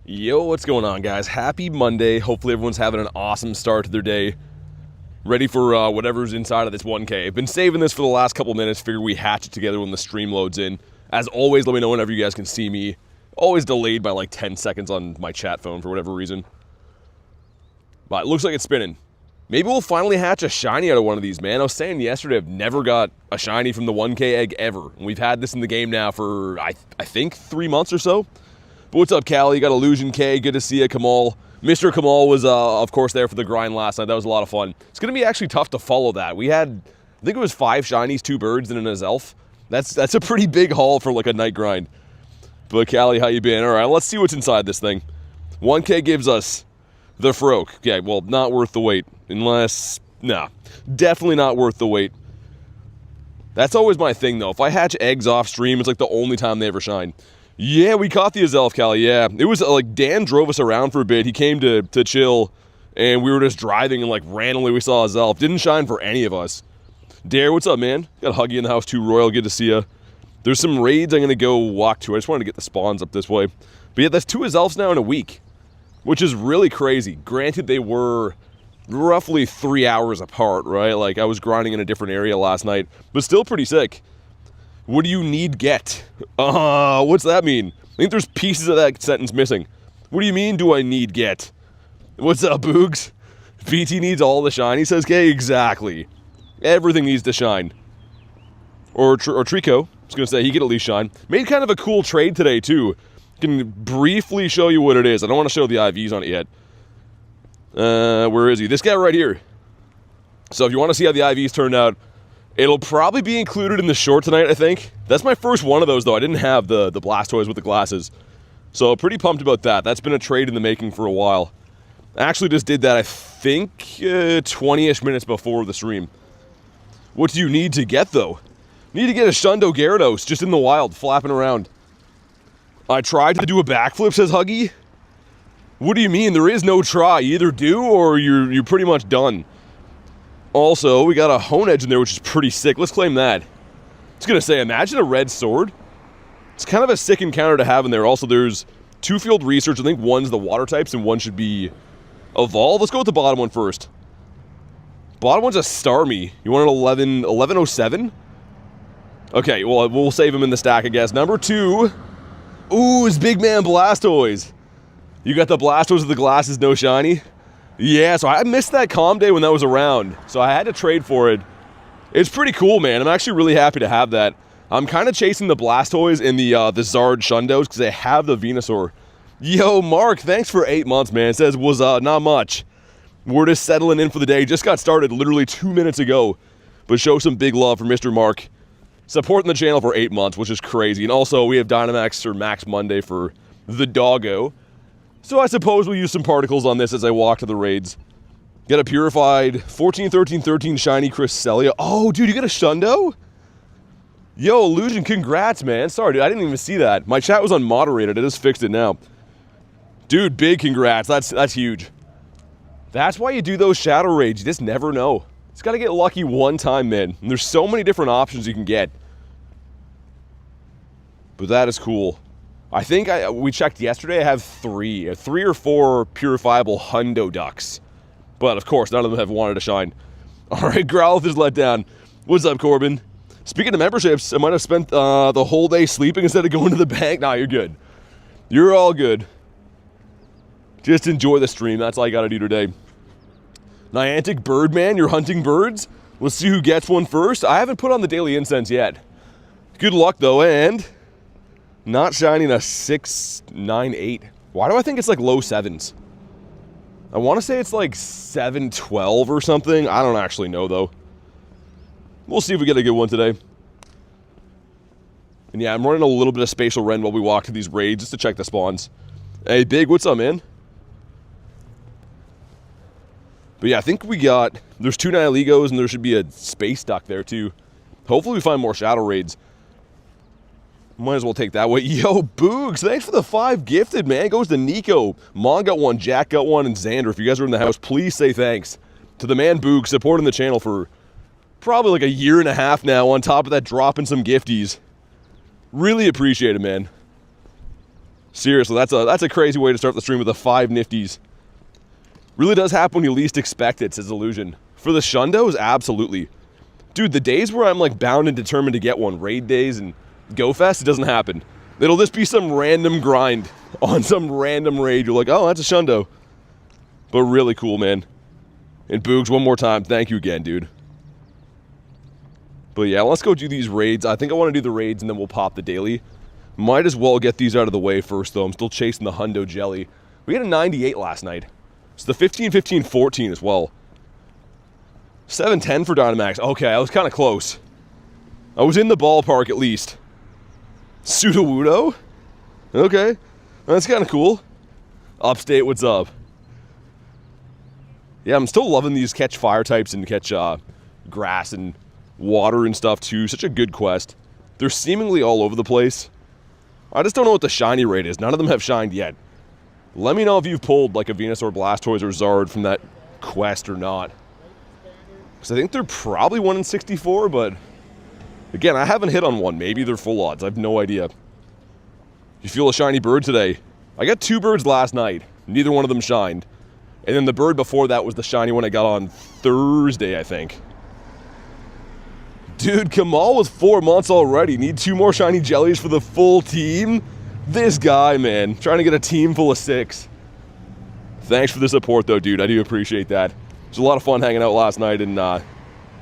Yo, what's going on, guys? Happy Monday. Hopefully everyone's having an awesome start to their day. Ready for whatever's inside of this 1K. I've been saving this for the last couple minutes. Figure we hatch it together when the stream loads in. As always, let me know whenever you guys can see me. Always delayed by like 10 seconds on my chat phone for whatever reason. But it looks like it's spinning. Maybe we'll finally hatch a shiny out of one of these, man. I was saying yesterday I've never got a shiny from the 1K egg ever. And we've had this in the game now for, I think, 3 months or so. But what's up, Callie? You got Illusion K. Good to see you, Kamal. Mr. Kamal was, of course, there for the grind last night. That was a lot of fun. It's going to be actually tough to follow that. We had, I think it was 5 shinies, 2 birds, and an Azelf. That's a pretty big haul for, like, a night grind. But, Callie, how you been? All right, let's see what's inside this thing. 1K gives us the Froak. Okay, well, not worth the wait. Unless, nah, definitely not worth the wait. That's always my thing, though. If I hatch eggs off stream, it's like the only time they ever shine. Yeah, we caught the Azelf, Callie, yeah. It was like Dan drove us around for a bit. He came to chill, and we were just driving, and like randomly we saw Azelf. Didn't shine for any of us. Dare, what's up, man? Got Huggy in the house too, Royal. Good to see ya. There's some raids I'm going to go walk to. I just wanted to get the spawns up this way. But yeah, that's 2 Azelfs now in a week, which is really crazy. Granted, they were roughly 3 hours apart, right? Like, I was grinding in a different area last night, but still pretty sick. What do you need get? What's that mean? I think there's pieces of that sentence missing. What do you mean, do I need get? What's up, Boogs? BT needs all the shiny, says K. Exactly. Everything needs to shine. Or Trico, I was going to say, he could at least shine. Made kind of a cool trade today, too. Can briefly show you what it is. I don't want to show the IVs on it yet. Where is he? This guy right here. So if you want to see how the IVs turned out, it'll probably be included in the short tonight, I think. That's my first one of those, though. I didn't have the Blastoise with the glasses. So pretty pumped about that. That's been a trade in the making for a while. I actually just did that, I think, 20-ish minutes before the stream. What do you need to get, though? Need to get a Shundo Gyarados just in the wild, flapping around. I tried to do a backflip, says Huggy. What do you mean? There is no try. You either do or you're pretty much done. Also, we got a Hone Edge in there, which is pretty sick. Let's claim that. I was going to say, imagine a red sword. It's kind of a sick encounter to have in there. Also, there's 2 field research. I think one's the water types and one should be evolve. Let's go with the bottom one first. Bottom one's a Starmie. You want an 1107? Okay, well, we'll save him in the stack, I guess. Number 2. Ooh, it's Big Man Blastoise. You got the Blastoise with the glasses, no shiny? Yeah, so I missed that calm day when that was around, so I had to trade for it. It's pretty cool, man. I'm actually really happy to have that. I'm kind of chasing the Blastoise and the Zard Shundos because they have the Venusaur. Yo, Mark, thanks for 8 months, man. It says, was not much. We're just settling in for the day. Just got started literally 2 minutes ago. But show some big love for Mr. Mark. Supporting the channel for 8 months, which is crazy. And also, we have Dynamax or Max Monday for the doggo. So I suppose we'll use some particles on this as I walk to the raids. Got a purified 14, 13, 13 shiny Cresselia. Oh, dude, you got a Shundo? Yo, Illusion, congrats, man. Sorry, dude, I didn't even see that. My chat was unmoderated. I just fixed it now. Dude, big congrats. That's huge. That's why you do those shadow raids. You just never know. It's got to get lucky one time, man. And there's so many different options you can get. But that is cool. I think we checked yesterday. I have 3 or 4 purifiable Hundo Ducks. But, of course, none of them have wanted to shine. All right, Growlithe is let down. What's up, Corbin? Speaking of memberships, I might have spent the whole day sleeping instead of going to the bank. Nah, you're good. You're all good. Just enjoy the stream. That's all I got to do today. Niantic Birdman, you're hunting birds? Let's see who gets one first. I haven't put on the Daily Incense yet. Good luck, though, and not shining a 698. Why do I think it's like low 7s? I want to say it's like 712 or something. I don't actually know, though. We'll see if we get a good one today. And yeah, I'm running a little bit of Spatial Rend while we walk to these raids just to check the spawns. Hey, Big, what's up, man? But yeah, I think there's 2 Nihilegos and there should be a Space Duck there too. Hopefully we find more Shadow Raids. Might as well take that way. Yo, Boogs, thanks for the 5 gifted, man. Goes to Nico. Mon got 1, Jack got 1, and Xander. If you guys are in the house, please say thanks to the man Boogs, supporting the channel for probably like a year and a half now, on top of that dropping some gifties. Really appreciate it, man. Seriously, that's a crazy way to start the stream with the 5 nifties. Really does happen when you least expect it, says Illusion. For the Shundos, absolutely. Dude, the days where I'm like bound and determined to get one, raid days and Go Fest, it doesn't happen. It'll just be some random grind on some random raid. You're like, oh, that's a Shundo. But really cool, man. And Boogs, one more time, thank you again, dude. But yeah, let's go do these raids. I think I want to do the raids and then we'll pop the daily. Might as well get these out of the way first, though. I'm still chasing the Hundo Jelly. We had a 98 last night. It's the 15, 15, 14 as well. 710 for Dynamax. Okay, I was kind of close. I was in the ballpark at least. Sudowoodo? Okay, that's kind of cool. Upstate, what's up? Yeah, I'm still loving these catch fire types and catch grass and water and stuff too. Such a good quest. They're seemingly all over the place. I just don't know what the shiny rate is. None of them have shined yet. Let me know if you've pulled like a Venusaur, Blastoise, or Zard from that quest or not. Because I think they're probably 1 in 64, but again, I haven't hit on one. Maybe they're full odds. I have no idea. You feel a shiny bird today? I got 2 birds last night. Neither one of them shined. And then the bird before that was the shiny one I got on Thursday, I think. Dude, Kamal was 4 months already. Need 2 more shiny jellies for the full team? This guy, man. Trying to get a team full of 6. Thanks for the support, though, dude. I do appreciate that. It was a lot of fun hanging out last night, and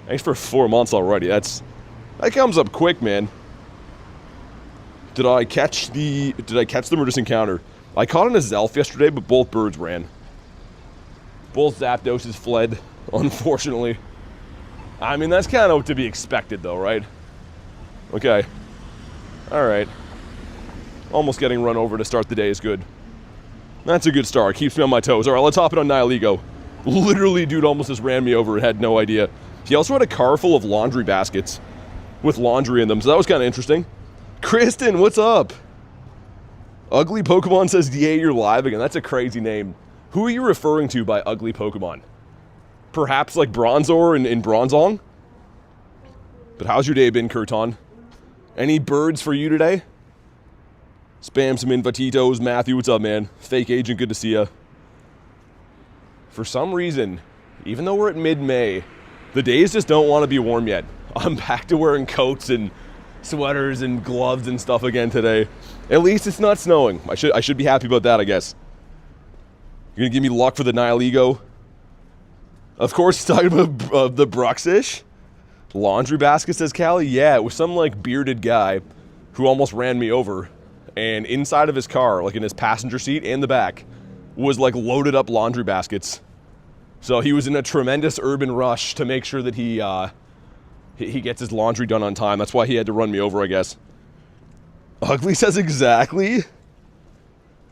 thanks for 4 months already. That comes up quick, man. Did I catch them or just encounter? I caught an Azelf yesterday, but both birds ran. Both Zapdoses fled, unfortunately. I mean, that's kind of to be expected, though, right? Okay. All right. Almost getting run over to start the day is good. That's a good start. Keeps me on my toes. All right, let's hop it on Nihilego. Literally, dude almost just ran me over and had no idea. He also had a car full of laundry baskets with laundry in them, so that was kind of interesting. Kristen, what's up? Ugly Pokemon says, yeah, you're live again. That's a crazy name. Who are you referring to by Ugly Pokemon? Perhaps like Bronzor in Bronzong? But how's your day been, Kurton? Any birds for you today? Spam some invititos. Matthew, what's up, man? Fake agent, good to see ya. For some reason, even though we're at mid-May, the days just don't want to be warm yet. I'm back to wearing coats and sweaters and gloves and stuff again today. At least it's not snowing. I should be happy about that, I guess. You're gonna give me luck for the Nihilego? Of course, he's talking about the Bruxish. Laundry basket, says Callie. Yeah, it was some like bearded guy who almost ran me over. And inside of his car, like in his passenger seat and the back, was like loaded up laundry baskets. So he was in a tremendous urban rush to make sure that he gets his laundry done on time. That's why he had to run me over, I guess. Ugly says exactly.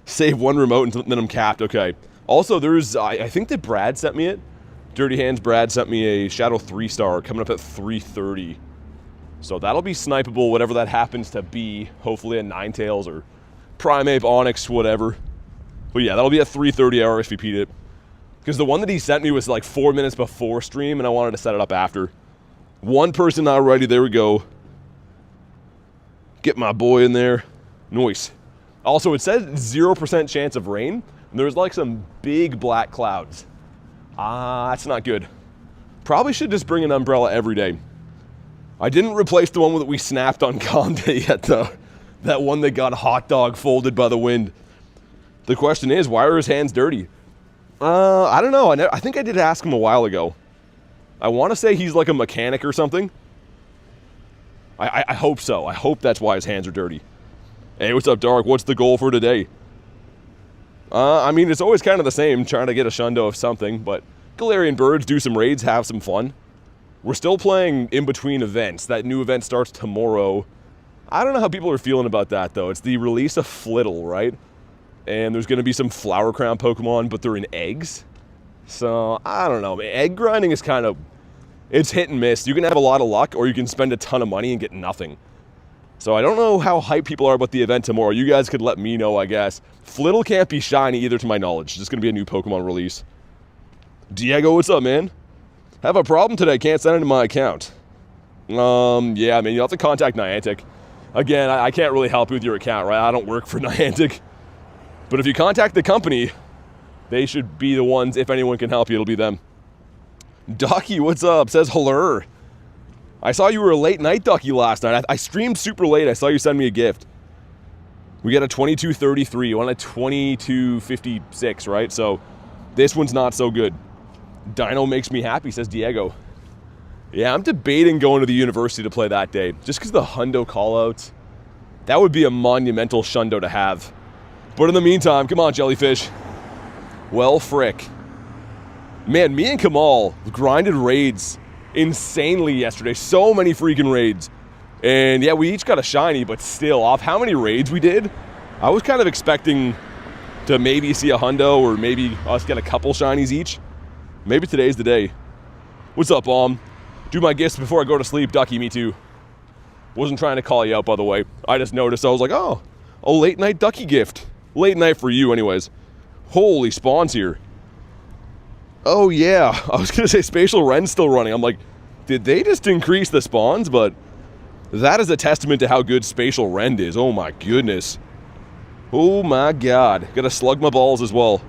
Save one remote and then I'm capped. Okay. Also, there's, I think that Brad sent me it. Dirty Hands Brad sent me a Shadow 3-star coming up at 3:30. So that'll be snipeable, whatever that happens to be. Hopefully a Ninetales or Primeape, Onyx, whatever. But yeah, that'll be at 3:30. I RSVP'd it. Because the one that he sent me was like 4 minutes before stream, and I wanted to set it up after. One person already, there we go. Get my boy in there. Nice. Also, it says 0% chance of rain, and there's like some big black clouds. That's not good. Probably should just bring an umbrella every day. I didn't replace the one that we snapped on Calm Day yet, though. That one that got hot dog folded by the wind. The question is, why are his hands dirty? I don't know. I think I did ask him a while ago. I want to say he's like a mechanic or something. I hope so. I hope that's why his hands are dirty. Hey, what's up, Dark? What's the goal for today? I mean, it's always kind of the same, trying to get a Shundo of something, but Galarian Birds, do some raids, have some fun. We're still playing in between events. That new event starts tomorrow. I don't know how people are feeling about that, though. It's the release of Flittle, right? And there's going to be some Flower Crown Pokemon, but they're in eggs. So, I don't know. Egg grinding is kind of, it's hit and miss. You can have a lot of luck, or you can spend a ton of money and get nothing. So I don't know how hyped people are about the event tomorrow. You guys could let me know, I guess. Flittle can't be shiny either, to my knowledge. It's just going to be a new Pokemon release. Diego, what's up, man? Have a problem today. Can't send it to my account. Yeah, I mean, you'll have to contact Niantic. Again, I can't really help you with your account, right? I don't work for Niantic. But if you contact the company, they should be the ones, if anyone can help you, it'll be them. Ducky, what's up? Says hello. I saw you were a late night Ducky last night. I streamed super late. I saw you send me a gift. We got a 2233. You want a 2256, right? So this one's not so good. Dino makes me happy, says Diego. Yeah, I'm debating going to the university to play that day. Just because the hundo callouts. That would be a monumental shundo to have. But in the meantime, come on, Jellyfish. Well, frick. Man, me and Kamal grinded raids insanely yesterday. So many freaking raids. And yeah, we each got a shiny, but still, off how many raids we did, I was kind of expecting to maybe see a hundo or maybe us get a couple shinies each. Maybe today's the day. What's up, Do my gifts before I go to sleep. Ducky, me too. Wasn't trying to call you out, by the way. I just noticed. I was like, oh, a late night Ducky gift. Late night for you anyways. Holy spawns here. Oh yeah, I was gonna say Spatial Ren's still running. I'm like, did they just increase the spawns? But that is a testament to how good Spatial Ren is. Oh my goodness. Oh my god. Gotta slug my balls as well.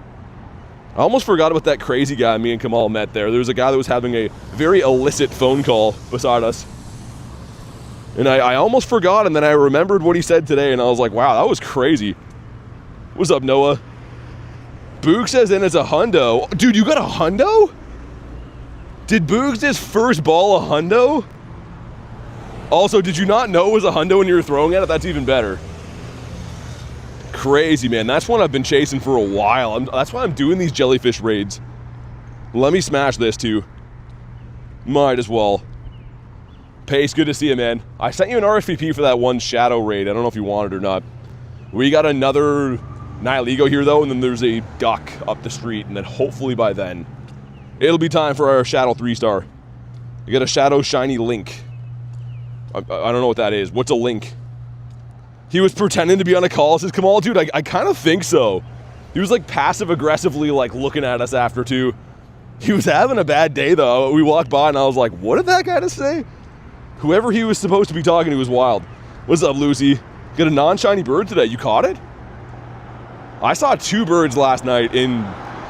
I almost forgot about that crazy guy me and Kamal met there. There was a guy that was having a very illicit phone call beside us. And I almost forgot, and then I remembered what he said today, and I was like, wow, that was crazy. What's up, Noah? Boog says in it's a hundo. Dude, you got a hundo? Did Boogs just first ball a hundo? Also, did you not know it was a hundo when you were throwing at it? That's even better. Crazy, man. That's one I've been chasing for a while. That's why I'm doing these jellyfish raids. Let me smash this too. Might as well. Pace, good to see you, man. I sent you an RSVP for that one shadow raid. I don't know if you want it or not. We got another Nihilego here though, and then there's a duck up the street, and then hopefully by then it'll be time for our shadow 3-star. You got a shadow shiny link. I don't know what that is. What's a link? He was pretending to be on a call. Says Kamal, dude, I kind of think so. He was like passive aggressively like looking at us after too. He was having a bad day though. We walked by and I was like, what did that guy just say? Whoever he was supposed to be talking to was wild. What's up, Lucy? Got a non-shiny bird today. You caught it? I saw 2 birds last night in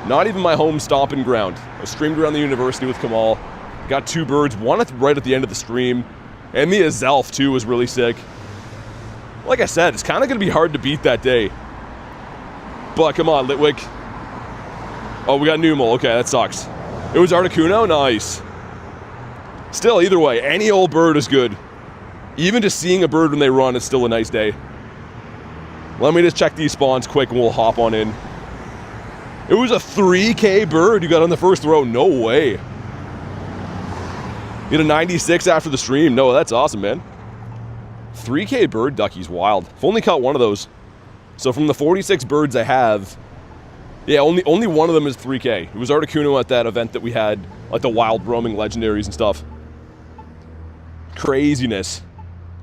not even my home stomping ground. I streamed around the university with Kamal. Got 2 birds, one right at the end of the stream. And the Azelf too was really sick. Like I said, it's kind of going to be hard to beat that day. But come on, Litwick. Oh, we got Numel. Okay, that sucks. It was Articuno? Nice. Still, either way, any old bird is good. Even just seeing a bird when they run is still a nice day. Let me just check these spawns quick and we'll hop on in. It was a 3K bird you got on the first throw. No way. You had a 96 after the stream. No, that's awesome, man. 3K bird ducky's wild. I've only caught one of those. So from the 46 birds I have, yeah, only one of them is 3K. It was Articuno at that event that we had, like the wild roaming legendaries and stuff. Craziness.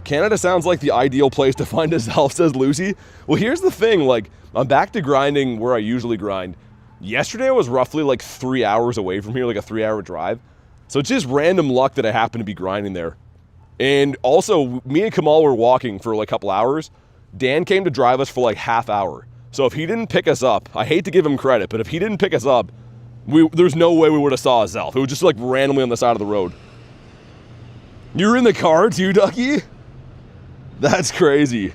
Canada sounds like the ideal place to find a Zelf, says Lucy. Well, here's the thing, like, I'm back to grinding where I usually grind. Yesterday I was roughly like 3 hours away from here, like a 3-hour drive. So it's just random luck that I happen to be grinding there. And also, me and Kamal were walking for like a couple hours. Dan came to drive us for like half hour. So if he didn't pick us up, I hate to give him credit, but if he didn't pick us up, there's no way we would have saw a Zelf. It was just like randomly on the side of the road. You're in the car too, Ducky? That's crazy.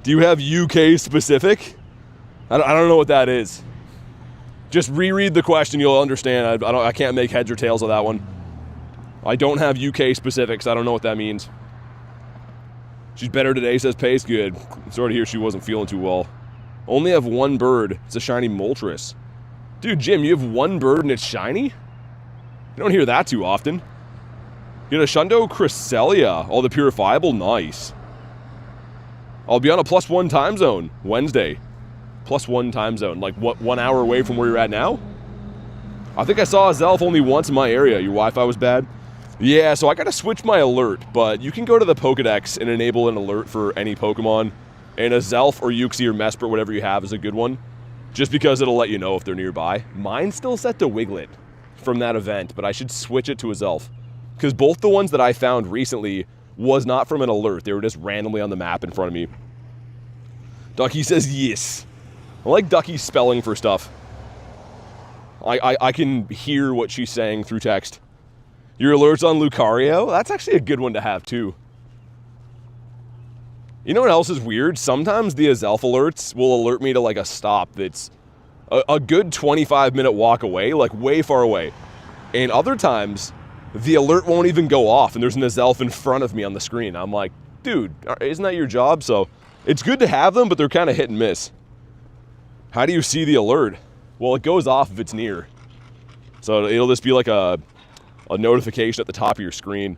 Do you have UK specific? I don't know what that is. Just reread the question, you'll understand. I can't make heads or tails of that one. I don't have UK specifics. I don't know what that means. She's better today, says Pace. Good. Sorry to hear she wasn't feeling too well. Only have 1 bird. It's a shiny Moltres. Dude, Jim, you have 1 bird and it's shiny? You don't hear that too often. You got a Shundo Cresselia. Oh, the purifiable? Nice. I'll be on a +1 time zone Wednesday. +1 time zone. Like, what, 1 hour away from where you're at now? I think I saw a Zelf only once in my area. Your Wi-Fi was bad? Yeah, so I gotta switch my alert, but you can go to the Pokedex and enable an alert for any Pokemon, and a Zelf or Uxie or Mesprit, whatever you have, is a good one, just because it'll let you know if they're nearby. Mine's still set to Wiglet from that event, but I should switch it to a Zelf, because both the ones that I found recently was not from an alert. They were just randomly on the map in front of me. Ducky says yes. I like Ducky's spelling for stuff. I can hear what she's saying through text. Your alerts on Lucario? That's actually a good one to have, too. You know what else is weird? Sometimes the Azelf alerts will alert me to, like, a stop that's a good 25-minute walk away, like, way far away. And other times, the alert won't even go off, and there's an Azelf in front of me on the screen. I'm like, dude, isn't that your job? So, it's good to have them, but they're kind of hit and miss. How do you see the alert? Well, it goes off if it's near. So it'll just be like a notification at the top of your screen.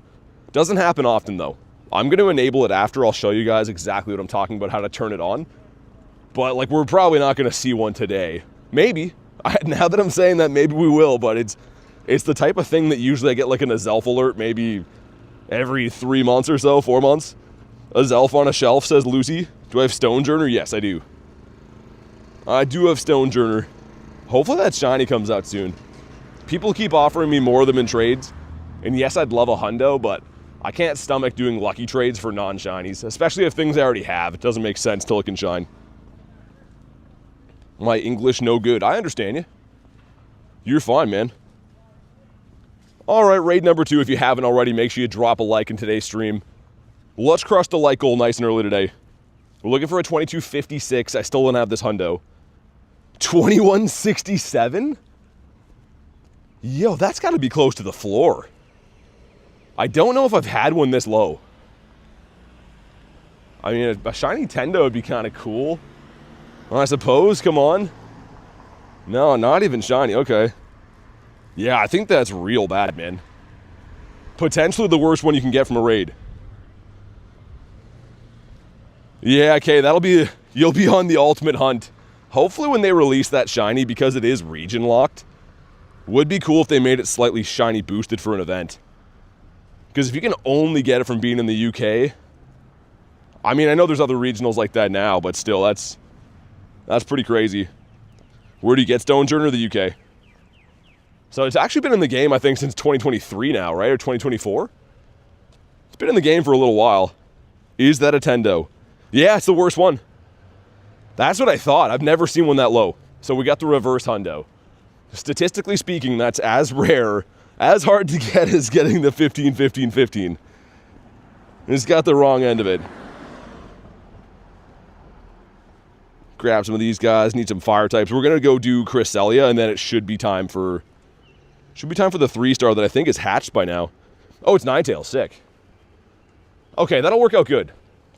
Doesn't happen often, though. I'm going to enable it after. I'll show you guys exactly what I'm talking about, how to turn it on. But, like, we're probably not going to see one today. Maybe. Now that I'm saying that, maybe we will, but it's the type of thing that usually I get, like, an Azelf alert maybe every 3 months or so, 4 months. Azelf on a shelf, says Lucy. Do I have Stonejourner? Yes, I do. I do have Stonejourner. Hopefully that shiny comes out soon. People keep offering me more of them in trades. And yes, I'd love a hundo, but I can't stomach doing lucky trades for non-shinies, especially if things I already have. It doesn't make sense till it can shine. My English no good. I understand you. You're fine, man. All right, raid number 2. If you haven't already, make sure you drop a like in today's stream. Let's crush the like goal nice and early today. We're looking for a 2256. I still don't have this hundo. 2167? Yo, that's got to be close to the floor. I don't know if I've had one this low. I mean, a shiny Tendo would be kind of cool. Well, I suppose, come on. No, not even shiny, okay. Yeah, I think that's real bad, man. Potentially the worst one you can get from a raid. Yeah, okay, you'll be on the ultimate hunt. Hopefully when they release that shiny, because it is region locked, would be cool if they made it slightly shiny boosted for an event. Because if you can only get it from being in the UK, I mean, I know there's other regionals like that now, but still, that's pretty crazy. Where do you get Stonejourner? The UK. So it's actually been in the game, I think, since 2023 now, right? Or 2024? It's been in the game for a little while. Is that a Tendo? Yeah, it's the worst one. That's what I thought. I've never seen one that low. So we got the reverse hundo. Statistically speaking, that's as rare, as hard to get as getting the 15, 15, 15. It's got the wrong end of it. Grab some of these guys. Need some fire types. We're going to go do Cresselia, and then it should be time for the 3-star that I think is hatched by now. Oh, it's Ninetales. Sick. Okay, that'll work out good.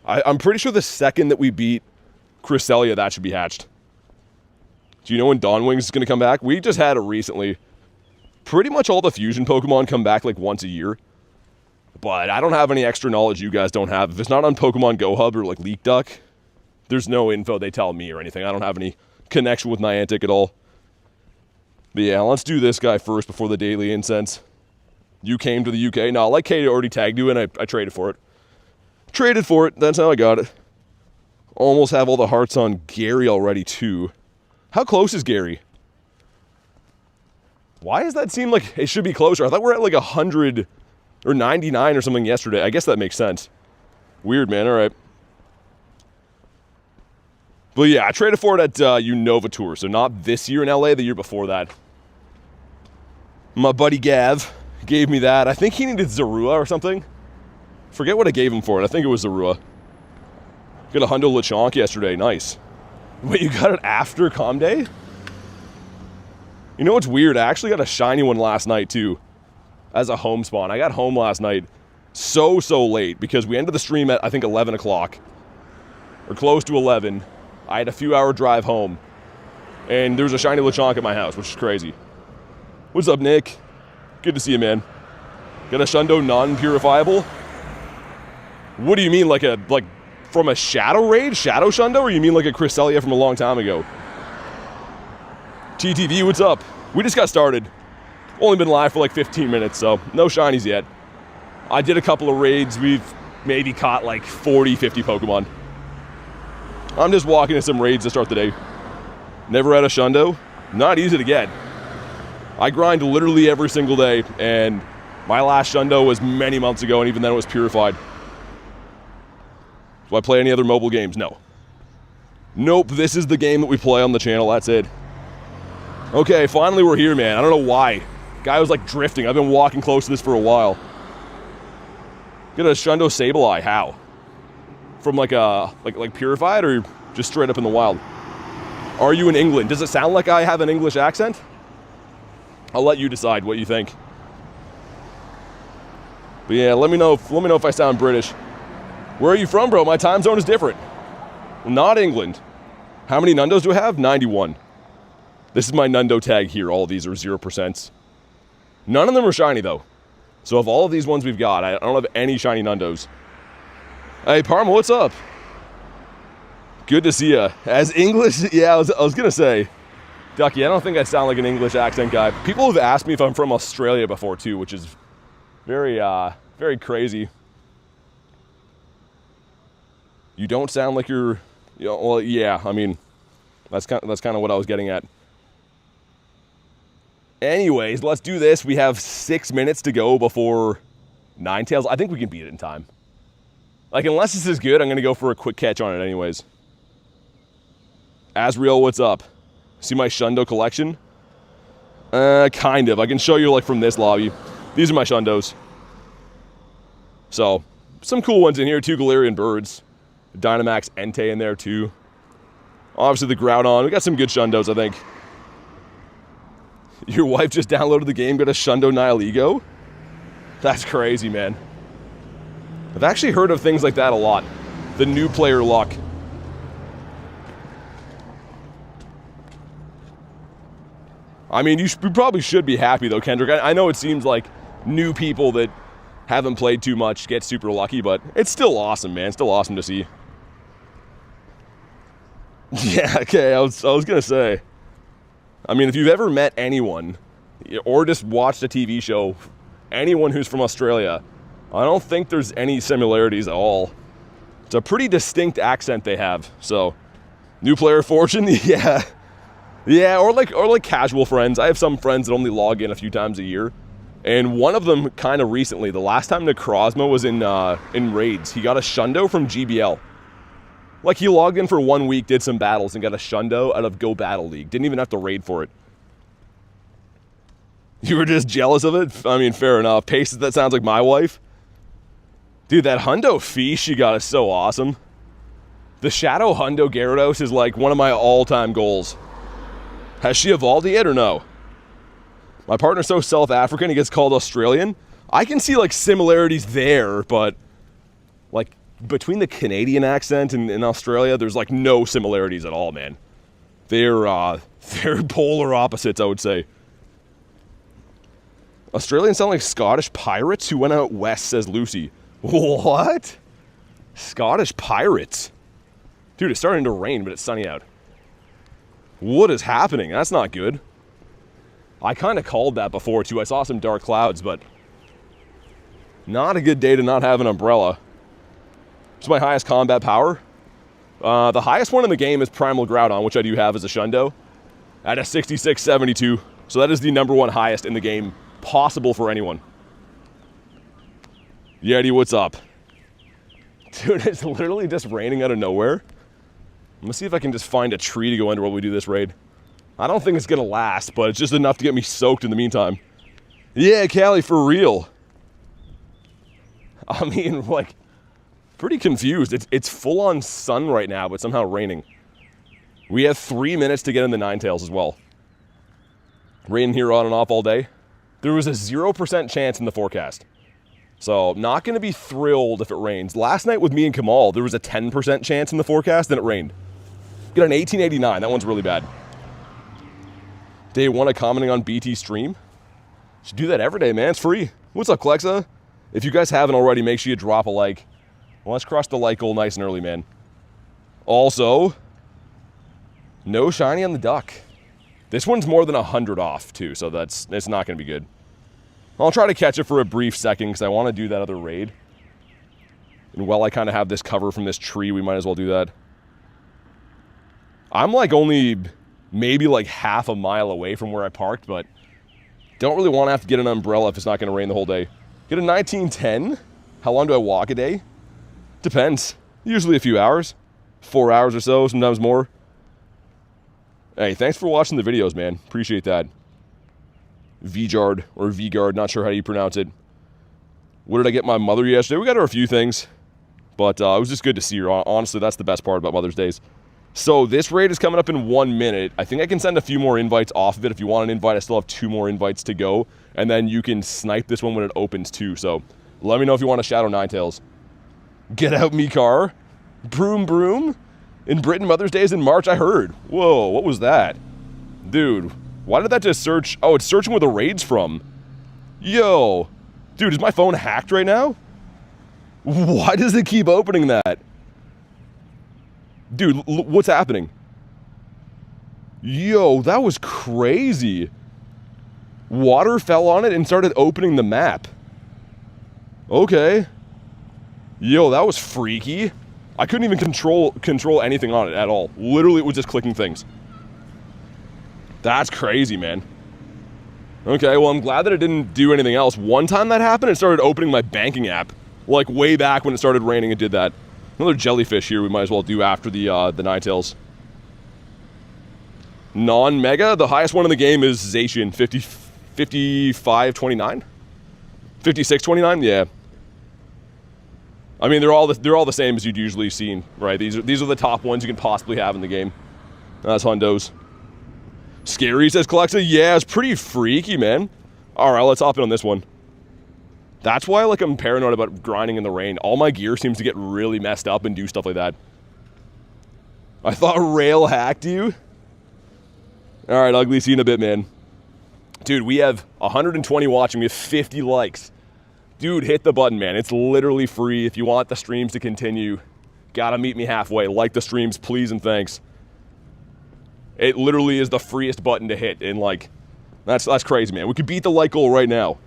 I'm pretty sure the second that we beat Cresselia, that should be hatched. Do you know when Dawnwings is going to come back? We just had it recently. Pretty much all the fusion Pokemon come back like once a year. But I don't have any extra knowledge you guys don't have. If it's not on Pokemon Go Hub or like Leak Duck, there's no info they tell me or anything. I don't have any connection with Niantic at all. But yeah, let's do this guy first before the Daily Incense. You came to the UK. No, like Kate already tagged you and I traded for it. Traded for it. That's how I got it. Almost have all the hearts on Gary already, too. How close is Gary? Why does that seem like it should be closer? I thought we were at like 100 or 99 or something yesterday. I guess that makes sense. Weird, man. All right. But yeah, I traded for it at Unova Tour. So not this year in LA, the year before that. My buddy Gav gave me that. I think he needed Zorua or something. Forget what I gave him for it. I think it was Zorua. Got a Hundo Lechonk yesterday. Nice. Wait, you got it after Com Day? You know what's weird? I actually got a shiny one last night, too. As a home spawn. I got home last night so late. Because we ended the stream at, I think, 11 o'clock. Or close to 11. I had a few-hour drive home. And there was a shiny Lechonk at my house, which is crazy. What's up, Nick? Good to see you, man. Got a Shundo non-purifiable? What do you mean, like from a Shadow Raid? Shadow Shundo? Or you mean like a Cresselia from a long time ago? TTV, what's up? We just got started. Only been live for like 15 minutes, so no shinies yet. I did a couple of raids. We've maybe caught like 40, 50 Pokemon. I'm just walking to some raids to start the day. Never had a Shundo. Not easy to get. I grind literally every single day, and my last Shundo was many months ago, and even then it was purified. Do I play any other mobile games? No. Nope, this is the game that we play on the channel, that's it. Okay, finally we're here, man. I don't know why. Guy was like drifting. I've been walking close to this for a while. Get a Shundo Sableye, how? From like a, like purified or just straight up in the wild? Are you in England? Does it sound like I have an English accent? I'll let you decide what you think. But yeah, let me know if I sound British. Where are you from, bro? My time zone is different. Not England. How many Nundos do I have? 91. This is my Nundo tag here. All of these are 0%. None of them are shiny, though. So of all of these ones we've got, I don't have any shiny Nundos. Hey, Parma, what's up? Good to see ya. As English, yeah, I was going to say, Ducky, I don't think I sound like an English accent guy. People have asked me if I'm from Australia before, too, which is very, very crazy. You don't sound like you're, you know, well, yeah, I mean, that's kind of what I was getting at. Anyways, let's do this. We have 6 minutes to go before Ninetales. I think we can beat it in time. Like, unless this is good, I'm going to go for a quick catch on it anyways. Asriel, what's up? See my Shundo collection? Kind of. I can show you, like, from this lobby. These are my Shundos. So, some cool ones in here. 2 Galarian Birds. Dynamax Entei in there, too. Obviously, the Groudon. We got some good Shundos, I think. Your wife just downloaded the game, got a Shundo Nihilego? That's crazy, man. I've actually heard of things like that a lot. The new player luck. I mean, you probably should be happy, though, Kendrick. I know it seems like new people that haven't played too much get super lucky, but it's still awesome, man. Still awesome to see. Yeah, okay, I was going to say. I mean, if you've ever met anyone, or just watched a TV show, anyone who's from Australia, I don't think there's any similarities at all. It's a pretty distinct accent they have, so. New player fortune, yeah. Yeah, or like casual friends. I have some friends that only log in a few times a year. And one of them kind of recently, the last time Necrozma was in raids, he got a Shundo from GBL. Like, he logged in for 1 week, did some battles, and got a Shundo out of Go Battle League. Didn't even have to raid for it. You were just jealous of it? I mean, fair enough. Paces, that sounds like my wife. Dude, that Hundo Fee she got is so awesome. The Shadow Hundo Gyarados is like one of my all-time goals. Has she evolved yet or no? My partner's so South African, he gets called Australian. I can see, like, similarities there, but, like, between the Canadian accent and Australia, there's, like, no similarities at all, man. They're polar opposites, I would say. Australians sound like Scottish pirates who went out west, says Lucy. What? Scottish pirates? Dude, it's starting to rain, but it's sunny out. What is happening? That's not good. I kind of called that before, too. I saw some dark clouds, but not a good day to not have an umbrella. It's my highest combat power. The highest one in the game is Primal Groudon, which I do have as a Shundo, at a 66-72. So that is the #1 highest in the game possible for anyone. Yeti, what's up? Dude, it's literally just raining out of nowhere. I'm gonna see if I can just find a tree to go under while we do this raid. I don't think it's gonna last, but it's just enough to get me soaked in the meantime. Yeah, Callie, for real. I mean, like, pretty confused. It's full-on sun right now, but somehow raining. We have 3 minutes to get in the Ninetales as well. Rain here on and off all day. There was a 0% chance in the forecast. So, not going to be thrilled if it rains. Last night with me and Kamal, there was a 10% chance in the forecast, then it rained. Got an 1889. That one's really bad. Day 1 of commenting on BT stream. Should do that every day, man. It's free. What's up, Klexa? If you guys haven't already, make sure you drop a like. Well, let's cross the like goal nice and early, man. Also, no shiny on the duck. This one's more than 100 off, too, so it's not going to be good. I'll try to catch it for a brief second, because I want to do that other raid. And while I kind of have this cover from this tree, we might as well do that. I'm, like, only maybe, like, half a mile away from where I parked, but don't really want to have to get an umbrella if it's not going to rain the whole day. Get a 1910? How long do I walk a day? Depends. Usually a few hours. 4 hours or so, sometimes more. Hey, thanks for watching the videos, man. Appreciate that. Vjard, or Vgard, not sure how you pronounce it. What did I get my mother yesterday? We got her a few things, but it was just good to see her. Honestly, that's the best part about Mother's Days. So this raid is coming up in 1 minute. I think I can send a few more invites off of it. If you want an invite, I still have 2 more invites to go. And then you can snipe this one when it opens too. So let me know if you want to shadow Ninetales. Get out me car. Broom broom. In Britain, Mother's Day is in March, I heard. Whoa, what was that? Dude, why did that just search? Oh, it's searching where the raid's from. Yo. Dude, is my phone hacked right now? Why does it keep opening that? Dude, what's happening? Yo, that was crazy. Water fell on it and started opening the map. Okay. Yo, that was freaky. I couldn't even control anything on it at all. Literally, it was just clicking things. That's crazy, man. Okay, well, I'm glad that it didn't do anything else. One time that happened, it started opening my banking app. Like, way back when it started raining, it did that. Another jellyfish here we might as well do after the Ninetales. Non-mega, the highest one in the game is Zacian, 55.29? 56.29? Yeah. I mean, they're all the same as you'd usually seen, right? These are the top ones you can possibly have in the game. That's hundos. Scary, says Calexa. Yeah, it's pretty freaky, man. All right, let's hop in on this one. That's why, like, I'm paranoid about grinding in the rain. All my gear seems to get really messed up and do stuff like that. I thought Rail hacked you. All right, Ugly, see you in a bit, man. Dude, we have 120 watching. We have 50 likes. Dude, hit the button, man. It's literally free. If you want the streams to continue, gotta meet me halfway. Like the streams, please and thanks. It literally is the freest button to hit, and like, that's crazy, man. We could beat the like goal right now.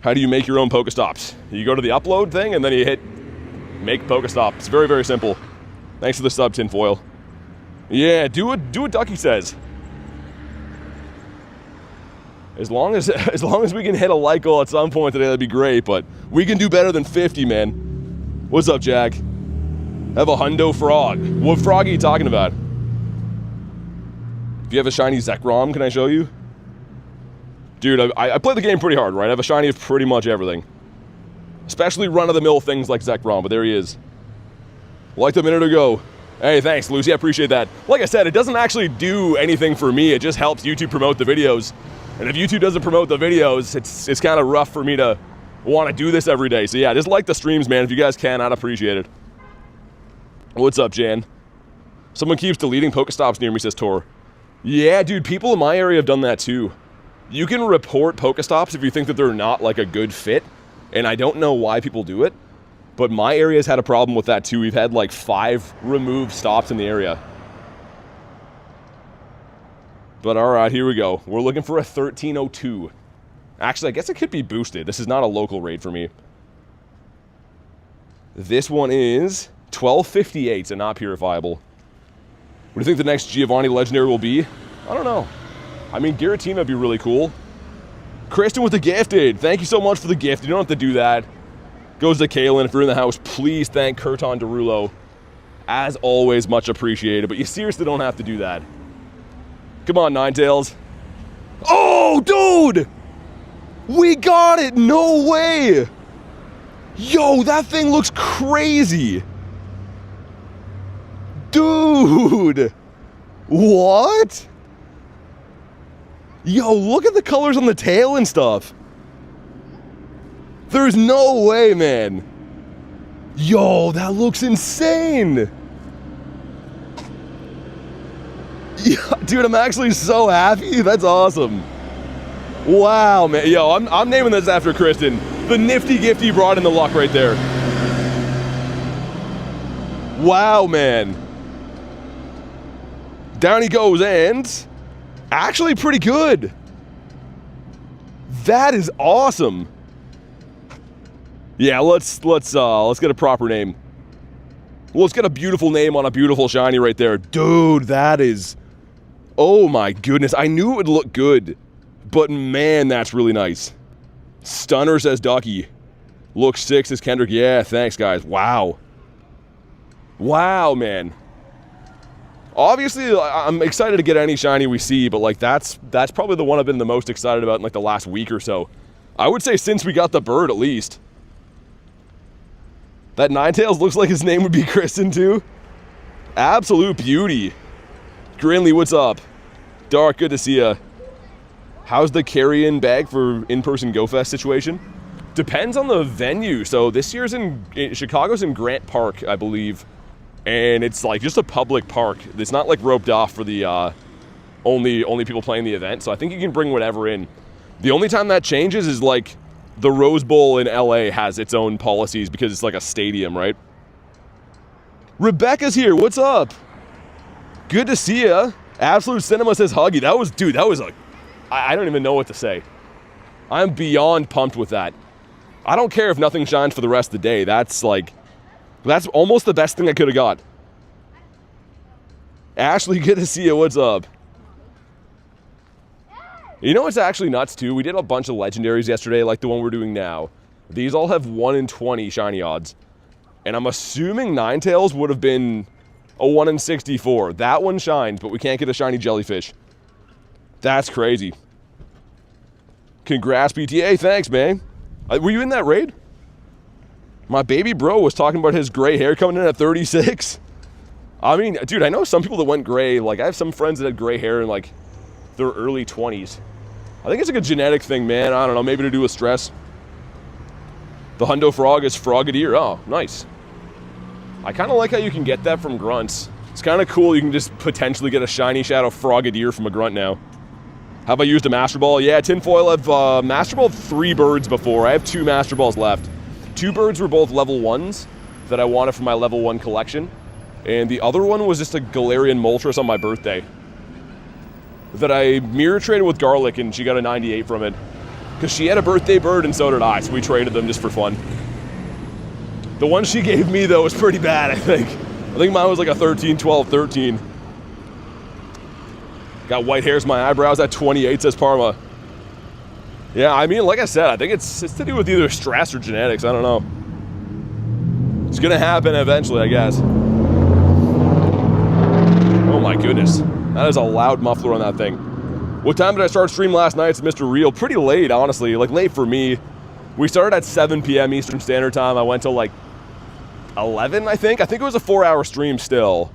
How do you make your own Pokestops? You go to the upload thing, and then you hit make Pokestop. It's very, very simple. Thanks for the sub, Tinfoil. Yeah, do what Ducky says. As long as we can hit a like goal at some point today, that'd be great, but we can do better than 50, man. What's up, Jack? I have a hundo frog. What frog are you talking about? If you have a shiny Zekrom, can I show you? Dude, I play the game pretty hard, right? I have a shiny of pretty much everything. Especially run-of-the-mill things like Zekrom, but there he is. Liked a minute ago. Hey, thanks, Lucy, I appreciate that. Like I said, it doesn't actually do anything for me, it just helps YouTube promote the videos. And if YouTube doesn't promote the videos, it's kind of rough for me to want to do this every day. So yeah, just like the streams, man. If you guys can, I'd appreciate it. What's up, Jan? Someone keeps deleting Pokestops near me, says Tor. Yeah, dude, people in my area have done that too. You can report Pokestops if you think that they're not like a good fit. And I don't know why people do it. But my area's had a problem with that too. We've had like 5 removed stops in the area. But alright, here we go. We're looking for a 1302. Actually, I guess it could be boosted. This is not a local raid for me. This one is 1258, so not purifiable. What do you think the next Giovanni Legendary will be? I don't know. I mean, Giratina would be really cool. Kristen with the gifted. Thank you so much for the gift. You don't have to do that. Goes to Kaylin. If you're in the house, please thank Kurton Derulo. As always, much appreciated. But you seriously don't have to do that. Come on, Ninetales. Oh, dude! We got it! No way! Yo, that thing looks crazy! Dude! What? Yo, look at the colors on the tail and stuff. There's no way, man. Yo, that looks insane! Yeah, dude, I'm actually so happy. That's awesome. Wow, man. Yo, I'm naming this after Kristen. The nifty gifty brought in the luck right there. Wow, man. Down he goes, and actually pretty good. That is awesome. Yeah, let's get a proper name. Well, let's get a beautiful name on a beautiful shiny right there. Dude, that is... Oh my goodness, I knew it would look good, but man, that's really nice. Stunner, says Ducky. Looks sick, says Kendrick. Yeah, thanks, guys. Wow. Wow, man. Obviously, I'm excited to get any shiny we see, but like that's probably the one I've been the most excited about in like the last week or so. I would say since we got the bird, at least. That Ninetales looks like his name would be Kristen too. Absolute beauty. Grinley, what's up? Dark, good to see ya. How's the carry-in bag for in-person Go Fest situation? Depends on the venue. So this year's in Chicago's in Grant Park, I believe. And it's like just a public park. It's not like roped off for the only people playing the event. So I think you can bring whatever in. The only time that changes is like the Rose Bowl in LA has its own policies because it's like a stadium, right? Rebecca's here. What's up? Good to see ya. Absolute Cinema says Huggy. That was I don't even know what to say. I'm beyond pumped with that. I don't care if nothing shines for the rest of the day. That's almost the best thing I could have got. Ashley, good to see you. What's up? You know what's actually nuts too? We did a bunch of legendaries yesterday, like the one we're doing now. These all have 1 in 20 shiny odds. And I'm assuming Ninetales would have been a 1 in 64. That one shines, but we can't get a shiny jellyfish. That's crazy. Congrats, BTA. Thanks, man. Were you in that raid? My baby bro was talking about his gray hair coming in at 36. I mean, dude, I know some people that went gray. Like, I have some friends that had gray hair in, like, their early 20s. I think it's like a genetic thing, man. I don't know, maybe to do with stress. The Hundo Frog is Frogadier. Oh, nice. I kind of like how you can get that from grunts. It's kind of cool you can just potentially get a shiny shadow Frogadier from a grunt now. Have I used a Master Ball? Yeah, Tinfoil, I've Master Balled 3 birds before. I have 2 Master Balls left. 2 birds were both level 1s that I wanted for my level 1 collection. And the other one was just a Galarian Moltres on my birthday that I mirror traded with Garlic, and she got a 98 from it. Because she had a birthday bird and so did I, so we traded them just for fun. The one she gave me, though, was pretty bad, I think. I think mine was like a 13, 12, 13. Got white hairs in my eyebrows at 28, says Parma. Yeah, I mean, like I said, I think it's to do with either stress or genetics. I don't know. It's gonna happen eventually, I guess. Oh my goodness. That is a loud muffler on that thing. What time did I start stream last night? It's Mr. Real. Pretty late, honestly. Like, late for me. We started at 7 p.m. Eastern Standard Time. I went till like 11, I think. I think it was a 4-hour stream still.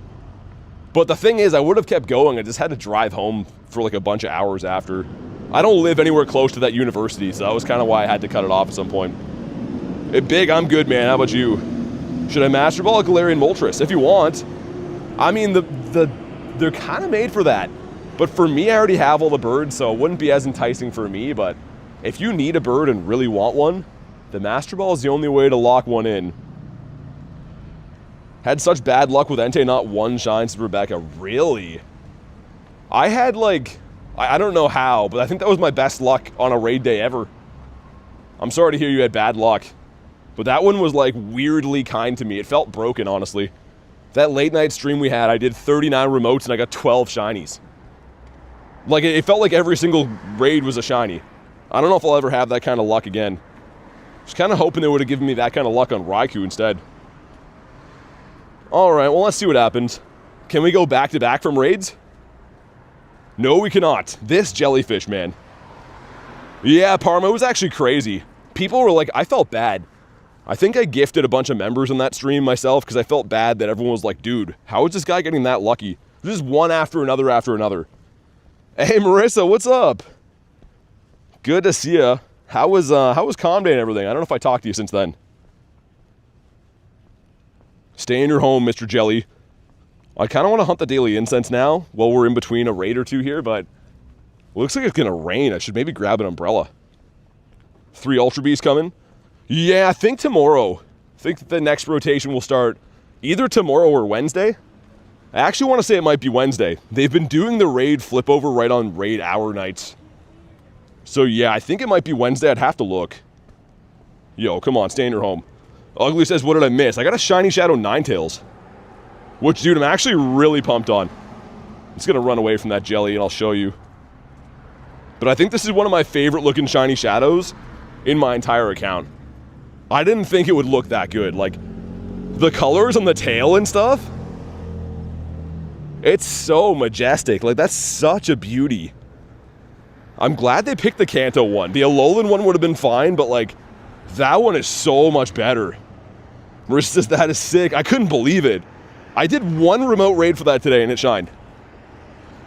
But the thing is, I would have kept going. I just had to drive home for like a bunch of hours after. I don't live anywhere close to that university, so that was kind of why I had to cut it off at some point. Hey, Big, I'm good, man. How about you? Should I Master Ball a Galarian Moltres? If you want. I mean, they're kind of made for that. But for me, I already have all the birds, so it wouldn't be as enticing for me. But if you need a bird and really want one, the Master Ball is the only way to lock one in. Had such bad luck with Entei, not one shines to Rebecca. Really? I had like, I don't know how, but I think that was my best luck on a raid day ever. I'm sorry to hear you had bad luck. But that one was like weirdly kind to me. It felt broken, honestly. That late night stream we had, I did 39 remotes and I got 12 shinies. Like, it felt like every single raid was a shiny. I don't know if I'll ever have that kind of luck again. Just kind of hoping they would have given me that kind of luck on Raikou instead. Alright, well, let's see what happens. Can we go back-to-back from raids? No, we cannot. This jellyfish, man. Yeah, Parma, it was actually crazy. People were like, I felt bad. I think I gifted a bunch of members in that stream myself because I felt bad that everyone was like, dude, how is this guy getting that lucky? Just one after another after another. Hey, Marissa, what's up? Good to see ya. How was Calm Day and everything? I don't know if I talked to you since then. Stay in your home, Mr. Jelly. I kind of want to hunt the Daily Incense now while we're in between a raid or two here, but looks like it's going to rain. I should maybe grab an umbrella. 3 Ultra Beasts coming. Yeah, I think tomorrow. I think the next rotation will start either tomorrow or Wednesday. I actually want to say it might be Wednesday. They've been doing the raid flip over right on raid hour nights. So yeah, I think it might be Wednesday. I'd have to look. Yo, come on, stay in your home. Ugly says, what did I miss? I got a Shiny Shadow Ninetales. Which, dude, I'm actually really pumped on. I'm just going to run away from that jelly and I'll show you. But I think this is one of my favorite looking Shiny Shadows in my entire account. I didn't think it would look that good. Like, the colors on the tail and stuff. It's so majestic. Like, that's such a beauty. I'm glad they picked the Kanto one. The Alolan one would have been fine, but like, that one is so much better. Marissa's, that is sick. I couldn't believe it. I did one remote raid for that today and it shined.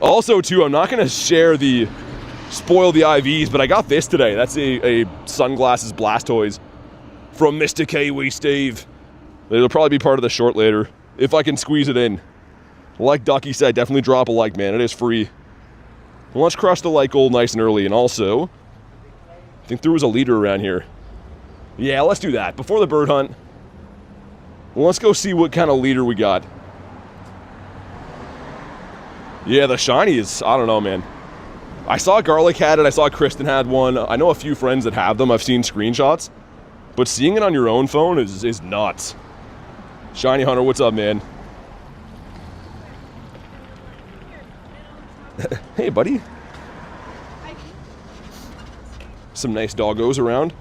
Also, too, I'm not going to spoil the IVs, but I got this today. That's a Sunglasses Blastoise from Mr. Kiwi Steve. It'll probably be part of the short later, if I can squeeze it in. Like Ducky said, definitely drop a like, man. It is free. And let's crush the like goal nice and early. And also, I think there was a leader around here. Yeah, let's do that. Before the bird hunt, let's go see what kind of leader we got. Yeah, the shiny is, I don't know, man. I saw Garlic had it. I saw Kristen had one. I know a few friends that have them. I've seen screenshots. But seeing it on your own phone is nuts. Shiny Hunter, what's up, man? Hey, buddy. Some nice doggos around.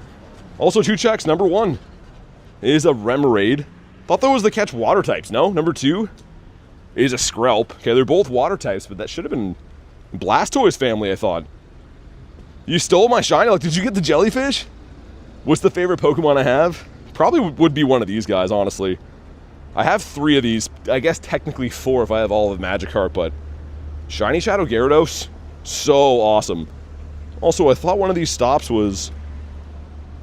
Also, 2 checks. Number 1 is a Remoraid. Thought that was the catch water types, no? Number 2 is a Skrelp. Okay, they're both water types, but that should have been Blastoise family, I thought. You stole my shiny. Like, did you get the jellyfish? What's the favorite Pokemon I have? Probably would be one of these guys, honestly. I have 3 of these. I guess technically 4 if I have all of Magikarp, but Shiny Shadow Gyarados, so awesome. Also, I thought one of these stops was...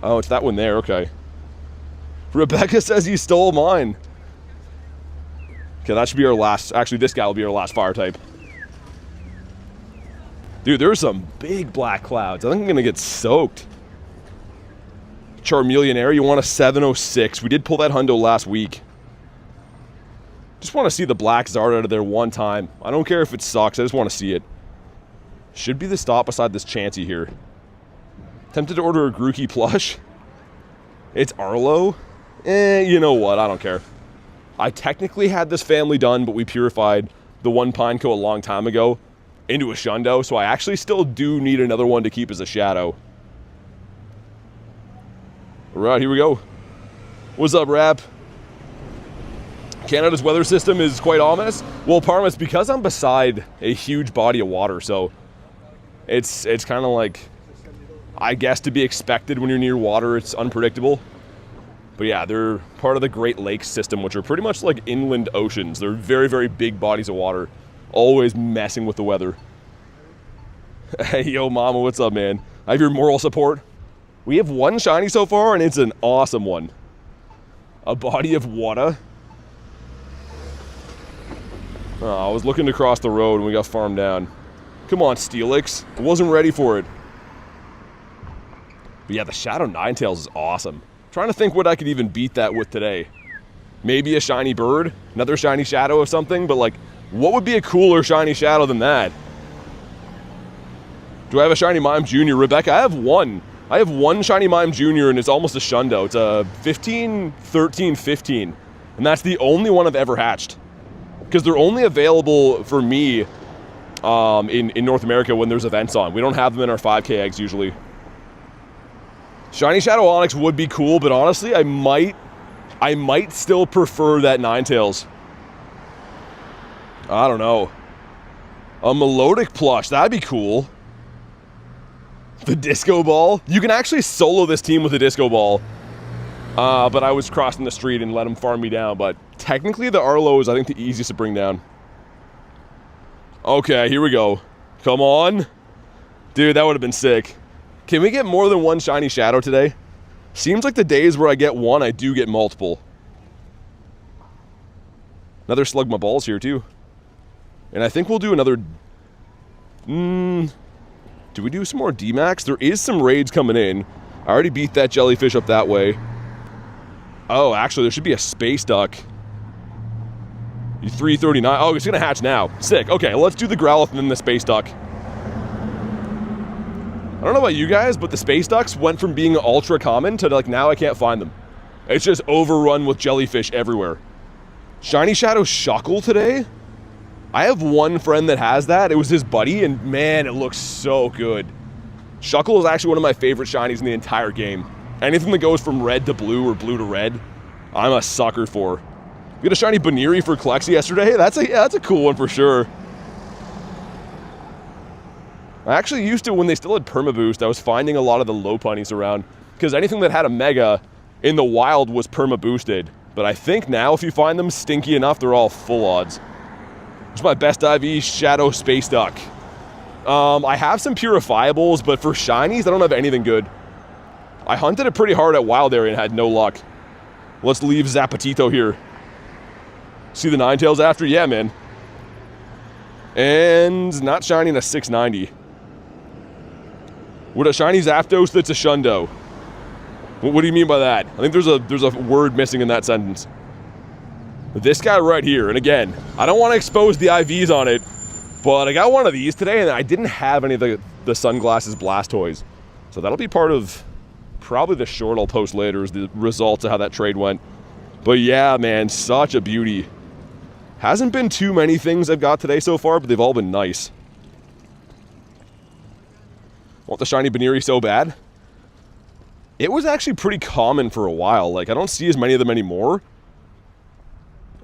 Oh, it's that one there, okay. Rebecca says you stole mine. Okay, that should be our last... Actually, this guy will be our last fire type. Dude, there's some big black clouds. I think I'm going to get soaked. Charmeleon Air, you want a 706. We did pull that hundo last week. Just want to see the black Zard out of there one time. I don't care if it sucks. I just want to see it. Should be the stop beside this Chansey here. Tempted to order a Grookey plush. It's Arlo. You know what? I don't care. I technically had this family done, but we purified the one Pineco a long time ago into a Shundo, so I actually still do need another one to keep as a shadow. All right, here we go. What's up, Rap? Canada's weather system is quite ominous. Well, Parma, it's because I'm beside a huge body of water, so it's kind of like, I guess, to be expected when you're near water. It's unpredictable. But yeah, they're part of the Great Lakes system, which are pretty much like inland oceans. They're very, very big bodies of water, always messing with the weather. Hey, yo, mama, what's up, man? I have your moral support. We have one shiny so far, and it's an awesome one. A body of water. Oh, I was looking to cross the road and we got farmed down. Come on, Steelix. I wasn't ready for it. But yeah, the Shadow Ninetales is awesome. I'm trying to think what I could even beat that with today. Maybe a shiny bird, another shiny shadow of something, but like, what would be a cooler shiny shadow than that? Do I have a shiny Mime Jr.? Rebecca, I have one. I have one shiny Mime Jr. and it's almost a Shundo. It's a 15, 13, 15. And that's the only one I've ever hatched. Because they're only available for me in North America when there's events on. We don't have them in our 5K eggs usually. Shiny Shadow Onyx would be cool, but honestly, I might still prefer that Ninetales. I don't know. A Melodic plush, that'd be cool. The Disco Ball. You can actually solo this team with a Disco Ball. But I was crossing the street and let him farm me down. But technically the Arlo is, I think, the easiest to bring down. Okay, here we go. Come on. Dude, that would have been sick. Can we get more than one shiny shadow today? Seems like the days where I get one, I do get multiple. Another Slug My Balls here, too. And I think we'll do another... do we do some more D-Max? There is some raids coming in. I already beat that jellyfish up that way. Oh, actually, there should be a Space Duck. 339. Oh, it's going to hatch now. Sick. Okay, let's do the Growlithe and then the Space Duck. I don't know about you guys, but the Space Ducks went from being ultra common to like now I can't find them. It's just overrun with jellyfish everywhere. Shiny Shadow Shuckle today? I have one friend that has that. It was his buddy, and man, it looks so good. Shuckle is actually one of my favorite shinies in the entire game. Anything that goes from red to blue or blue to red, I'm a sucker for. We got a shiny Baniri for Cresselia yesterday. That's a cool one for sure. I actually used to, when they still had Perma-Boost, I was finding a lot of the Lopunnies around, because anything that had a Mega in the wild was Perma-Boosted. But I think now, if you find them stinky enough, they're all full odds. It's my best IV, Shadow Space Duck. I have some Purifiables, but for shinies, I don't have anything good. I hunted it pretty hard at Wild Area and had no luck. Let's leave Zapatito here. See the Ninetales after? Yeah, man. And not shiny in a 690. With a shiny Zapdos that's a Shundo. What do you mean by that? I think there's a word missing in that sentence. This guy right here, and again, I don't want to expose the IVs on it, but I got one of these today, and I didn't have any of the Sunglasses Blastoise. So that'll be part of probably the short I'll post later, is the results of how that trade went. But yeah, man, such a beauty. Hasn't been too many things I've got today so far, but they've all been nice. Want the shiny Baniri so bad? It was actually pretty common for a while. Like, I don't see as many of them anymore.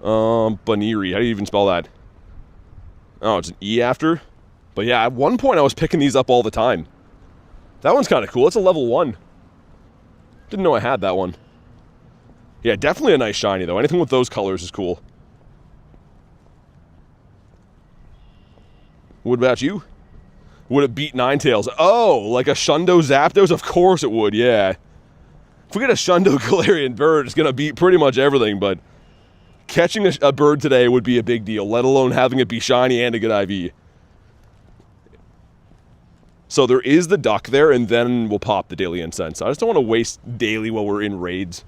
Baniri, how do you even spell that? Oh, it's an E after? But yeah, at one point I was picking these up all the time. That one's kind of cool. It's a level 1. Didn't know I had that one. Yeah, definitely a nice shiny, though. Anything with those colors is cool. What about you? Would it beat Ninetales? Oh, like a Shundo Zapdos? Of course it would, yeah. If we get a Shundo Galarian bird, it's going to beat pretty much everything, but catching a bird today would be a big deal, let alone having it be shiny and a good IV. So there is the duck there, and then we'll pop the Daily Incense. I just don't want to waste daily while we're in raids.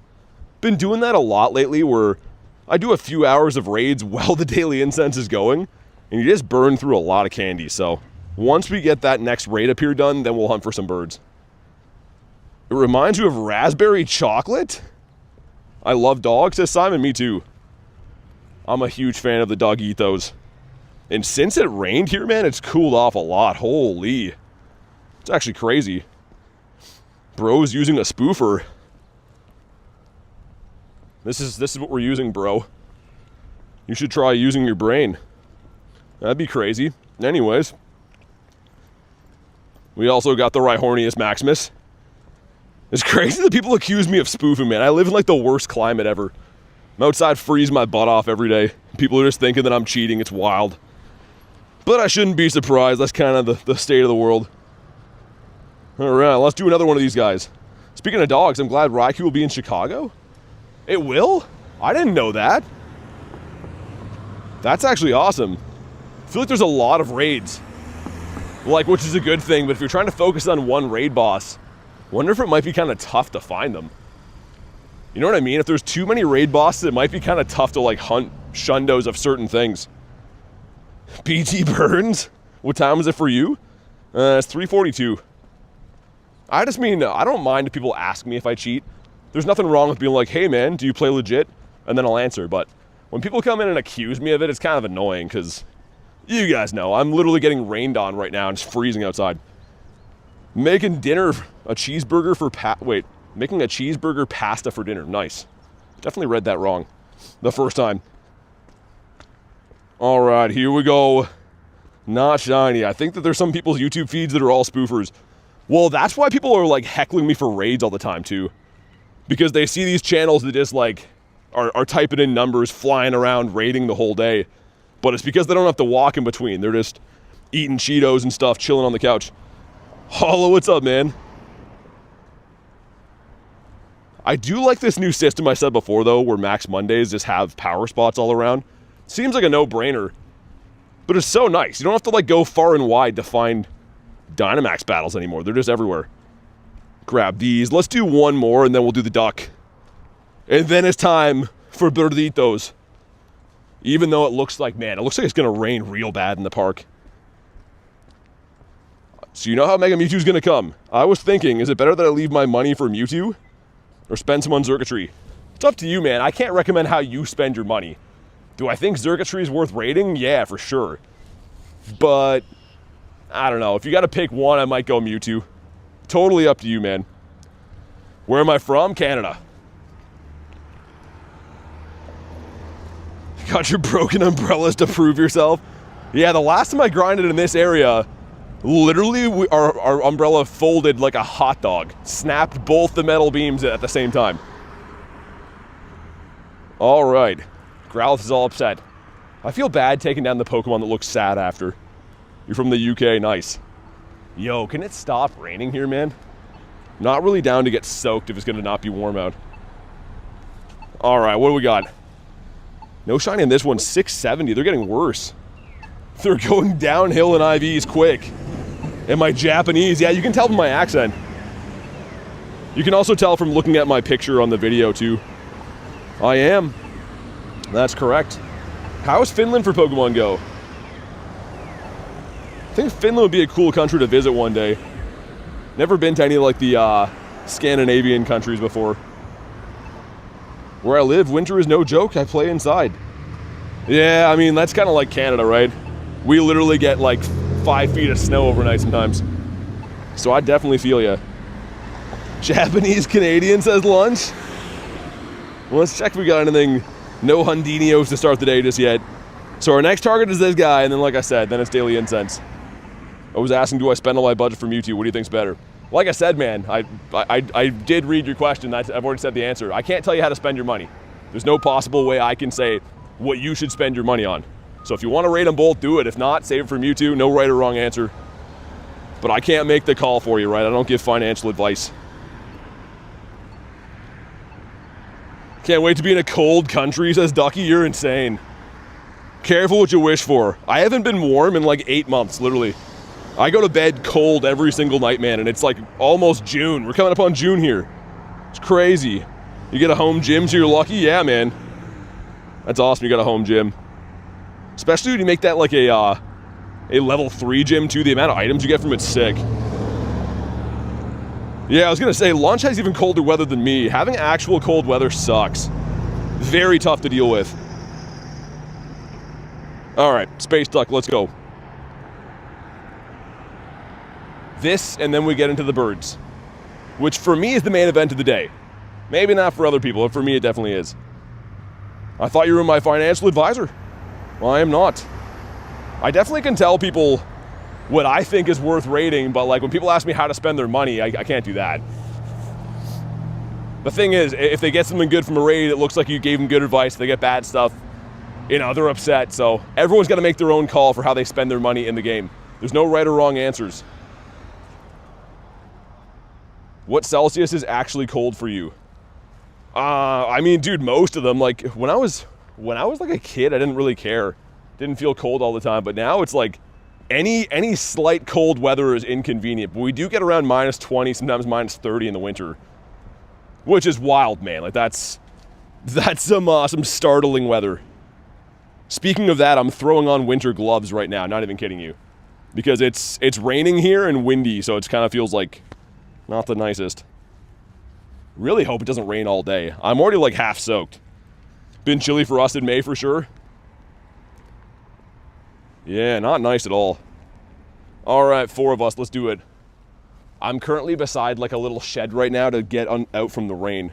Been doing that a lot lately, where I do a few hours of raids while the Daily Incense is going, and you just burn through a lot of candy. So once we get that next raid up here done, then we'll hunt for some birds. It reminds you of raspberry chocolate? I love dogs, says Simon. Me too. I'm a huge fan of the Doggitos. And since it rained here, man, it's cooled off a lot. Holy. It's actually crazy. Bro's using a spoofer. This is what we're using, bro. You should try using your brain. That'd be crazy. Anyways. We also got the Rhyhornius Maximus. It's crazy that people accuse me of spoofing, man. I live in like the worst climate ever. I'm outside freezing my butt off every day. People are just thinking that I'm cheating. It's wild. But I shouldn't be surprised. That's kind of the state of the world. Alright, let's do another one of these guys. Speaking of dogs, I'm glad Raikou will be in Chicago. It will? I didn't know that. That's actually awesome. I feel like there's a lot of raids. Like, which is a good thing, but if you're trying to focus on one raid boss, wonder if it might be kind of tough to find them. You know what I mean? If there's too many raid bosses, it might be kind of tough to, like, hunt Shundos of certain things. BT Burns? What time is it for you? It's 3:42. I just mean, I don't mind if people ask me if I cheat. There's nothing wrong with being like, hey man, do you play legit? And then I'll answer. But when people come in and accuse me of it, it's kind of annoying, because you guys know, I'm literally getting rained on right now and it's freezing outside. Making dinner, a cheeseburger for making a cheeseburger pasta for dinner. Nice. Definitely read that wrong the first time. All right, here we go. Not shiny. I think that there's some people's YouTube feeds that are all spoofers. Well, that's why people are like heckling me for raids all the time too. Because they see these channels that just like are typing in numbers, flying around, raiding the whole day. But it's because they don't have to walk in between. They're just eating Cheetos and stuff, chilling on the couch. Hollow, what's up, man? I do like this new system I said before, though, where Max Mondays just have power spots all around. Seems like a no-brainer, but it's so nice. You don't have to, like, go far and wide to find Dynamax battles anymore. They're just everywhere. Grab these. Let's do one more, and then we'll do the duck. And then it's time for Birditos. Even though it looks like, man, it looks like it's going to rain real bad in the park. So you know how Mega Mewtwo's going to come. I was thinking, is it better that I leave my money for Mewtwo or spend some on Xurkitree? It's up to you, man. I can't recommend how you spend your money. Do I think Xurkitree is worth raiding? Yeah, for sure. But I don't know. If you got to pick one, I might go Mewtwo. Totally up to you, man. Where am I from? Canada. Got your broken umbrellas to prove yourself. Yeah, the last time I grinded in this area, literally our umbrella folded like a hot dog. Snapped both the metal beams at the same time. Alright. Growlithe is all upset. I feel bad taking down the Pokemon that looks sad after. You're from the UK, nice. Yo, can it stop raining here, man? Not really down to get soaked if it's gonna not be warm out. Alright, what do we got? No shiny in this one, 670. They're getting worse. They're going downhill in IVs quick. And my Japanese, yeah, you can tell from my accent. You can also tell from looking at my picture on the video, too. I am. That's correct. How's Finland for Pokemon Go? I think Finland would be a cool country to visit one day. Never been to any like the Scandinavian countries before. Where I live, winter is no joke. I play inside. Yeah, I mean, that's kind of like Canada, right? We literally get like 5 feet of snow overnight sometimes. So I definitely feel ya. Japanese Canadian says lunch. Well, let's check if we got anything. No Hundinios to start the day just yet. So our next target is this guy, and then like I said, then it's Daily Incense. I was asking, do I spend all my budget for Mewtwo? What do you think's better? Like I said, man, I did read your question. I've already said the answer. I can't tell you how to spend your money. There's no possible way I can say what you should spend your money on. So if you want to rate them both, do it. If not, save it for Mewtwo. No right or wrong answer. But I can't make the call for you, right? I don't give financial advice. Can't wait to be in a cold country, says Ducky. You're insane. Careful what you wish for. I haven't been warm in like 8 months, literally. I go to bed cold every single night, man, and it's like almost June. We're coming up on June here. It's crazy. You get a home gym, so you're lucky? Yeah, man. That's awesome, you got a home gym. Especially when you make that like a level 3 gym, too. The amount of items you get from it's sick. Yeah, I was gonna say, lunch has even colder weather than me. Having actual cold weather sucks. Very tough to deal with. Alright, Space Duck, let's go. This, and then we get into the birds. Which for me is the main event of the day. Maybe not for other people, but for me it definitely is. I thought you were my financial advisor. Well, I am not. I definitely can tell people what I think is worth rating, but like when people ask me how to spend their money, I can't do that. The thing is, if they get something good from a raid, it looks like you gave them good advice. If they get bad stuff, you know, they're upset. So everyone's got to make their own call for how they spend their money in the game. There's no right or wrong answers. What Celsius is actually cold for you? I mean, dude, most of them. Like when I was like a kid, I didn't really care. Didn't feel cold all the time. But now it's like any slight cold weather is inconvenient. But we do get around minus 20, sometimes minus 30 in the winter, which is wild, man. Like that's some startling weather. Speaking of that, I'm throwing on winter gloves right now. Not even kidding you, because it's raining here and windy, so it kind of feels like not the nicest. Really hope it doesn't rain all day. I'm already like half soaked. Been chilly for us in May for sure. Yeah, not nice at all. All right, 4 of us, let's do it. I'm currently beside like a little shed right now to get out from the rain.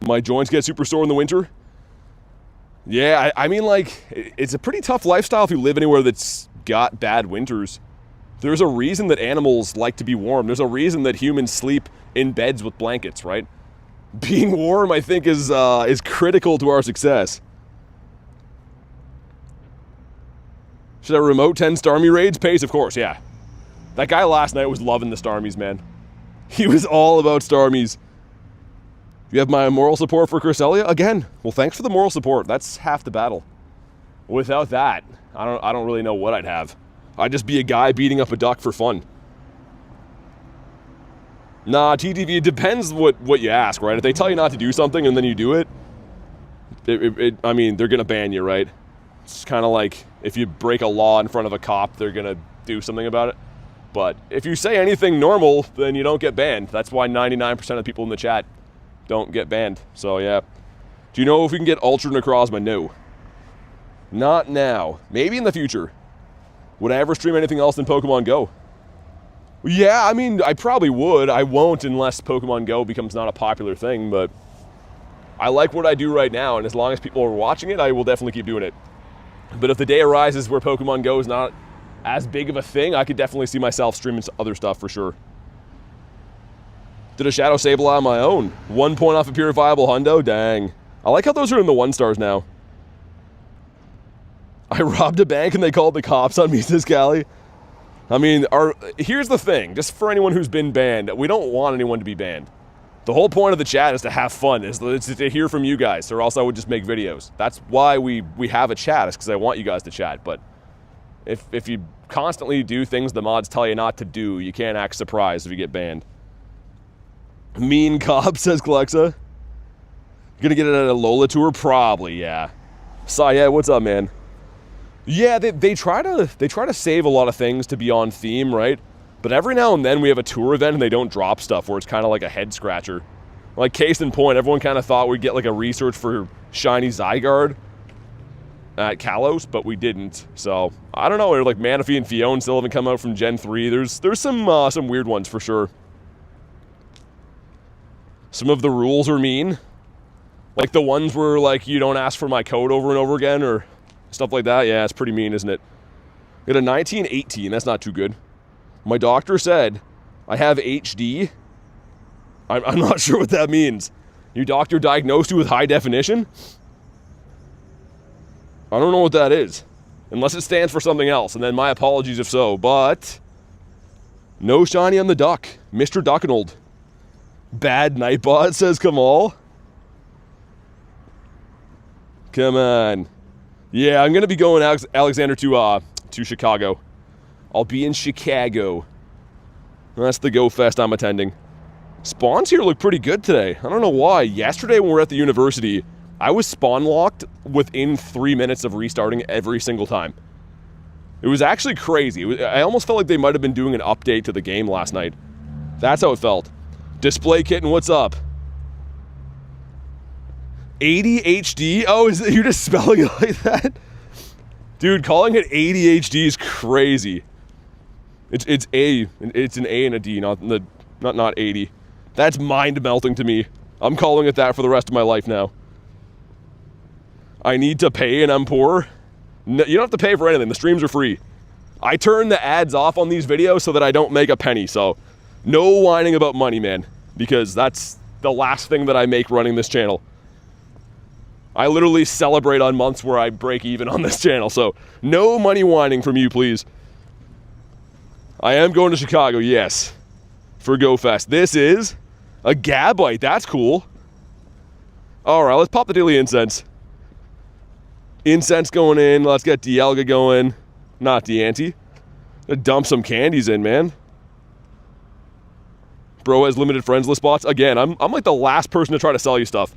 My joints get super sore in the winter. Yeah, I mean like, it's a pretty tough lifestyle if you live anywhere that's got bad winters. There's a reason that animals like to be warm. There's a reason that humans sleep in beds with blankets, right? Being warm, I think, is critical to our success. Should I remote 10 Starmie raids? Pace, of course, yeah. That guy last night was loving the Starmies, man. He was all about Starmies. You have my moral support for Cresselia? Again, well, thanks for the moral support. That's half the battle. Without that, I don't really know what I'd have. I'd just be a guy beating up a duck for fun. Nah, TTV, it depends what you ask, right? If they tell you not to do something and then you do it, I mean, they're going to ban you, right? It's kind of like if you break a law in front of a cop, they're going to do something about it. But if you say anything normal, then you don't get banned. That's why 99% of the people in the chat don't get banned. So, yeah. Do you know if we can get Ultra Necrozma? No. Not now. Maybe in the future. Would I ever stream anything else than Pokemon Go? Yeah, I mean, I probably would. I won't unless Pokemon Go becomes not a popular thing, but I like what I do right now, and as long as people are watching it, I will definitely keep doing it. But if the day arises where Pokemon Go is not as big of a thing, I could definitely see myself streaming some other stuff for sure. Did a Shadow Sableye on my own. 1 point off a purifiable hundo? Dang. I like how those are in the 1 stars now. I robbed a bank and they called the cops on me, says Callie. I mean, here's the thing. Just for anyone who's been banned, we don't want anyone to be banned. The whole point of the chat is to have fun, is to hear from you guys, or else I would just make videos. That's why we have a chat, is because I want you guys to chat. But if you constantly do things the mods tell you not to do, you can't act surprised if you get banned. Mean cop, says Glexa. Gonna get it at a Lola tour? Probably, yeah. Yeah, what's up, man? Yeah, they try to save a lot of things to be on theme, right? But every now and then we have a tour event and they don't drop stuff where it's kind of like a head scratcher. Like, case in point, everyone kind of thought we'd get like a research for shiny Zygarde at Kalos, but we didn't. So I don't know. Like Manaphy and Fione still haven't come out from Gen 3. There's some weird ones for sure. Some of the rules are mean, like the ones where like you don't ask for my code over and over again or stuff like that. Yeah, it's pretty mean, isn't it? We had a 1918. That's not too good. My doctor said I have HD. I'm not sure what that means. Your doctor diagnosed you with high definition? I don't know what that is. Unless it stands for something else, and then my apologies if so, but no shiny on the duck. Mr. Duckanold. Bad Nightbot, says Kamal. Come on. Yeah, I'm going to be going, Alexander, to Chicago. I'll be in Chicago. That's the Go Fest I'm attending. Spawns here look pretty good today. I don't know why. Yesterday when we were at the university, I was spawn locked within 3 minutes of restarting every single time. It was actually crazy. I almost felt like they might have been doing an update to the game last night. That's how it felt. Display Kitten, what's up? 80 HD? Oh, you're just spelling it like that? Dude, calling it ADHD is crazy. It's an A and a D, not 80. That's mind melting to me. I'm calling it that for the rest of my life now. I need to pay and I'm poor. No, you don't have to pay for anything. The streams are free. I turn the ads off on these videos so that I don't make a penny. So no whining about money, man, because that's the last thing that I make running this channel. I literally celebrate on months where I break even on this channel, so no money whining from you, please. I am going to Chicago, yes, for Go Fest. This is a Gabite. That's cool. All right, let's pop the Daily Incense. Incense going in. Let's get Dialga going. Not Deante. Dump some candies in, man. Bro has limited friends list spots. Again, I'm like the last person to try to sell you stuff.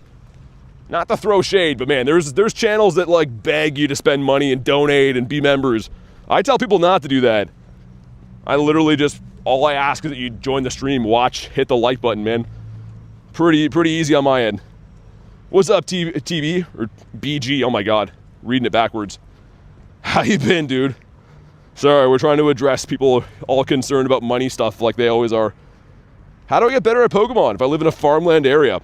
Not to throw shade, but man, there's channels that like beg you to spend money and donate and be members. I tell people not to do that. I literally just, all I ask is that you join the stream, watch, hit the like button, man. Pretty easy on my end. What's up, TV? Or BG, oh my god. Reading it backwards. How you been, dude? Sorry, we're trying to address people all concerned about money stuff like they always are. How do I get better at Pokemon if I live in a farmland area?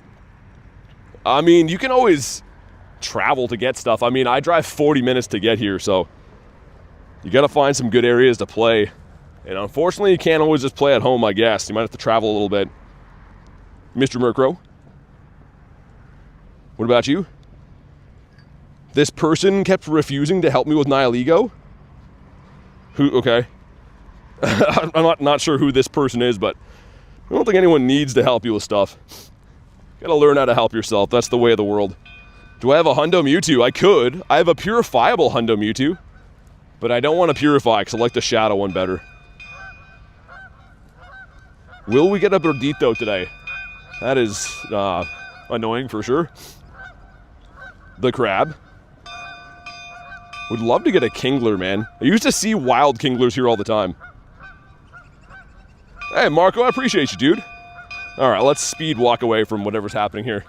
I mean, you can always travel to get stuff. I mean, I drive 40 minutes to get here, so you gotta find some good areas to play. And unfortunately, you can't always just play at home, I guess. You might have to travel a little bit. Mr. Murkrow? What about you? This person kept refusing to help me with Nihilego? Who, okay. I'm not sure who this person is, but I don't think anyone needs to help you with stuff. Gotta learn how to help yourself. That's the way of the world. Do I have a Hundo Mewtwo? I could. I have a purifiable Hundo Mewtwo, but I don't want to purify because I like the shadow one better. Will we get a Burdito today? That is annoying for sure. The crab. Would love to get a Kingler, man. I used to see wild Kinglers here all the time. Hey, Marco, I appreciate you, dude. All right, let's speed walk away from whatever's happening here.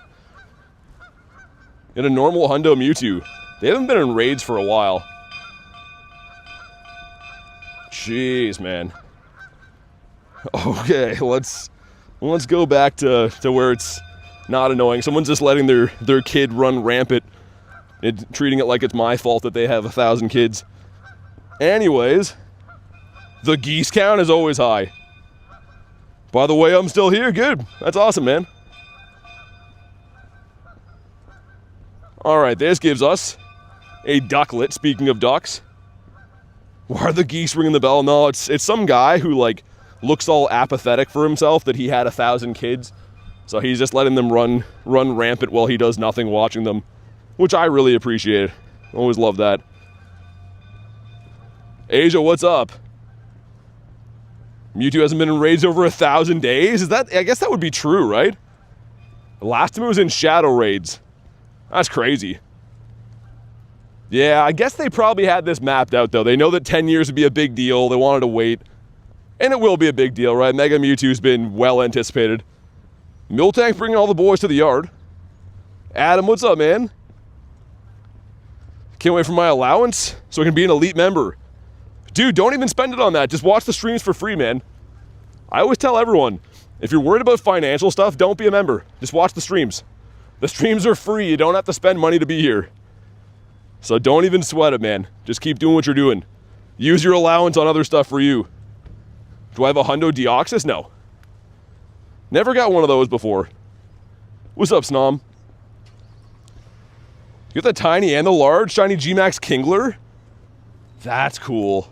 Get a normal Hundo Mewtwo. They haven't been in raids for a while. Jeez, man. Okay, let's go back to where it's Not annoying. Someone's just letting their kid run rampant and treating it like it's my fault that they have 1,000 kids. Anyways, the geese count is always high. By the way, I'm still here. Good. That's awesome, man. All right, this gives us a ducklet, speaking of ducks. Why are the geese ringing the bell? No, it's some guy who, like, looks all apathetic for himself that he had 1,000 kids. So he's just letting them run rampant while he does nothing watching them, which I really appreciate. Always love that. Asia, what's up? Mewtwo hasn't been in raids over 1,000 days? Is that, I guess that would be true, right? The last time it was in shadow raids. That's crazy. Yeah, I guess they probably had this mapped out, though. They know that 10 years would be a big deal. They wanted to wait. And it will be a big deal, right? Mega Mewtwo's been well anticipated. Miltank bringing all the boys to the yard. Adam, what's up, man? Can't wait for my allowance so I can be an elite member. Dude, don't even spend it on that. Just watch the streams for free, man. I always tell everyone, if you're worried about financial stuff, don't be a member. Just watch the streams. The streams are free. You don't have to spend money to be here. So don't even sweat it, man. Just keep doing what you're doing. Use your allowance on other stuff for you. Do I have a Hundo Deoxys? No. Never got one of those before. What's up, Snom? You got the tiny and the large shiny G-Max Kingler? That's cool.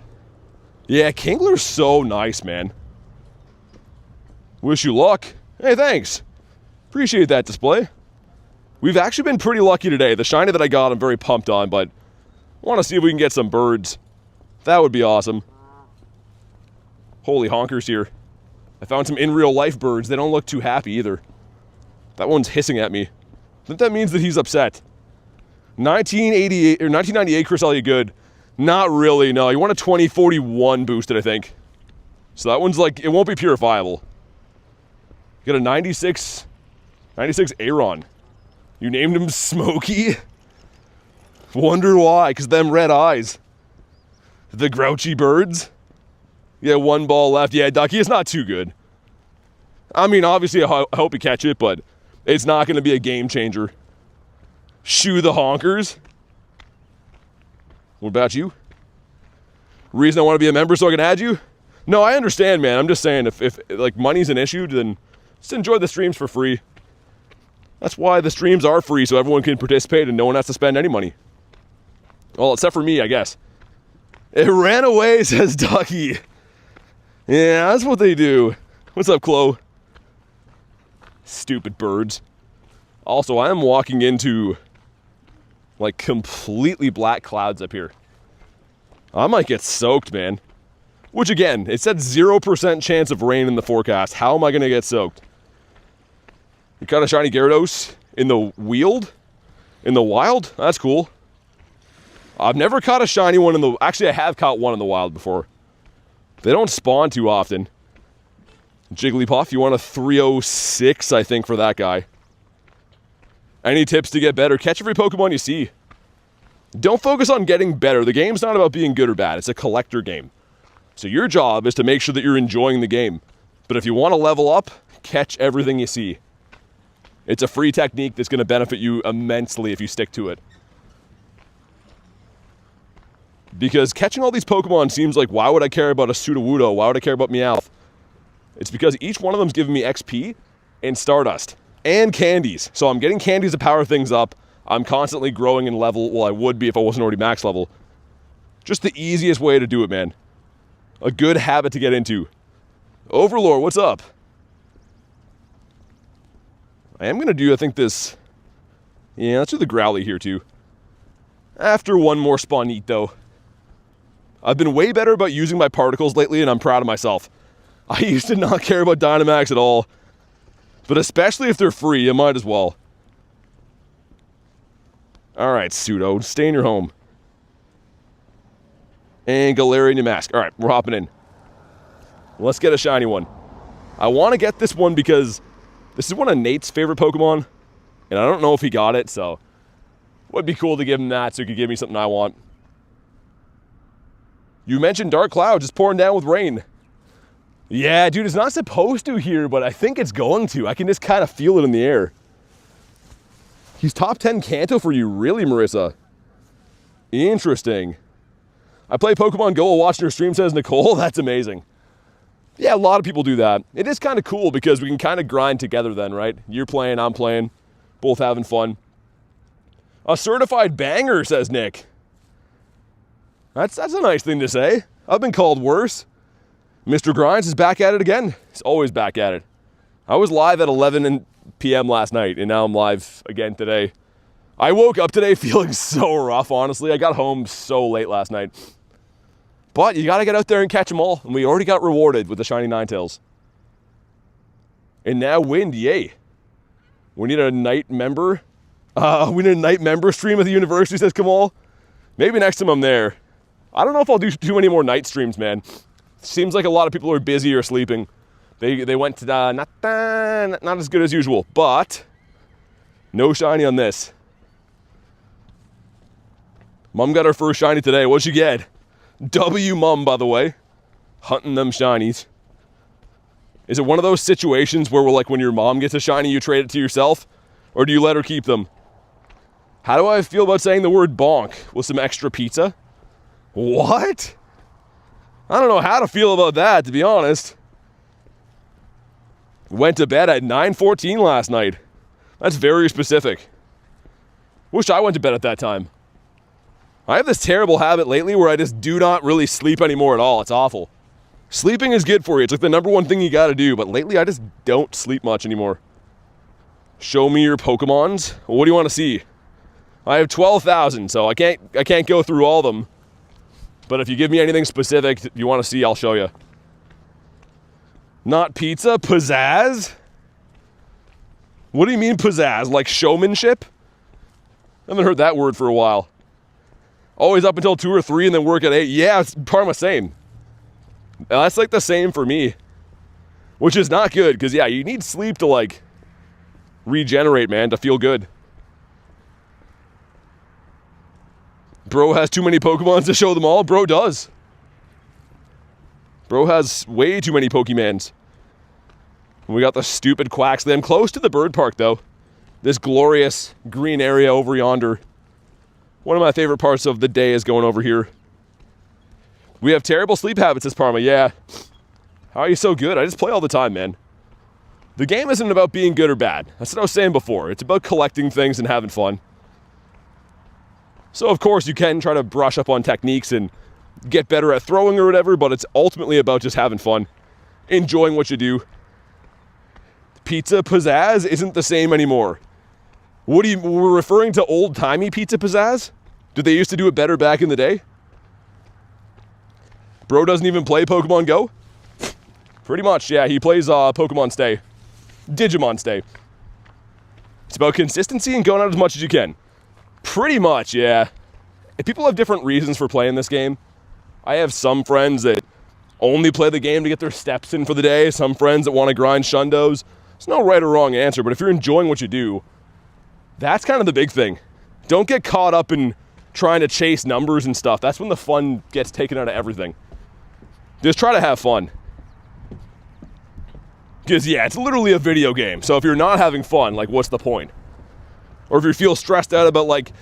Yeah, Kingler's so nice, man. Wish you luck. Hey, thanks. Appreciate that display. We've actually been pretty lucky today. The shiny that I got, I'm very pumped on, but I want to see if we can get some birds. That would be awesome. Holy honkers here. I found some in real life birds. They don't look too happy either. That one's hissing at me. I think that means that he's upset. 1988 or 1998 Cresselia good. Not really, no. You want a 2041 boosted, I think. So that one's like, it won't be purifiable. You got a 96 Aeron. You named him Smokey? Wonder why, because them red eyes. The grouchy birds. Yeah, one ball left. Yeah, Ducky, it's not too good. I mean, obviously, I hope you catch it, but it's not going to be a game changer. Shoo the honkers. What about you? Reason I want to be a member so I can add you? No, I understand, man. I'm just saying, if like money's an issue, then just enjoy the streams for free. That's why the streams are free, so everyone can participate and no one has to spend any money. Well, except for me, I guess. It ran away, says Ducky. Yeah, that's what they do. What's up, Chloe? Stupid birds. Also, I am walking into like completely black clouds up here. I might get soaked, man. Which again, it said 0% chance of rain in the forecast. How am I going to get soaked? You caught a shiny Gyarados in the wild? In the wild? That's cool. I've never caught a shiny one in the... Actually, I have caught one in the wild before. They don't spawn too often. Jigglypuff, you want a 306, I think, for that guy. Any tips to get better? Catch every Pokemon you see. Don't focus on getting better. The game's not about being good or bad. It's a collector game. So your job is to make sure that you're enjoying the game. But if you want to level up, catch everything you see. It's a free technique that's going to benefit you immensely if you stick to it. Because catching all these Pokemon seems like, why would I care about a Sudowoodo? Why would I care about Meowth? It's because each one of them's giving me XP and Stardust and candies. So I'm getting candies to power things up. I'm constantly growing in level. Well, I would be if I wasn't already max level. Just the easiest way to do it, man. A good habit to get into. Overlord, what's up? I am going to do, I think, this... Yeah, let's do the Growly here, too. After one more Spawnito. I've been way better about using my particles lately, and I'm proud of myself. I used to not care about Dynamax at all. But especially if they're free, you might as well. Alright, Pseudo, stay in your home. And Galarian Mask. Alright, we're hopping in. Let's get a shiny one. I want to get this one because this is one of Nate's favorite Pokemon. And I don't know if he got it, so... Would be cool to give him that so he could give me something I want. You mentioned dark clouds just pouring down with rain. Yeah, dude, it's not supposed to here, but I think it's going to. I can just kind of feel it in the air. He's top 10 Kanto for you, really, Marissa? Interesting. I play Pokemon Go while watching your stream, says Nicole. That's amazing. Yeah, a lot of people do that. It is kind of cool because we can kind of grind together then, right? You're playing, I'm playing, both having fun. A certified banger, says Nick. That's a nice thing to say. I've been called worse. Mr. Grindz is back at it again. He's always back at it. I was live at 11 p.m. last night, and now I'm live again today. I woke up today feeling so rough, honestly. I got home so late last night. But you got to get out there and catch them all. And we already got rewarded with the shiny Ninetales. And now wind, yay. We need a night member. We need a night member stream at the university, says Kamal. Maybe next time I'm there. I don't know if I'll do too many more night streams, man. Seems like a lot of people are busy or sleeping. They went to not as good as usual. But no shiny on this. Mom got her first shiny today. What'd she get? W Mum, by the way, hunting them shinies. Is it one of those situations where like when your mom gets a shiny, you trade it to yourself? Or do you let her keep them? How do I feel about saying the word bonk with some extra pizza? What? I don't know how to feel about that, to be honest. Went to bed at 9:14 last night. That's very specific. Wish I went to bed at that time. I have this terrible habit lately where I just do not really sleep anymore at all. It's awful. Sleeping is good for you. It's like the number one thing you got to do. But lately, I just don't sleep much anymore. Show me your Pokemons. What do you want to see? I have 12,000, so I can't go through all of them. But if you give me anything specific you want to see, I'll show you. Not pizza, pizzazz? What do you mean pizzazz? Like showmanship? I haven't heard that word for a while. Always up until 2 or 3 and then work at 8. Yeah, it's part of my same. And that's like the same for me. Which is not good, because yeah, you need sleep to like regenerate, man, to feel good. Bro has too many Pokemons to show them all. Bro does. Bro has way too many Pokemons. We got the stupid Quaxley. I'm close to the bird park, though. This glorious green area over yonder. One of my favorite parts of the day is going over here. We have terrible sleep habits, says Parma. Yeah. How are you so good? I just play all the time, man. The game isn't about being good or bad. That's what I was saying before. It's about collecting things and having fun. So, of course, you can try to brush up on techniques and get better at throwing or whatever, but it's ultimately about just having fun, enjoying what you do. Pizza pizzazz isn't the same anymore. We're referring to old-timey pizza pizzazz? Did they used to do it better back in the day? Bro doesn't even play Pokemon Go? Pretty much, yeah. He plays Pokemon Stay. Digimon Stay. It's about consistency and going out as much as you can. Pretty much, yeah. If people have different reasons for playing this game, I have some friends that only play the game to get their steps in for the day, some friends that want to grind shundos. There's no right or wrong answer, but if you're enjoying what you do, that's kind of the big thing. Don't get caught up in trying to chase numbers and stuff. That's when the fun gets taken out of everything. Just try to have fun. Because, yeah, it's literally a video game. So if you're not having fun, like, what's the point? Or if you feel stressed out about, like,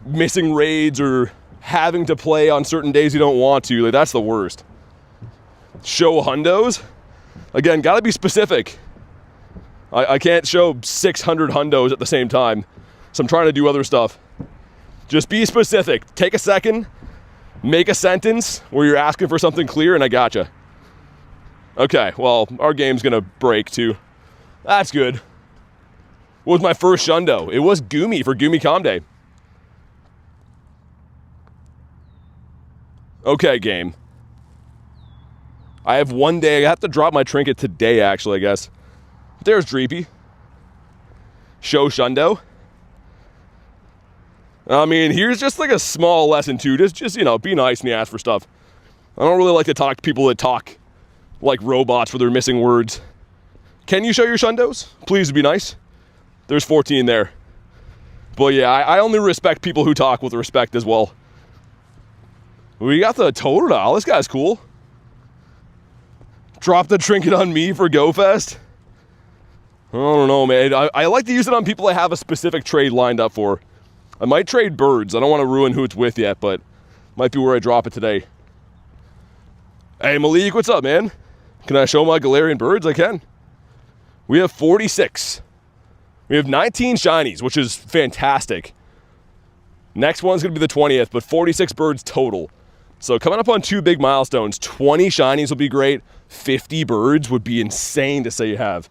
missing raids or having to play on certain days you don't want to, like, that's the worst. Show hundos? Again, gotta be specific. I can't show 600 hundos at the same time. So I'm trying to do other stuff. Just be specific. Take a second, make a sentence where you're asking for something clear, and I gotcha. Okay, well, our game's gonna break too. That's good. What was my first shundo? It was Goomy for Goomy Com Day. Okay, game. I have one day. I have to drop my trinket today, actually, I guess. There's Dreepy. Show shundo. I mean, here's just like a small lesson too. Just you know, be nice when you ask for stuff. I don't really like to talk to people that talk like robots where they're missing words. Can you show your shundos? Please be nice. There's 14 there. But yeah, I only respect people who talk with respect as well. We got the Totodile. This guy's cool. Drop the trinket on me for GoFest. I don't know, man. I like to use it on people I have a specific trade lined up for. I might trade birds. I don't want to ruin who it's with yet, but might be where I drop it today. Hey, Malik, what's up, man? Can I show my Galarian birds? I can. We have 46. We have 19 shinies, which is fantastic. Next one's going to be the 20th, but 46 birds total. So coming up on 2 big milestones. 20 shinies will be great. 50 birds would be insane to say you have.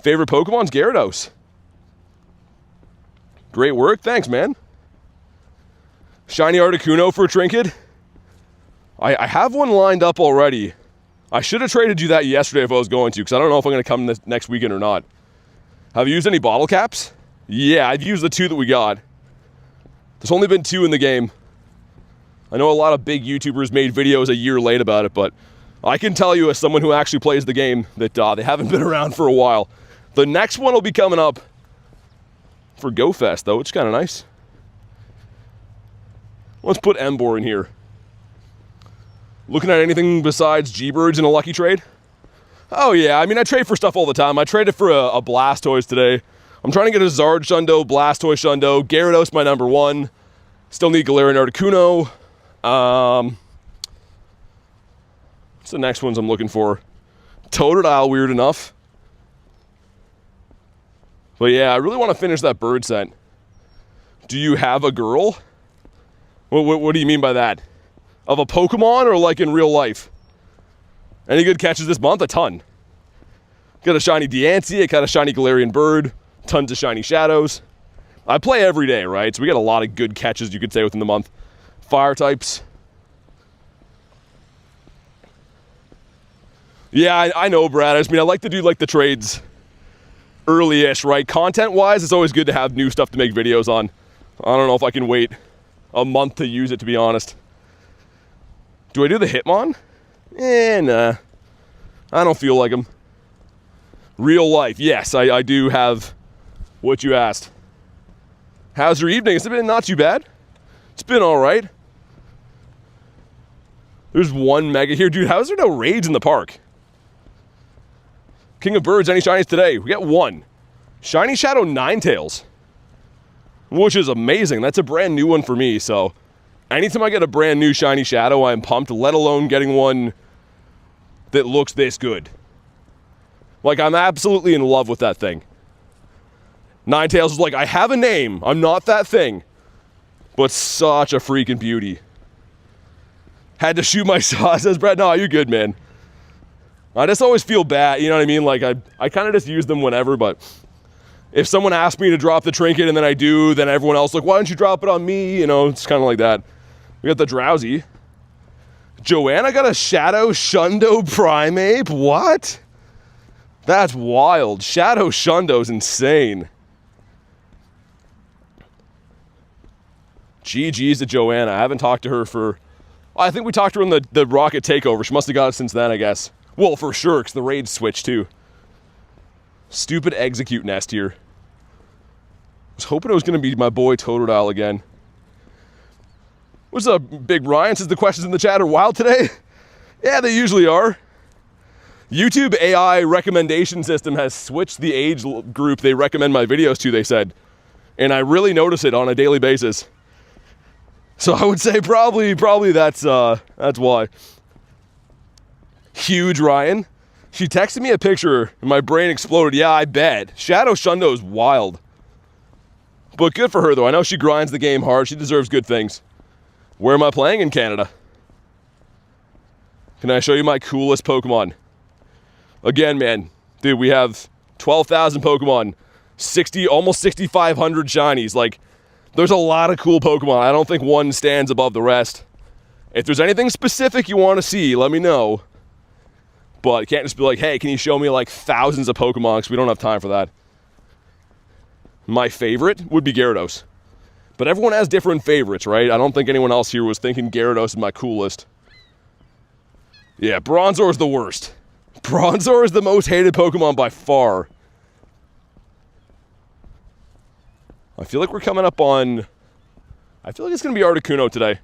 Favorite Pokemon's Gyarados. Great work. Thanks, man. Shiny Articuno for a trinket. I have one lined up already. I should have traded you that yesterday if I was going to, because I don't know if I'm going to come this next weekend or not. Have you used any bottle caps? Yeah, I've used the 2 that we got. There's only been 2 in the game. I know a lot of big YouTubers made videos a year late about it, but I can tell you as someone who actually plays the game that they haven't been around for a while. The next one will be coming up for Go Fest, though, which is kind of nice. Let's put Emboar in here. Looking at anything besides G-Birds in a lucky trade? Oh yeah, I mean, I trade for stuff all the time. I traded for a Blastoise today. I'm trying to get a Zard Shundo, Blastoise Shundo, Gyarados my number 1. Still need Galarian Articuno. What's the next ones I'm looking for? Totodile, weird enough. But yeah, I really want to finish that bird set. Do you have a girl? What do you mean by that? Of a Pokemon or like in real life? Any good catches this month? A ton. Got a shiny Diancie, I got a shiny Galarian bird, tons of shiny shadows. I play every day, right? So we got a lot of good catches, you could say, within the month. Fire types. Yeah, I know, Brad. I like to do like the trades early-ish, right? Content-wise, it's always good to have new stuff to make videos on. I don't know if I can wait a month to use it, to be honest. Do I do the Hitmon? Nah. I don't feel like them. Real life, yes, I do have what you asked. How's your evening? It's been not too bad. It's been all right. There's 1 mega here. Dude, how's there no raids in the park? King of Birds, any shinies today? We got 1. Shiny Shadow Ninetales, which is amazing. That's a brand new one for me, so anytime I get a brand new shiny Shadow, I'm pumped, let alone getting one that looks this good. Like, I'm absolutely in love with that thing. Ninetales is like, I have a name. I'm not that thing. But such a freaking beauty. Had to shoot my shot, says Brad. No, you're good, man. I just always feel bad, you know what I mean? Like, I kind of just use them whenever, but if someone asks me to drop the trinket and then I do, then everyone else like, why don't you drop it on me? You know, it's kind of like that. We got the Drowsy. Joanna got a Shadow Shundo Primeape? What? That's wild. Shadow Shundo's insane. GG's to Joanna. I haven't talked to her for... I think we talked to her in the Rocket Takeover. She must have got it since then, I guess. Well, for sure, because the raids switched too. Stupid Execute Nest here. I was hoping it was going to be my boy Totodile again. What's up, Big Ryan? Says the questions in the chat are wild today. Yeah, they usually are. YouTube AI recommendation system has switched the age group they recommend my videos to, they said. And I really notice it on a daily basis. So I would say probably that's why. Huge Ryan. She texted me a picture and my brain exploded. Yeah, I bet. Shadow Shundo is wild. But good for her, though. I know she grinds the game hard. She deserves good things. Where am I playing in Canada? Can I show you my coolest Pokemon? Again, man. Dude, we have 12,000 Pokemon. Almost 6,500 shinies. Like, there's a lot of cool Pokemon. I don't think one stands above the rest. If there's anything specific you want to see, let me know. But you can't just be like, hey, can you show me like thousands of Pokemon? Because we don't have time for that. My favorite would be Gyarados. But everyone has different favorites, right? I don't think anyone else here was thinking Gyarados is my coolest. Yeah, Bronzor is the worst. Bronzor is the most hated Pokemon by far. I feel like we're coming up on... I feel like it's going to be Articuno today.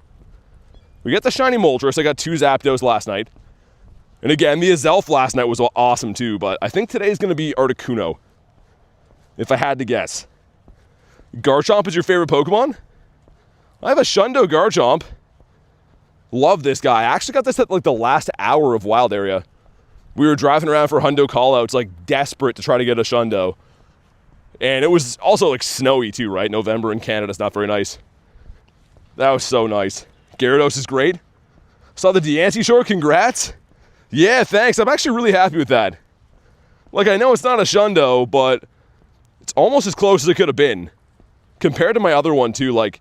We got the Shiny Moltres. I got 2 Zapdos last night. And again, the Azelf last night was awesome too, but I think today's going to be Articuno. if I had to guess. Garchomp is your favorite Pokemon? I have a Shundo Garchomp. Love this guy. I actually got this at like the last hour of Wild Area. We were driving around for Hundo callouts, like desperate to try to get a Shundo. And it was also like snowy too, right? November in Canada is not very nice. That was so nice. Gyarados is great. Saw the Deancey short, congrats. Yeah, thanks. I'm actually really happy with that. Like, I know it's not a Shundo, but it's almost as close as it could have been. Compared to my other one too, like,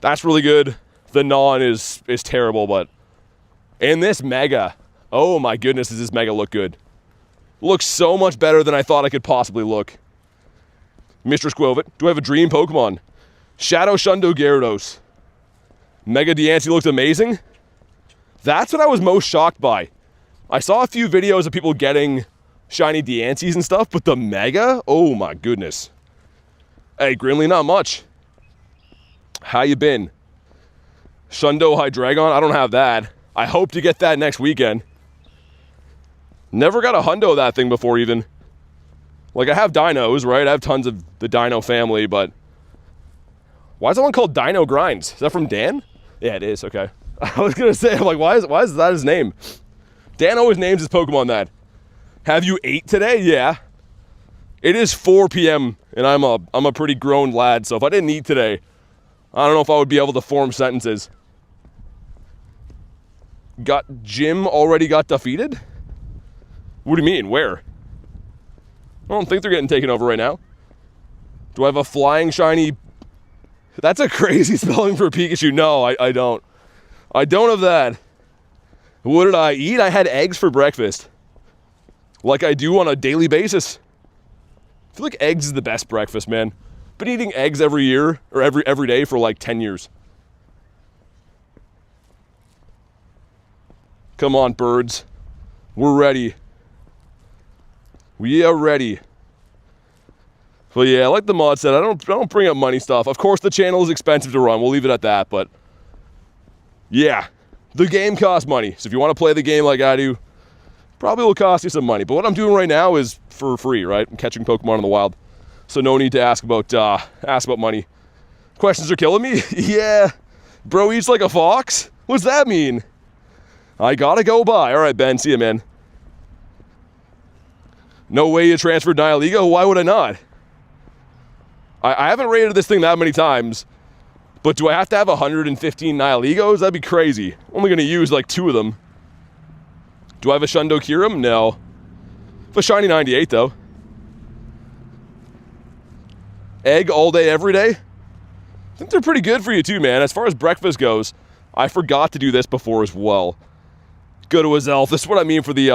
that's really good. The non is terrible, but... And this Mega. Oh my goodness, does this Mega look good. Looks so much better than I thought I could possibly look. Mr. Squovit, do I have a dream Pokemon? Shadow Shundo Gyarados. Mega Deancey looks amazing. That's what I was most shocked by. I saw a few videos of people getting shiny Deanceys and stuff, but the Mega? Oh my goodness. Hey, Grimly, not much. How you been? Shundo Hydreigon? I don't have that. I hope to get that next weekend. Never got a Hundo of that thing before even. Like, I have dinos, right? I have tons of the dino family, but... Why is that one called Dino Grindz? Is that from Dan? Yeah, it is, okay. I was gonna say, I'm like, why is that his name? Dan always names his Pokemon that. Have you ate today? Yeah. It is 4 p.m. and I'm a pretty grown lad, so if I didn't eat today, I don't know if I would be able to form sentences. Jim already got defeated? What do you mean? Where? I don't think they're getting taken over right now. Do I have a flying shiny... That's a crazy spelling for Pikachu. No, I don't. I don't have that. What did I eat? I had eggs for breakfast. Like I do on a daily basis. I feel like eggs is the best breakfast, man. Been eating eggs every year, or every day for like 10 years. Come on, birds. We're ready. We are ready. But yeah, like the mod said, I don't bring up money stuff. Of course, the channel is expensive to run. We'll leave it at that, but yeah, the game costs money. So if you want to play the game like I do, probably will cost you some money. But what I'm doing right now is for free, right? I'm catching Pokemon in the wild. So no need to ask about money. Questions are killing me? Yeah. Bro eats like a fox? What's that mean? I gotta go by. All right, Ben. See ya, man. No way you transferred Nihilego? Why would I not? I haven't rated this thing that many times, but do I have to have 115 Nihilegos? That'd be crazy. Only gonna use like 2 of them. Do I have a Shundo Kyurem? No. I have a shiny 98 though. Egg all day, every day? I think they're pretty good for you too, man. As far as breakfast goes, I forgot to do this before as well. Go to his elf. This is what I mean for the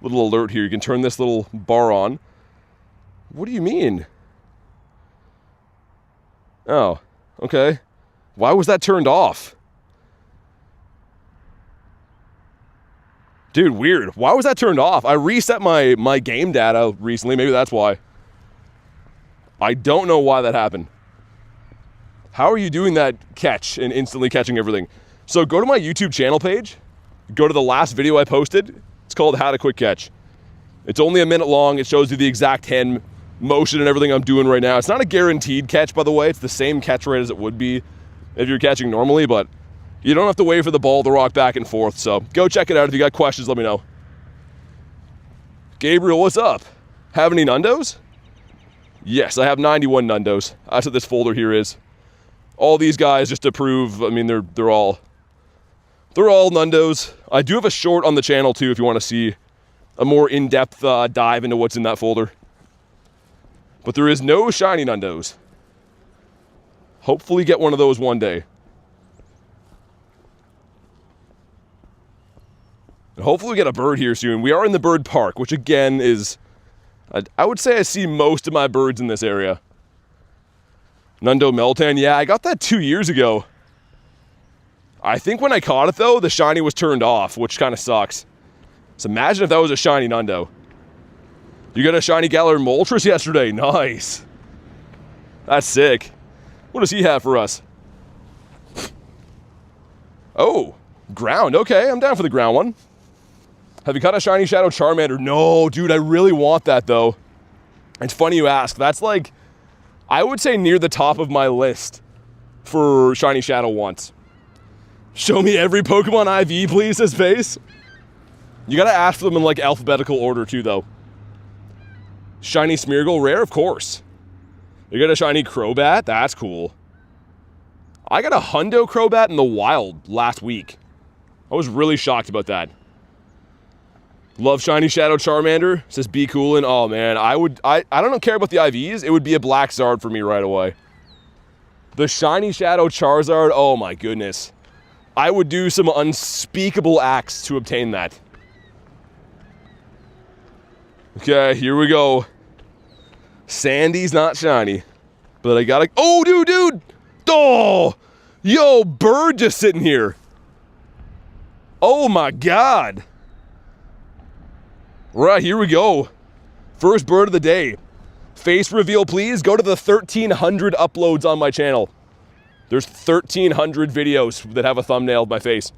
little alert here. You can turn this little bar on. What do you mean? Oh, okay. Why was that turned off? Dude, weird. Why was that turned off? I reset my game data recently. Maybe that's why. I don't know why that happened. How are you doing that catch and instantly catching everything? So go to my YouTube channel page. Go to the last video I posted. It's called How to Quick Catch. It's only a minute long. It shows you the exact hand motion and everything I'm doing right now. It's not a guaranteed catch, by the way. It's the same catch rate as it would be if you're catching normally, but you don't have to wait for the ball to rock back and forth. So go check it out. If you got questions, let me know. Gabriel, what's up? Have any Nundos? Yes, I have 91 Nundos. That's what this folder here is. All these guys, just to prove, I mean, they're all Nundos. I do have a short on the channel too if you want to see a more in-depth dive into what's in that folder. But there is no shiny Nundos. Hopefully get one of those one day. And hopefully we get a bird here soon. We are in the bird park, which again is... I would say I see most of my birds in this area. Nundo Meltan, yeah, I got that 2 years ago. I think when I caught it though, the shiny was turned off, which kind of sucks. So imagine if that was a shiny Nundo. You got a shiny Galar Moltres yesterday. Nice. That's sick. What does he have for us? Oh, ground. Okay, I'm down for the ground one. Have you caught a shiny Shadow Charmander? No, dude, I really want that though. It's funny you ask. That's like, I would say near the top of my list for Shiny Shadow wants. Show me every Pokemon IV, please, says Face. You gotta ask for them in like alphabetical order too, though. Shiny Smeargle, rare, of course. You got a shiny Crobat, that's cool. I got a Hundo Crobat in the wild last week. I was really shocked about that. Love Shiny Shadow Charmander, says Be Coolin'. Oh man, I don't care about the IVs. It would be a Black Zard for me right away. The Shiny Shadow Charizard, oh my goodness. I would do some unspeakable acts to obtain that. Okay, here we go. Sandy's not shiny, but I gotta, oh dude! Oh! Yo, bird just sitting here. Oh my god. Right, here we go. First bird of the day. Face reveal, please. Go to the 1,300 uploads on my channel. There's 1,300 videos that have a thumbnail of my face.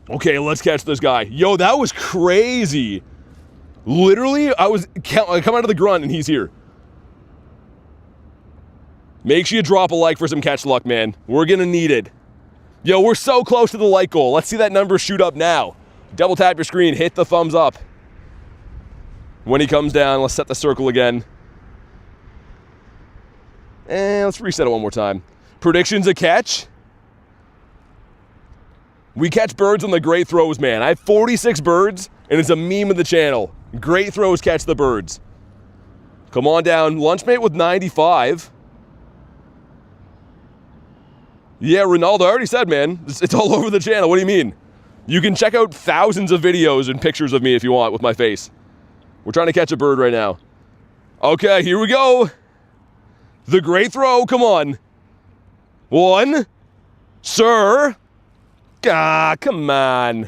Okay, let's catch this guy. Yo, that was crazy. Literally, I come out of the grunt and he's here. Make sure you drop a like for some catch luck, man. We're gonna need it. Yo, we're so close to the like goal. Let's see that number shoot up now. Double tap your screen, hit the thumbs up. When he comes down, let's set the circle again. And let's reset it one more time. Predictions a catch. We catch birds on the great throws, man. I have 46 birds, and it's a meme of the channel. Great throws catch the birds. Come on down. Lunchmate with 95. Yeah, Ronaldo, I already said, man. It's all over the channel. What do you mean? You can check out thousands of videos and pictures of me if you want with my face. We're trying to catch a bird right now. Okay, here we go. The great throw, come on. One. Sir. Ah, come on.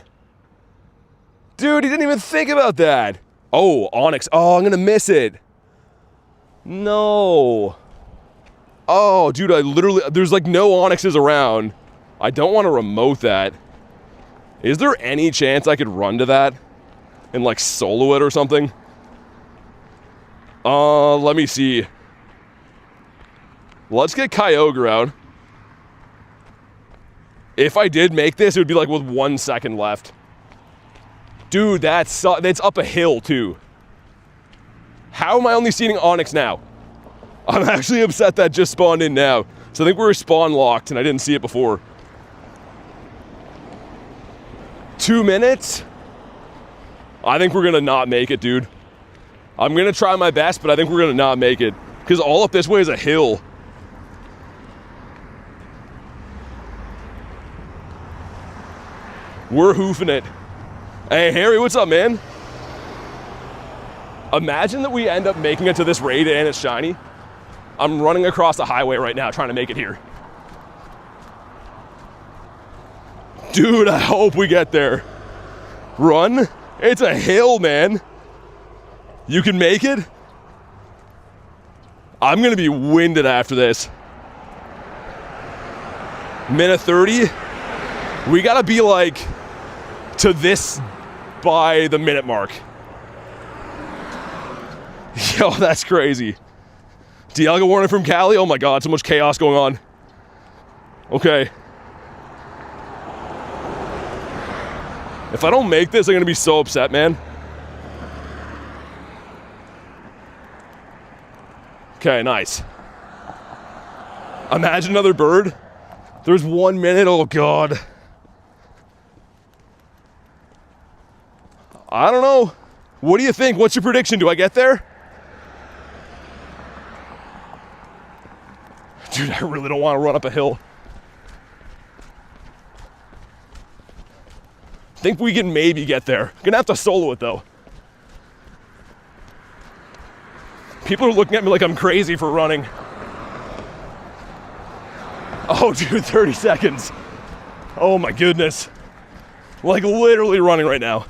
Dude, he didn't even think about that. Oh, Onyx. Oh, I'm gonna miss it. No. Oh, dude, there's like no Onyxes around. I don't want to remote that. Is there any chance I could run to that and like solo it or something? Let me see. Let's get Kyogre out. If I did make this, it would be like with 1 second left. Dude, that's up a hill too. How am I only seeing Onyx now? I'm actually upset that just spawned in now. So I think we're spawn locked and I didn't see it before. 2 minutes? I think we're gonna not make it, dude. I'm gonna try my best, but I think we're gonna not make it. Because all up this way is a hill. We're hoofing it. Hey, Harry, what's up, man? Imagine that we end up making it to this raid and it's shiny. I'm running across the highway right now trying to make it here. Dude, I hope we get there. Run. It's a hill, man. You can make it? I'm gonna be winded after this. Minute 30. We gotta be like to this by the minute mark. Yo, that's crazy. Dialga warning from Cali. Oh my god, so much chaos going on. Okay. If I don't make this, I'm gonna be so upset, man. Okay, nice. Imagine another bird. There's 1 minute, oh god. I don't know. What do you think? What's your prediction? Do I get there? Dude, I really don't want to run up a hill. Think we can maybe get there. Gonna have to solo it though. People are looking at me like I'm crazy for running. Oh dude, 30 seconds. Oh my goodness. Like literally running right now.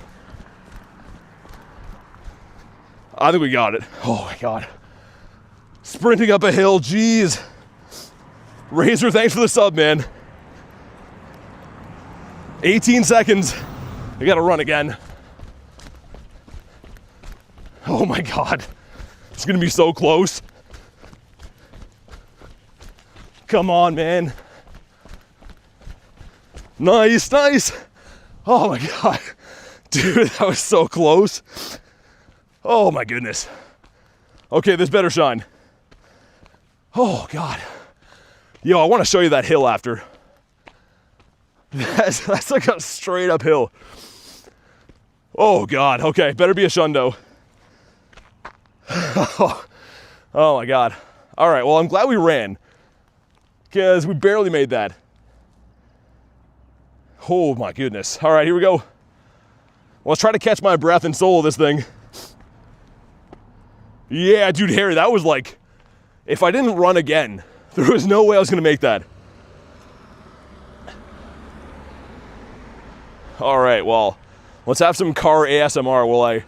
I think we got it. Oh my god. Sprinting up a hill, jeez. Razor, thanks for the sub, man. 18 seconds. I gotta run again. Oh my god. It's gonna be so close. Come on, man. Nice, nice. Oh my God. Dude, that was so close. Oh my goodness. Okay, this better shine. Oh God. Yo, I want to show you that hill after. That's like a straight up hill. Oh God. Okay, better be a shundo. Oh my God. All right, well, I'm glad we ran because we barely made that. Oh my goodness. All right, here we go. Let's try to catch my breath and solo this thing. Yeah, dude, Harry, that was like, if I didn't run again, there was no way I was gonna make that. All right, well, let's have some car ASMR while I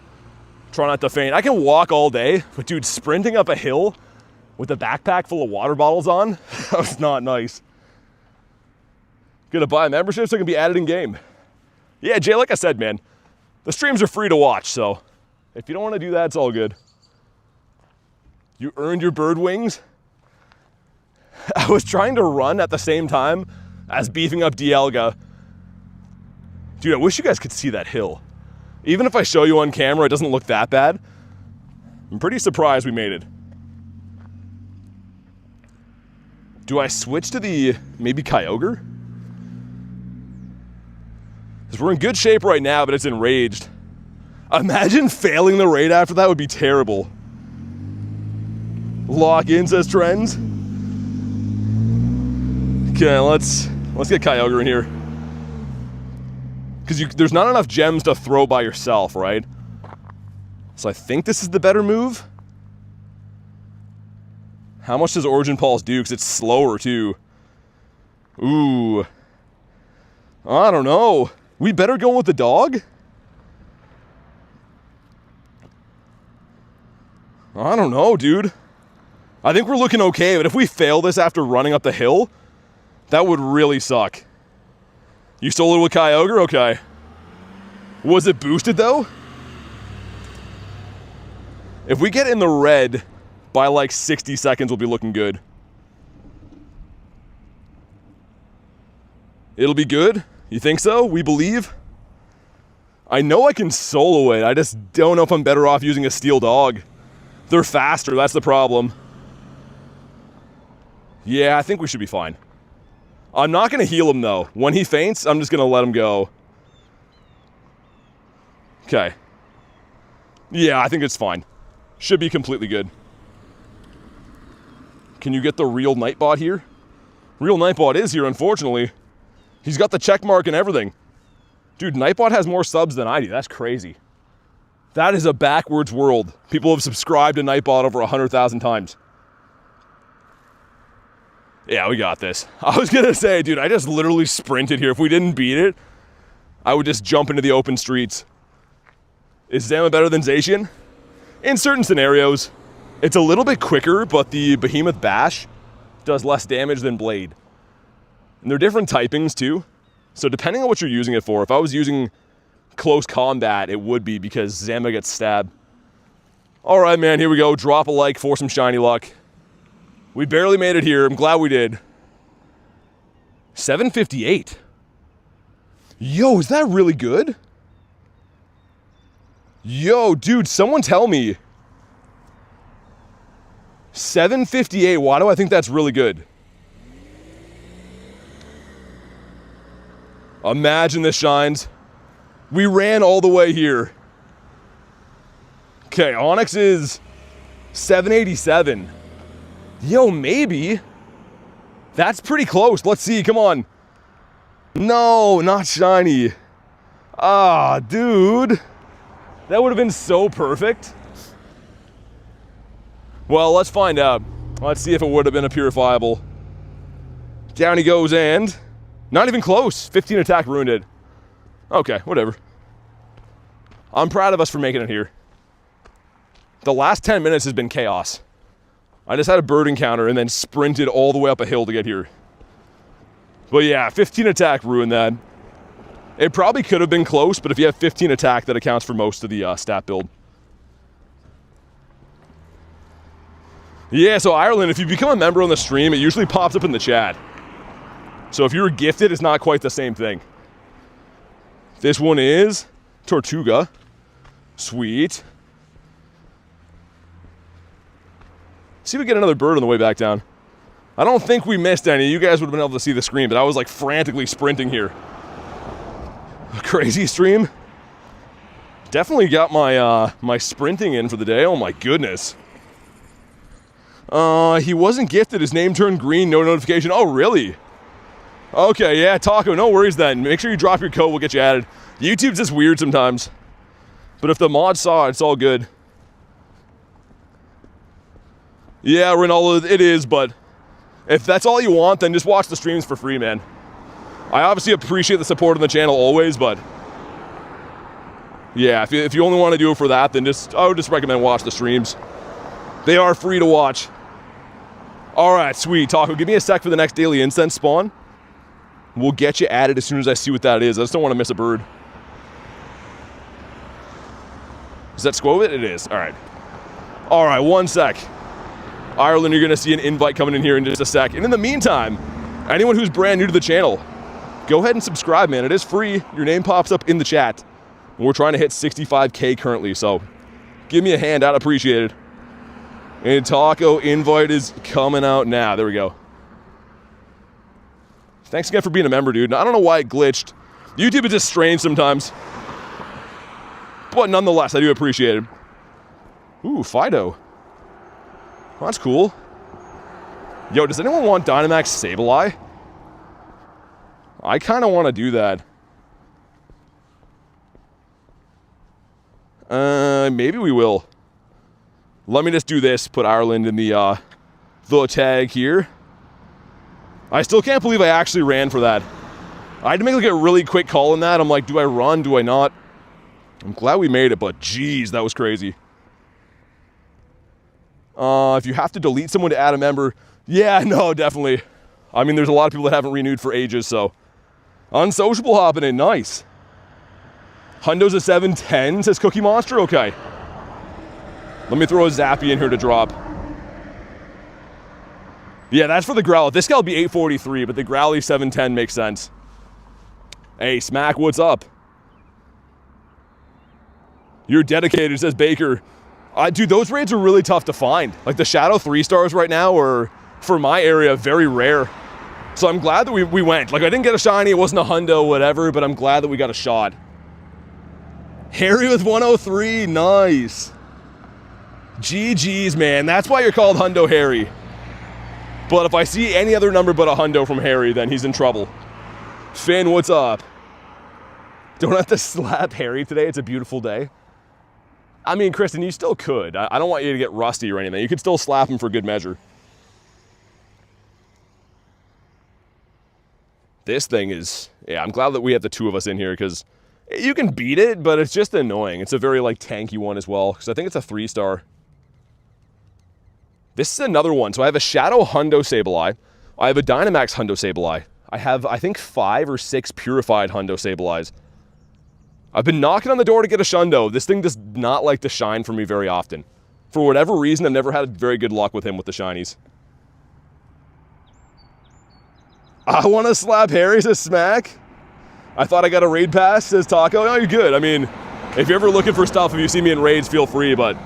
try not to faint. I can walk all day, but dude, sprinting up a hill with a backpack full of water bottles on, that was not nice. Gonna buy a membership so it can be added in game. Yeah, Jay, like I said, man, the streams are free to watch, so if you don't want to do that, it's all good. You earned your bird wings. I was trying to run at the same time as beefing up Dialga. Dude, I wish you guys could see that hill. Even if I show you on camera, it doesn't look that bad. I'm pretty surprised we made it. Do I switch to the, maybe Kyogre? Because we're in good shape right now, but it's enraged. Imagine failing the raid after that would be terrible. Lock in, says Trends. Okay, let's get Kyogre in here. Because there's not enough gems to throw by yourself, right? So I think this is the better move. How much does Origin Pulse do? Because it's slower, too. Ooh. I don't know. We better go with the dog? I don't know, dude. I think we're looking okay, but if we fail this after running up the hill, that would really suck. You stole it with Kyogre? Okay. Was it boosted, though? If we get in the red by like 60 seconds, we'll be looking good. It'll be good? You think so? We believe? I know I can solo it. I just don't know if I'm better off using a steel dog. They're faster, that's the problem. Yeah, I think we should be fine. I'm not going to heal him, though. When he faints, I'm just going to let him go. Okay. Yeah, I think it's fine. Should be completely good. Can you get the real Nightbot here? Real Nightbot is here, unfortunately. He's got the check mark and everything. Dude, Nightbot has more subs than I do. That's crazy. That is a backwards world. People have subscribed to Nightbot over 100,000 times. Yeah, we got this. I was gonna say, dude, I just literally sprinted here. If we didn't beat it, I would just jump into the open streets. Is Zama better than Zacian? In certain scenarios. It's a little bit quicker, but the Behemoth Bash does less damage than Blade. And they're different typings, too. So depending on what you're using it for, if I was using close combat, it would be because Zama gets stabbed. All right, man, here we go. Drop a like for some shiny luck. We barely made it here. I'm glad we did. 758. Yo, is that really good? Yo, dude, someone tell me. 758. Why do I think that's really good? Imagine this shines. We ran all the way here. Okay, Onyx is 787. Yo, maybe. That's pretty close. Let's see. Come on. No, not shiny. Ah, dude. That would have been so perfect. Well, let's find out. Let's see if it would have been a purifiable. Down he goes and... Not even close. 15 attack ruined it. Okay, whatever. I'm proud of us for making it here. The last 10 minutes has been chaos. I just had a bird encounter and then sprinted all the way up a hill to get here. But yeah, 15 attack ruined that. It probably could have been close, but if you have 15 attack, that accounts for most of the stat build. Yeah, so Ireland, if you become a member on the stream, it usually pops up in the chat. So if you were gifted, it's not quite the same thing. This one is Tortuga. Sweet. See if we get another bird on the way back down. I don't think we missed any. You guys would have been able to see the screen, but I was like frantically sprinting here. A crazy stream. Definitely got my my sprinting in for the day. Oh my goodness. He wasn't gifted. His name turned green. No notification. Oh really? Okay, yeah, Taco. No worries then. Make sure you drop your code. We'll get you added. YouTube's just weird sometimes. But if the mod saw it, it's all good. Yeah, Ronaldo, it is, but if that's all you want, then just watch the streams for free, man. I obviously appreciate the support on the channel always, but yeah, if you only want to do it for that, then I would just recommend watch the streams. They are free to watch. All right, sweet. Taco, give me a sec for the next Daily Incense spawn. We'll get you added as soon as I see what that is. I just don't want to miss a bird. Is that Squovit? It is. All right. All right, one sec. Ireland, you're going to see an invite coming in here in just a sec. And in the meantime, anyone who's brand new to the channel, go ahead and subscribe, man. It is free. Your name pops up in the chat. We're trying to hit 65K currently, so give me a hand. I'd appreciate it. And Taco invite is coming out now. There we go. Thanks again for being a member, dude. I don't know why it glitched. YouTube is just strange sometimes. But nonetheless, I do appreciate it. Ooh, Fido. Well, that's cool. Yo, does anyone want Dynamax Sableye? I kind of want to do that. Maybe we will. Let me just do this. Put Ireland in the tag here. I still can't believe I actually ran for that. I had to make like a really quick call in that. I'm like, do I run? Do I not? I'm glad we made it, but geez, that was crazy. If you have to delete someone to add a member, yeah, no, definitely. I mean, there's a lot of people that haven't renewed for ages, so. Unsociable hopping in, nice. Hundo's a 710, says Cookie Monster, okay. Let me throw a Zappy in here to drop. Yeah, that's for the Growlithe. This guy'll be 843, but the Growlithe 710 makes sense. Hey, Smack, what's up? You're dedicated, says Baker. Dude, those raids are really tough to find. Like the Shadow 3-stars right now are, for my area, very rare. So I'm glad that we went. Like I didn't get a shiny, it wasn't a hundo, whatever, but I'm glad that we got a shot. Harry with 103, nice. GG's, man. That's why you're called Hundo Harry. But if I see any other number but a hundo from Harry, then he's in trouble. Finn, what's up? Don't have to slap Harry today. It's a beautiful day. I mean, Kristen, you still could. I don't want you to get rusty or anything. You could still slap him for good measure. This thing is... Yeah, I'm glad that we have the two of us in here because you can beat it, but it's just annoying. It's a very, like, tanky one as well because I think it's a 3-star. This is another one. So I have a Shadow Hundo Sableye. I have a Dynamax Hundo Sableye. I have, I think, 5 or 6 Purified Hundo Sableyes. I've been knocking on the door to get a Shundo. This thing does not like to shine for me very often. For whatever reason, I've never had very good luck with him with the shinies. I want to slap Harry, says Smack. I thought I got a raid pass, says Taco. No, you're good. I mean, if you're ever looking for stuff, if you see me in raids, feel free, but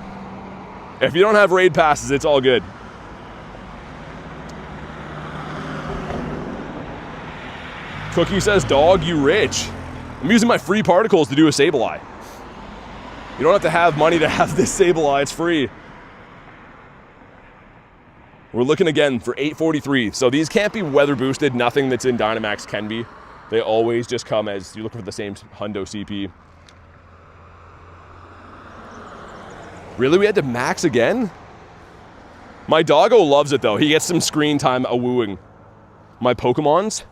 if you don't have raid passes, it's all good. Cookie says, dog, you rich. I'm using my free particles to do a Sableye. You don't have to have money to have this Sableye, it's free. We're looking again for 843. So these can't be weather boosted. Nothing that's in Dynamax can be. They always just come as you're looking for the same hundo CP. Really, we had to max again? My doggo loves it though. He gets some screen time a-wooing. My Pokemons?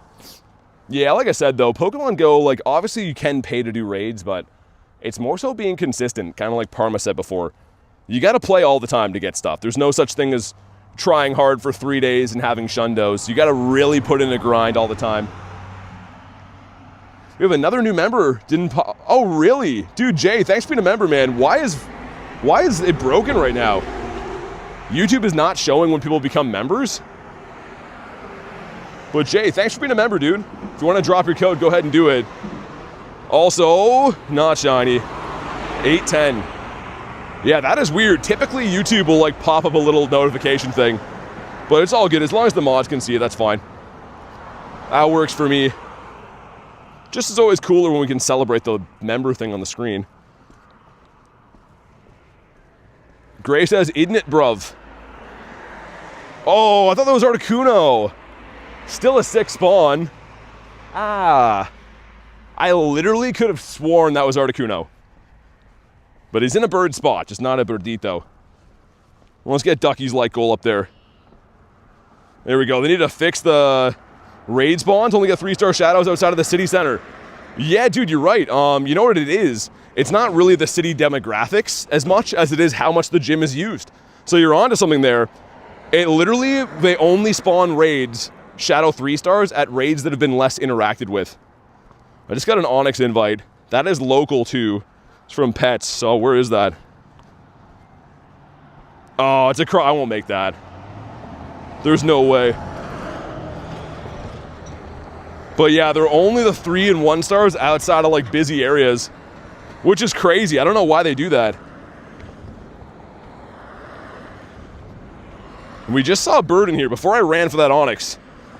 Yeah, like I said though, Pokemon Go, like obviously you can pay to do raids, but it's more so being consistent, kind of like Parma said before. You gotta play all the time to get stuff. There's no such thing as trying hard for 3 days and having shundos. You gotta really put in a grind all the time. We have another new member, oh really? Dude, Jay, thanks for being a member, man. Why is it broken right now? YouTube is not showing when people become members. But Jay, thanks for being a member, dude. If you want to drop your code, go ahead and do it. Also, not shiny. 810. Yeah, that is weird. Typically, YouTube will like pop up a little notification thing. But it's all good. As long as the mods can see it, that's fine. That works for me. Just as always cooler when we can celebrate the member thing on the screen. Gray says, isn't it, bruv? Oh, I thought that was Articuno. Still a 6 spawn. Ah. I literally could have sworn that was Articuno. But he's in a bird spot, just not a birdito. Let's get Ducky's light goal up there. There we go. They need to fix the raid spawns. Only got 3-star shadows outside of the city center. Yeah, dude, you're right. You know what it is? It's not really the city demographics as much as it is how much the gym is used. So you're onto something there. It literally, they only spawn raids, shadow 3-stars, at raids that have been less interacted with. I just got an Onyx invite. That is local too. It's from Pets. So where is that? Oh, it's a I won't make that. There's no way. But yeah, they're only the 3 and 1 stars outside of like busy areas, which is crazy. I don't know why they do that. We just saw a bird in here before I ran for that Onyx.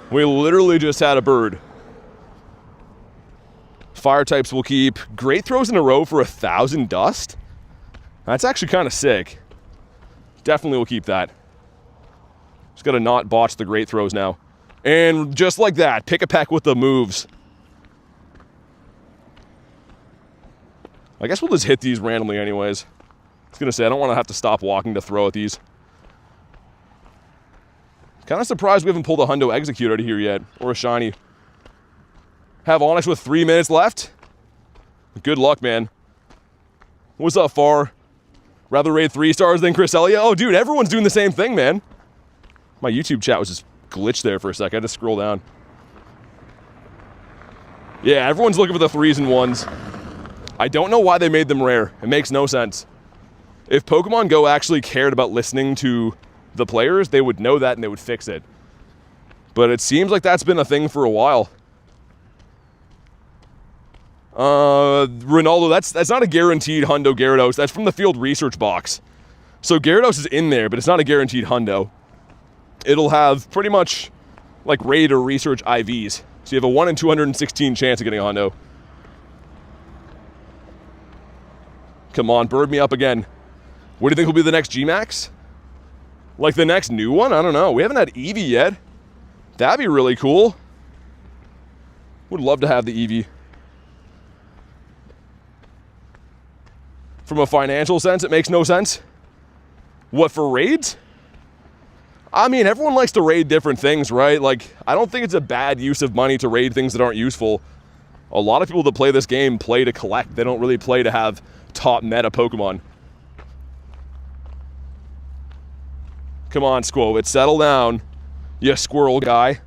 We literally just had a bird. Fire types will keep. Great throws in a row for 1,000 dust. That's actually kind of sick. Definitely will keep that. Just got to not botch the great throws now. And just like that, pick a peck with the moves. I guess we'll just hit these randomly anyways. I was going to say, I don't want to have to stop walking to throw at these. Kind of surprised we haven't pulled a Hundo Execute out of here yet, or a shiny. Have Onyx with 3 minutes left. Good luck, man. What's up, Far? Rather raid 3 stars than Cresselia? Oh, dude, everyone's doing the same thing, man. My YouTube chat was just glitched there for a sec. I had to scroll down. Yeah, everyone's looking for the 3s and 1s. I don't know why they made them rare. It makes no sense. If Pokemon GO actually cared about listening to the players, they would know that and they would fix it. But it seems like that's been a thing for a while. Ronaldo, that's not a guaranteed Hundo Gyarados. That's from the field research box. So Gyarados is in there, but it's not a guaranteed Hundo. It'll have pretty much like raid or research IVs. So you have a 1 in 216 chance of getting a Hundo. Come on, bird me up again. What do you think will be the next G-Max? Like the next new one? I don't know. We haven't had Eevee yet. That'd be really cool. Would love to have the Eevee. From a financial sense, it makes no sense. What, for raids? I mean, everyone likes to raid different things, right? Like, I don't think it's a bad use of money to raid things that aren't useful. A lot of people that play this game play to collect. They don't really play to have top meta Pokemon. Come on, Squovit, settle down, you squirrel guy.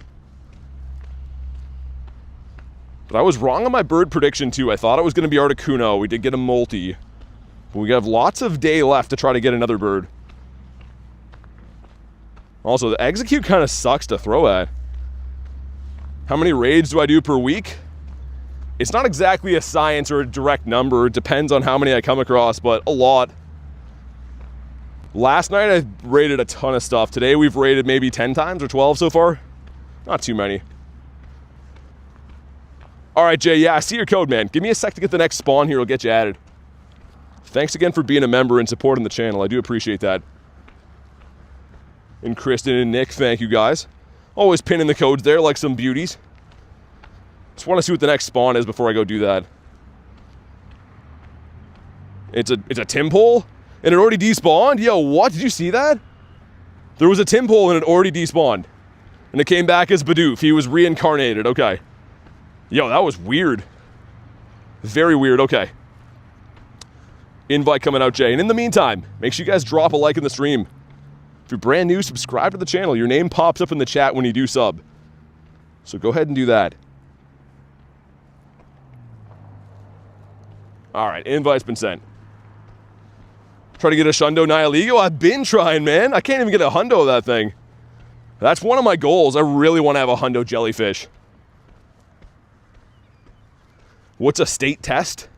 But I was wrong on my bird prediction, too. I thought it was going to be Articuno. We did get a multi. But we have lots of day left to try to get another bird. Also, the Execute kind of sucks to throw at. How many raids do I do per week? It's not exactly a science or a direct number. It depends on how many I come across, but a lot. Last night I raided a ton of stuff. Today we've raided maybe 10 times or 12 so far. Not too many. All right, Jay, yeah, I see your code, man. Give me a sec to get the next spawn here. I'll get you added. Thanks again for being a member and supporting the channel. I do appreciate that. And Kristen and Nick, thank you guys. Always pinning the codes there like some beauties. Just want to see what the next spawn is before I go do that. It's a Timpole? And it already despawned? Yo, what? Did you see that? There was a Timpole and it already despawned. And it came back as Bidoof. He was reincarnated. Okay. Yo, that was weird. Very weird. Okay. Invite coming out, Jay. And in the meantime, make sure you guys drop a like in the stream. If you're brand new, subscribe to the channel. Your name pops up in the chat when you do sub. So go ahead and do that. All right, invite's been sent. Try to get a Shundo Nihilego. I've been trying, man. I can't even get a hundo of that thing. That's one of my goals. I really want to have a hundo jellyfish. What's a state test?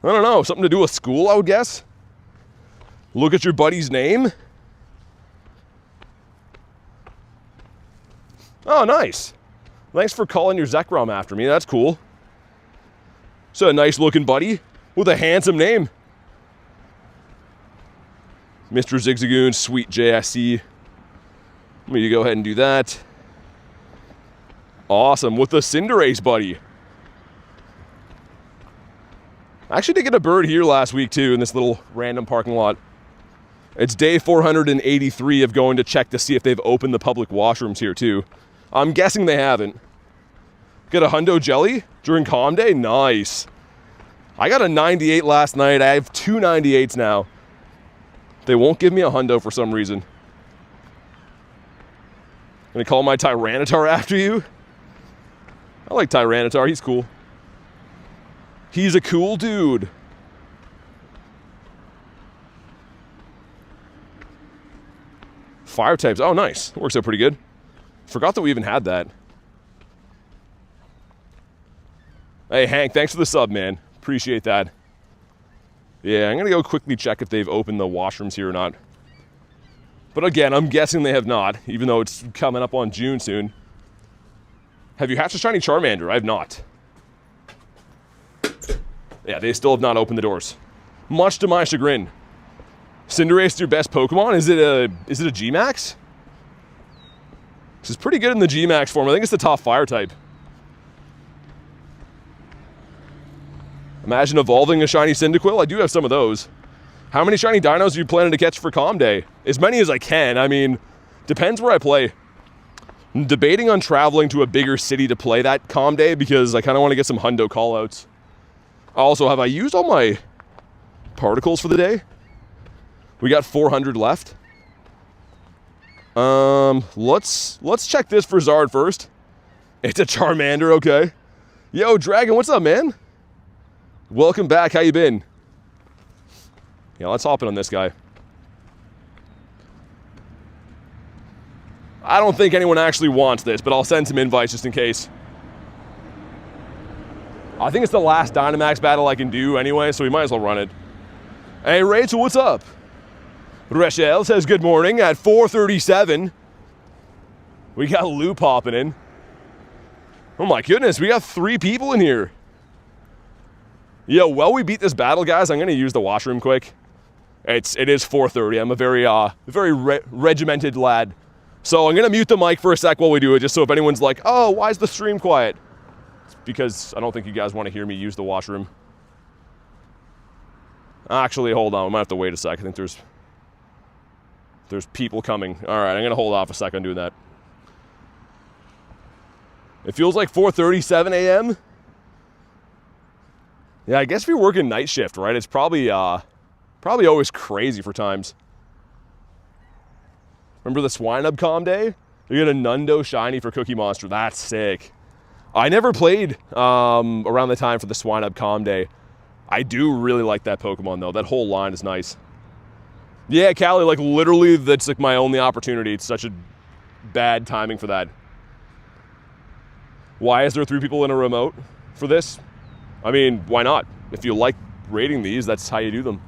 I don't know. Something to do with school, I would guess. Look at your buddy's name. Oh, nice. Thanks for calling your Zekrom after me. That's cool. So a nice looking buddy with a handsome name. Mr. Zigzagoon, sweet JSC. Let me go ahead and do that. Awesome, with the Cinderace buddy. I actually did get a bird here last week too in this little random parking lot. It's day 483 of going to check to see if they've opened the public washrooms here too. I'm guessing they haven't. Get a hundo jelly during calm day? Nice. I got a 98 last night. I have 2 98s now. They won't give me a hundo for some reason. Gonna call my Tyranitar after you? I like Tyranitar, he's cool. He's a cool dude. Fire types, oh nice. Works out pretty good. Forgot that we even had that. Hey Hank, thanks for the sub, man. Appreciate that. Yeah, I'm gonna go quickly check if they've opened the washrooms here or not. But again, I'm guessing they have not, even though it's coming up on June soon. Have you hatched a shiny Charmander? I have not. Yeah, they still have not opened the doors. Much to my chagrin. Cinderace is your best Pokemon? Is it a G-Max? This is pretty good in the G-Max form. I think it's the top fire type. Imagine evolving a shiny Cyndaquil. I do have some of those. How many shiny dinos are you planning to catch for Calm Day? As many as I can. I mean, depends where I play. I'm debating on traveling to a bigger city to play that Calm Day because I kind of want to get some hundo callouts. Also, have I used all my particles for the day? We got 400 left. Let's check this for Zard first. It's a Charmander, okay. Yo, Dragon, what's up, man? Welcome back, how you been? Yeah, let's hop in on this guy. I don't think anyone actually wants this, but I'll send some invites just in case. I think it's the last Dynamax battle I can do anyway, so we might as well run it. Hey, Rachel, what's up? Rachel says good morning at 4:37. We got Lou popping in. Oh my goodness, we got 3 people in here. Yo, while we beat this battle, guys, I'm gonna use the washroom quick. It is 4:30. I'm a very regimented lad. So I'm gonna mute the mic for a sec while we do it, just so if anyone's like, oh, why is the stream quiet? It's because I don't think you guys want to hear me use the washroom. Actually, hold on, we might have to wait a sec. I think there's people coming. All right, I'm gonna hold off a sec on doing that. It feels like 4:37 a.m. Yeah, I guess if you're working night shift, right? It's probably always crazy for times. Remember the Swinub Calm Day? You get a Nundo Shiny for Cookie Monster. That's sick. I never played around the time for the Swinub Calm Day. I do really like that Pokemon though. That whole line is nice. Yeah, Callie, like literally that's like my only opportunity. It's such a bad timing for that. Why is there 3 people in a remote for this? I mean, why not? If you like rating these, that's how you do them.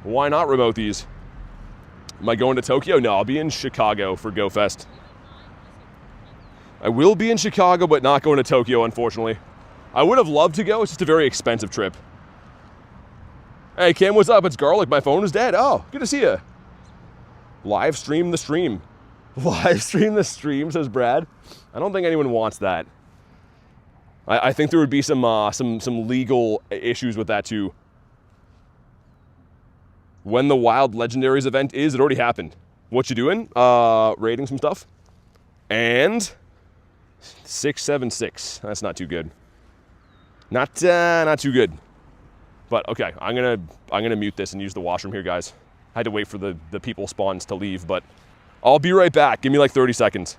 Why not remote these? Am I going to Tokyo? No, I'll be in Chicago for Go Fest. I will be in Chicago, but not going to Tokyo, unfortunately. I would have loved to go. It's just a very expensive trip. Hey, Kim, what's up? It's Garlic. My phone is dead. Oh, good to see you. Live stream the stream. Live stream the stream, says Brad. I don't think anyone wants that. I think there would be some legal issues with that too. When the Wild Legendaries event is, it already happened. What you doing? Rating some stuff. And 676. That's not too good. Not too good. But okay, I'm gonna mute this and use the washroom here, guys. I had to wait for the people spawns to leave, but I'll be right back. Give me like 30 seconds.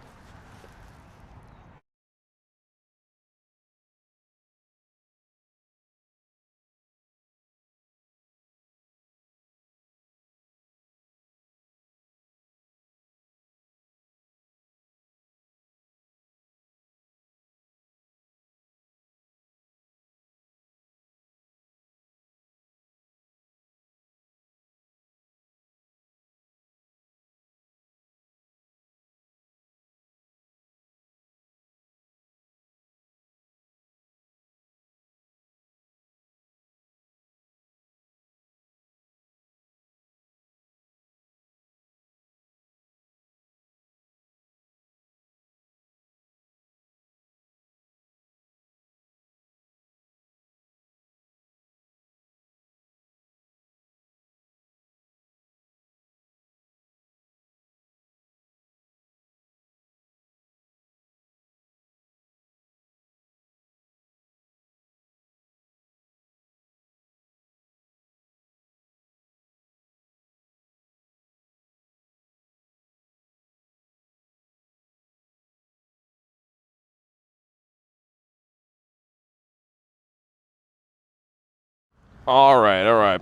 All right.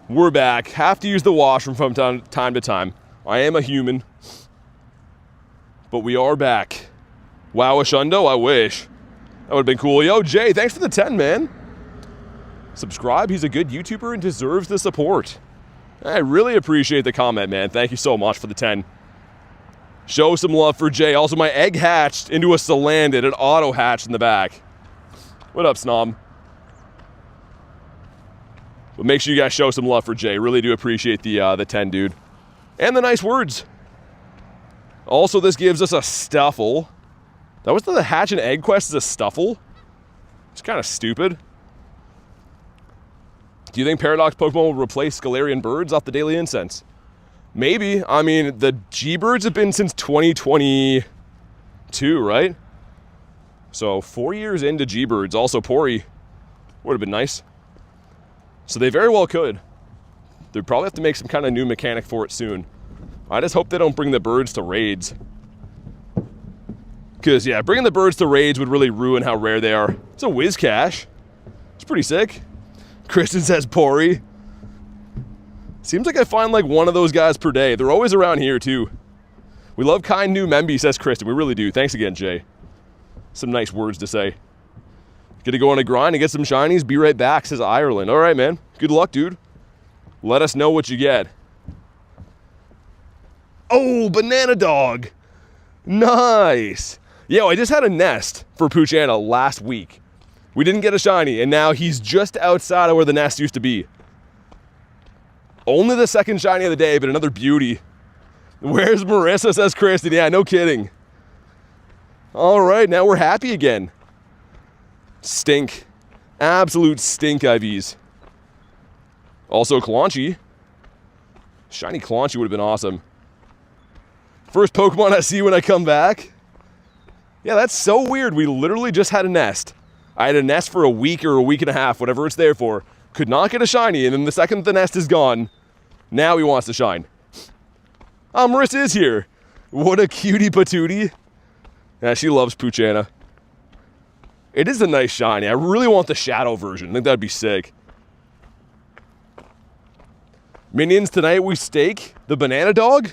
We're back. Have to use the washroom from time to time. I am a human. But we are back. Wow, a shundo? I wish. That would have been cool. Yo, Jay, thanks for the 10, man. Subscribe. He's a good YouTuber and deserves the support. I really appreciate the comment, man. Thank you so much for the 10. Show some love for Jay. Also, my egg hatched into a Salandit. It auto-hatched in the back. What up, Snob? But make sure you guys show some love for Jay. Really do appreciate the 10, dude. And the nice words. Also, this gives us a Stuffle. That was the hatch and egg quest is a Stuffle? It's kind of stupid. Do you think Paradox Pokemon will replace Galarian Birds off the Daily Incense? Maybe. I mean, the G-Birds have been since 2022, right? So 4 years into G-Birds. Also, Pori would have been nice. So they very well could. They'd probably have to make some kind of new mechanic for it soon. I just hope they don't bring the birds to raids. Because, yeah, bringing the birds to raids would really ruin how rare they are. It's a Whiscash. It's pretty sick. Kristen says Pori. Seems like I find like one of those guys per day. They're always around here, too. We love kind new Memby, says Kristen. We really do. Thanks again, Jay. Some nice words to say. Gonna go on a grind and get some shinies. Be right back, says Ireland. All right, man. Good luck, dude. Let us know what you get. Oh, banana dog. Nice. Yo, I just had a nest for Poochyena last week. We didn't get a shiny, and now he's just outside of where the nest used to be. Only the second shiny of the day, but another beauty. Where's Marissa, says Kristen. Yeah, no kidding. All right, now we're happy again. Stink. Absolute stink IVs. Also, Clonchy. Shiny Clonchy would have been awesome. First Pokemon I see when I come back. Yeah, that's so weird. We literally just had a nest. I had a nest for a week or a week and a half, whatever it's there for. Could not get a shiny, and then the second the nest is gone, now he wants to shine. Oh, Marissa is here. What a cutie patootie. Yeah, she loves Poochyena. It is a nice shiny. I really want the shadow version. I think that'd be sick. Minions, tonight we stake the banana dog?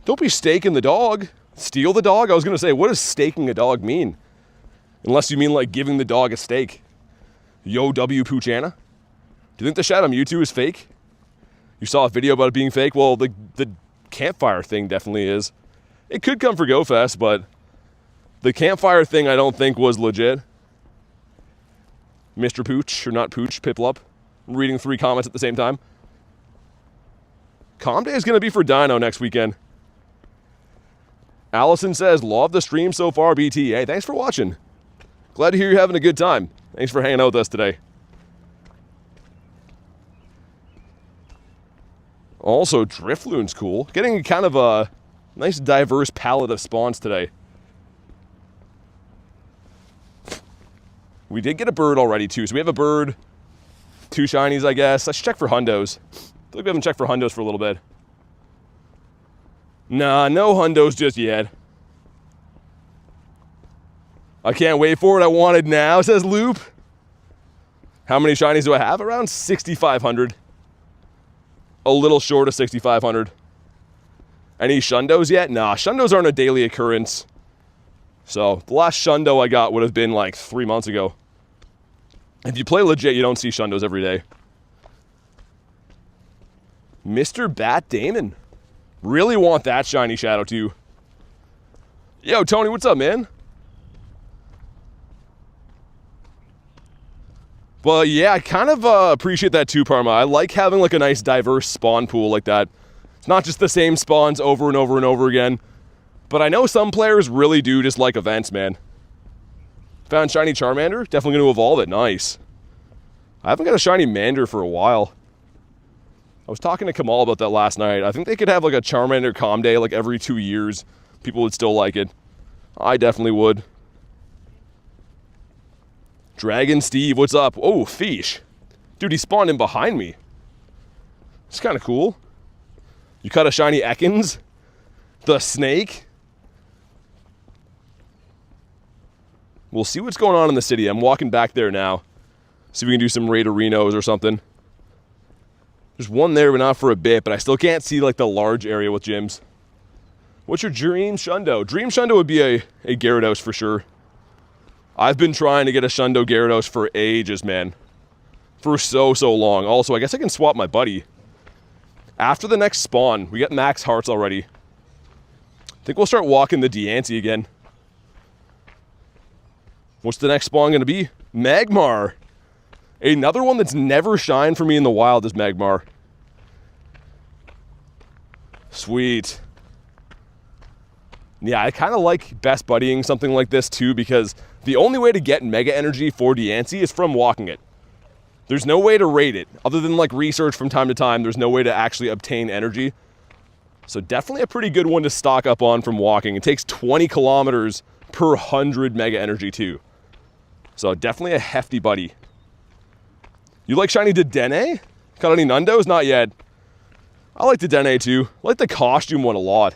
Don't be staking the dog. Steal the dog? I was going to say, what does staking a dog mean? Unless you mean like giving the dog a steak. Yo, W. Poochyena. Do you think the Shadow Mewtwo is fake? You saw a video about it being fake? Well, the campfire thing definitely is. It could come for GoFest, but the campfire thing I don't think was legit. Mr. Pooch, or not Pooch, Piplup. I'm reading 3 comments at the same time. Calm Day is going to be for Dino next weekend. Allison says, love the stream so far, BT. Hey, thanks for watching. Glad to hear you're having a good time. Thanks for hanging out with us today. Also, Drifloon's cool. Getting kind of a nice diverse palette of spawns today. We did get a bird already, too. So we have a bird, 2 shinies, I guess. Let's check for hundos. I feel like we haven't checked for hundos for a little bit. Nah, no hundos just yet. I can't wait for it. I want it now, says Loop. How many shinies do I have? Around 6,500. A little short of 6,500. Any shundos yet? Nah, shundos aren't a daily occurrence. So, the last shundo I got would have been like 3 months ago. If you play legit, you don't see shundos every day. Mr. Bat Damon. Really want that shiny shadow too. Yo, Tony, what's up, man? But yeah, I kind of appreciate that too, Parma. I like having like a nice diverse spawn pool like that. It's not just the same spawns over and over and over again. But I know some players really do just like events, man. Found shiny Charmander. Definitely going to evolve it. Nice. I haven't got a shiny Mander for a while. I was talking to Kamal about that last night. I think they could have like a Charmander Calm Day like every 2 years. People would still like it. I definitely would. Dragon Steve, what's up? Oh, fish. Dude, he spawned in behind me. It's kind of cool. You caught a shiny Ekans? The snake? We'll see what's going on in the city. I'm walking back there now. See if we can do some Raiderinos or something. There's one there, but not for a bit, but I still can't see like the large area with gyms. What's your dream Shundo? Dream Shundo would be a Gyarados for sure. I've been trying to get a Shundo Gyarados for ages, man. For so long. Also, I guess I can swap my buddy. After the next spawn, we got max hearts already. I think we'll start walking the Deancey again. What's the next spawn going to be? Magmar. Another one that's never shined for me in the wild is Magmar. Sweet. Yeah, I kind of like best buddying something like this too, because the only way to get Mega Energy for Deancey is from walking it. There's no way to raid it, other than like research from time to time. There's no way to actually obtain energy. So definitely a pretty good one to stock up on from walking. It takes 20 kilometers per 100 Mega Energy too. So definitely a hefty buddy. You like shiny Dedenne? Got any Nundos? Not yet. I like Dedenne too. I like the costume one a lot.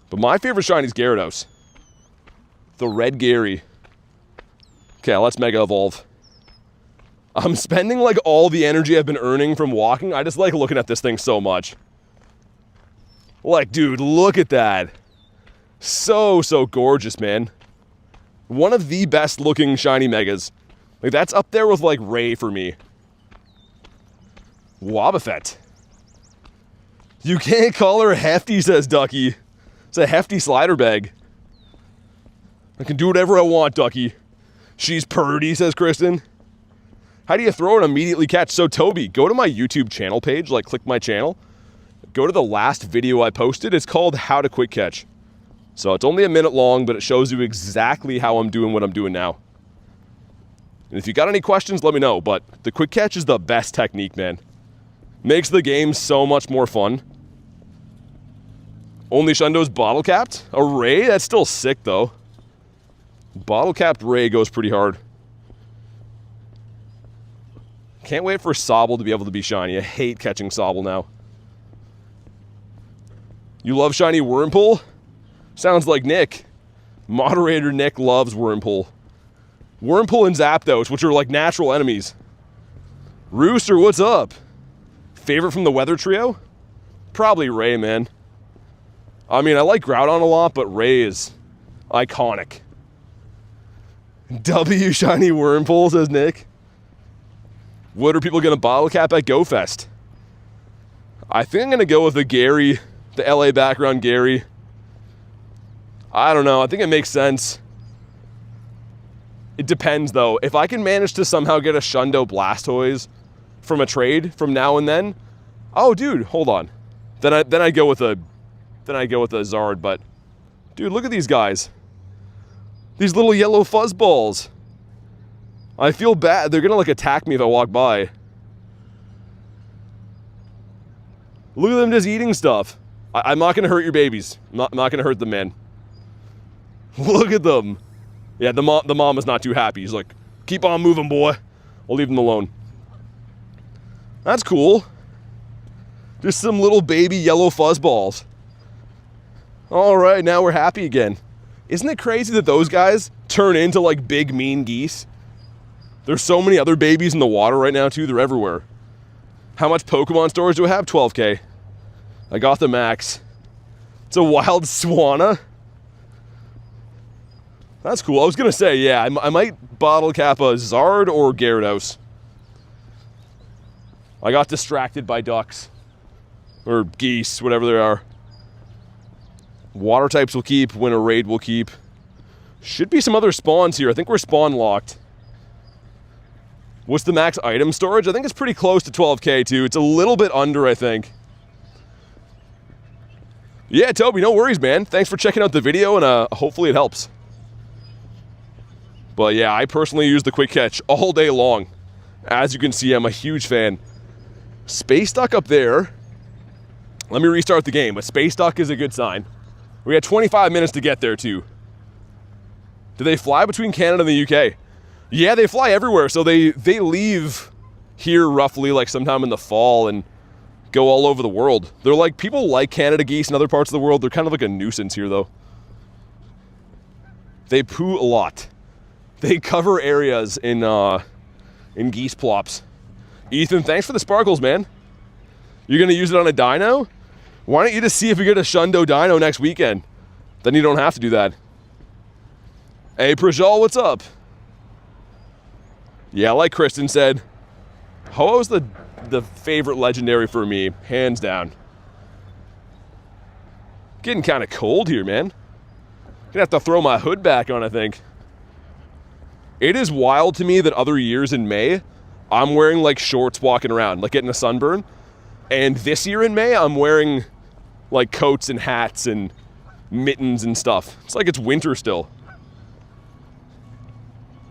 But my favorite shiny is Gyarados. The Red Gary. Okay, let's Mega Evolve. I'm spending like all the energy I've been earning from walking. I just like looking at this thing so much. Like, dude, look at that. So gorgeous, man. One of the best looking shiny Megas. Like, that's up there with like Ray for me. Wobbuffet. You can't call her hefty, says Ducky. It's a hefty slider bag. I can do whatever I want, Ducky. She's purdy, says Kristen. How do you throw and immediately catch? So Toby, go to my YouTube channel page, like click my channel. Go to the last video I posted. It's called How to Quick Catch. So it's only a minute long, but it shows you exactly how I'm doing what I'm doing now. And if you got any questions, let me know. But the quick catch is the best technique, man. Makes the game so much more fun. Only Shundo's bottle capped? A Ray? That's still sick, though. Bottle capped Ray goes pretty hard. Can't wait for Sobble to be able to be shiny. I hate catching Sobble now. You love shiny Wurmple? Sounds like Nick. Moderator Nick loves Wurmple. Wurmple and Zapdos, which are like natural enemies. Rooster, what's up? Favorite from the Weather Trio? Probably Ray, man. I mean, I like Groudon a lot, but Ray is iconic. W shiny Wurmple, says Nick. What are people going to bottle cap at GoFest? I think I'm going to go with the Gary, the LA background Gary. I don't know. I think it makes sense. It depends, though. If I can manage to somehow get a Shundo Blastoise from a trade from now and then, oh, dude, hold on. Then I go with a Zard. But, dude, look at these guys. These little yellow fuzzballs. I feel bad. They're gonna like attack me if I walk by. Look at them just eating stuff. I'm not gonna hurt your babies. I'm not gonna hurt them, man. Look at them. Yeah, the mom is not too happy. He's like, keep on moving, boy. I'll leave them alone. That's cool. Just some little baby yellow fuzzballs. All right, now we're happy again. Isn't it crazy that those guys turn into like big mean geese? There's so many other babies in the water right now too. They're everywhere. How much Pokemon storage do I have? 12K. I got the max. It's a wild Swanna. That's cool. I was gonna say, yeah, I might bottle cap a Zard or Gyarados. I got distracted by ducks. Or geese, whatever they are. Water types will keep, winter raid will keep. Should be some other spawns here. I think we're spawn locked. What's the max item storage? I think it's pretty close to 12K too. It's a little bit under, I think. Yeah, Toby, no worries, man. Thanks for checking out the video, and hopefully it helps. But yeah, I personally use the quick catch all day long. As you can see, I'm a huge fan. Space Duck up there. Let me restart the game, but Space Duck is a good sign. We had 25 minutes to get there too. Do they fly between Canada and the UK? Yeah, they fly everywhere, so they leave here roughly like sometime in the fall and go all over the world. They're like, people like Canada geese in other parts of the world. They're kind of like a nuisance here, though. They poo a lot. They cover areas in geese plops. Ethan, thanks for the sparkles, man. You're gonna use it on a dino? Why don't you just see if we get a Shundo dino next weekend? Then you don't have to do that. Hey, Prajal, what's up? Yeah, like Kristen said, Ho-Oh's the favorite legendary for me, hands down. Getting kind of cold here, man. Gonna have to throw my hood back on, I think. It is wild to me that other years in May, I'm wearing like shorts walking around, like getting a sunburn. And this year in May, I'm wearing like coats and hats and mittens and stuff. It's like it's winter still.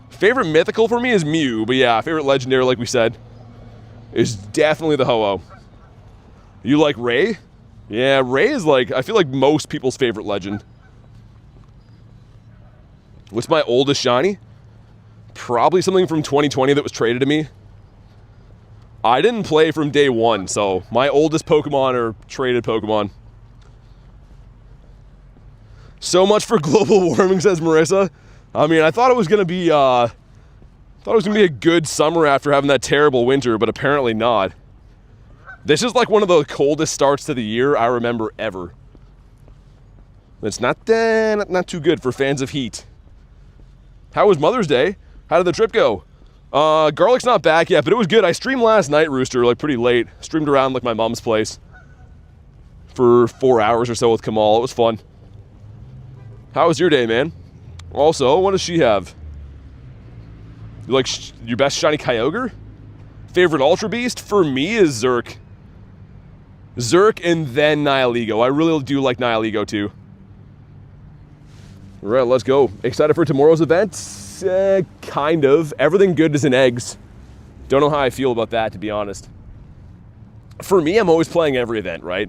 Favorite mythical for me is Mew, but yeah, favorite legendary, like we said, is definitely the Ho-Oh. You like Ray? Yeah, Ray is like, I feel like most people's favorite legend. What's my oldest shiny? Probably something from 2020 that was traded to me. I didn't play from day one, so my oldest Pokemon are traded Pokemon. So much for global warming, says Marissa. I mean, I thought it was gonna be a good summer after having that terrible winter, but apparently not. This is like one of the coldest starts to the year I remember ever. It's not too good for fans of heat. How was Mother's Day? How did the trip go? Garlic's not back yet, but it was good. I streamed last night, Rooster, like pretty late. Streamed around like my mom's place for 4 hours or so with Kamal. It was fun. How was your day, man? Also, what does she have? You like your best shiny Kyogre? Favorite Ultra Beast? For me is Zerk. Zerk and then Nihilego. I really do like Nihilego too. All right, let's go. Excited for tomorrow's event? Kind of. Everything good is in eggs. Don't know how I feel about that, to be honest. For me, I'm always playing every event, right?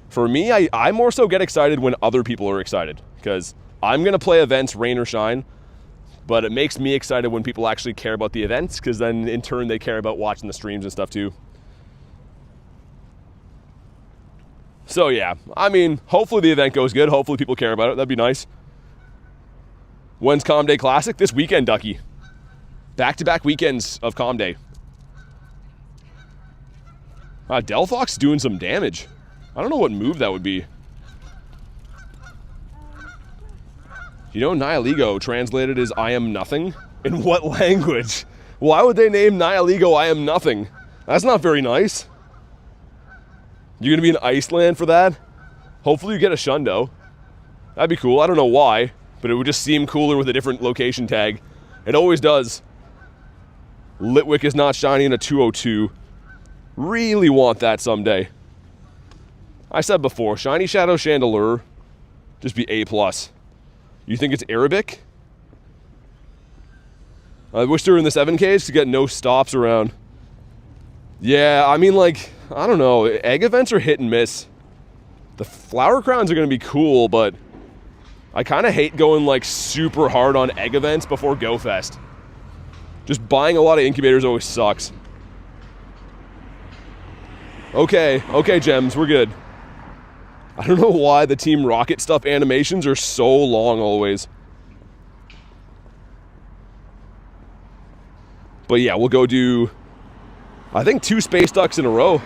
For me, I more so get excited when other people are excited, because I'm going to play events, rain or shine, but it makes me excited when people actually care about the events, because then in turn they care about watching the streams and stuff too. So yeah, I mean, hopefully the event goes good. Hopefully people care about it. That'd be nice. When's Calm Day Classic? This weekend, Ducky. Back-to-back weekends of Calm Day. Delphox doing some damage. I don't know what move that would be. You know, Nihilego translated as I am nothing? In what language? Why would they name Nihilego I am nothing? That's not very nice. You're gonna be in Iceland for that? Hopefully you get a Shundo. That'd be cool. I don't know why, but it would just seem cooler with a different location tag. It always does. Litwick is not shiny in a 202. Really want that someday. I said before, Shiny Shadow Chandelure, just be A+. You think it's Arabic? I wish they were in the 7Ks to get no stops around. Yeah, I mean, like, I don't know. Egg events are hit and miss. The flower crowns are going to be cool, but I kind of hate going, like, super hard on egg events before Go Fest. Just buying a lot of incubators always sucks. Okay, Gems, we're good. I don't know why the Team Rocket stuff animations are so long always. But yeah, we'll go do, I think, 2 Space Ducks in a row.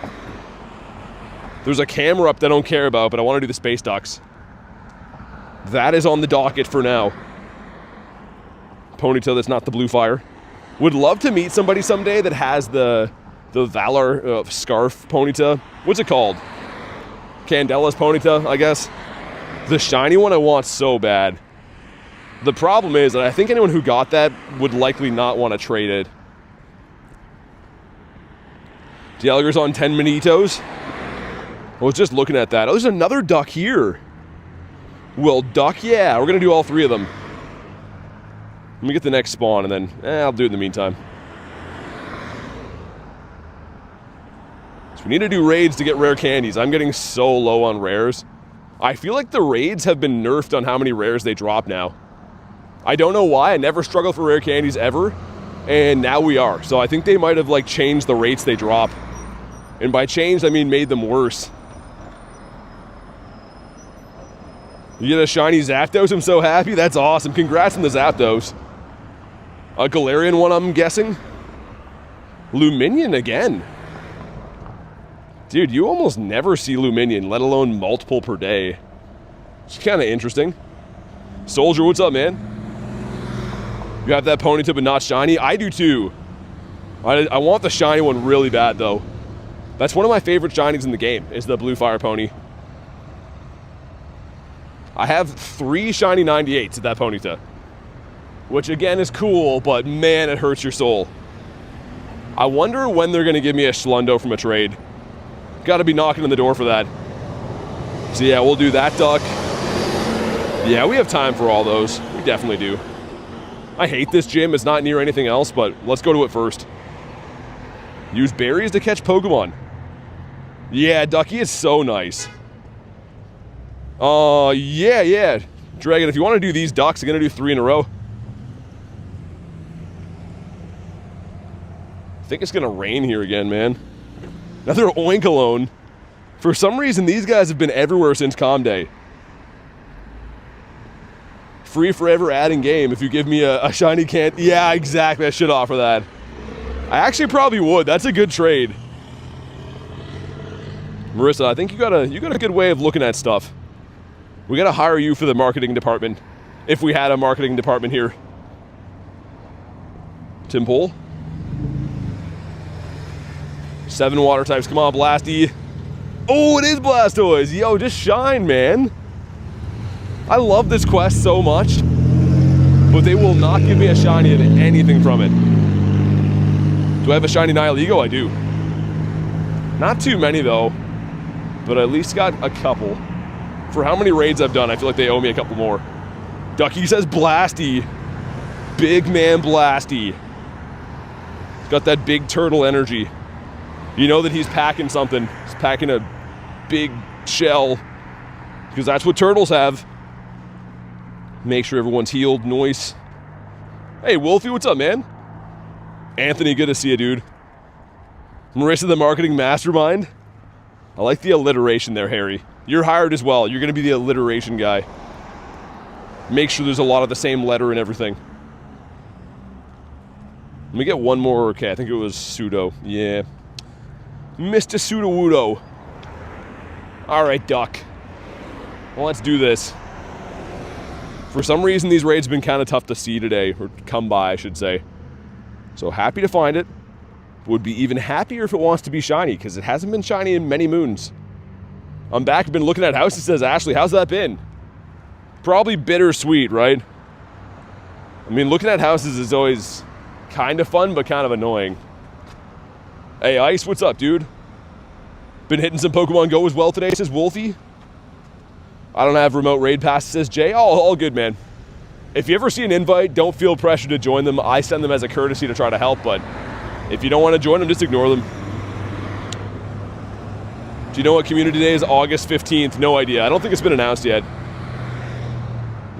There's a camera up that I don't care about, but I want to do the Space Ducks. That is on the docket for now. Ponytail that's not the Blue Fire. Would love to meet somebody someday that has the Valor scarf Ponyta. What's it called? Candela's Ponyta, I guess. The shiny one I want so bad. The problem is that I think anyone who got that would likely not want to trade it. Dialga's on 10 Minitos. I was just looking at that. Oh, there's another duck here. Well, duck, yeah. We're going to do all 3 of them. Let me get the next spawn, and then I'll do it in the meantime. So we need to do raids to get rare candies. I'm getting so low on rares. I feel like the raids have been nerfed on how many rares they drop now. I don't know why. I never struggled for rare candies ever, and now we are. So I think they might have like changed the rates they drop. And by changed, I mean made them worse. You get a shiny Zapdos, I'm so happy. That's awesome. Congrats on the Zapdos. A Galarian one, I'm guessing. Luminion again. Dude, you almost never see Luminion, let alone multiple per day. It's kind of interesting. Soldier, what's up, man? You have that Ponyta but not shiny? I do too. I want the shiny one really bad though. That's one of my favorite shinies in the game, is the Blue Fire Pony. I have 3 shiny 98s at that Ponyta. Which again is cool, but man, it hurts your soul. I wonder when they're gonna give me a Schlundo from a trade. Gotta be knocking on the door for that. So yeah, we'll do that duck. Yeah, we have time for all those. We definitely do. I hate this gym. It's not near anything else, but let's go to it first. Use berries to catch Pokemon. Yeah, Ducky is so nice. Yeah. Dragon, if you want to do these ducks, I'm going to do 3 in a row. I think it's going to rain here again, man. Another Oinkologne. For some reason, these guys have been everywhere since Calm Day. Free forever adding game if you give me a shiny can't. Yeah, exactly. I should offer that. I actually probably would. That's a good trade. Marissa, I think you got a good way of looking at stuff. We got to hire you for the marketing department. If we had a marketing department here. Tim Pool. 7 water types. Come on, Blasty. Oh, it is Blastoise. Yo, just shine, man. I love this quest so much, but they will not give me a shiny of anything from it. Do I have a shiny Nihilego? I do. Not too many though, but I at least got a couple. For how many raids I've done, I feel like they owe me a couple more. Ducky says Blasty. Big man Blasty. He's got that big turtle energy. You know that he's packing something. He's packing a big shell, because that's what turtles have. Make sure everyone's healed. Noise. Hey, Wolfie, what's up, man? Anthony, good to see you, dude. Marissa, the marketing mastermind. I like the alliteration there, Harry. You're hired as well. You're going to be the alliteration guy. Make sure there's a lot of the same letter and everything. Let me get one more. Okay, I think it was Pseudo. Yeah. Mr. Pseudo-Wudo. All right, Duck. Well, let's do this. For some reason, these raids have been kind of tough to see today, or come by, I should say. So happy to find it. Would be even happier if it wants to be shiny, because it hasn't been shiny in many moons. I'm back. I've been looking at houses. Says Ashley, how's that been? Probably bittersweet, right? I mean, looking at houses is always kind of fun, but kind of annoying. Hey, Ice, what's up, dude? Been hitting some Pokemon GO as well today, says Wolfie. I don't have remote raid passes, says Jay. Oh, all good, man. If you ever see an invite, don't feel pressure to join them. I send them as a courtesy to try to help, but if you don't want to join them, just ignore them. Do you know what community day is? August 15th. No idea. I don't think it's been announced yet.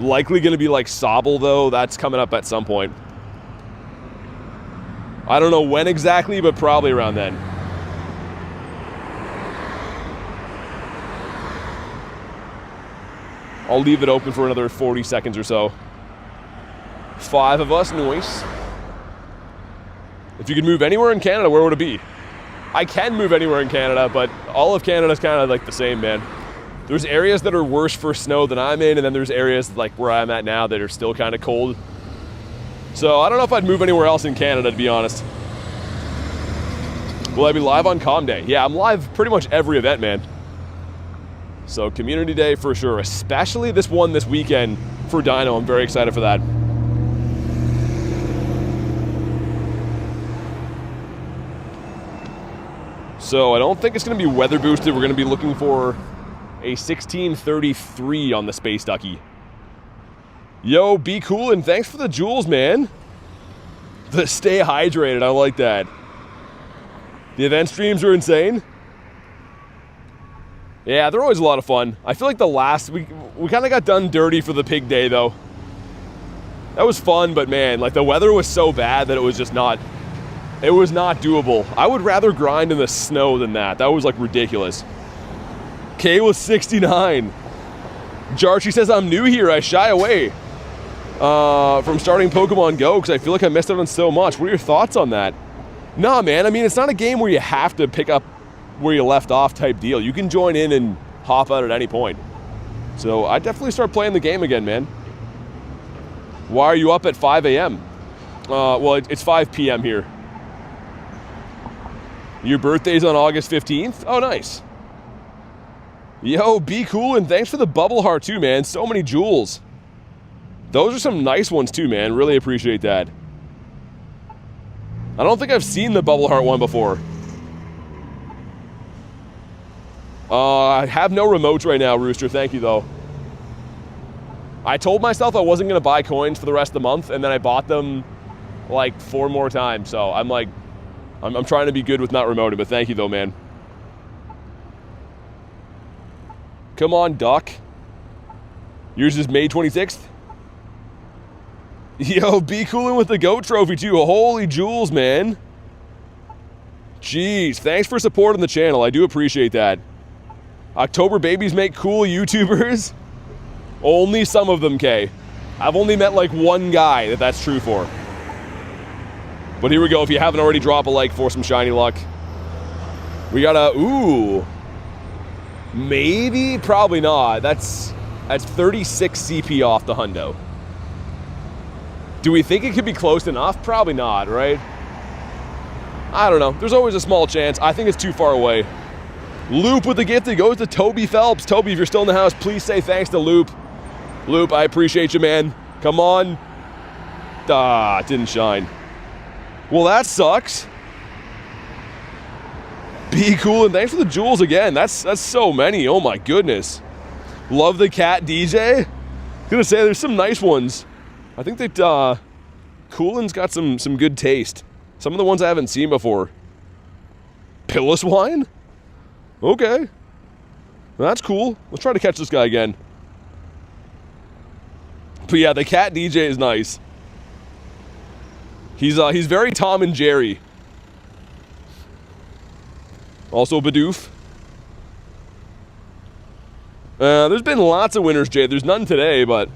Likely going to be like Sobble, though. That's coming up at some point. I don't know when exactly, but probably around then. I'll leave it open for another 40 seconds or so. 5 of us, nice. If you could move anywhere in Canada, where would it be? I can move anywhere in Canada, but all of Canada's kind of like the same, man. There's areas that are worse for snow than I'm in, and then there's areas like where I'm at now that are still kind of cold. So I don't know if I'd move anywhere else in Canada, to be honest. Will I be live on Calm Day? Yeah, I'm live pretty much every event, man. So community day for sure, especially this one this weekend for Dino. I'm very excited for that. So I don't think it's going to be weather boosted. We're going to be looking for a 1633 on the Space Ducky. Yo, be cool and thanks for the jewels, man. The stay hydrated, I like that. The event streams are insane. Yeah, they're always a lot of fun. I feel like the last week, we kind of got done dirty for the pig day, though. That was fun, but man, like the weather was so bad that it was just not, it was not doable. I would rather grind in the snow than that. That was like ridiculous. K was 69. Jarchi says, I'm new here, I shy away. from starting Pokemon Go because I feel like I missed out on so much. What are your thoughts on that? Nah, man. I mean, it's not a game where you have to pick up where you left off type deal. You can join in and hop out at any point. So I'd definitely start playing the game again, man. Why are you up at 5 a.m.? Well, it's 5 p.m. here. Your birthday's on August 15th? Oh, nice. Yo, be cool, and thanks for the bubble heart too, man. So many jewels. Those are some nice ones too, man. Really appreciate that. I don't think I've seen the bubble heart one before. I have no remotes right now, Rooster. Thank you, though. I told myself I wasn't going to buy coins for the rest of the month, and then I bought them like 4 more times. So I'm like, I'm trying to be good with not remoting, but thank you, though, man. Come on, Duck. Yours is May 26th? Yo, be coolin' with the GOAT trophy, too. Holy jewels, man. Jeez, thanks for supporting the channel. I do appreciate that. October babies make cool YouTubers? Only some of them, Kay. I've only met like one guy that's true for. But here we go. If you haven't already, drop a like for some shiny luck. We got a, ooh. Maybe, probably not. That's 36 CP off the hundo. Do we think it could be close enough? Probably not, right? I don't know. There's always a small chance. I think it's too far away. Loop with the gift that goes to Toby Phelps. Toby, if you're still in the house, please say thanks to Loop. Loop, I appreciate you, man. Come on. Ah, didn't shine. Well, that sucks. Be cool, and thanks for the jewels again. That's so many. Oh my goodness. Love the cat DJ. Gonna say there's some nice ones. I think that Coolin's got some good taste. Some of the ones I haven't seen before. Pilliswine? Okay. That's cool. Let's try to catch this guy again. But yeah, the cat DJ is nice. He's very Tom and Jerry. Also Bidoof. There's been lots of winners, Jay. There's none today, but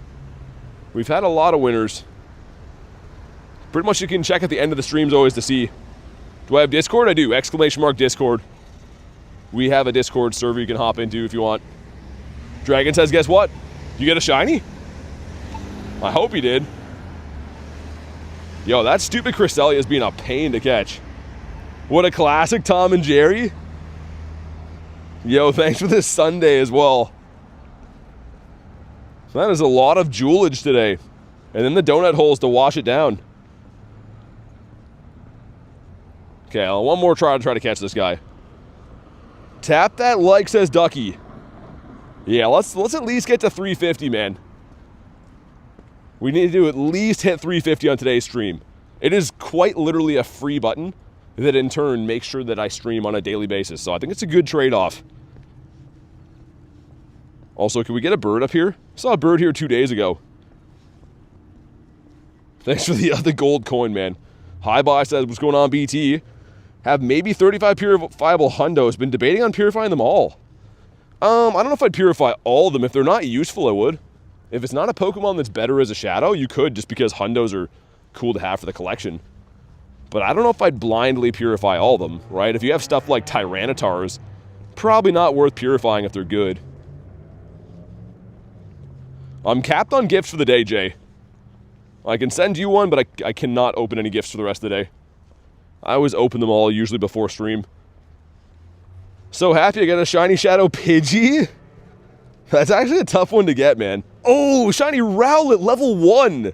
we've had a lot of winners. Pretty much you can check at the end of the streams always to see. Do I have Discord? I do. ! Discord. We have a Discord server you can hop into if you want. Dragon says, guess what? You get a shiny? I hope you did. Yo, that stupid Cresselia is being a pain to catch. What a classic Tom and Jerry. Yo, thanks for this Sunday as well. That is a lot of jewelage today. And then the donut holes to wash it down. Okay, one more try to catch this guy. Tap that like, says Ducky. Yeah, let's at least get to 350, man. We need to at least hit 350 on today's stream. It is quite literally a free button that in turn makes sure that I stream on a daily basis. So I think it's a good trade-off. Also, can we get a bird up here? I saw a bird here 2 days ago. Thanks for the gold coin, man. Hi Bye says, what's going on, BT? Have maybe 35 purifiable hundos. Been debating on purifying them all. I don't know if I'd purify all of them. If they're not useful, I would. If it's not a Pokemon that's better as a shadow, you could, just because hundos are cool to have for the collection. But I don't know if I'd blindly purify all of them, right? If you have stuff like Tyrannitars, probably not worth purifying if they're good. I'm capped on gifts for the day, Jay. I can send you one, but I cannot open any gifts for the rest of the day. I always open them all, usually before stream. So happy I got a shiny Shadow Pidgey. That's actually a tough one to get, man. Oh, shiny Rowlet, level 1.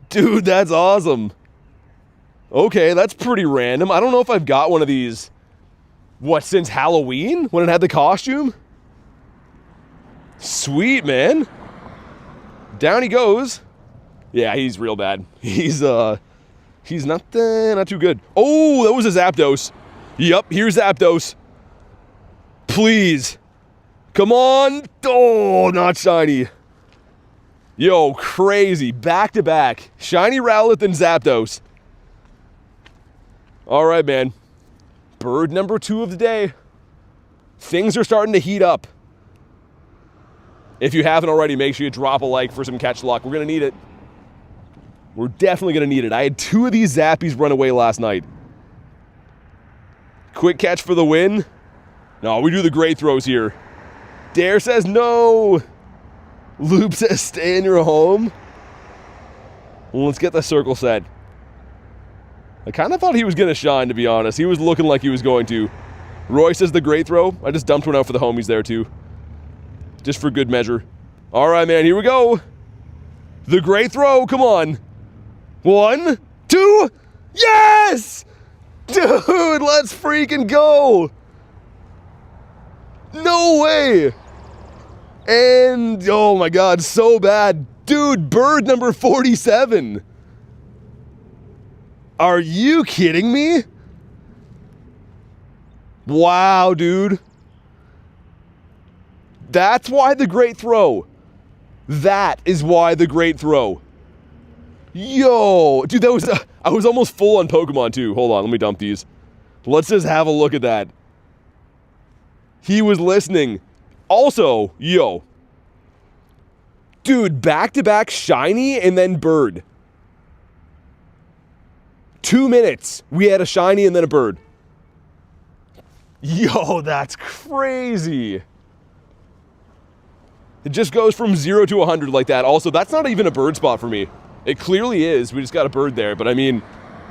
Dude, that's awesome. Okay, that's pretty random. I don't know if I've got one of these, what, since Halloween? When it had the costume? Sweet, man. Down he goes. Yeah, he's real bad. He's not too good. Oh, that was a Zapdos. Yup, here's Zapdos. Please. Come on. Oh, not shiny. Yo, crazy. Back to back. Shiny Rowlet and Zapdos. All right, man. Bird number 2 of the day. Things are starting to heat up. If you haven't already, make sure you drop a like for some catch luck. We're going to need it. We're definitely going to need it. I had 2 of these zappies run away last night. Quick catch for the win. No, we do the great throws here. Dare says no. Loop says stay in your home. Well, let's get the circle set. I kind of thought he was going to shine, to be honest. He was looking like he was going to. Roy says the great throw. I just dumped one out for the homies there, too. Just for good measure. All right, man, here we go. The great throw, come on. 1, 2, yes! Dude, let's freaking go. No way. And, oh my God, so bad. Dude, bird number 47. Are you kidding me? Wow, dude. That's why the great throw. That is why the great throw. Yo, dude, that was, I was almost full on Pokemon too. Hold on, let me dump these. Let's just have a look at that. He was listening. Also, yo. Dude, back-to-back shiny and then bird. 2 minutes. We had a shiny and then a bird. Yo, that's crazy. It just goes from 0 to 100 like that. Also, that's not even a bird spot for me. It clearly is. We just got a bird there. But I mean,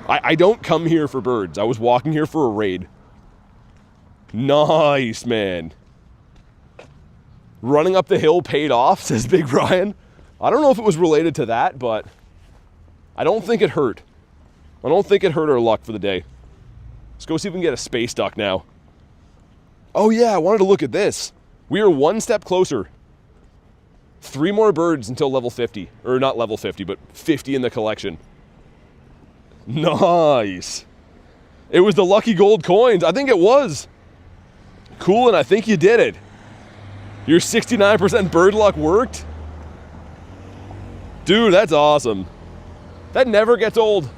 I don't come here for birds. I was walking here for a raid. Nice, man. Running up the hill paid off, says Big Brian. I don't know if it was related to that, but I don't think it hurt. I don't think it hurt our luck for the day. Let's go see if we can get a space duck now. Oh yeah, I wanted to look at this. We are 1 step closer. 3 more birds until level 50. Or not level 50, but 50 in the collection. Nice. It was the lucky gold coins. I think it was. Cool, and I think you did it. Your 69% bird luck worked? Dude, that's awesome. That never gets old.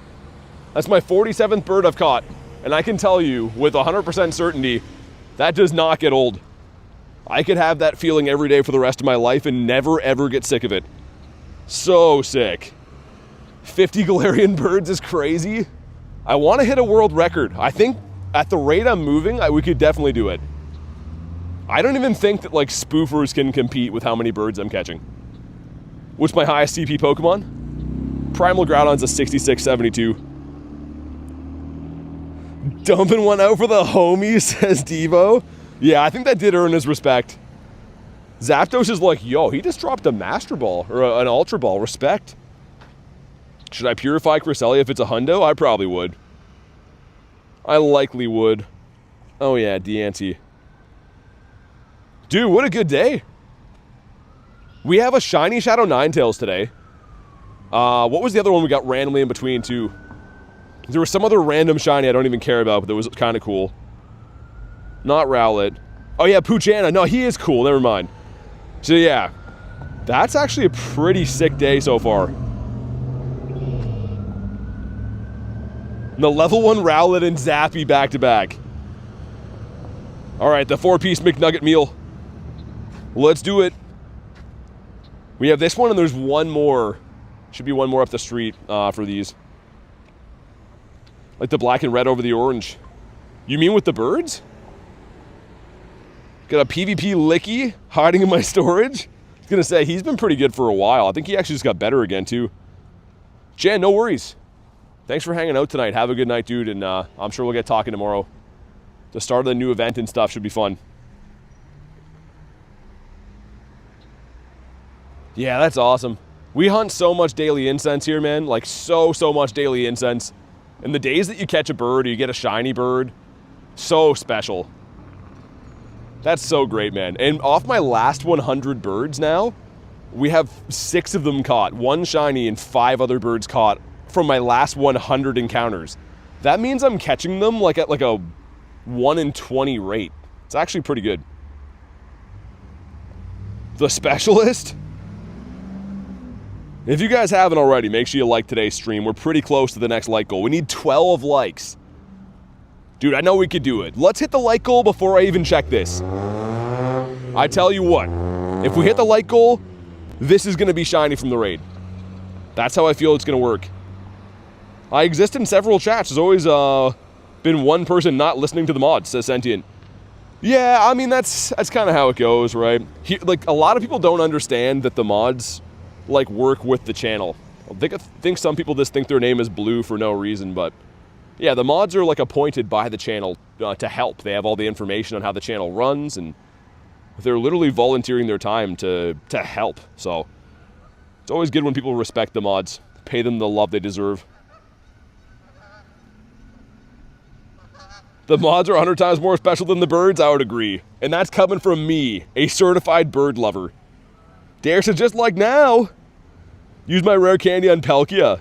That's my 47th bird I've caught. And I can tell you with 100% certainty, that does not get old. I could have that feeling every day for the rest of my life and never ever get sick of it. So sick. 50 Galarian birds is crazy. I want to hit a world record. I think at the rate I'm moving, we could definitely do it. I don't even think that like spoofers can compete with how many birds I'm catching. What's my highest CP Pokemon? Primal Groudon's a 66-72. Dumping one out for the homies, says Devo. Yeah, I think that did earn his respect. Zapdos is like, yo, he just dropped a Master Ball, or an Ultra Ball. Respect. Should I purify Cresselia if it's a hundo? I probably would. I likely would. Oh yeah, Deanty. Dude, what a good day. We have a shiny Shadow Ninetales today. What was the other one we got randomly in between too? There was some other random shiny I don't even care about, but that was kind of cool. Not Rowlet. Oh yeah, Poochana. No, he is cool. Never mind. So yeah, that's actually a pretty sick day so far. The level 1 Rowlet and Zappy back to back. All right, the 4-piece McNugget meal. Let's do it. We have this one and there's one more. Should be one more up the street for these. Like the black and red over the orange. You mean with the birds? Got a PvP Licky hiding in my storage. I was gonna say, he's been pretty good for a while. I think he actually just got better again too. Jen, no worries. Thanks for hanging out tonight. Have a good night, dude, and I'm sure we'll get talking tomorrow. The start of the new event and stuff should be fun. Yeah, that's awesome. We hunt so much daily incense here, man. Like so much daily incense. And the days that you catch a bird or you get a shiny bird, so special. That's so great, man. And off my last 100 birds now, we have 6 of them caught. 1 shiny and 5 other birds caught from my last 100 encounters. That means I'm catching them like at like a 1 in 20 rate. It's actually pretty good. The specialist? If you guys haven't already, make sure you like today's stream. We're pretty close to the next like goal. We need 12 likes. Dude, I know we could do it. Let's hit the like goal before I even check this. I tell you what, If we hit the light goal, this is going to be shiny from the raid. That's how I feel it's going to work. I exist in several chats. There's always been one person not listening to the mods, says Sentient. Yeah, I mean, that's kind of how it goes, right? Like, a lot of people don't understand that the mods, like, work with the channel. I think some people just think their name is Blue for no reason, but yeah, the mods are, like, appointed by the channel to help. They have all the information on how the channel runs, and they're literally volunteering their time to help. So it's always good when people respect the mods, pay them the love they deserve. The mods are 100 times more special than the birds, I would agree. And that's coming from me, a certified bird lover. Dare says, just like now, use my rare candy on Palkia.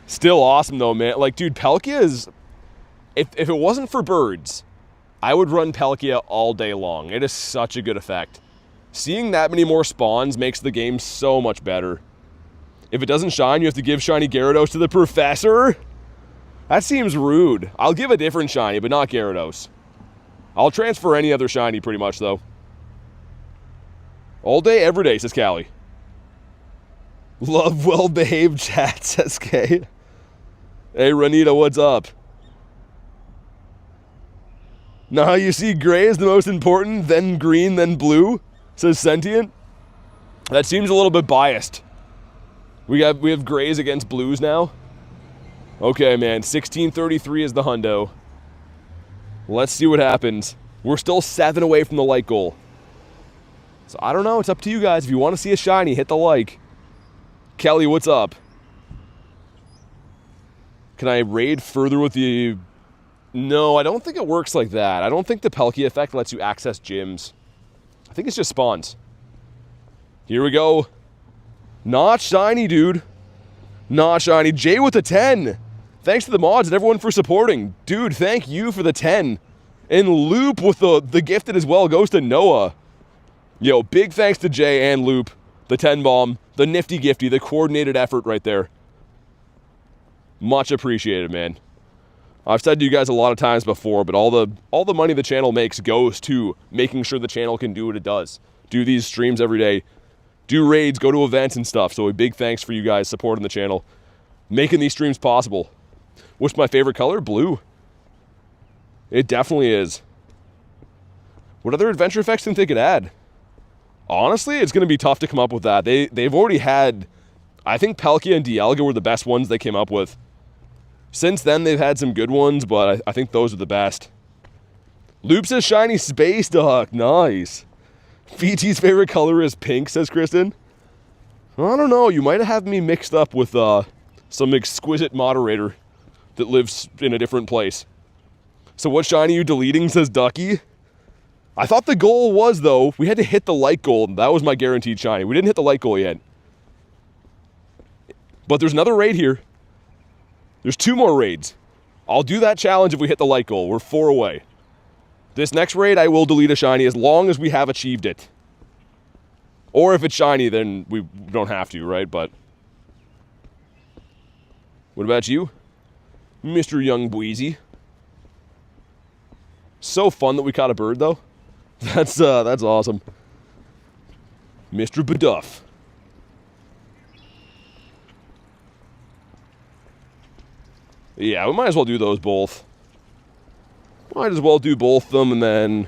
Still awesome though, man. Like, dude, Palkia is... If it wasn't for birds, I would run Palkia all day long. It is such a good effect. Seeing that many more spawns makes the game so much better. If it doesn't shine, you have to give shiny Gyarados to the professor? That seems rude. I'll give a different shiny, but not Gyarados. I'll transfer any other shiny pretty much, though. All day, every day, says Callie. Love well-behaved chat, says Kay. Hey, Ranita, what's up? Now you see gray is the most important, then green, then blue, says Sentient. That seems a little bit biased. We have grays against blues now. Okay, man, 1633 is the hundo. Let's see what happens. We're still 7 away from the light goal. So I don't know, it's up to you guys. If you want to see a shiny, hit the like. Kelly, what's up? Can I raid further with the... No, I don't think it works like that. I don't think the Palkia effect lets you access gyms. I think it's just spawns. Here we go. Not shiny, dude. Not shiny. Jay with a 10. Thanks to the mods and everyone for supporting. Dude, thank you for the 10. And Loop with the gifted as well goes to Noah. Yo, big thanks to Jay and Loop. The 10 bomb. The nifty gifty. The coordinated effort right there. Much appreciated, man. I've said to you guys a lot of times before, but all the money the channel makes goes to making sure the channel can do what it does. Do these streams every day. Do raids, go to events and stuff. So a big thanks for you guys supporting the channel. Making these streams possible. What's my favorite color? Blue. It definitely is. What other adventure effects think they could add? Honestly, it's going to be tough to come up with that. They've already had... I think Palkia and Dialga were the best ones they came up with. Since then, they've had some good ones, but I think those are the best. Loop says shiny space duck. Nice. VT's favorite color is pink, says Kristen. I don't know. You might have me mixed up with some exquisite moderator that lives in a different place. So what shiny are you deleting, says Ducky? I thought the goal was, though, we had to hit the light goal. That was my guaranteed shiny. We didn't hit the light goal yet. But there's another raid here. There's 2 more raids. I'll do that challenge if we hit the light goal. We're 4 away. This next raid, I will delete a shiny as long as we have achieved it. Or if it's shiny, then we don't have to, right? But what about you, Mr. Young Bweezy? So fun that we caught a bird, though. That's awesome. Mr. Baduff. Yeah, we might as well do those both. Might as well do both of them and then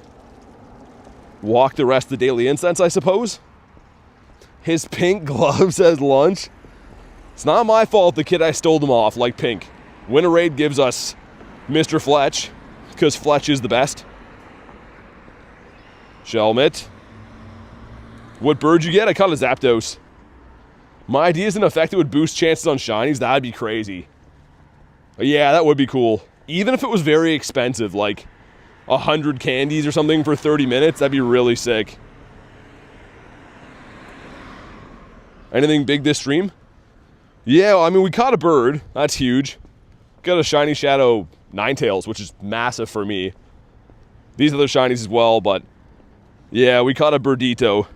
walk the rest of the Daily Incense, I suppose. His pink glove says lunch. It's not my fault the kid I stole them off like pink. Win a raid gives us Mr. Fletch, because Fletch is the best. Shelmet. What bird you get? I caught a Zapdos. My idea is an effect that would boost chances on shinies. That'd be crazy. Yeah, that would be cool. Even if it was very expensive, like 100 candies or something for 30 minutes, that'd be really sick. Anything big this stream? Yeah, I mean, we caught a bird. That's huge. Got a shiny Shadow Ninetales, which is massive for me. These other shinies as well, but yeah, we caught a Birdito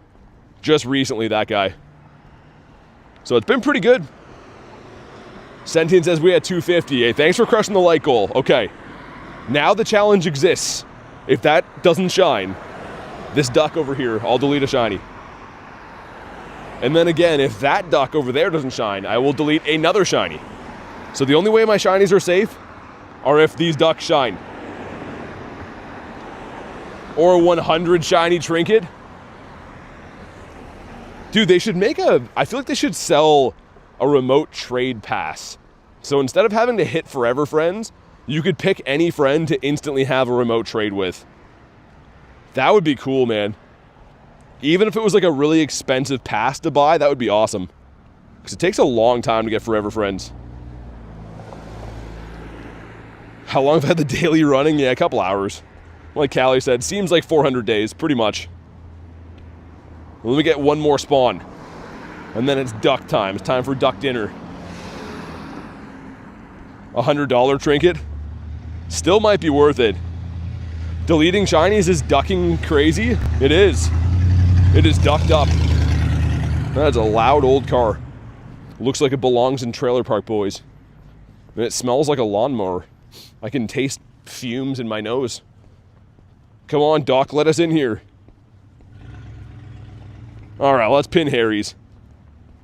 just recently, that guy. So it's been pretty good. Sentient says we had 250. Hey, thanks for crushing the light goal. Okay, now the challenge exists. If that doesn't shine, this duck over here, I'll delete a shiny. And then again, if that duck over there doesn't shine, I will delete another shiny. So the only way my shinies are safe are if these ducks shine. Or a 100 shiny trinket. Dude, they should make I feel like they should sell a remote trade pass. So instead of having to hit forever friends, you could pick any friend to instantly have a remote trade with. That would be cool, man. Even if it was like a really expensive pass to buy, that would be awesome. Because it takes a long time to get forever friends. How long have I had the daily running? Yeah, a couple hours. Like Callie said, seems like 400 days, pretty much. Let me get one more spawn. And then it's duck time. It's time for duck dinner. $100 trinket. Still might be worth it. Deleting shinies is ducking crazy. It is. It is ducked up. That's a loud old car. Looks like it belongs in Trailer Park Boys. And it smells like a lawnmower. I can taste fumes in my nose. Come on, Doc, let us in here. Alright, let's pin Harry's.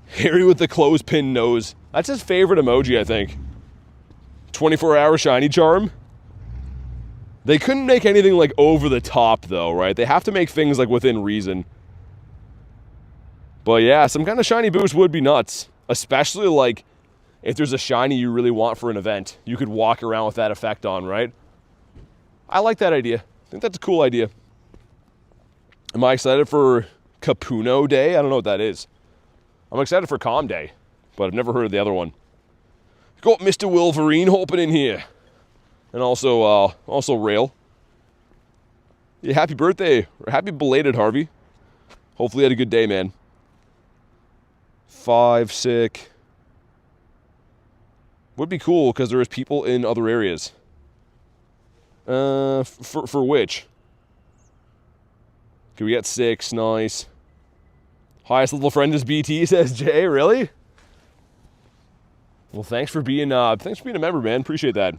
Harry with the clothespin nose. That's his favorite emoji, I think. 24-hour shiny charm. They couldn't make anything like over the top though, right? They have to make things like within reason. But yeah, some kind of shiny boost would be nuts. Especially like if there's a shiny you really want for an event. You could walk around with that effect on, right? I like that idea. I think that's a cool idea. Am I excited for Capuno Day? I don't know what that is. I'm excited for Calm Day, but I've never heard of the other one. Got Mr. Wolverine hopping in here. And also Rail. Yeah, happy birthday. Or happy belated, Harvey. Hopefully you had a good day, man. 5 sick. Would be cool because there is people in other areas. For which? Okay, we got 6. Nice. Highest little friend is BT, says Jay. Really? Well, thanks for being a member, man. Appreciate that.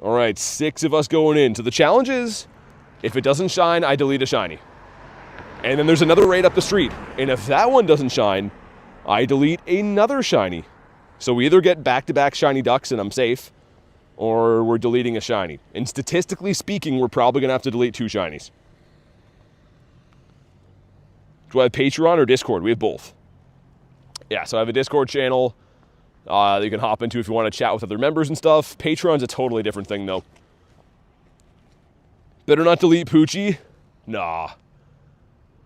All right, 6 of us going in. So the challenge is, if it doesn't shine, I delete a shiny. And then there's another raid up the street. And if that one doesn't shine, I delete another shiny. So we either get back-to-back shiny ducks and I'm safe, or we're deleting a shiny. And statistically speaking, we're probably going to have to delete 2 shinies. Do I have Patreon or Discord? We have both. Yeah, so I have a Discord channel that you can hop into if you want to chat with other members and stuff. Patreon's a totally different thing, though. Better not delete Poochie? Nah,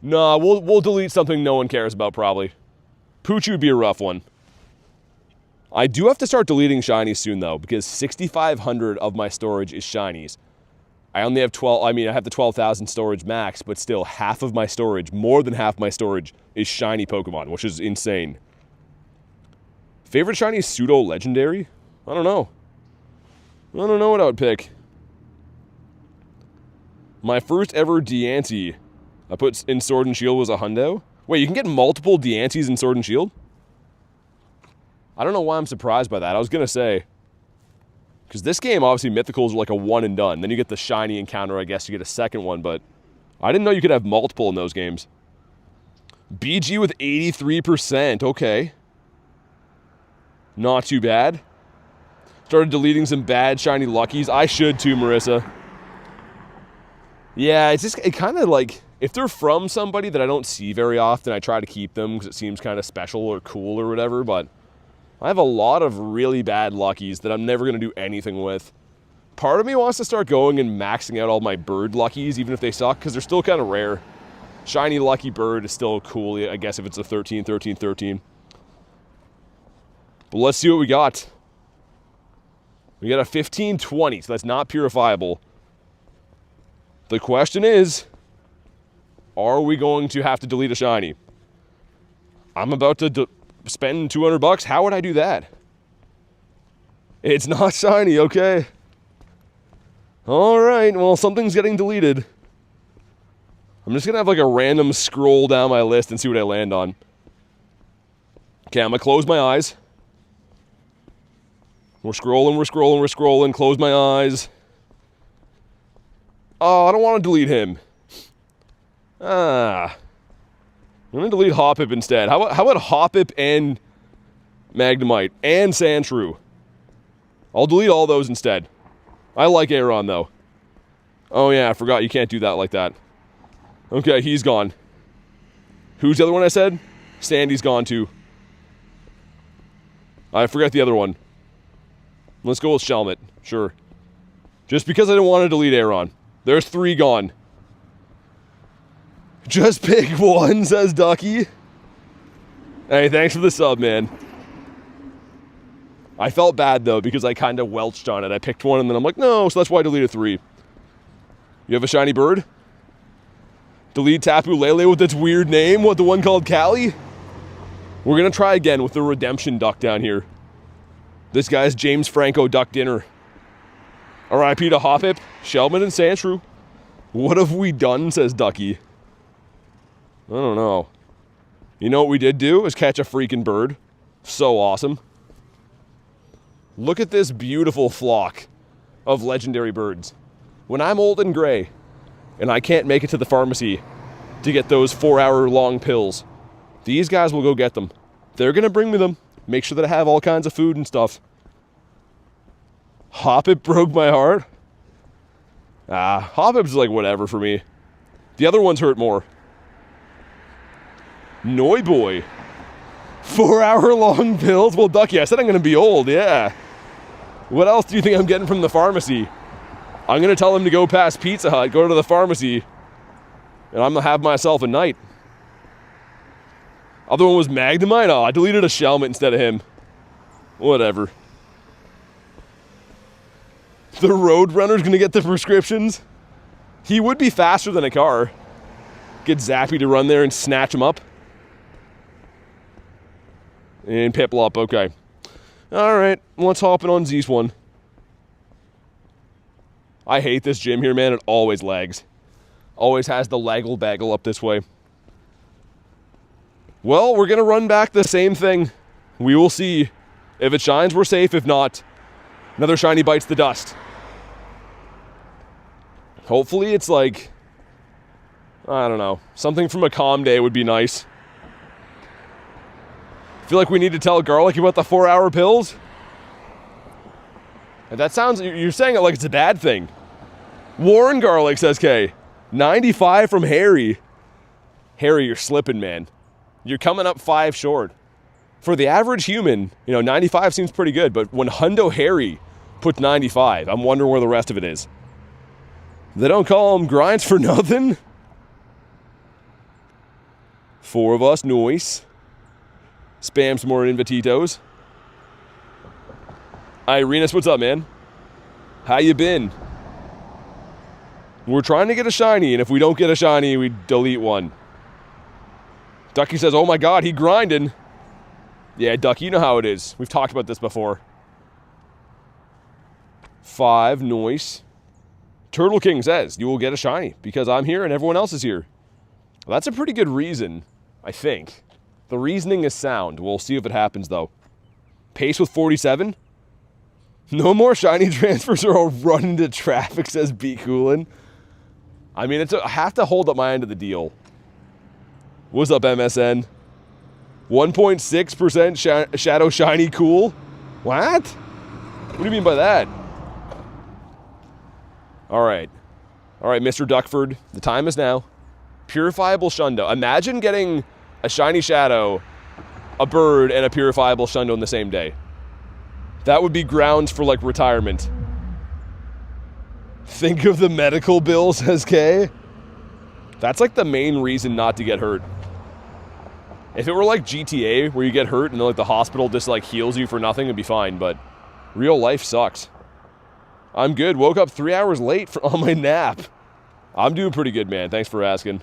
we'll delete something no one cares about, probably. Poochie would be a rough one. I do have to start deleting shinies soon, though, because 6,500 of my storage is shinies. I only have 12, I have the 12,000 storage max, but still half of my storage, more than half my storage, is shiny Pokemon, which is insane. Favorite shiny pseudo-legendary? I don't know. I don't know what I would pick. My first ever Deancey I put in Sword and Shield was a hundo. Wait, you can get multiple Deanceys in Sword and Shield? I don't know why I'm surprised by that. I was going to say, because this game, obviously, mythicals are like a one and done. Then you get the shiny encounter, I guess, you get a second one, but I didn't know you could have multiple in those games. BG with 83%, okay. Not too bad. Started deleting some bad shiny luckies. I should too, Marissa. Yeah, it's just, it kind of like, if they're from somebody that I don't see very often, I try to keep them because it seems kind of special or cool or whatever, but I have a lot of really bad luckies that I'm never going to do anything with. Part of me wants to start going and maxing out all my bird luckies, even if they suck, because they're still kind of rare. Shiny lucky bird is still cool, I guess, if it's a 13, 13, 13. But let's see what we got. We got a 15, 20, so that's not purifiable. The question is, are we going to have to delete a shiny? I'm about to spend $200. How would I do that? It's not shiny, okay. All right, well, something's getting deleted. I'm just going to have like a random scroll down my list and see what I land on. Okay, I'm going to close my eyes. We're scrolling. Close my eyes. Oh, I don't want to delete him. I'm going to delete Hoppip instead. How about Hoppip and Magnemite and Sandshrew? I'll delete all those instead. I like Aeron, though. Oh, yeah, I forgot you can't do that like that. Okay, he's gone. Who's the other one I said? Sandy's gone, too. I forget the other one. Let's go with Shelmet. Sure. Just because I didn't want to delete Aeron. There's 3 gone. Just pick one, says Ducky. Hey, thanks for the sub, man. I felt bad, though, because I kind of welched on it. I picked one, and then I'm like, no, so that's why I deleted 3. You have a shiny bird? Delete Tapu Lele with its weird name? What, the one called Callie? We're going to try again with the Redemption Duck down here. This guy's James Franco Duck Dinner. R.I.P. to Hoppip, Shelmet, and Sandshrew. What have we done, says Ducky. I don't know. You know what we did do? Is catch a freaking bird. So awesome. Look at this beautiful flock of legendary birds. When I'm old and gray, and I can't make it to the pharmacy to get those 4-hour-long pills, these guys will go get them. They're going to bring me them. Make sure that I have all kinds of food and stuff. Hoppip broke my heart. Hoppip's like whatever for me. The other ones hurt more. Noi boy. 4-hour-long pills? Well, Ducky, I said I'm going to be old, yeah. What else do you think I'm getting from the pharmacy? I'm going to tell him to go past Pizza Hut, go to the pharmacy, and I'm going to have myself a night. Other one was Magnemite? Oh, I deleted a Shelmet instead of him. Whatever. The Roadrunner's going to get the prescriptions? He would be faster than a car. Get Zappy to run there and snatch him up. And Piplup, okay. Alright, let's hop in on Z's one. I hate this gym here, man. It always lags. Always has the laggle baggle up this way. Well, we're going to run back the same thing. We will see. If it shines, we're safe. If not, another shiny bites the dust. Hopefully it's like, I don't know, something from a calm day would be nice. Feel like we need to tell Garlic about the 4-hour pills? That sounds, you're saying it like it's a bad thing. Warren Garlic, says K. 95 from Harry. Harry, you're slipping, man. You're coming up 5 short. For the average human, 95 seems pretty good, but when Hundo Harry puts 95, I'm wondering where the rest of it is. They don't call him Grindz for nothing. 4 of us, noise. Spam some more Invititos. Irenas, what's up, man? How you been? We're trying to get a shiny, and if we don't get a shiny, we delete one. Ducky says, oh my god, he grinding. Yeah, Ducky, you know how it is. We've talked about this before. 5, noise. Turtle King says, you will get a shiny, because I'm here and everyone else is here. Well, that's a pretty good reason, I think. The reasoning is sound. We'll see if it happens, though. Pace with 47. No more shiny transfers or I'll run into traffic, says B. Coolin. I mean, I have to hold up my end of the deal. What's up, MSN? 1.6% Shadow Shiny cool? What? What do you mean by that? All right, Mr. Duckford, the time is now. Purifiable Shundo. Imagine getting a shiny Shadow, a bird, and a purifiable Shundo in the same day. That would be grounds for, like, retirement. Think of the medical bill, says Kay. That's, like, the main reason not to get hurt. If it were like GTA, where you get hurt and, like, the hospital just, like, heals you for nothing, it'd be fine, but real life sucks. I'm good. Woke up 3 hours late on my nap. I'm doing pretty good, man. Thanks for asking.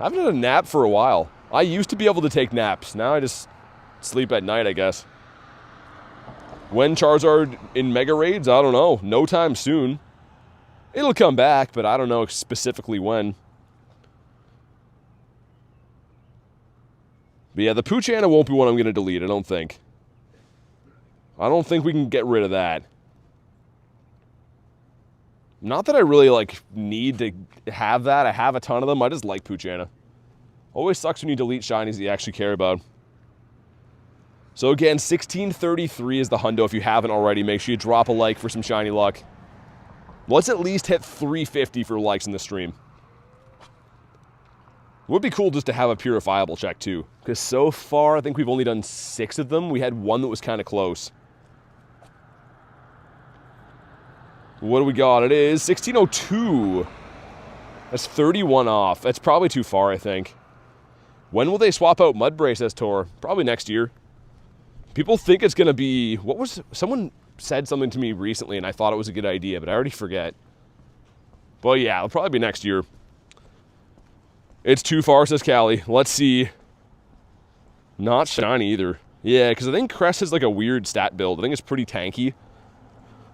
I haven't had a nap for a while. I used to be able to take naps. Now I just sleep at night, I guess. When Charizard in Mega Raids? I don't know. No time soon. It'll come back, but I don't know specifically when. But yeah, the Poochyena won't be one I'm going to delete, I don't think. I don't think we can get rid of that. Not that I really, like, need to have that. I have a ton of them. I just like Poochyena. Always sucks when you delete shinies that you actually care about. So again, 1633 is the hundo. If you haven't already, make sure you drop a like for some shiny luck. Let's at least hit 350 for likes in the stream. It would be cool just to have a purifiable check too, because so far I think we've only done 6 of them. We had one that was kind of close. What do we got? It is 1602. That's 31 off. That's probably too far, I think. When will they swap out Mudbray, says Tor? Probably next year. People think it's going to be... What was... Someone said something to me recently, and I thought it was a good idea, but I already forget. But yeah, it'll probably be next year. It's too far, says Callie. Let's see. Not shiny either. Yeah, because I think Cress has like a weird stat build. I think it's pretty tanky.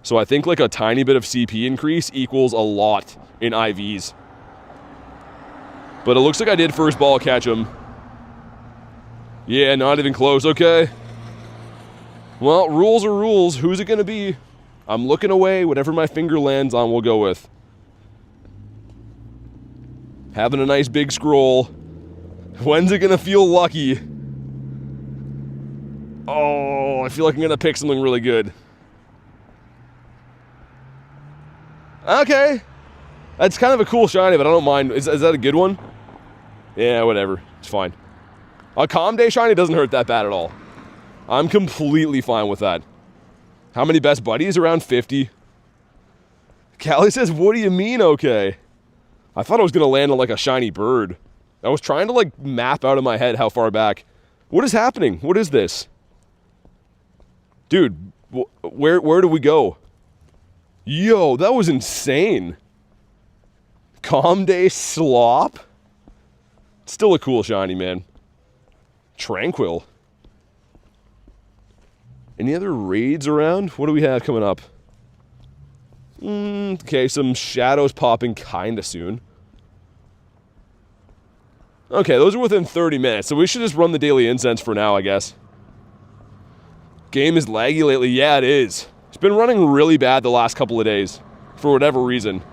So I think like a tiny bit of CP increase equals a lot in IVs. But it looks like I did first ball catch him. Yeah, not even close. Okay. Well, rules are rules. Who's it going to be? I'm looking away. Whatever my finger lands on, we'll go with. Having a nice big scroll. When's it going to feel lucky? Oh, I feel like I'm going to pick something really good. Okay. That's kind of a cool shiny, but I don't mind. Is that a good one? Yeah, whatever. It's fine. A Calm Day shiny doesn't hurt that bad at all. I'm completely fine with that. How many best buddies? Around 50. Callie says, what do you mean, okay? I thought I was going to land on like a shiny bird. I was trying to like map out in my head how far back. What is happening? What is this? Dude, where do we go? Yo, that was insane. Calm Day Slop? Still a cool shiny, man. Tranquil. Any other raids around? What do we have coming up? Okay, some shadows popping kinda soon. Okay, those are within 30 minutes, so we should just run the Daily Incense for now, I guess. Game is laggy lately. Yeah, it is. It's been running really bad the last couple of days, for whatever reason.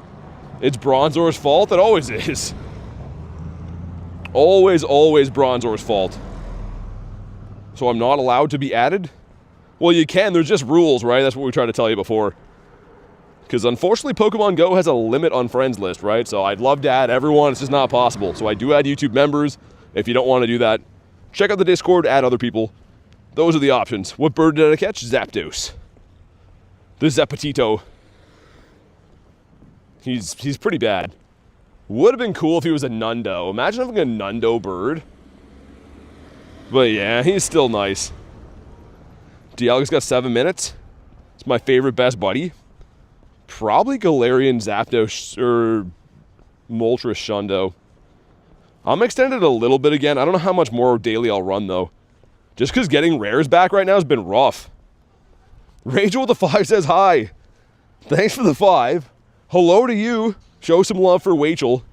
It's Bronzor's fault? It always is. Always Bronzor's fault. So I'm not allowed to be added? Well, you can. There's just rules, right? That's what we tried to tell you before. Because unfortunately, Pokemon Go has a limit on friends list, right? So I'd love to add everyone. It's just not possible. So I do add YouTube members. If you don't want to do that, check out the Discord, add other people. Those are the options. What bird did I catch? Zapdos. The Zapatito. He's pretty bad. Would have been cool if he was a Nundo. Imagine having a Nundo bird. But yeah, he's still nice. Dialga's got 7 minutes. It's my favorite best buddy. Probably Galarian Zapdos or Moltres Shundo. I'm extended a little bit again. I don't know how much more daily I'll run though. Just because getting rares back right now has been rough. Rachel with the 5 says hi. Thanks for the 5. Hello to you. Show some love for Rachel.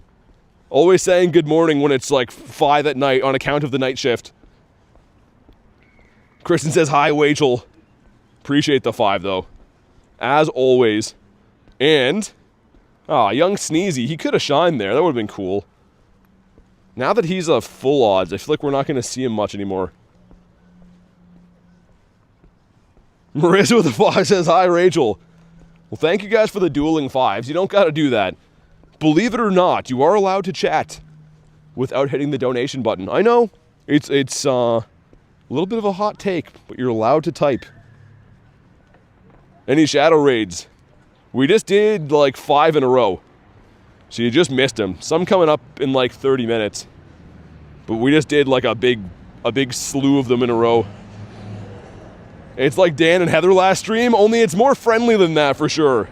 Always saying good morning when it's like 5 at night on account of the night shift. Kristen says hi, Rachel. Appreciate the 5 though. As always. And, young Sneezy. He could have shined there. That would have been cool. Now that he's a full odds, I feel like we're not going to see him much anymore. Marissa with the 5 says hi, Rachel. Well, thank you guys for the dueling 5s. You don't got to do that. Believe it or not, you are allowed to chat without hitting the donation button. I know it's a little bit of a hot take, but you're allowed to type. Any shadow raids? We just did like 5 in a row. So you just missed them. Some coming up in like 30 minutes. But we just did like a big slew of them in a row. It's like Dan and Heather last stream, only it's more friendly than that for sure.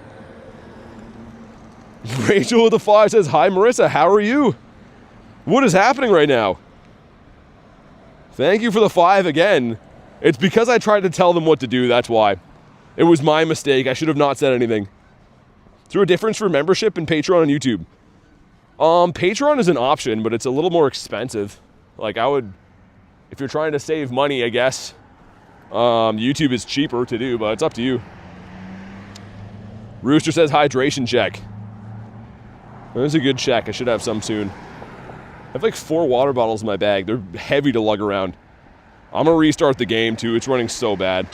Rachel with the 5 says, hi Marissa, how are you? What is happening right now? Thank you for the 5 again. It's because I tried to tell them what to do, that's why. It was my mistake, I should have not said anything. Is there a difference for membership and Patreon and YouTube? Patreon is an option, but it's a little more expensive. Like if you're trying to save money, I guess. YouTube is cheaper to do, but it's up to you. Rooster says hydration check. That's a good check. I should have some soon. I have like 4 water bottles in my bag. They're heavy to lug around. I'm going to restart the game too. It's running so bad.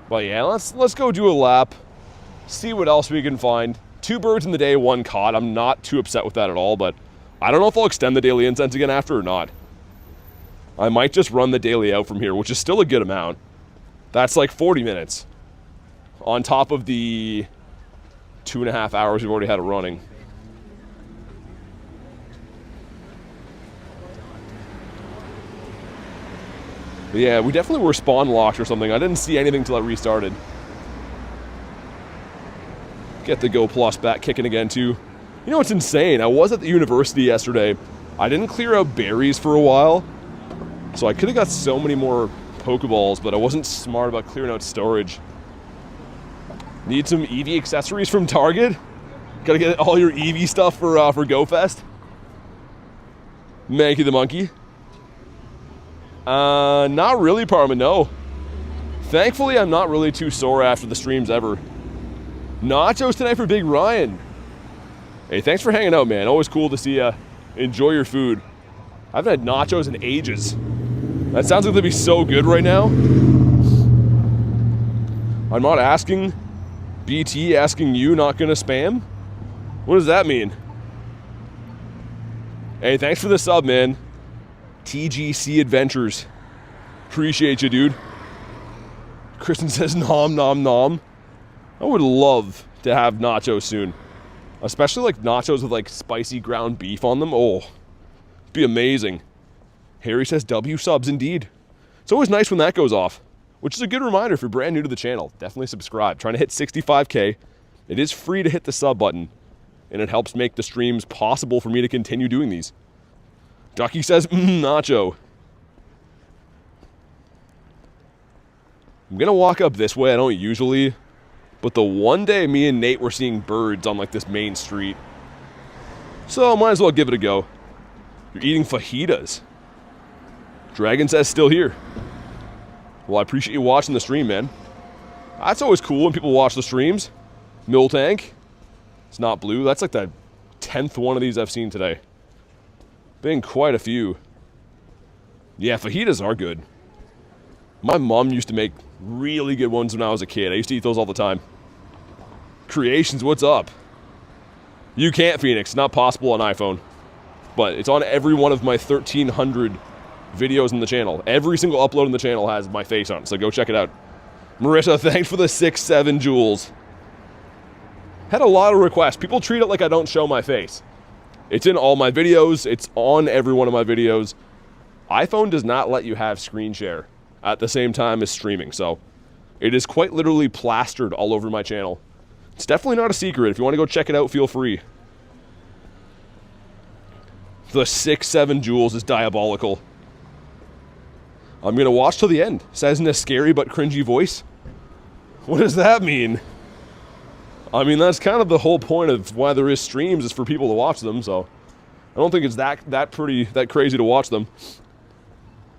But yeah, let's go do a lap. See what else we can find. 2 birds in the day, 1 caught. I'm not too upset with that at all, but I don't know if I'll extend the daily incense again after or not. I might just run the daily out from here, which is still a good amount. That's like 40 minutes. On top of the 2.5 hours we've already had it running. But yeah, we definitely were spawn locked or something. I didn't see anything till I restarted. Get the Go Plus back kicking again too. You know what's insane? I was at the university yesterday. I didn't clear out berries for a while. So I could have got so many more Pokeballs, but I wasn't smart about clearing out storage. Need some Eevee accessories from Target? Gotta get all your Eevee stuff for GoFest? Mankey the Monkey? Not really, Parma, no. Thankfully, I'm not really too sore after the streams ever. Nachos tonight for Big Ryan. Hey, thanks for hanging out, man. Always cool to see you. Enjoy your food. I haven't had nachos in ages. That sounds like they'd be so good right now. I'm not asking. BT asking you, not gonna spam? What does that mean? Hey, thanks for the sub, man. TGC Adventures. Appreciate you, dude. Kristen says nom nom nom. I would love to have nachos soon. Especially like nachos with like spicy ground beef on them. Oh, it'd be amazing. Harry says W subs indeed. It's always nice when that goes off. Which is a good reminder if you're brand new to the channel. Definitely subscribe. Trying to hit 65K. It is free to hit the sub button. And it helps make the streams possible for me to continue doing these. Ducky says, nacho. I'm gonna walk up this way. I don't usually. But the one day me and Nate were seeing birds on like this main street. So might as well give it a go. You're eating fajitas. Dragon says still here. Well, I appreciate you watching the stream, man. That's always cool when people watch the streams. Mill Tank. It's not blue. That's like the 10th one of these I've seen today. Been quite a few. Yeah, fajitas are good. My mom used to make really good ones when I was a kid. I used to eat those all the time. Creations, what's up? You can't, Phoenix. It's not possible on iPhone. But it's on every one of my 1,300 videos in the channel. Every single upload in the channel has my face on it, so go check it out. Marissa, thanks for the 6-7 jewels. Had a lot of requests. People treat it like I don't show my face. It's in all my videos. It's on every one of my videos. iPhone does not let you have screen share at the same time as streaming, so it is quite literally plastered all over my channel. It's definitely not a secret. If you want to go check it out, feel free. The 6-7 jewels is diabolical. I'm gonna watch till the end. Says in a scary but cringy voice. What does that mean? I mean, that's kind of the whole point of why there is streams, is for people to watch them, so I don't think it's that crazy to watch them.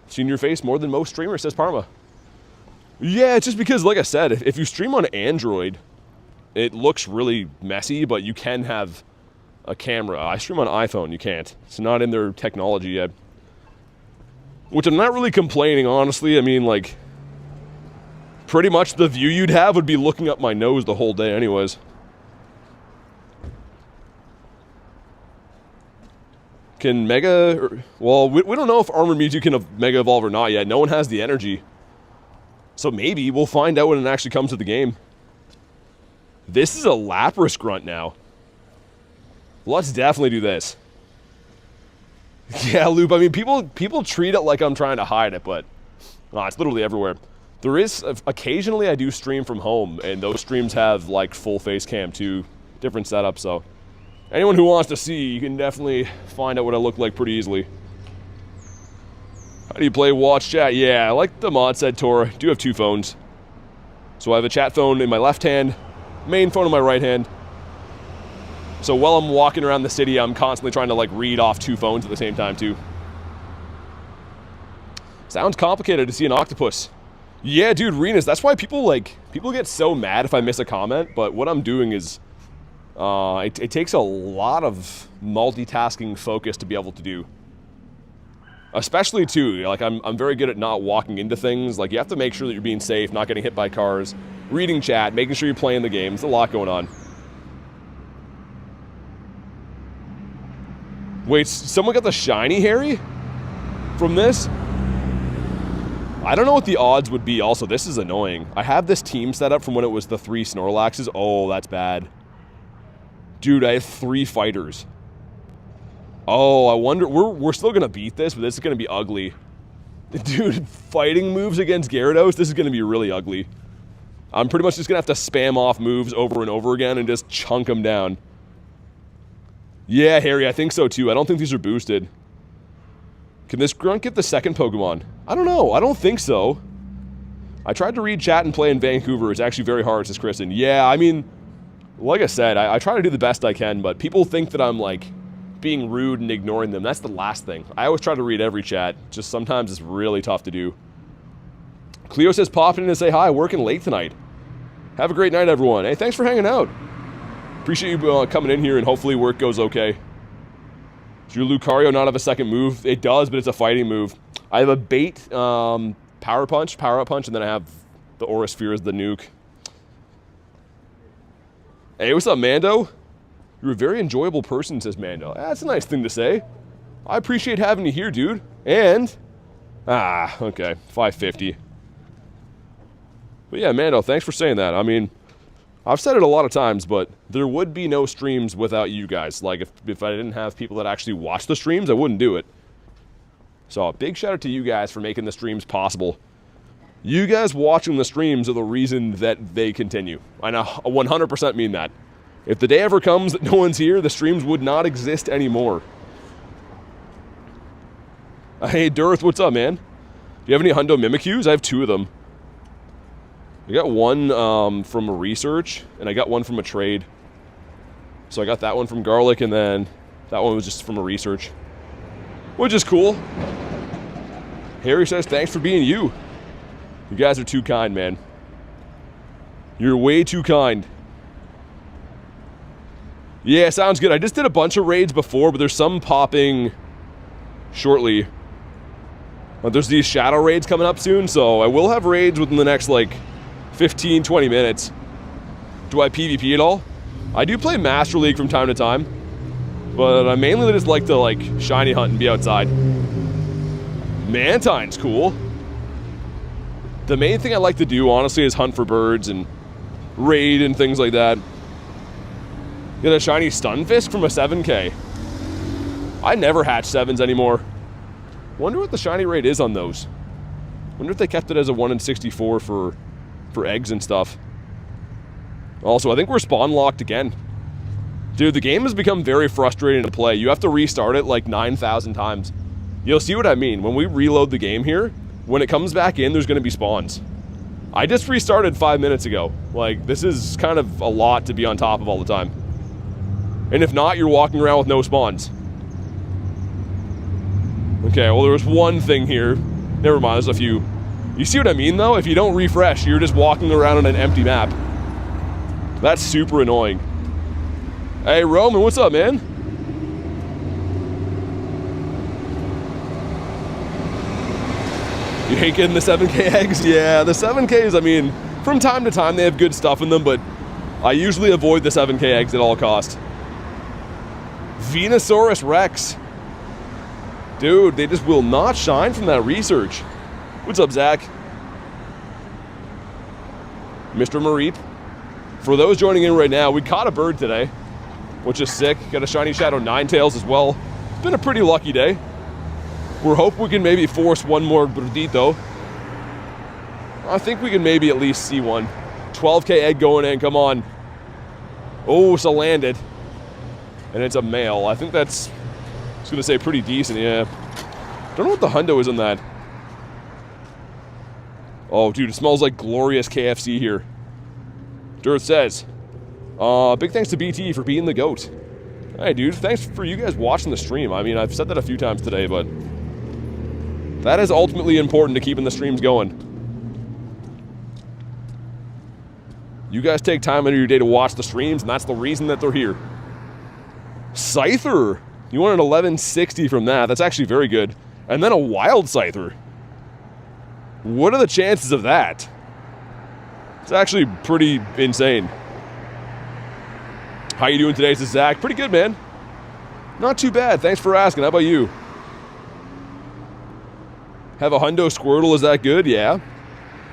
Seen your face more than most streamers, says Parma. Yeah, it's just because, like I said, if you stream on Android, it looks really messy, but you can have a camera. I stream on iPhone, you can't. It's not in their technology yet. Which I'm not really complaining, honestly. I mean, like, pretty much the view you'd have would be looking up my nose the whole day anyways. Can Mega... Well, we don't know if Armor Mewtwo can Mega Evolve or not yet. No one has the energy. So maybe we'll find out when it actually comes to the game. This is a Lapras grunt now. Let's definitely do this. Yeah, Loop, I mean, people treat it like I'm trying to hide it, but it's literally everywhere. There is, occasionally I do stream from home, and those streams have, like, full face cam too. Different setup, so anyone who wants to see, you can definitely find out what I look like pretty easily. How do you play watch chat? Yeah, like the mod said, Tor, I do have 2 phones. So I have a chat phone in my left hand, main phone in my right hand. So while I'm walking around the city, I'm constantly trying to, like, read off 2 phones at the same time, too. Sounds complicated to see an octopus. Yeah, dude, Renus, that's why people get so mad if I miss a comment, but what I'm doing is It takes a lot of multitasking focus to be able to do. Especially too, like I'm very good at not walking into things. Like you have to make sure that you're being safe, not getting hit by cars, reading chat, making sure you're playing the game. There's a lot going on. Wait, someone got the shiny Harry from this? I don't know what the odds would be. Also, this is annoying. I have this team set up from when it was the 3 Snorlaxes. Oh, that's bad. Dude, I have 3 fighters. Oh, I wonder, we're still going to beat this, but this is going to be ugly. Dude, fighting moves against Gyarados, this is going to be really ugly. I'm pretty much just going to have to spam off moves over and over again and just chunk them down. Yeah, Harry, I think so too. I don't think these are boosted. Can this grunt get the second Pokemon? I don't know. I don't think so. I tried to read chat and play in Vancouver. It's actually very hard, says Kristen. Yeah, I mean, like I said, I try to do the best I can, but people think that I'm like being rude and ignoring them. That's the last thing. I always try to read every chat. Just sometimes it's really tough to do. Cleo says, pop in to say hi. Working late tonight. Have a great night, everyone. Hey, thanks for hanging out. Appreciate you coming in here, and hopefully work goes okay. Does your Lucario not have a second move? It does, but it's a fighting move. I have a bait power up punch, and then I have the Aura Sphere as the nuke. Hey, what's up, Mando? You're a very enjoyable person, says Mando. That's a nice thing to say. I appreciate having you here, dude. And, okay, 550. But yeah, Mando, thanks for saying that. I mean, I've said it a lot of times, but there would be no streams without you guys. Like, if I didn't have people that actually watch the streams, I wouldn't do it. So, a big shout out to you guys for making the streams possible. You guys watching the streams are the reason that they continue. I 100% mean that. If the day ever comes that no one's here, the streams would not exist anymore. Hey, Durth, what's up, man? Do you have any Hundo Mimikyus? I have 2 of them. I got one from a research, and I got one from a trade. So I got that one from Garlic, and then that one was just from a research. Which is cool. Harry says, thanks for being you. You guys are too kind, man. You're way too kind. Yeah, sounds good. I just did a bunch of raids before, but there's some popping shortly. There's these shadow raids coming up soon, so I will have raids within the next, like, 15, 20 minutes. Do I PvP at all? I do play Master League from time to time, but I mainly just like to, like, shiny hunt and be outside. Mantine's cool. The main thing I like to do, honestly, is hunt for birds and raid and things like that. Get a shiny Stunfisk from a 7K. I never hatch 7s anymore. Wonder what the shiny rate is on those. Wonder if they kept it as a 1 in 64 for eggs and stuff. Also, I think we're spawn locked again. Dude, the game has become very frustrating to play. You have to restart it like 9,000 times. You'll see what I mean. When we reload the game here, when it comes back in, there's going to be spawns. I just restarted 5 minutes ago. Like, this is kind of a lot to be on top of all the time. And if not, you're walking around with no spawns. Okay, well, there was one thing here. Never mind, there's a few. You see what I mean, though? If you don't refresh, you're just walking around on an empty map. That's super annoying. Hey, Roman, what's up, man? You hate getting the 7K eggs? Yeah, the 7Ks, I mean, from time to time they have good stuff in them, but I usually avoid the 7K eggs at all costs. Venusaurus Rex. Dude, they just will not shine from that research. What's up, Zach? Mr. Mareep. For those joining in right now, we caught a bird today, which is sick. Got a shiny Shadow Ninetales as well. It's been a pretty lucky day. We're hoping we can maybe force one more Burdito. I think we can maybe at least see one. 12K egg going in, come on. Oh, it's a landed. And it's a male. I think that's, I was going to say pretty decent, yeah. Don't know what the hundo is on that. Oh, dude, it smells like glorious KFC here. Dirt says, big thanks to BT for being the GOAT. Hey, dude, thanks for you guys watching the stream. I mean, I've said that a few times today, but that is ultimately important to keeping the streams going. You guys take time out of your day to watch the streams, and that's the reason that they're here. Scyther. You want an 1160 from that. That's actually very good. And then a wild Scyther. What are the chances of that? It's actually pretty insane. How you doing today? This is Zach. Pretty good, man. Not too bad. Thanks for asking. How about you? Have a Hundo Squirtle. Is that good? Yeah.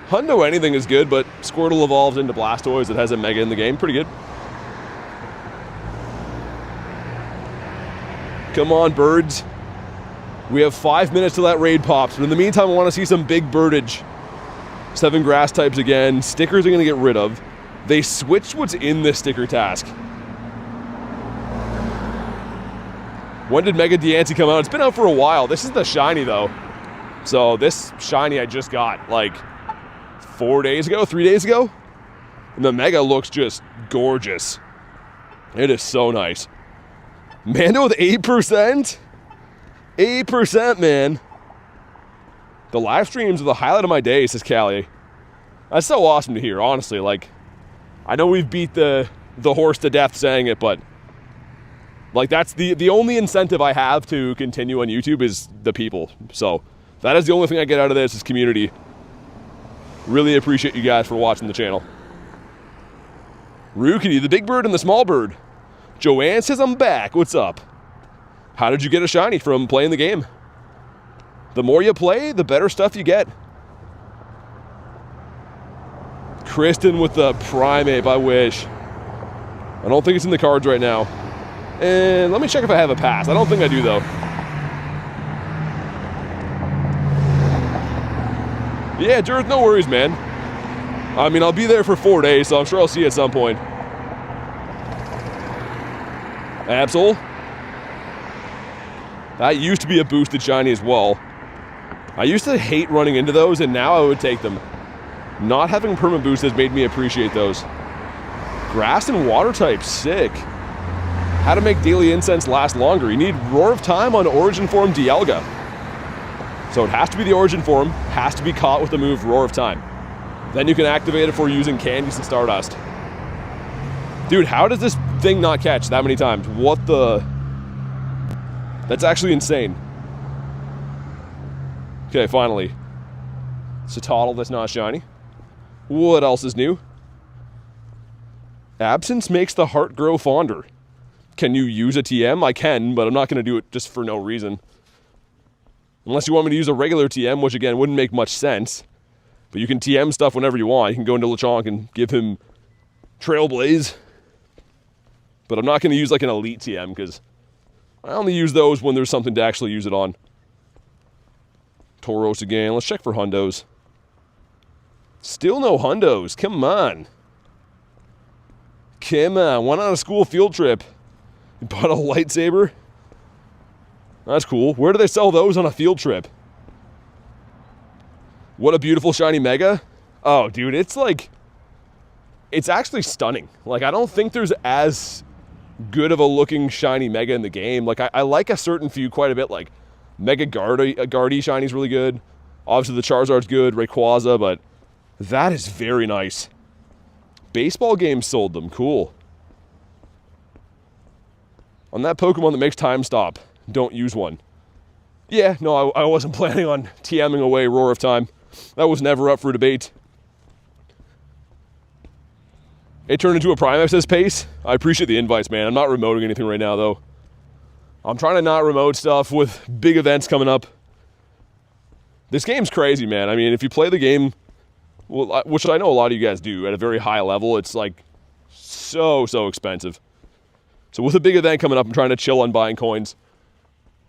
Hundo anything is good, but Squirtle evolves into Blastoise. It has a Mega in the game. Pretty good. Come on, birds. We have 5 minutes till that raid pops, but in the meantime, I want to see some big birdage. 7 grass types again. Stickers are going to get rid of. They switched what's in this sticker task. When did Mega Diancie come out? It's been out for a while. This is the shiny, though. So this shiny I just got, like, 4 days ago, 3 days ago. And the Mega looks just gorgeous. It is so nice. Mando with 8%? 8%, man. The live streams are the highlight of my day, says Callie. That's so awesome to hear, honestly. Like, I know we've beat the horse to death saying it, but like that's the only incentive I have to continue on YouTube is the people. So that is the only thing I get out of this is community. Really appreciate you guys for watching the channel. Rukity, the big bird and the small bird. Joanne says I'm back. What's up? How did you get a shiny from playing the game? The more you play, the better stuff you get. Kristen with the Primeape, I wish. I don't think it's in the cards right now. And let me check if I have a pass. I don't think I do, though. Yeah, Dirth, no worries, man. I mean, I'll be there for 4 days, so I'm sure I'll see you at some point. Absol. That used to be a boosted shiny as well. I used to hate running into those, and now I would take them. Not having perma boost has made me appreciate those. Grass and water type, sick. How to make Daily Incense last longer. You need Roar of Time on Origin Form Dialga. So it has to be the Origin Form, has to be caught with the move Roar of Time. Then you can activate it for using Candies and Stardust. Dude, how does this thing not catch that many times? What the... That's actually insane. Okay, finally. Citadel that's not shiny. What else is new? Absence makes the heart grow fonder. Can you use a TM? I can, but I'm not going to do it just for no reason. Unless you want me to use a regular TM, which again wouldn't make much sense. But you can TM stuff whenever you want. You can go into Lechonk and give him Trailblaze. But I'm not going to use like an elite TM because I only use those when there's something to actually use it on. Tauros again. Let's check for Hundos. Still no Hundos. Come on. Come on. Went on a school field trip. You bought a lightsaber? That's cool. Where do they sell those on a field trip? What a beautiful shiny Mega. Oh, dude, it's like... It's actually stunning. Like, I don't think there's as good of a looking shiny Mega in the game. Like, I like a certain few quite a bit. Like, Mega Guardy shiny's really good. Obviously, the Charizard's good. Rayquaza, but that is very nice. Baseball games sold them. Cool. On that Pokemon that makes time stop, don't use one. Yeah, no, I wasn't planning on TMing away Roar of Time. That was never up for debate. It turned into a Primeape, says Pace. I appreciate the invites, man. I'm not remoting anything right now, though. I'm trying to not remote stuff with big events coming up. This game's crazy, man. I mean, if you play the game, well, which I know a lot of you guys do, at a very high level, it's like so expensive. So with a big event coming up, I'm trying to chill on buying coins.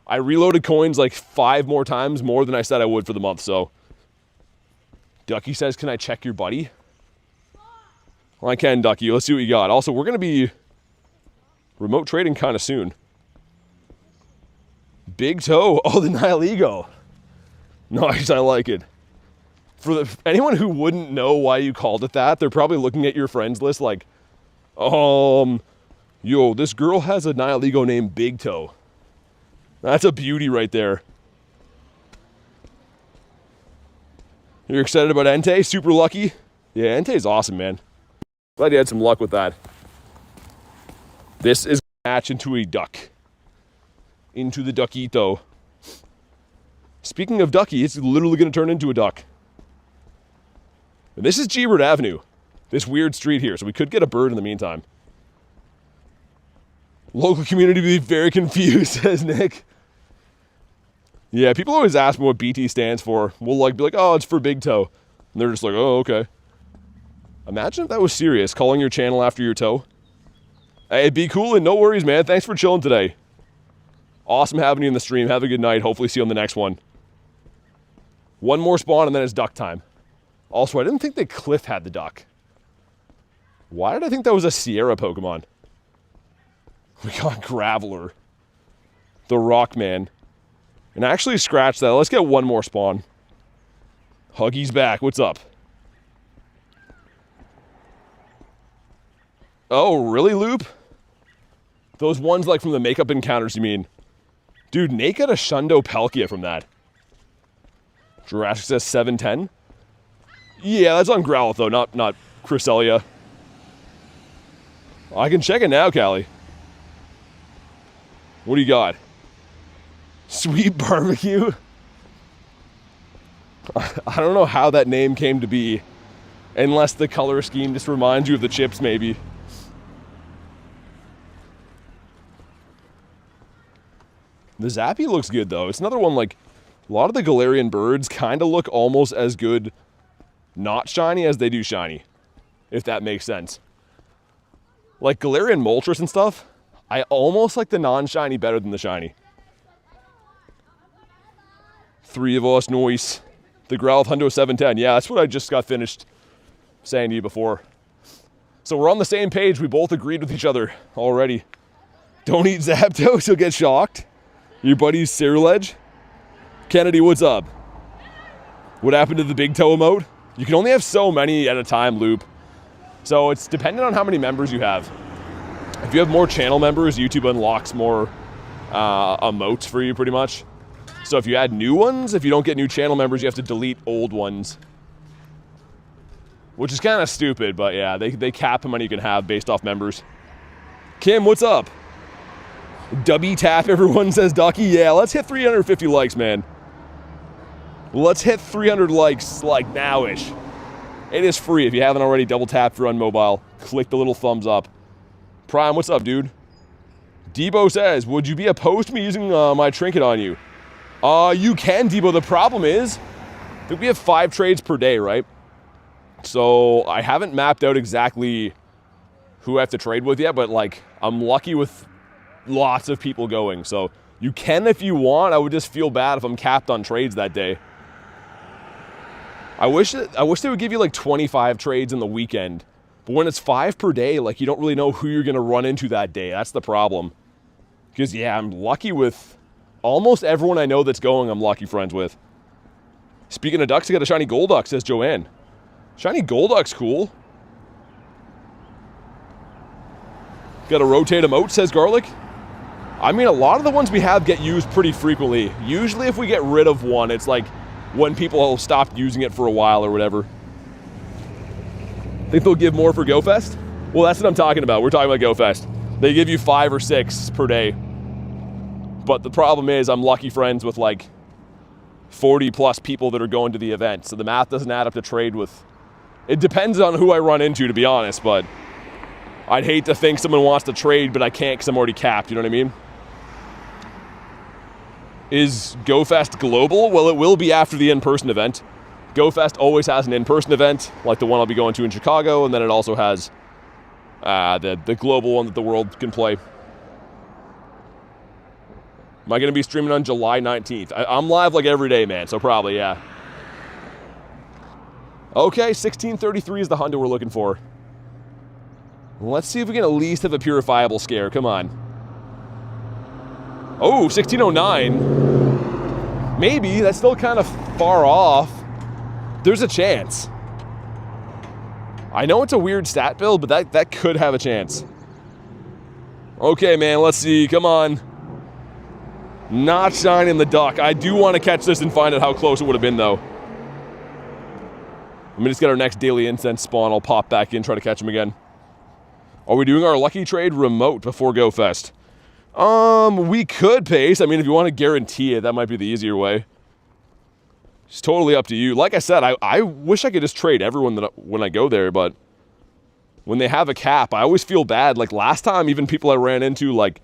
I reloaded coins like 5 more times, more than I said I would for the month, so. Ducky says, can I check your buddy? Well, I can, Ducky. Let's see what you got. Also, we're going to be remote trading kind of soon. Big Toe. Oh, the Nihilego. Nice, I like it. For anyone who wouldn't know why you called it that, they're probably looking at your friends list like, yo, this girl has a Nihilego named Big Toe. That's a beauty right there. You're excited about Entei? Super lucky? Yeah, Entei's awesome, man. Glad you had some luck with that. This is going to hatch into a duck. Into the duckito. Speaking of ducky, it's literally going to turn into a duck. And this is G-Bird Avenue. This weird street here, so we could get a bird in the meantime. Local community be very confused, says Nick. Yeah, people always ask me what BT stands for. We'll like be like, oh, it's for big toe. And they're just like, oh, okay. Imagine if that was serious, calling your channel after your toe. Hey, it'd be cool, and no worries, man. Thanks for chilling today. Awesome having you in the stream. Have a good night. Hopefully see you on the next one. One more spawn, and then it's duck time. Also, I didn't think that Cliff had the duck. Why did I think that was a Sierra Pokemon? We got Graveler. The Rockman. And actually scratch that. Let's get one more spawn. Huggy's back. What's up? Oh, really, Loop? Those ones like from the makeup encounters, you mean? Dude, Nate got a Shundo Palkia from that. Jurassic says 710. Yeah, that's on Growlithe though, not Cresselia. I can check it now, Callie. What do you got? Sweet barbecue? I don't know how that name came to be. Unless the color scheme just reminds you of the chips, maybe. The Zappy looks good, though. It's another one, like, a lot of the Galarian birds kind of look almost as good not shiny as they do shiny. If that makes sense. Like, Galarian Moltres and stuff, I almost like the non-shiny better than the shiny. Three of us, noise. The Growlithe Hundo 710. Yeah, that's what I just got finished saying to you before. So we're on the same page. We both agreed with each other already. Don't eat Zapdos, you'll get shocked. Your buddy's Cyrilege. Kennedy, what's up? What happened to the big toe emote? You can only have so many at a time, Loop. So it's dependent on how many members you have. If you have more channel members, YouTube unlocks more emotes for you, pretty much. So if you add new ones, if you don't get new channel members, you have to delete old ones. Which is kind of stupid, but yeah, they cap how many you can have based off members. Kim, what's up? Dubby tap, everyone says Ducky. Yeah, let's hit 350 likes, man. Let's hit 300 likes, like, now-ish. It is free. If you haven't already, double tap if you're on mobile. Click the little thumbs up. Prime, what's up, dude? Debo says, would you be opposed to me using my trinket on you? You can, Debo. The problem is, I think we have 5 trades per day, right? So I haven't mapped out exactly who I have to trade with yet, but, like, I'm lucky with lots of people going. So you can if you want. I would just feel bad if I'm capped on trades that day. I wish they would give you like 25 trades in the weekend. But when it's 5 per day, like, you don't really know who you're going to run into that day. That's the problem. Because, yeah, I'm lucky with almost everyone I know that's going, I'm lucky friends with. Speaking of ducks, I got a shiny Golduck, says Joanne. Shiny Golduck's cool. Got a rotate emote, says Garlic. I mean, a lot of the ones we have get used pretty frequently. Usually if we get rid of one, it's like when people stop using it for a while or whatever. Think they'll give more for GoFest? Well, that's what I'm talking about. We're talking about GoFest. They give you 5 or 6 per day. But the problem is I'm lucky friends with like 40 plus people that are going to the event. So the math doesn't add up to trade with. It depends on who I run into, to be honest, but I'd hate to think someone wants to trade, but I can't because I'm already capped, you know what I mean? Is GoFest global? Well, it will be after the in-person event. GoFest always has an in-person event, like the one I'll be going to in Chicago, and then it also has the global one that the world can play. Am I going to be streaming on July 19th? I'm live like every day, man, so probably, yeah. Okay, 1633 is the Hundo we're looking for. Let's see if we can at least have a purifiable scare. Come on. Oh, 1609. Maybe. That's still kind of far off. There's a chance. I know it's a weird stat build, but that could have a chance. Okay, man, let's see. Come on. Not shining the duck. I do want to catch this and find out how close it would have been, though. Let me just get our next Daily Incense spawn. I'll pop back in, try to catch him again. Are we doing our lucky trade remote before Go Fest? We could pace. I mean, if you want to guarantee it, that might be the easier way. It's totally up to you. Like I said, I wish I could just trade everyone when I go there, but when they have a cap, I always feel bad. Like last time, even people I ran into, like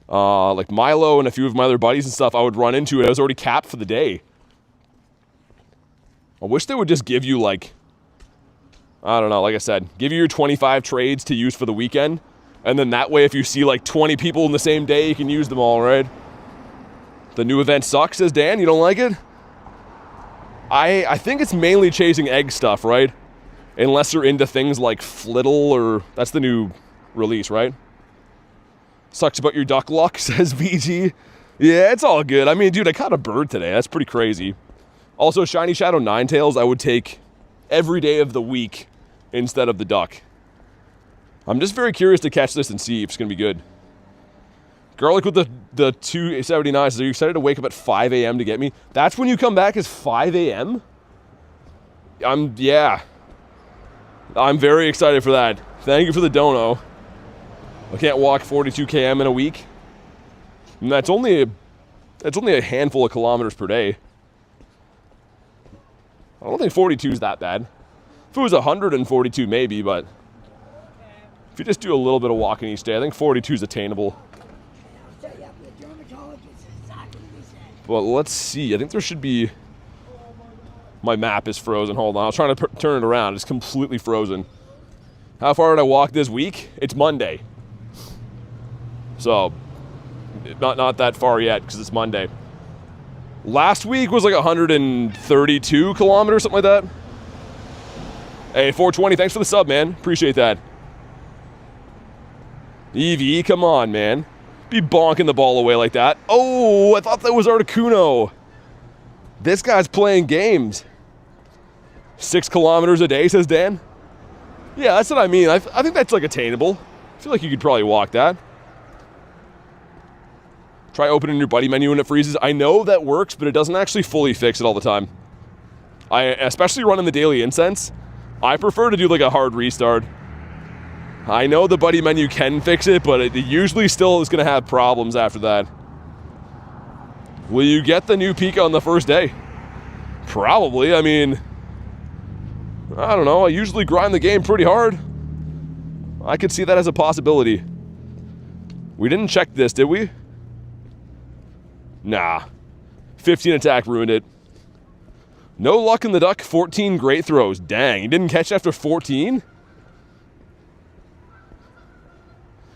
Milo and a few of my other buddies and stuff, I would run into it. I was already capped for the day. I wish they would just give you, like, I don't know, like I said, give you your 25 trades to use for the weekend. And then that way, if you see like 20 people in the same day, you can use them all, right? The new event sucks, says Dan. You don't like it? I think it's mainly chasing egg stuff, right? Unless you're into things like Flittle, or that's the new release, right? Sucks about your duck luck, says VG. Yeah, it's all good. I mean, dude, I caught a bird today. That's pretty crazy. Also, Shiny Shadow Ninetails I would take every day of the week instead of the duck. I'm just very curious to catch this and see if it's going to be good. Garlic with the 279 says, are you excited to wake up at 5 a.m. to get me? That's when you come back, is 5 a.m.? Yeah. I'm very excited for that. Thank you for the dono. I can't walk 42 km in a week. And that's only a handful of kilometers per day. I don't think 42 is that bad. If it was 142 maybe, but if you just do a little bit of walking each day, I think 42 is attainable. But let's see. I think there should be... My map is frozen. Hold on. I was trying to turn it around. It's completely frozen. How far did I walk this week? It's Monday. So, not that far yet because it's Monday. Last week was like 132 kilometers, something like that. Hey, 420, thanks for the sub, man. Appreciate that. EV, come on, man. Be bonking the ball away like that. Oh, I thought that was Articuno. This guy's playing games. 6 kilometers a day, says Dan. Yeah, that's what I mean. I think that's like attainable. I feel like you could probably walk that. Try opening your buddy menu when it freezes. I know that works, but it doesn't actually fully fix it all the time. Especially running the Daily Incense, I prefer to do like a hard restart. I know the buddy menu can fix it, but it usually still is going to have problems after that. Will you get the new Pika on the first day? Probably. I mean, I don't know. I usually grind the game pretty hard. I could see that as a possibility. We didn't check this, did we? Nah. 15 attack ruined it. No luck in the duck, 14 great throws. Dang, you didn't catch after 14?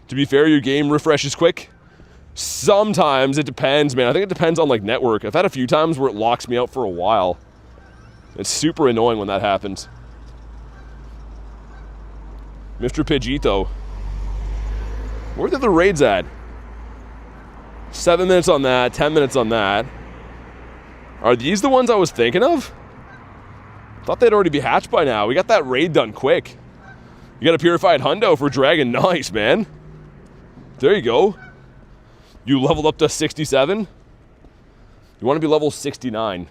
To be fair, your game refreshes quick. Sometimes it depends, man. I think it depends on like network. I've had a few times where it locks me out for a while. It's super annoying when that happens. Mr. Pidgeotto. Where are the raids at? 7 minutes on that, 10 minutes on that. Are these the ones I was thinking of? Thought they'd already be hatched by now. We got that raid done quick. You got a purified hundo for dragon. Nice, man. There you go. You leveled up to 67. You want to be level 69.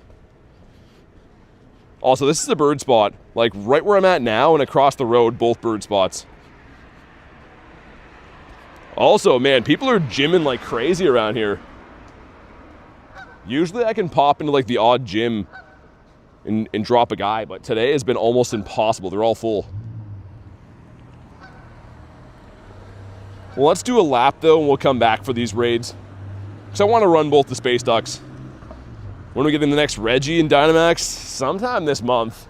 Also, this is a bird spot. Like right where I'm at now and across the road, both bird spots. Also, man, people are gymming like crazy around here. Usually I can pop into like the odd gym and drop a guy, but today has been almost impossible. They're all full. Well, let's do a lap though and we'll come back for these raids. Because I want to run both the Space Ducks. When are we getting the next Reggie and Dynamax? Sometime this month.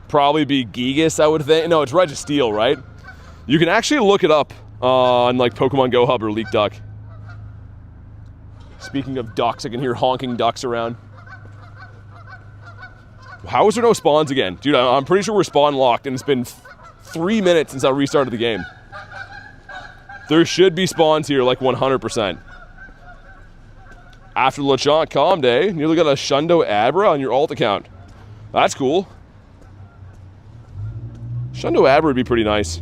Probably be Gigas, I would think. No, it's Registeel, right? You can actually look it up on like Pokemon Go Hub or Leak Duck. Speaking of ducks, I can hear honking ducks around. How is there no spawns again? Dude, I'm pretty sure we're spawn locked and it's been 3 minutes since I restarted the game. There should be spawns here like 100%. After Lechonk Calm Day, nearly got a Shundo Abra on your alt account. That's cool. Shundo Abra would be pretty nice.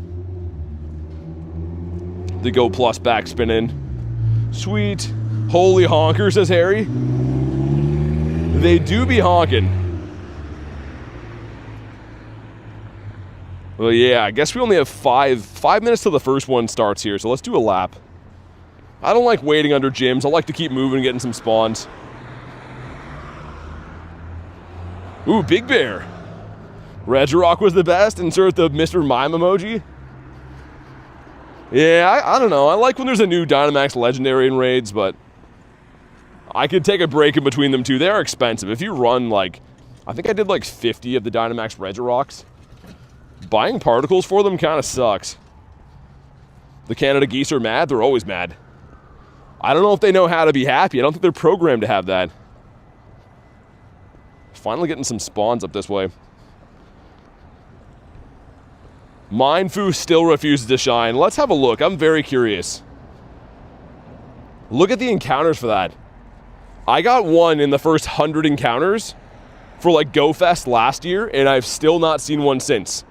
The Go Plus backspin in. Sweet. Holy honker, says Harry. They do be honking. Well, yeah, I guess we only have five minutes till the first one starts here, so let's do a lap. I don't like waiting under gyms. I like to keep moving and getting some spawns. Ooh, Big Bear. Regirock was the best. Insert the Mr. Mime emoji. Yeah, I don't know. I like when there's a new Dynamax Legendary in raids, but I could take a break in between them two. They are expensive. If you run, like, I think I did like 50 of the Dynamax Regirocks. Buying particles for them kind of sucks. The Canada Geese are mad. They're always mad. I don't know if they know how to be happy. I don't think they're programmed to have that. Finally getting some spawns up this way. Mindfu still refuses to shine. Let's have a look. I'm very curious. Look at the encounters for that. I got one in the first 100 encounters for like Go Fest last year, and I've still not seen one since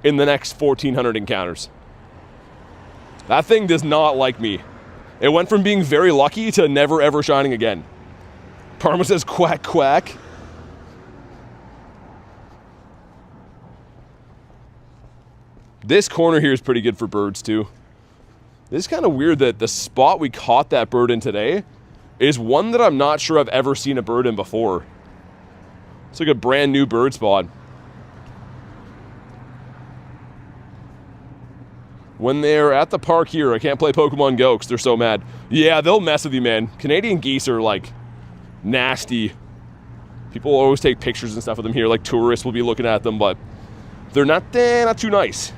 in the next 1,400 encounters. That thing does not like me. It went from being very lucky to never ever shining again. Parma says quack quack. This corner here is pretty good for birds too. This is kind of weird that the spot we caught that bird in today is one that I'm not sure I've ever seen a bird in before. It's like a brand new bird spot. When they're at the park here, I can't play Pokemon GO because they're so mad. Yeah, they'll mess with you, man. Canadian geese are, like, nasty. People always take pictures and stuff of them here. Like, tourists will be looking at them, but they're not too nice.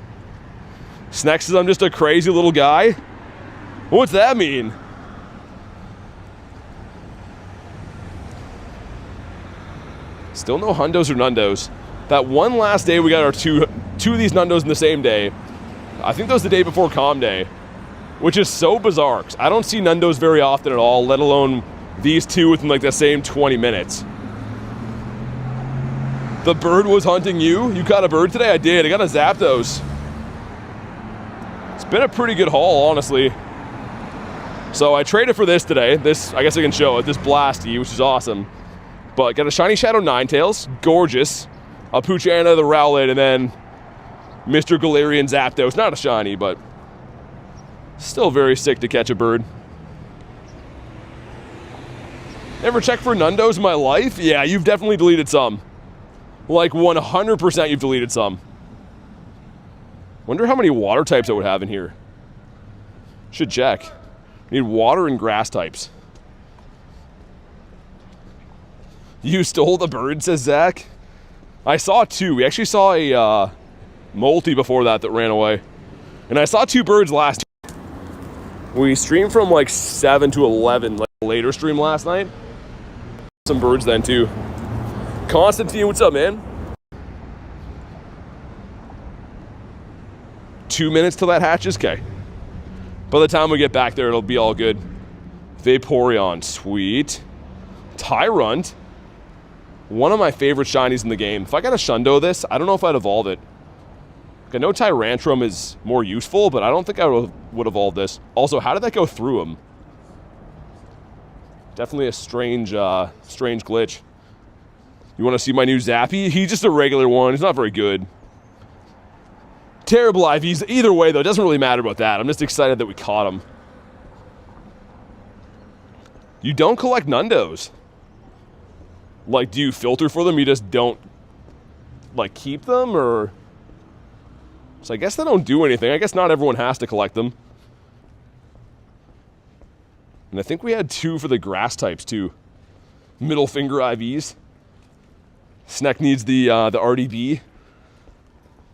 Snex says I'm just a crazy little guy. What's that mean? Still no hundos or nundos. That one last day we got our two of these nundos in the same day. I think that was the day before Calm Day, which is so bizarre. I don't see nundos very often at all, let alone these two within like the same 20 minutes. The bird was hunting you? You caught a bird today? I did. I got a Zapdos. It's been a pretty good haul, honestly. So I traded for this today. This, I guess I can show it, this Blasty, which is awesome. But got a Shiny Shadow Ninetales, gorgeous. A Poochyena, the Rowlet, and then Mr. Galarian Zapdos. Not a shiny, but still very sick to catch a bird. Ever checked for nundos in my life? Yeah, you've definitely deleted some. Like 100% you've deleted some. Wonder how many water types I would have in here. Should check. Need water and grass types. You stole the bird, says Zach. I saw two. We actually saw a multi before that ran away. And I saw two birds last year. We streamed from like 7 to 11, like a later stream last night. Some birds then too. Constantine, what's up, man? 2 minutes till that hatches? Okay. By the time we get back there, it'll be all good. Vaporeon, sweet. Tyrant. One of my favorite shinies in the game. If I got a Shundo this, I don't know if I'd evolve it. I know Tyrantrum is more useful, but I don't think I would evolve this. Also, how did that go through him? Definitely a strange glitch. You want to see my new Zappy? He's just a regular one. He's not very good. Terrible IVs. Either way, though, it doesn't really matter about that. I'm just excited that we caught him. You don't collect nundos. Like, do you filter for them? You just don't, like, keep them, or... So I guess they don't do anything. I guess not everyone has to collect them. And I think we had 2 for the grass types, too. Middle finger IVs. Sneck needs the RDB.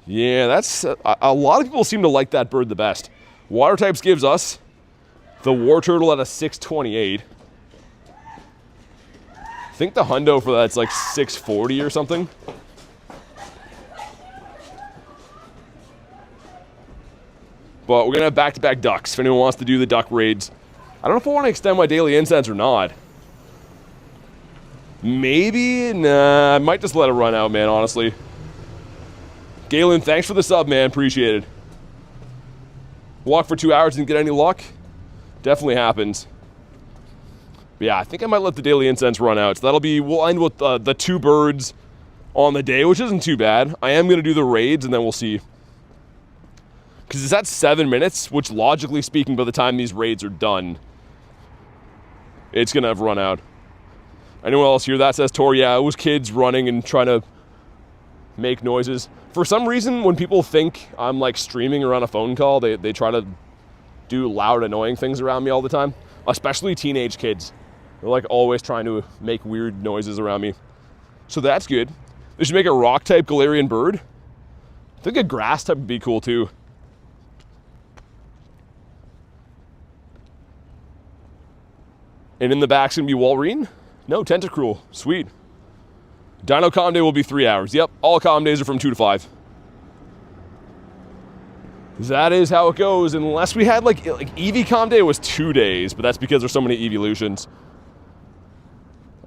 Yeah, that's... A lot of people seem to like that bird the best. Water types gives us the War Turtle at a 628. I think the hundo for that's like 640 or something. But we're going to have back-to-back ducks if anyone wants to do the duck raids. I don't know if I want to extend my daily incense or not. Maybe? Nah, I might just let it run out, man, honestly. Galen, thanks for the sub, man. Appreciate it. Walk for 2 hours and get any luck? Definitely happens. But yeah, I think I might let the daily incense run out. So that'll be, we'll end with the 2 birds on the day, which isn't too bad. I am going to do the raids, and then we'll see Because it's at 7 minutes, which logically speaking, by the time these raids are done, it's going to have run out. Anyone else hear that? Says Tor, yeah, it was kids running and trying to make noises. For some reason, when people think I'm like streaming or on a phone call, they try to do loud, annoying things around me all the time. Especially teenage kids. They're like always trying to make weird noises around me. So that's good. They should make a rock-type Galarian bird. I think a grass type would be cool too. And in the back's gonna be Walrein? No, Tentacruel. Sweet. Dino Calm Day will be 3 hours. Yep, all Calm Days are from 2 to 5. That is how it goes, unless we had like Eevee Calm Day was 2 days, but that's because there's so many evolutions.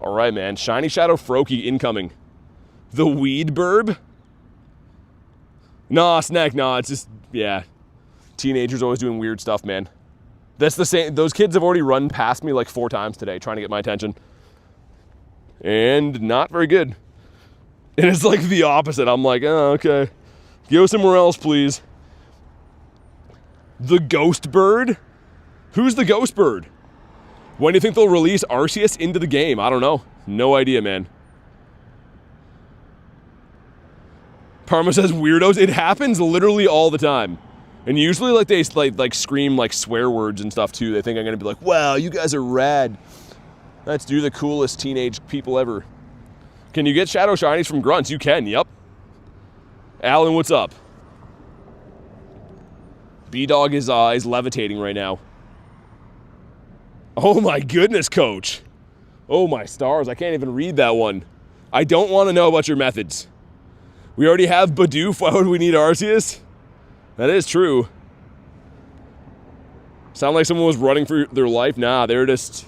All right, man. Shiny Shadow Froakie incoming. The Weed Burb? Nah, Snack, nah, it's just, yeah. Teenagers always doing weird stuff, man. That's the same, those kids have already run past me like 4 times today trying to get my attention. And not very good. And it's like the opposite. I'm like, oh, okay. Go somewhere else, please. The Ghost Bird? Who's the Ghost Bird? When do you think they'll release Arceus into the game? I don't know. No idea, man. Parma says weirdos. It happens literally all the time. And usually like they like scream like swear words and stuff too. They think I'm gonna be like, wow, you guys are rad. Let's do the coolest teenage people ever. Can you get Shadow Shinies from Grunts? You can, yep. Alan, what's up? B-Dog is levitating right now. Oh my goodness, coach. Oh my stars, I can't even read that one. I don't want to know about your methods. We already have Bidoof, why would we need Arceus? That is true. Sound like someone was running for their life? Nah, they're just...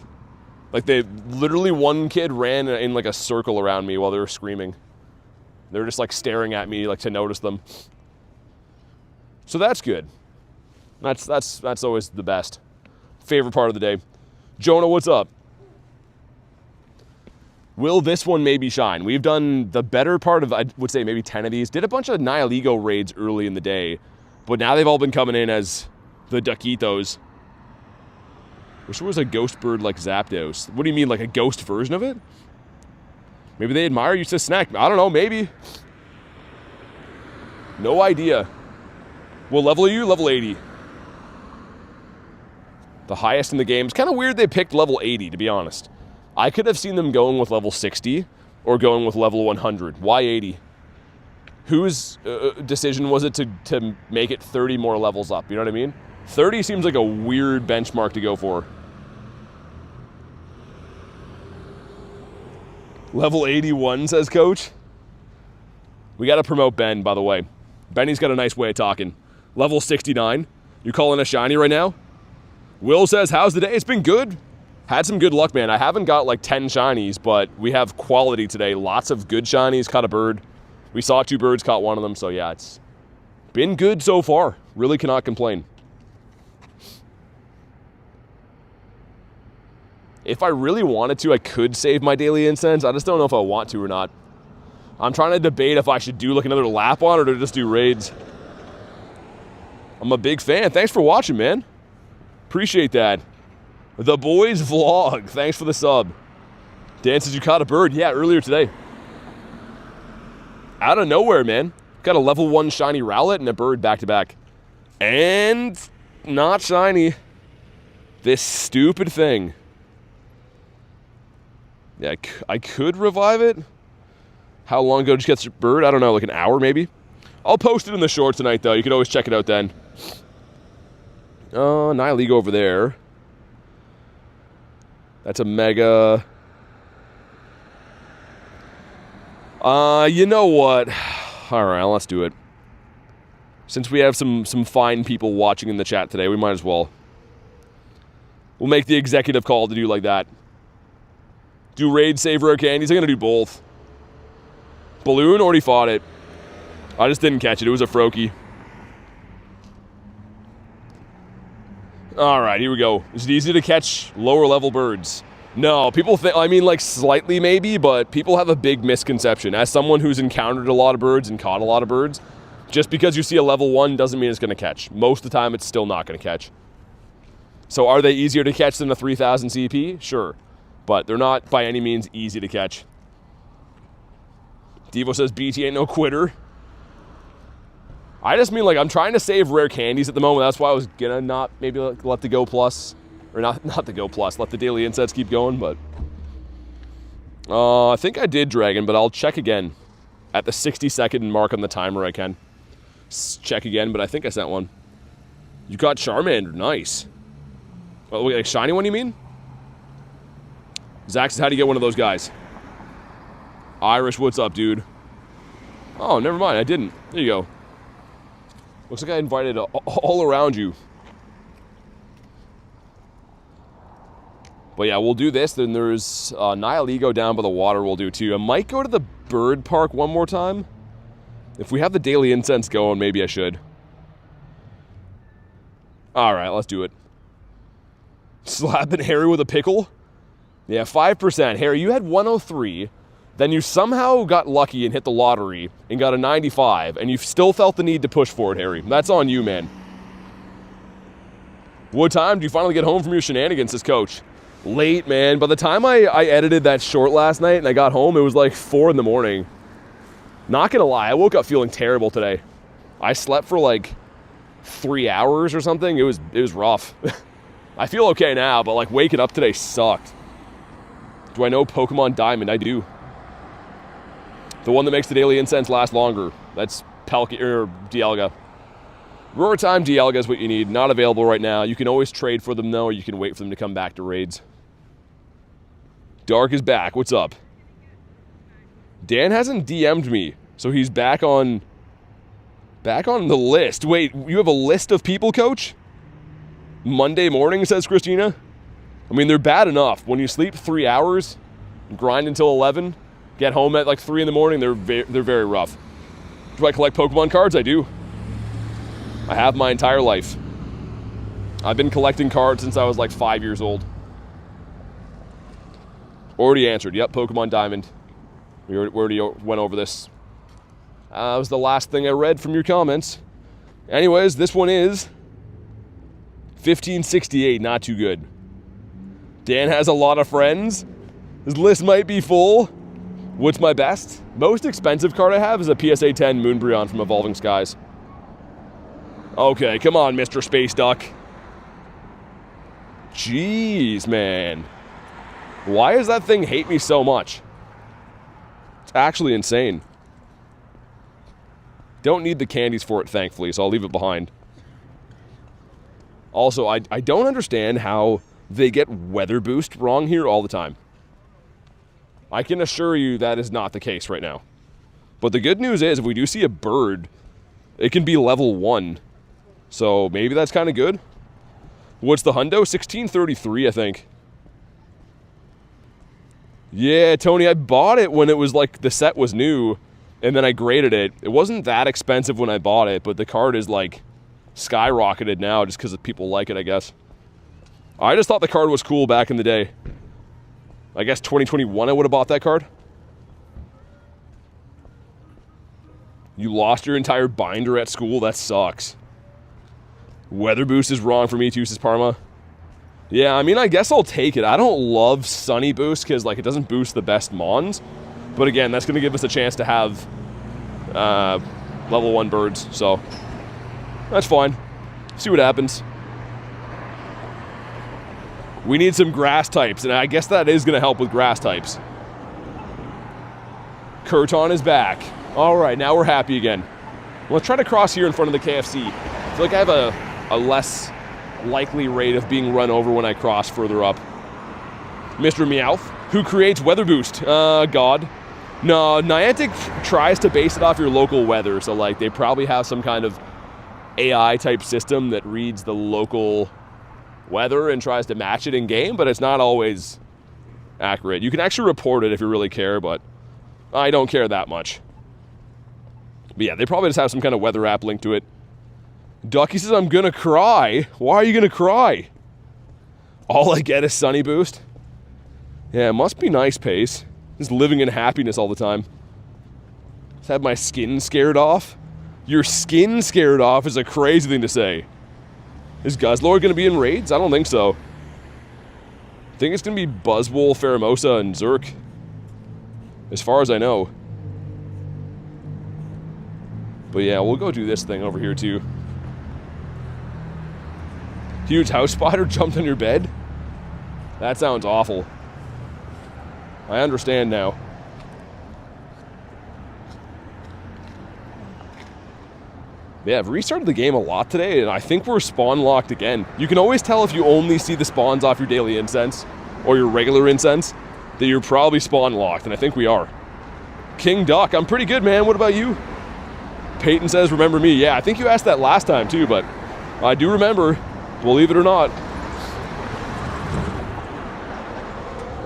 Like they literally, one kid ran in like a circle around me while they were screaming. They were just like staring at me like to notice them. So that's good. That's always the best. Favorite part of the day. Jonah, what's up? Will this one maybe shine? We've done the better part of, I would say maybe 10 of these. Did a bunch of Nihilego raids early in the day, but now they've all been coming in as the Duckitos. Wish it was a ghost bird like Zapdos. What do you mean, like a ghost version of it? Maybe they admire you to snack. I don't know, maybe. No idea. What level are you? Level 80. The highest in the game. It's kind of weird they picked level 80, to be honest. I could have seen them going with level 60 or going with level 100. Why 80? Whose decision was it to make it 30 more levels up? You know what I mean? 30 seems like a weird benchmark to go for. Level 81, says Coach. We got to promote Ben, by the way. Benny's got a nice way of talking. Level 69. You calling a shiny right now? Will says, how's the day? It's been good. Had some good luck, man. I haven't got like 10 shinies, but we have quality today. Lots of good shinies. Caught a bird. We saw 2 birds, caught one of them. So yeah, it's been good so far. Really cannot complain. If I really wanted to, I could save my daily incense. I just don't know if I want to or not. I'm trying to debate if I should do like another lap on it or just do raids. I'm a big fan. Thanks for watching, man. Appreciate that. The Boys Vlog. Thanks for the sub. Dan says you caught a bird. Yeah, earlier today. Out of nowhere, man. Got a level 1 shiny Rowlet and a bird back to back. And not shiny. This stupid thing. Yeah, I could revive it. How long ago did you get your bird? I don't know, like an hour maybe? I'll post it in the short tonight, though. You can always check it out then. Nihilego over there. That's a mega. You know what? All right, let's do it. Since we have some fine people watching in the chat today, we might as well. We'll make the executive call to do like that. Do raid, save rare candies. I'm going to do both. Balloon, already fought it. I just didn't catch it. It was a Froakie. All right, here we go. Is it easy to catch lower level birds? No, people think, I mean, like slightly maybe, but people have a big misconception. As someone who's encountered a lot of birds and caught a lot of birds, Just because you see a level 1 doesn't mean it's going to catch. Most of the time, it's still not going to catch. So are they easier to catch than a 3000 CP? Sure. But they're not by any means easy to catch. Devo says BT ain't no quitter. I just mean, like, I'm trying to save rare candies at the moment. That's why I was gonna not maybe let the Go Plus, or not the Go Plus, let the Daily Incense keep going, but I think I did Dragon, but I'll check again. At the 60-second mark on the timer, I can check again, but I think I sent one. You got Charmander, nice. Oh, wait, like shiny one, you mean? Zach says, how do you get one of those guys? Irish, what's up, dude? Oh, never mind, I didn't. There you go. Looks like I invited all around you. But yeah, we'll do this. Then there's Nihilego down by the water we'll do too. I might go to the bird park one more time. If we have the Daily Incense going, maybe I should. Alright, let's do it. Slapping Harry with a pickle? Yeah, 5%. Harry, you had 103. Then you somehow got lucky and hit the lottery and got a 95, and you still felt the need to push for it, Harry. That's on you, man. What time do you finally get home from your shenanigans, says Coach? Late, man. By the time I edited that short last night and I got home, it was like 4 in the morning. Not gonna lie, I woke up feeling terrible today. I slept for like 3 hours or something. It was rough. I feel okay now, but like waking up today sucked. Do I know Pokemon Diamond? I do. The one that makes the Daily Incense last longer. That's Dialga. Roar Time Dialga is what you need. Not available right now. You can always trade for them, though, or you can wait for them to come back to raids. Dark is back. What's up? Dan hasn't DM'd me, so he's back on the list. Wait, you have a list of people, Coach? Monday morning, says Christina. I mean, they're bad enough. When you sleep 3 hours, grind until 11, get home at like 3 in the morning, they're very rough. Do I collect Pokemon cards? I do. I have my entire life. I've been collecting cards since I was like 5 years old. Already answered. Yep, Pokemon Diamond. We already went over this. That was the last thing I read from your comments. Anyways, this one is 1568. Not too good. Dan has a lot of friends. His list might be full. What's my best? Most expensive card I have is a PSA 10 Moonbryon from Evolving Skies. Okay, come on, Mr. Space Duck. Jeez, man. Why does that thing hate me so much? It's actually insane. Don't need the candies for it, thankfully, so I'll leave it behind. Also, I don't understand how they get weather boost wrong here all the time. I can assure you that is not the case right now. But the good news is, if we do see a bird, it can be level 1. So maybe that's kind of good. What's the hundo? 1633, I think. Yeah, Tony, I bought it when it was like the set was new, and then I graded it. It wasn't that expensive when I bought it, but the card is like skyrocketed now just because people like it, I guess. I just thought the card was cool back in the day. I guess 2021 I would have bought that card. You lost your entire binder at school? That sucks. Weather boost is wrong for me too, says Parma. Yeah, I mean, I guess I'll take it. I don't love Sunny Boost because, like, it doesn't boost the best Mons. But again, that's going to give us a chance to have level 1 birds. So, that's fine. See what happens. We need some grass types, and I guess that is going to help with grass types. Kurton is back. All right, now we're happy again. Let's try to cross here in front of the KFC. I feel like I have a less likely rate of being run over when I cross further up. Mr. Meowth, who creates weather boost? God. No, Niantic tries to base it off your local weather, so like they probably have some kind of AI type system that reads the local weather and tries to match it in game, but it's not always accurate. You can actually report it if you really care, but I don't care that much. But yeah, they probably just have some kind of weather app linked to it. Ducky says, I'm gonna cry. Why are you gonna cry? All I get is Sunny Boost. Yeah, it must be nice, Pace. Just living in happiness all the time. Just had my skin scared off. Your skin scared off is a crazy thing to say. Is Guzzlord going to be in raids? I don't think so. I think it's going to be Buzzwole, Pheromosa, and Zerk. As far as I know. But yeah, we'll go do this thing over here too. Huge house spider jumped on your bed? That sounds awful. I understand now. Yeah, I've restarted the game a lot today, and I think we're spawn locked again. You can always tell if you only see the spawns off your daily incense, or your regular incense, that you're probably spawn locked, and I think we are. King Duck, I'm pretty good, man. What about you? Peyton says, remember me. Yeah, I think you asked that last time too, but I do remember, believe it or not.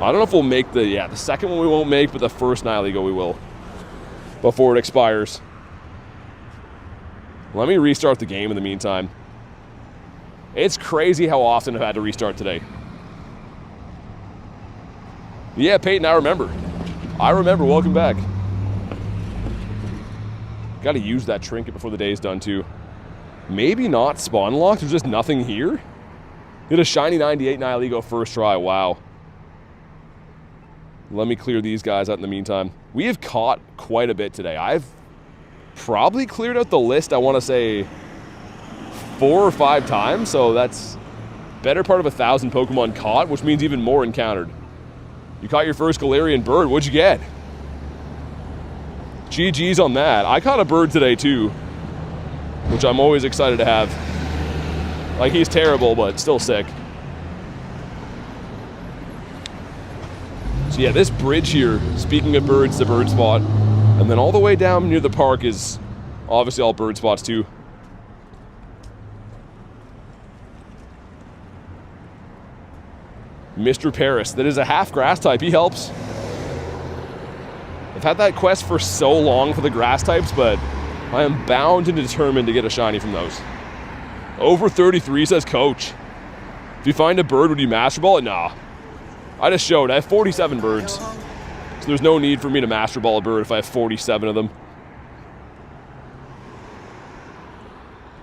I don't know if we'll make the second one we won't make, but the first Nihilego we will. Before it expires. Let me restart the game in the meantime. It's crazy how often I've had to restart today. Yeah, Peyton, I remember. Welcome back. Gotta use that trinket before the day's done too. Maybe not spawn locked, there's just nothing here? Hit a shiny 98 Nihilego first try, wow. Let me clear these guys out in the meantime. We have caught quite a bit today. I've probably cleared out the list, I want to say 4 or 5 times, so that's better part of 1,000 Pokemon caught, which means even more encountered. You caught your first Galarian bird, what'd you get? GG's on that. I caught a bird today too, which I'm always excited to have. Like, he's terrible, but still sick. So yeah, this bridge here, speaking of birds, the bird spot. And then all the way down near the park is obviously all bird spots too. Mr. Paris, that is a half grass type, he helps. I've had that quest for so long for the grass types, but I am bound and determined to get a shiny from those. Over 33 says Coach. If you find a bird, would you Master Ball it? Nah. I just showed, I have 47 birds. So there's no need for me to Master Ball a bird if I have 47 of them.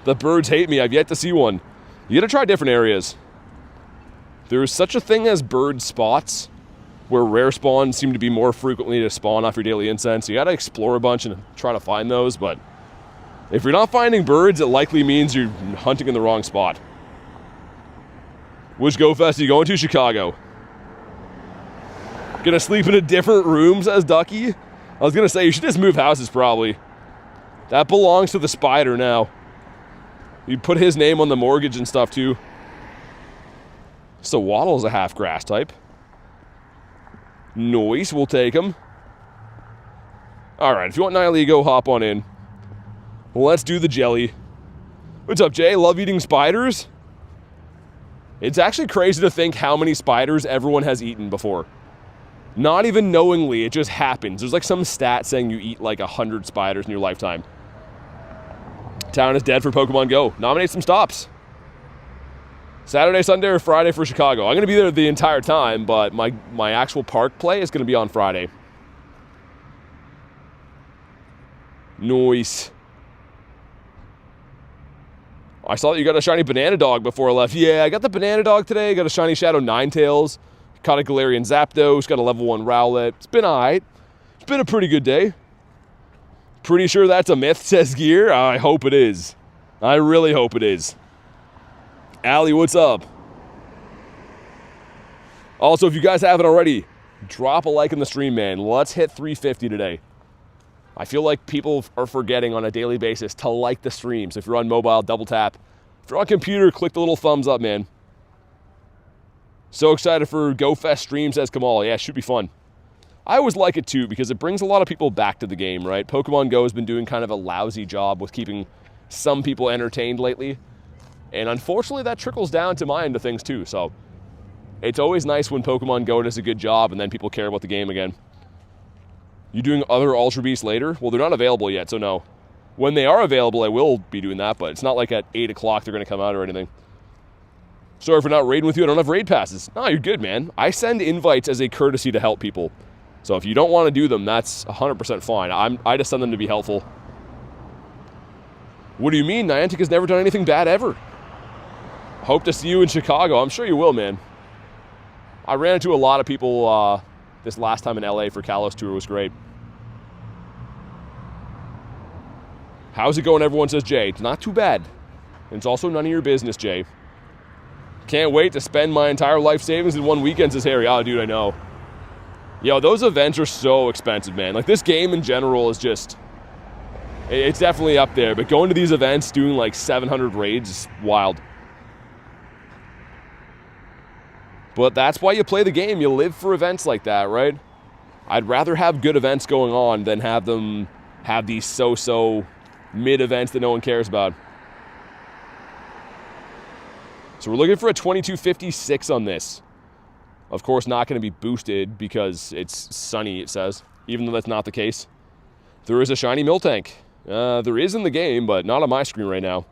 The birds hate me, I've yet to see one. You gotta try different areas. There is such a thing as bird spots, where rare spawns seem to be more frequently to spawn off your daily incense. You gotta explore a bunch and try to find those, but if you're not finding birds, it likely means you're hunting in the wrong spot. Which Go Fest are you going to? Chicago. Gonna sleep in a different room, says Ducky. I was gonna say, you should just move houses probably. That belongs to the spider now. You put his name on the mortgage and stuff too. So Waddle's a half grass type. Noise, we'll take him. Alright, if you want Nihilego, hop on in. Well, let's do the jelly. What's up, Jay? Love eating spiders? It's actually crazy to think how many spiders everyone has eaten before. Not even knowingly, it just happens. There's like some stat saying you eat like 100 spiders in your lifetime. Town is dead for Pokemon Go. Nominate some stops. Saturday, Sunday, or Friday for Chicago. I'm going to be there the entire time, but my actual park play is going to be on Friday. Nice. I saw that you got a shiny banana dog before I left. Yeah, I got the banana dog today. Got a shiny Shadow Ninetales. Caught a Galarian Zapdos. Got a level 1 Rowlet. It's been alright. It's been a pretty good day. Pretty sure that's a myth, says Gear. I hope it is. I really hope it is. Allie, what's up? Also, if you guys haven't already, drop a like in the stream, man. Let's hit 350 today. I feel like people are forgetting on a daily basis to like the streams. If you're on mobile, double tap. If you're on computer, click the little thumbs up, man. So excited for Go Fest streams, says Kamal. Yeah, it should be fun. I always like it too because it brings a lot of people back to the game, right? Pokemon Go has been doing kind of a lousy job with keeping some people entertained lately. And unfortunately, that trickles down to my end of things too. So it's always nice when Pokemon Go does a good job and then people care about the game again. You doing other Ultra Beasts later? Well, they're not available yet, so no. When they are available, I will be doing that, but it's not like at 8 o'clock they're going to come out or anything. Sorry for not raiding with you. I don't have raid passes. No, you're good, man. I send invites as a courtesy to help people. So if you don't want to do them, that's 100% fine. I just send them to be helpful. What do you mean? Niantic has never done anything bad ever. Hope to see you in Chicago. I'm sure you will, man. I ran into a lot of people this last time in LA for Kalos Tour. It was great. How's it going, everyone, says Jay. It's not too bad. And it's also none of your business, Jay. Can't wait to spend my entire life savings in one weekend, says Harry. Oh, dude, I know. Yo, those events are so expensive, man. Like, this game in general is just... It's definitely up there. But going to these events, doing like 700 raids is wild. But that's why you play the game. You live for events like that, right? I'd rather have good events going on than have them have these so-so mid-events that no one cares about. So we're looking for a 2256 on this. Of course, not going to be boosted because it's sunny, it says. Even though that's not the case. There is a shiny Miltank. There is in the game, but not on my screen right now.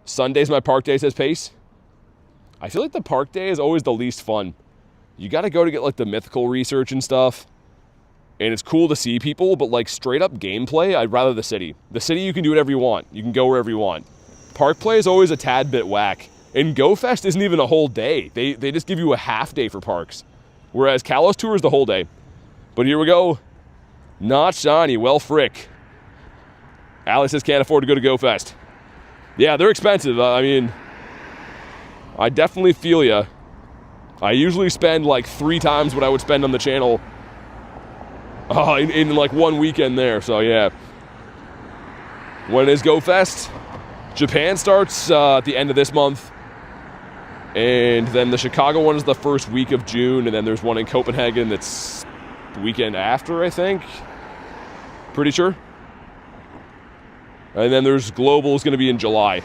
Sunday's my park day, says Pace. I feel like the park day is always the least fun. You got to go to get like the mythical research and stuff. And it's cool to see people, but like straight up gameplay, I'd rather the city. The city, you can do whatever you want. You can go wherever you want. Park play is always a tad bit whack. And Go Fest isn't even a whole day. They just give you a half day for parks. Whereas Kalos Tour is the whole day. But here we go. Not shiny. Well, frick. Alex says can't afford to go to Go Fest. Yeah, they're expensive. I mean, I definitely feel ya. I usually spend like 3 times what I would spend on the channel in like one weekend there. So yeah. When is Go Fest? Japan starts at the end of this month. And then the Chicago one is the first week of June. And then there's one in Copenhagen that's the weekend after, I think. Pretty sure. And then there's Global is going to be in July.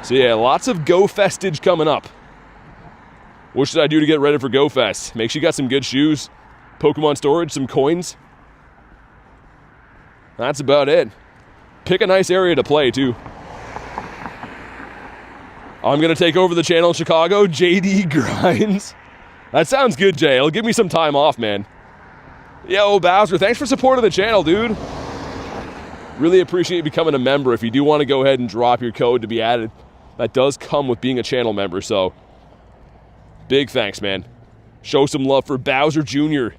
So yeah, lots of Go Festage coming up. What should I do to get ready for Go Fest? Make sure you got some good shoes, Pokemon storage, some coins. That's about it. Pick a nice area to play, too. I'm going to take over the channel in Chicago. JD Grindz. That sounds good, Jay. It'll give me some time off, man. Yo, Bowser, thanks for supporting the channel, dude. Really appreciate you becoming a member. If you do want to go ahead and drop your code to be added, that does come with being a channel member, so big thanks, man. Show some love for Bowser Jr.,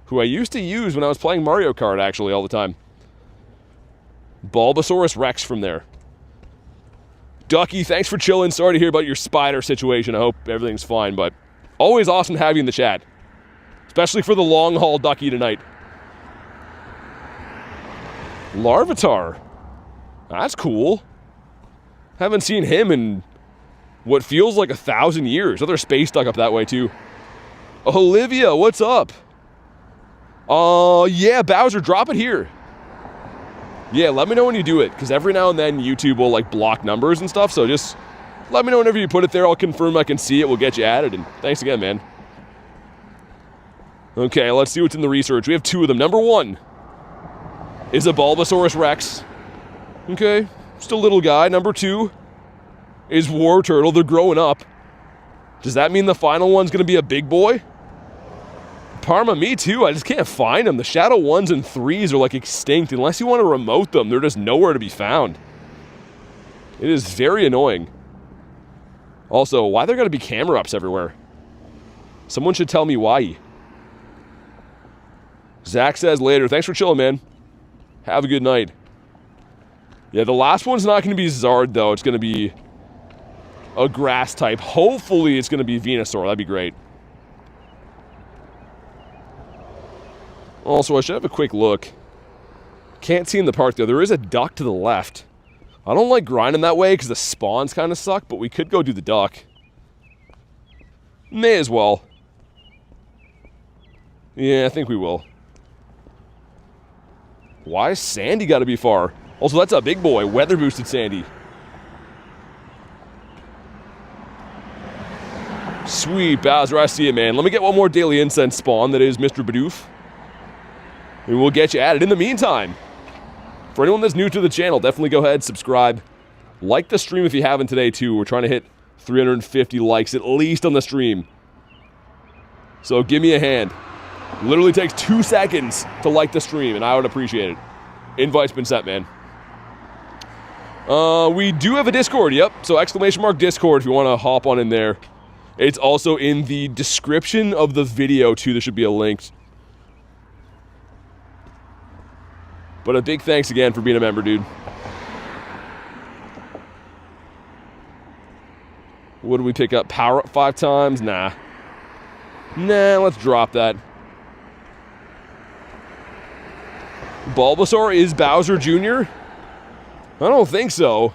who I used to use when I was playing Mario Kart, actually, all the time. Bulbasaurus Rex from there. Ducky, thanks for chilling. Sorry to hear about your spider situation. I hope everything's fine, but always awesome to have you in the chat. Especially for the long haul Ducky tonight. Larvitar. That's cool. Haven't seen him in what feels like 1,000 years. Another space duck up that way, too. Olivia, what's up? Yeah, Bowser, drop it here. Yeah, let me know when you do it, because every now and then YouTube will, like, block numbers and stuff, so just let me know whenever you put it there. I'll confirm I can see it. We'll get you added, and thanks again, man. Okay, let's see what's in the research. We have 2 of them. Number 1 is a Bulbasaurus Rex. Okay, just a little guy. Number 2 is War Turtle. They're growing up. Does that mean the final one's going to be a big boy? Parma, me too. I just can't find them. The Shadow 1s and 3s are like extinct. Unless you want to remote them, they're just nowhere to be found. It is very annoying. Also, why there got to be camera ups everywhere? Someone should tell me why. Zach says later. Thanks for chilling, man. Have a good night. Yeah, the last one's not going to be Zard, though. It's going to be a grass type. Hopefully, it's going to be Venusaur. That'd be great. Also, I should have a quick look. Can't see in the park, though. There is a duck to the left. I don't like grinding that way because the spawns kind of suck, but we could go do the duck. May as well. Yeah, I think we will. Why is Sandy got to be far? Also, that's a big boy. Weather boosted Sandy. Sweet, Bowser, I see it, man. Let me get one more Daily Incense spawn that is Mr. Bidoof. And we'll get you added. In the meantime, for anyone that's new to the channel, definitely go ahead, subscribe. Like the stream if you haven't today, too. We're trying to hit 350 likes at least on the stream. So give me a hand. Literally takes 2 seconds to like the stream, and I would appreciate it. Invite's been sent, man. We do have a Discord, yep. So ! Discord if you want to hop on in there. It's also in the description of the video, too. There should be a link. But a big thanks again for being a member, dude. What did we pick up? Power up 5 times? Nah. Nah, let's drop that. Bulbasaur is Bowser Jr.? I don't think so.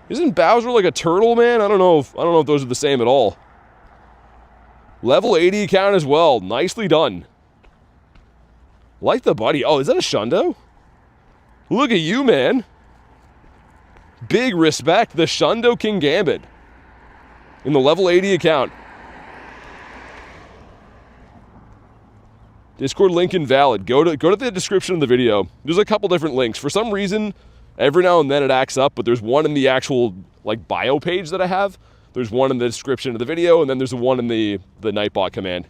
Isn't Bowser like a turtle, man? I don't know if those are the same at all. Level 80 account as well. Nicely done. Like the buddy. Oh, is that a Shundo? Look at you, man. Big respect. The Shundo King Gambit. In the level 80 account. Discord link invalid. Go to the description of the video. There's a couple different links. For some reason, every now and then it acts up, but there's one in the actual like bio page that I have. There's one in the description of the video, and then there's one in the Nightbot command.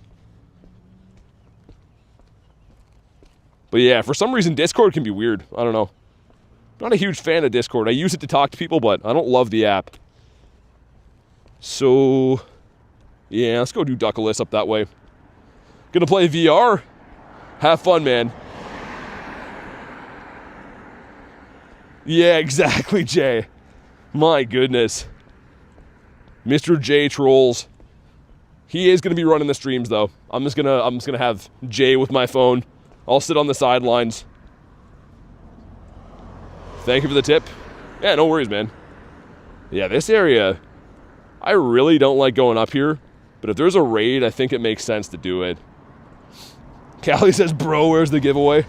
But yeah, for some reason Discord can be weird. I don't know. Not a huge fan of Discord. I use it to talk to people, but I don't love the app. So, yeah, let's go do Duckless up that way. Gonna play VR. Have fun, man. Yeah, exactly, Jay. My goodness. Mr. J trolls. He is gonna be running the streams though. I'm just gonna have Jay with my phone. I'll sit on the sidelines. Thank you for the tip. Yeah, no worries, man. Yeah, this area, I really don't like going up here, but if there's a raid, I think it makes sense to do it. Callie says, bro, where's the giveaway?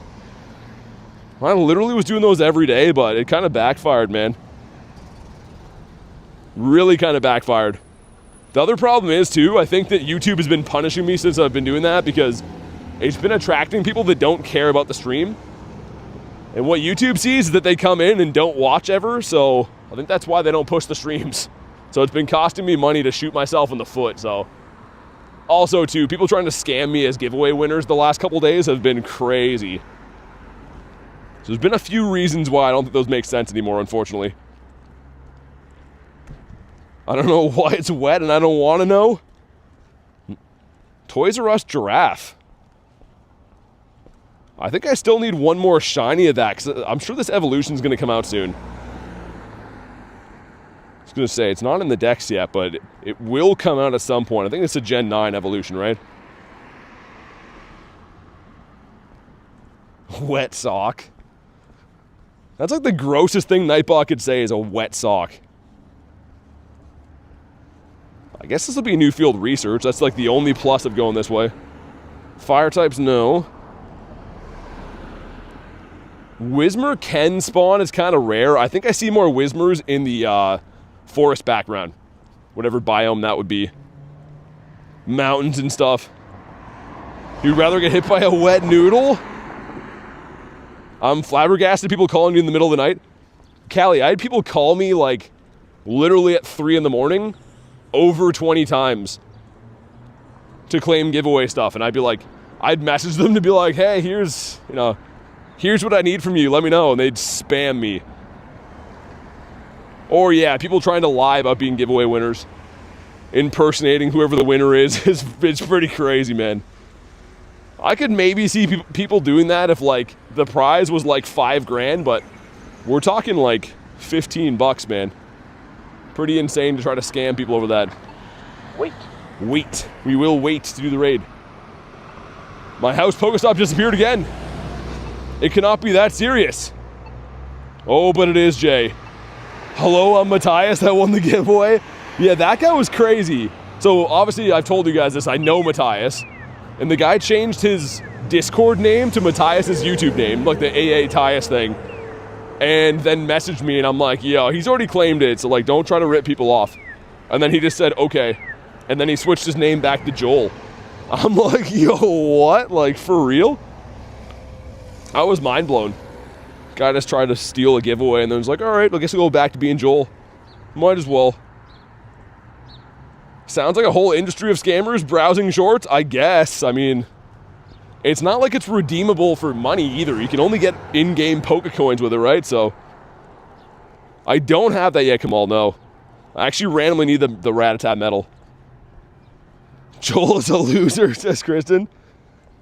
I literally was doing those every day, but it kind of backfired, man. Really kind of backfired. The other problem is, too, I think that YouTube has been punishing me since I've been doing that because it's been attracting people that don't care about the stream. And what YouTube sees is that they come in and don't watch ever, so I think that's why they don't push the streams. So it's been costing me money to shoot myself in the foot, so. Also, too, people trying to scam me as giveaway winners the last couple days have been crazy. So there's been a few reasons why I don't think those make sense anymore, unfortunately. I don't know why it's wet and I don't want to know. Toys R Us giraffe. I think I still need one more shiny of that, because I'm sure this evolution is going to come out soon. I was going to say, it's not in the decks yet, but it will come out at some point. I think it's a Gen 9 evolution, right? Wet sock. That's like the grossest thing Nightbot could say is a wet sock. I guess this will be new field research. That's like the only plus of going this way. Fire types, no. Whismer can spawn. It's kind of rare. I think I see more Whismers in the forest background. Whatever biome that would be. Mountains and stuff. You'd rather get hit by a wet noodle? I'm flabbergasted people calling me in the middle of the night. Callie, I had people call me like literally at 3 in the morning over 20 times to claim giveaway stuff. And I'd be like, I'd message them to be like, hey, here's what I need from you, let me know. And they'd spam me. Or yeah, people trying to lie about being giveaway winners. Impersonating whoever the winner is, it's pretty crazy, man. I could maybe see people doing that if like the prize was like $5,000, but we're talking like $15, man. Pretty insane to try to scam people over that. Wait. We will wait to do the raid. My house Pokestop disappeared again. It cannot be that serious. Oh, but it is, Jay. Hello, I'm Matthias that won the giveaway. Yeah, that guy was crazy. So obviously I've told you guys this, I know Matthias. And the guy changed his Discord name to Matthias's YouTube name, like the AA Tyus thing. And then messaged me and I'm like, yo, he's already claimed it, so like don't try to rip people off. And then he just said, okay. And then he switched his name back to Joel. I'm like, yo, what? Like, for real? I was mind blown. Guy just tried to steal a giveaway and then was like, all right, I guess we'll go back to being Joel. Might as well. Sounds like a whole industry of scammers browsing shorts, I guess. I mean, It's not like it's redeemable for money either. You can only get in-game Pokecoins with it, right? So I don't have that yet, Kamal, no. I actually randomly need the Rattata medal. Joel is a loser, says Kristen.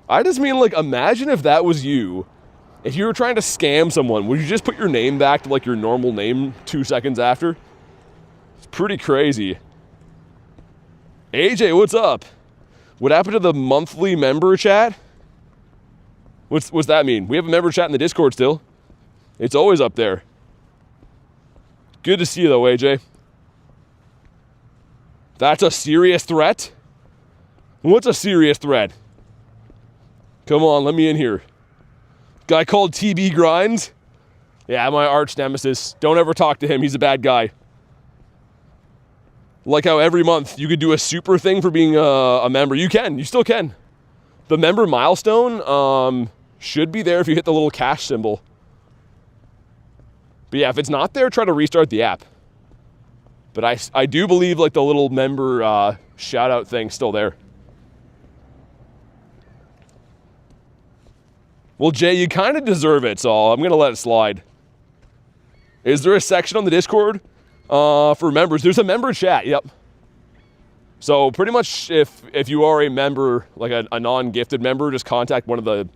I just mean, like, imagine if that was you. If you were trying to scam someone, would you just put your name back to, like, your normal name 2 seconds after? It's pretty crazy. AJ, what's up? What happened to the monthly member chat? What's that mean? We have a member chat in the Discord still. It's always up there. Good to see you, though, AJ. That's a serious threat? What's a serious threat? Come on, let me in here. Guy called TB Grindz? Yeah, my arch nemesis. Don't ever talk to him. He's a bad guy. Like how every month you could do a super thing for being a member. You can. You still can. The member milestone should be there if you hit the little cash symbol. But yeah, if it's not there, try to restart the app. But I do believe like the little member shout out thing's still there. Well, Jay, you kind of deserve it, so I'm going to let it slide. Is there a section on the Discord for members? There's a member chat, yep. So pretty much if you are a member, like a non-gifted member, just contact one of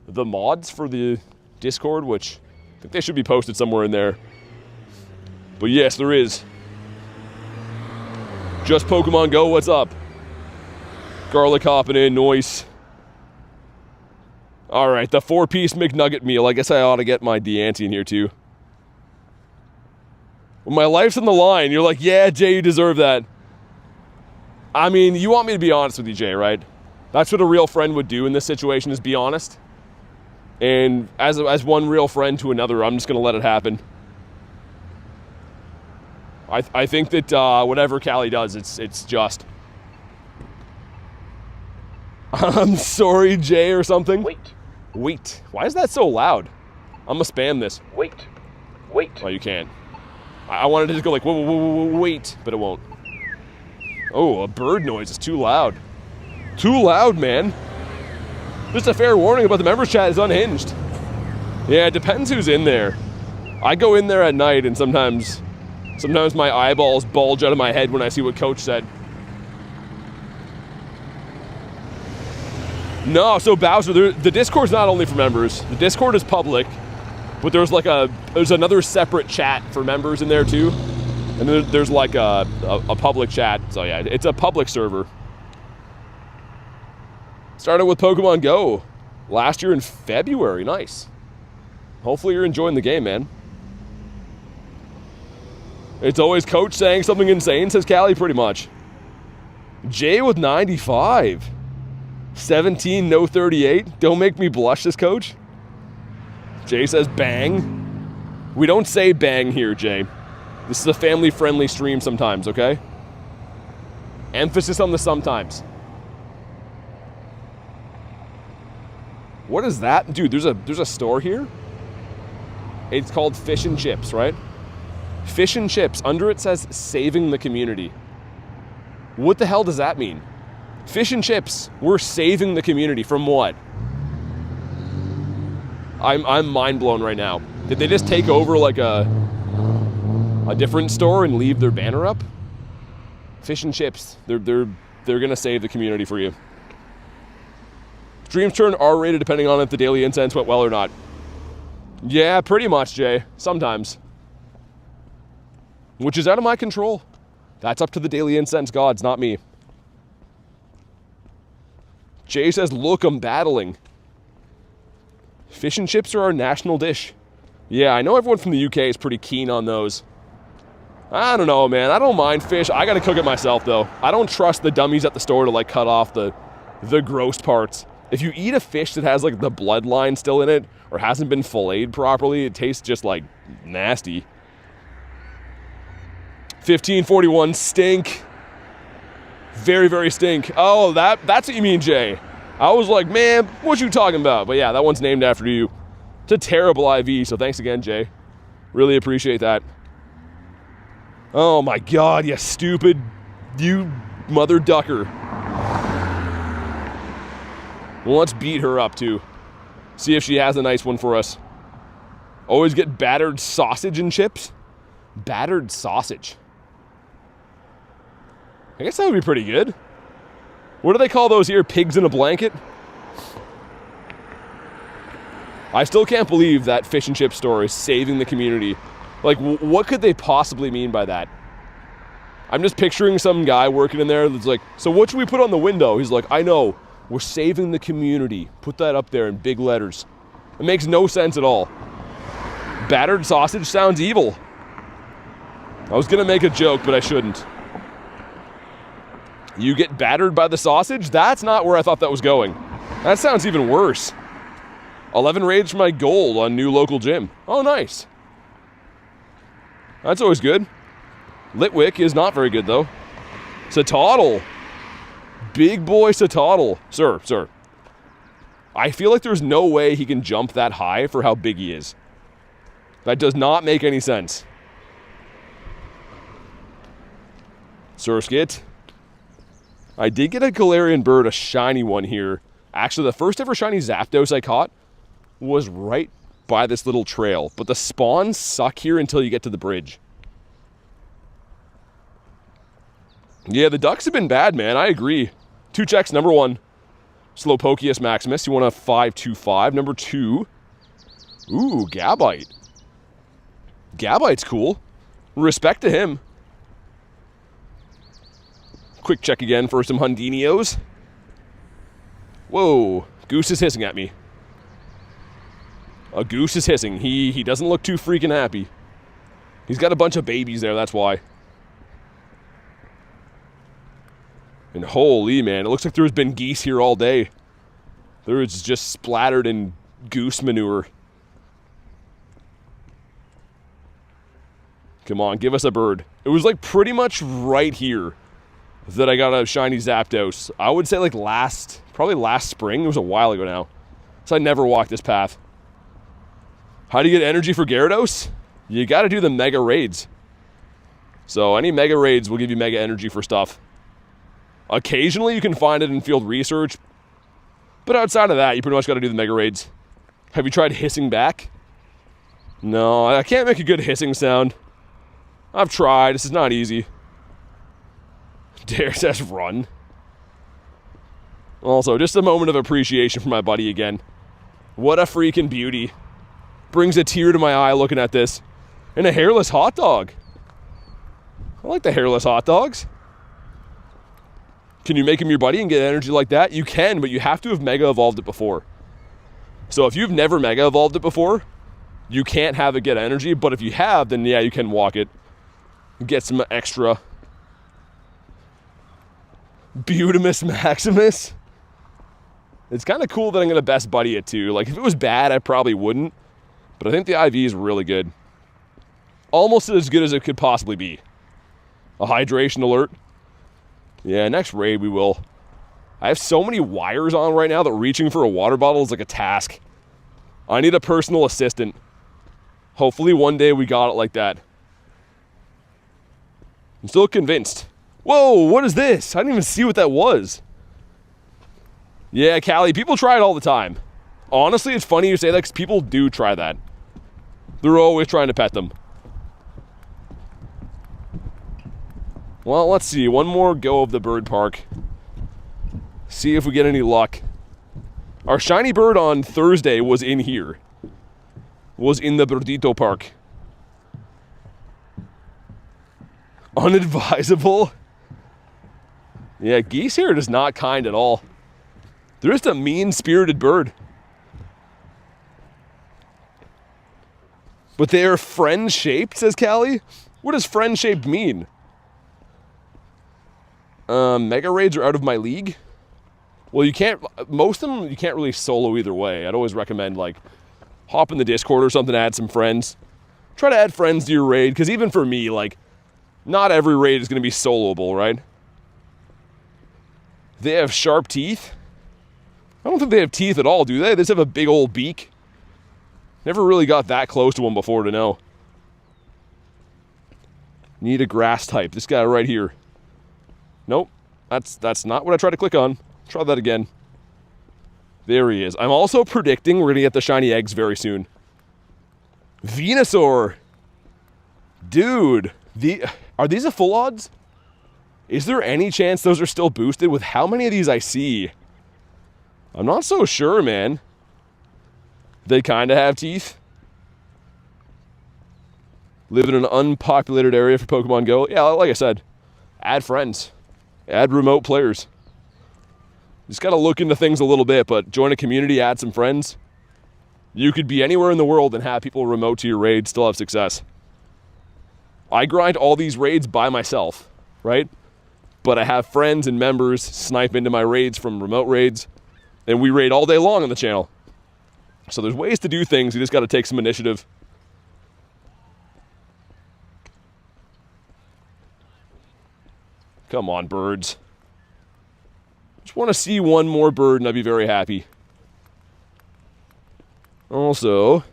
the mods for the Discord, which I think they should be posted somewhere in there. But yes, there is. Just Pokemon Go, what's up? Garlic hopping in, noise. All right, the 4-piece McNugget meal. I guess I ought to get my Deante in here too. When my life's on the line, you're like, yeah, Jay, you deserve that. I mean, you want me to be honest with you, Jay, right? That's what a real friend would do in this situation, is be honest. And as one real friend to another, I'm just going to let it happen. I think that whatever Callie does, it's just. I'm sorry, Jay, or something. Wait. Why is that so loud? I'm going to spam this. Wait. Oh, you can. I wanted to just go like, whoa, wait, but it won't. Oh, a bird noise is too loud. Too loud, man. Just a fair warning about the members chat is unhinged. Yeah, it depends who's in there. I go in there at night and sometimes my eyeballs bulge out of my head when I see what Coach said. No, so Bowser, the Discord's not only for members. The Discord is public, but there's another separate chat for members in there too. And there's like a public chat. So yeah, it's a public server. Started with Pokemon Go last year in February. Nice. Hopefully you're enjoying the game, man. It's always Coach saying something insane, says Callie, pretty much. Jay with 95. 17, no 38. Don't make me blush, this Coach. Jay says bang. We don't say bang here, Jay. This is a family-friendly stream sometimes, okay? Emphasis on the sometimes. What is that? Dude, there's a store here. It's called Fish and Chips, right? Fish and Chips. Under it says saving the community. What the hell does that mean? Fish and Chips. We're saving the community from what? I'm mind blown right now. Did they just take over like a different store and leave their banner up? Fish and Chips. They're gonna save the community for you. Streams turn R-rated depending on if the Daily Incense went well or not. Yeah, pretty much, Jay. Sometimes. Which is out of my control. That's up to the Daily Incense gods, not me. Jay says, look, I'm battling. Fish and chips are our national dish. Yeah, I know everyone from the UK is pretty keen on those. I don't know, man. I don't mind fish. I gotta cook it myself, though. I don't trust the dummies at the store to, like, cut off the gross parts. If you eat a fish that has, like, the bloodline still in it, or hasn't been filleted properly, it tastes just, like, nasty. 1541, stink. Very, very stink. Oh, that's what you mean, Jay. I was like, man, what you talking about? But yeah, that one's named after you. It's a terrible IV, so thanks again, Jay. Really appreciate that. Oh my God, you stupid, you mother ducker. Well, let's beat her up, too. See if she has a nice one for us. Always get battered sausage and chips? Battered sausage. I guess that would be pretty good. What do they call those here? Pigs in a blanket? I still can't believe that fish and chip store is saving the community. Like, what could they possibly mean by that? I'm just picturing some guy working in there that's like, so what should we put on the window? He's like, I know, we're saving the community. Put that up there in big letters. It makes no sense at all. Battered sausage sounds evil. I was gonna make a joke, but I shouldn't. You get battered by the sausage? That's not where I thought that was going. That sounds even worse. 11 raids for my gold on new local gym. Oh, nice. That's always good. Litwick is not very good, though. Satotl. Big boy Satotl. Sir. I feel like there's no way he can jump that high for how big he is. That does not make any sense. Surskit. I did get a Galarian bird, a shiny one here. Actually, the first ever shiny Zapdos I caught was right by this little trail. But the spawns suck here until you get to the bridge. Yeah, the ducks have been bad, man. I agree. 2 checks. Number 1, Slowpokeus Maximus. You want a 525. Number 2, ooh, Gabite. Gabite's cool. Respect to him. Quick check again for some Hundinios. Whoa, Goose is hissing at me. A goose is hissing. He doesn't look too freaking happy. He's got a bunch of babies there, that's why. And holy man, it looks like there's been geese here all day. There's just splattered in goose manure. Come on, give us a bird. It was like pretty much right here that I got a shiny Zapdos. I would say like probably last spring. It was a while ago now. So I never walked this path. How do you get energy for Gyarados? You got to do the mega raids. So any mega raids will give you mega energy for stuff. Occasionally you can find it in field research. But outside of that, you pretty much got to do the mega raids. Have you tried hissing back? No, I can't make a good hissing sound. I've tried. This is not easy. Dare says run. Also, just a moment of appreciation for my buddy again. What a freaking beauty. Brings a tear to my eye looking at this. And a hairless hot dog. I like the hairless hot dogs. Can you make him your buddy and get energy like that? You can, but you have to have mega evolved it before. So if you've never mega evolved it before, you can't have it get energy. But if you have, then yeah, you can walk it. Get some extra. Beautimus Maximus. It's kind of cool that I'm going to best buddy it too. Like if it was bad, I probably wouldn't. But I think the IV is really good. Almost as good as it could possibly be. A hydration alert. Yeah, next raid we will. I have so many wires on right now that reaching for a water bottle is like a task. I need a personal assistant. Hopefully one day we got it like that. I'm still convinced. Whoa, what is this? I didn't even see what that was. Yeah, Callie, people try it all the time. Honestly, it's funny you say that because people do try that. They're always trying to pet them. Well, let's see. One more go of the bird park. See if we get any luck. Our shiny bird on Thursday was in here. Was in the Birdito Park. Unadvisable. Yeah, geese here is not kind at all. They're just a mean-spirited bird. But they are friend-shaped, says Callie. What does friend-shaped mean? Mega raids are out of my league. Well, you can't, most of them you can't really solo either way. I'd always recommend like hop in the Discord or something, add some friends. Try to add friends to your raid, because even for me, like, not every raid is going to be soloable, right? They have sharp teeth. I don't think they have teeth at all, do they? They just have a big old beak. Never really got that close to one before to know. Need a grass type. This guy right here. Nope. That's not what I tried to click on. Try that again. There he is. I'm also predicting we're going to get the shiny eggs very soon. Venusaur. Dude. Are these a full odds? Is there any chance those are still boosted with how many of these I see? I'm not so sure, man. They kind of have teeth. Live in an unpopulated area for Pokemon Go. Yeah, like I said, add friends. Add remote players. Just got to look into things a little bit, but join a community, add some friends. You could be anywhere in the world and have people remote to your raid, still have success. I grind all these raids by myself, right? But I have friends and members snipe into my raids from remote raids, and we raid all day long on the channel. So there's ways to do things, you just got to take some initiative. Come on, birds. Just want to see one more bird and I'd be very happy. Also,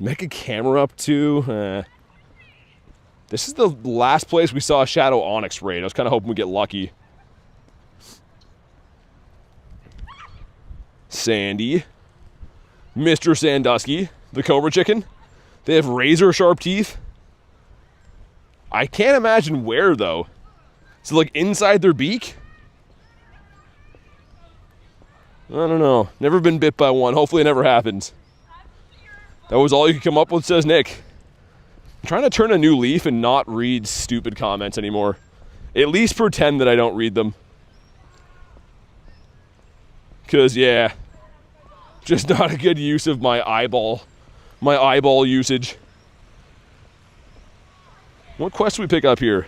Mecha Camera up too. This is the last place we saw a Shadow Onyx raid. I was kind of hoping we'd get lucky. Sandy. Mr. Sandusky. The Cobra Chicken. They have razor sharp teeth. I can't imagine where, though. So, like, inside their beak? I don't know. Never been bit by one. Hopefully it never happens. That was all you could come up with, says Nick. I'm trying to turn a new leaf and not read stupid comments anymore. At least pretend that I don't read them. Because, yeah, just not a good use of my eyeball usage. What quest do we pick up here?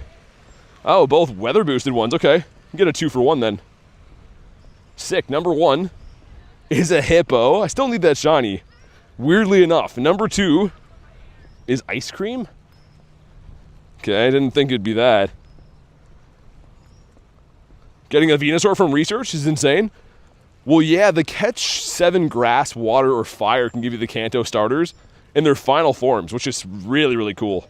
Oh, both weather boosted ones. Okay, get a 2-for-1 then. Sick. Number 1 is a hippo. I still need that shiny. Weirdly enough. Number 2 is ice cream. Okay, I didn't think it'd be that. Getting a Venusaur from research is insane. Well, yeah, the catch 7 grass, water, or fire can give you the Kanto starters in their final forms, which is really, really cool.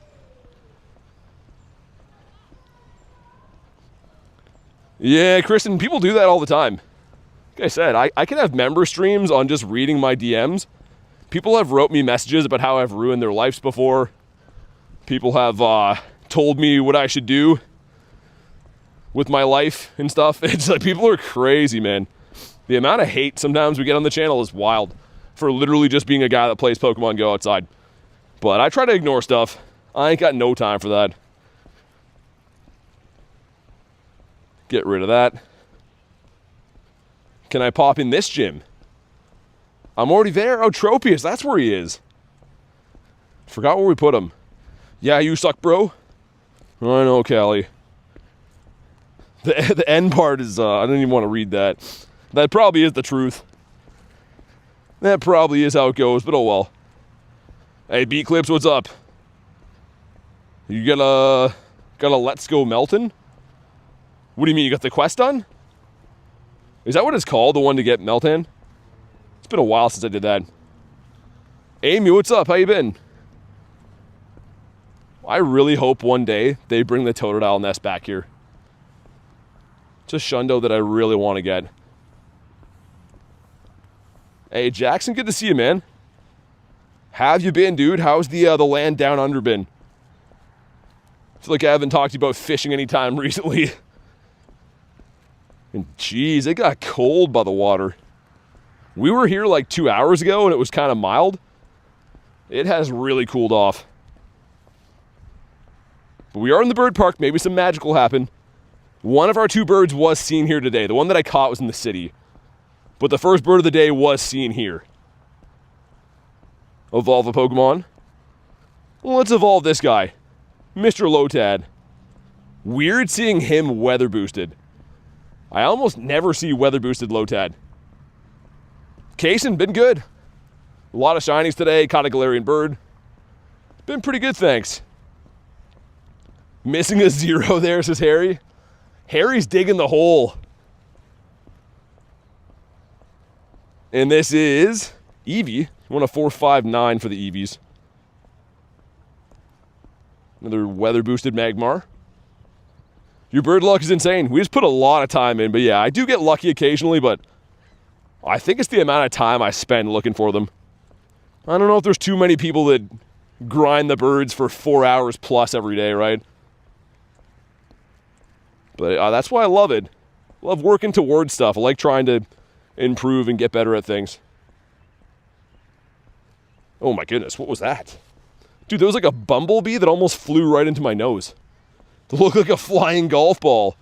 Yeah, Kristen, people do that all the time. Like I said, I can have member streams on just reading my DMs. People have wrote me messages about how I've ruined their lives before. People have told me what I should do with my life and stuff. It's like people are crazy, man. The amount of hate sometimes we get on the channel is wild for literally just being a guy that plays Pokemon Go outside. But I try to ignore stuff. I ain't got no time for that. Get rid of that. Can I pop in this gym? I'm already there. Oh, Tropius, that's where he is. Forgot where we put him. Yeah, you suck, bro. I know, Callie. The end part is, I don't even want to read that. That probably is the truth. That probably is how it goes, but oh well. Hey, Beat Clips, what's up? You got a Let's Go Melton? What do you mean, you got the quest done? Is that what it's called, the one to get Meltan? It's been a while since I did that. Amy, what's up? How you been? I really hope one day they bring the Totodile nest back here. It's a Shundo that I really want to get. Hey, Jackson, good to see you, man. How have you been, dude? How's the land down under been? I feel like I haven't talked to you about fishing anytime recently. And geez, it got cold by the water. We were here like 2 hours ago and it was kind of mild. It has really cooled off. But we are in the bird park. Maybe some magic will happen. One of our 2 birds was seen here today. The one that I caught was in the city. But the first bird of the day was seen here. Evolve a Pokemon. Well, let's evolve this guy. Mr. Lotad. Weird seeing him weather boosted. I almost never see weather boosted Lotad. Kaysen, been good. A lot of shinies today. Caught a Galarian bird. Been pretty good, thanks. Missing a 0 there, says Harry. Harry's digging the hole. And this is Eevee. You want a 459 for the Eevees. Another weather boosted Magmar. Your bird luck is insane. We just put a lot of time in, but yeah, I do get lucky occasionally, but I think it's the amount of time I spend looking for them. I don't know if there's too many people that grind the birds for 4 hours plus every day, right? But that's why I love it. I love working towards stuff. I like trying to improve and get better at things. Oh my goodness, what was that? Dude, there was like a bumblebee that almost flew right into my nose. It looked like a flying golf ball.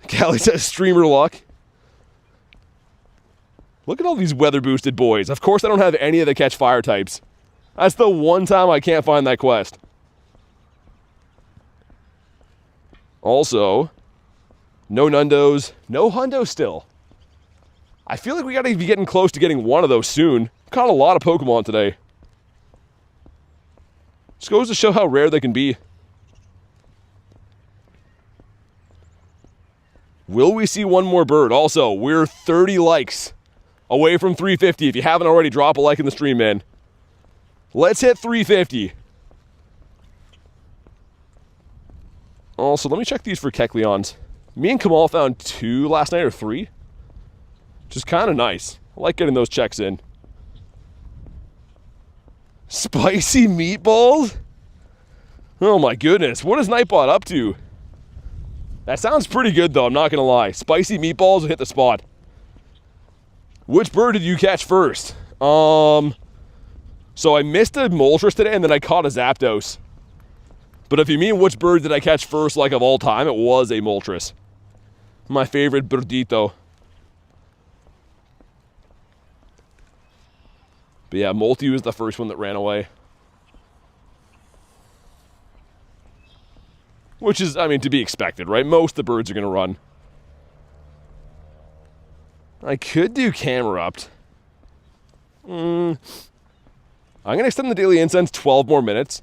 Callie says streamer luck. Look at all these weather boosted boys. Of course I don't have any of the catch fire types. That's the one time I can't find that quest. Also, no Nundos, no Hundo still. I feel like we gotta be getting close to getting one of those soon. Caught a lot of Pokemon today. Just goes to show how rare they can be. Will we see one more bird? Also, we're 30 likes away from 350. If you haven't already, drop a like in the stream, man. Let's hit 350. Also, let me check these for Kecleons. Me and Kamal found 2 last night, or 3. Which is kind of nice. I like getting those checks in. Spicy meatballs? Oh my goodness, what is Nightbot up to? That sounds pretty good though, I'm not gonna lie. Spicy meatballs will hit the spot. Which bird did you catch first? So I missed a Moltres today and then I caught a Zapdos. But if you mean which bird did I catch first, like of all time, it was a Moltres. My favorite birdito. But yeah, Molty was the first one that ran away. Which is, I mean, to be expected, right? Most of the birds are going to run. I could do Camerupt. I'm going to extend the Daily Incense 12 more minutes.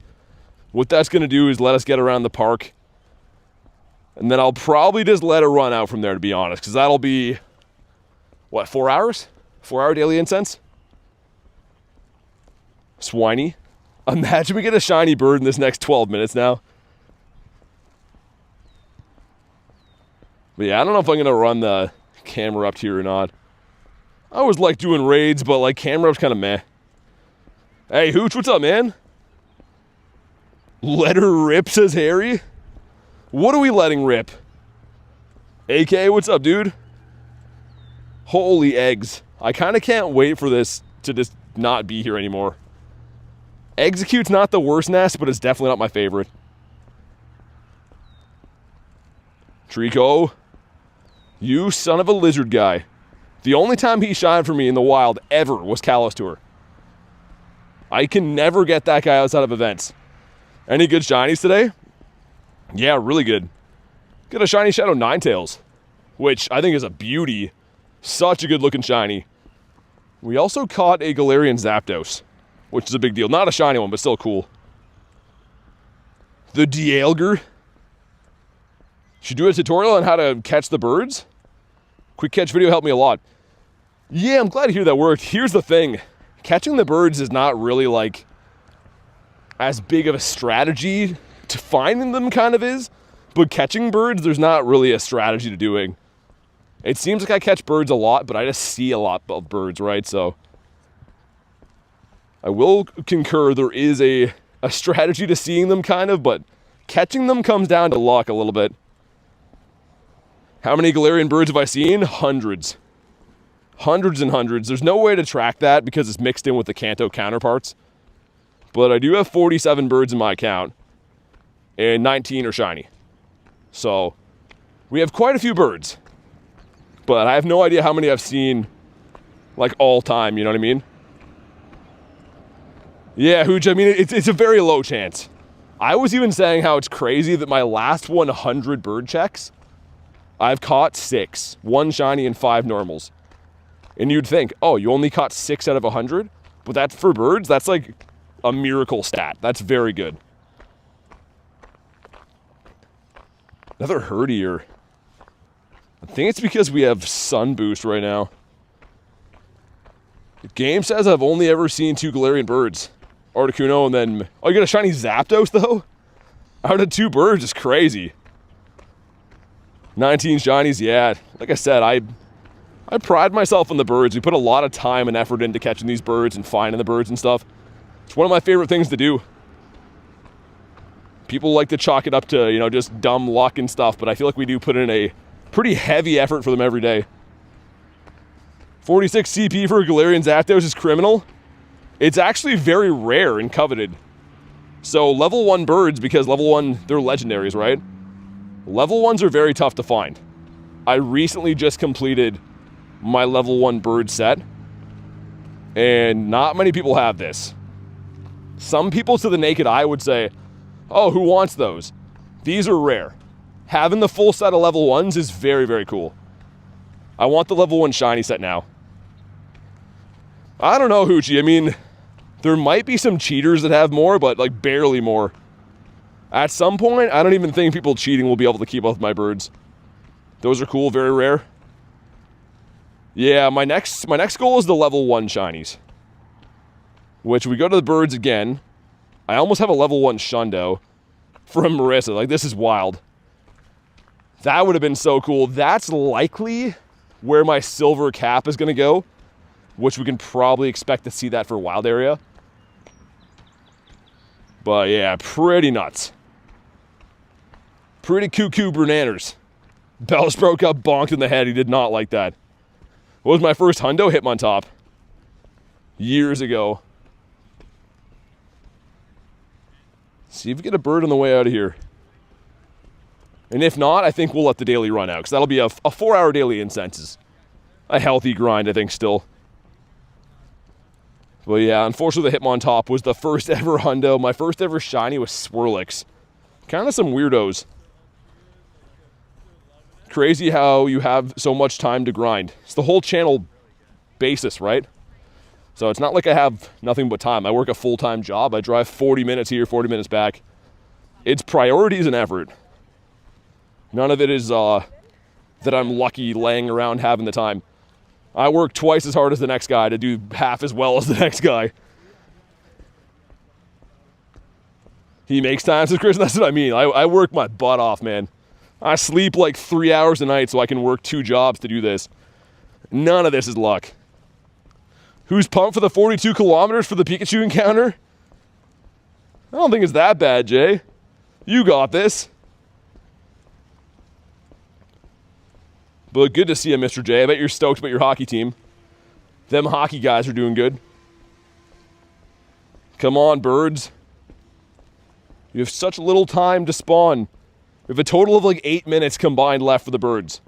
What that's going to do is let us get around the park. And then I'll probably just let it run out from there, to be honest. Because that'll be, what, 4 hours? 4-hour Daily Incense? Swiney. Imagine we get a shiny bird in this next 12 minutes now. But yeah, I don't know if I'm going to run the Camerupt here or not. I always like doing raids, but like Camerupt's kind of meh. Hey, Hooch, what's up, man? Let her rip, says Harry. What are we letting rip? AK, what's up, dude? Holy eggs. I kind of can't wait for this to just not be here anymore. Execute's not the worst nest, but it's definitely not my favorite. Trico. You son of a lizard guy. The only time he shined for me in the wild ever was Kalos Tour. I can never get that guy outside of events. Any good shinies today? Yeah, really good. Got a shiny Shadow Ninetales, which I think is a beauty. Such a good looking shiny. We also caught a Galarian Zapdos, which is a big deal. Not a shiny one, but still cool. The Dialga. Should do a tutorial on how to catch the birds. Quick catch video helped me a lot. Yeah, I'm glad to hear that worked. Here's the thing. Catching the birds is not really like as big of a strategy to finding them kind of is, but catching birds, there's not really a strategy to doing. It seems like I catch birds a lot, but I just see a lot of birds, right? So I will concur there is a strategy to seeing them kind of, but catching them comes down to luck a little bit. How many Galarian birds have I seen? Hundreds. Hundreds and hundreds. There's no way to track that because it's mixed in with the Kanto counterparts. But I do have 47 birds in my account, and 19 are shiny. So we have quite a few birds. But I have no idea how many I've seen, like, all time, you know what I mean? Yeah, Hooch, I mean, it's a very low chance. I was even saying how it's crazy that my last 100 bird checks, I've caught 6. 1 shiny and 5 normals. And you'd think, oh, you only caught 6 out of 100? But that's for birds, that's like a miracle stat. That's very good. Another herdier. I think it's because we have sun boost right now. The game says I've only ever seen 2 Galarian birds. Articuno and then... Oh, you got a shiny Zapdos, though? Out of 2 birds is crazy. 19 shinies, yeah. Like I said, I I pride myself on the birds. We put a lot of time and effort into catching these birds and finding the birds and stuff. It's one of my favorite things to do. People like to chalk it up to, you know, just dumb luck and stuff, but I feel like we do put in a pretty heavy effort for them every day. 46 CP for a Galarian Zapdos is criminal. It's actually very rare and coveted. So level 1 birds, because level 1, they're legendaries, right? Level 1s are very tough to find. I recently just completed my level 1 bird set, and not many people have this. Some people to the naked eye would say, oh, who wants those? These are rare. Having the full set of level 1s is very, very cool. I want the level 1 shiny set now. I don't know, Hoochie. I mean, there might be some cheaters that have more, but like barely more. At some point, I don't even think people cheating will be able to keep up with my birds. Those are cool, very rare. Yeah, my next goal is the level 1 shinies. Which we go to the birds again. I almost have a level 1 Shundo from Marissa. Like, this is wild. That would have been so cool. That's likely where my silver cap is going to go, which we can probably expect to see that for wild area. But yeah, pretty nuts. Pretty cuckoo bananas. Bellsprout got bonked in the head. He did not like that. What was my first hundo? Hitmontop. Years ago. See if we get a bird on the way out of here. And if not, I think we'll let the daily run out, because that'll be a 4-hour daily incense. A healthy grind, I think, still. But yeah, unfortunately the Hitmontop was the first ever hundo. My first ever shiny was Swirlix. Kind of some weirdos. Crazy how you have so much time to grind. It's the whole channel basis, right? So it's not like I have nothing but time. I work a full-time job. I drive 40 minutes here, 40 minutes back. It's priorities and effort. None of it is that I'm lucky laying around having the time. I work twice as hard as the next guy to do half as well as the next guy. He makes time, says Chris. That's what I mean. I work my butt off, man. I sleep like 3 hours a night so I can work 2 jobs to do this. None of this is luck. Who's pumped for the 42 kilometers for the Pikachu encounter? I don't think it's that bad, Jay. You got this. But good to see you, Mr. J. I bet you're stoked about your hockey team. Them hockey guys are doing good. Come on, birds. You have such little time to spawn. We have a total of like 8 minutes combined left for the birds.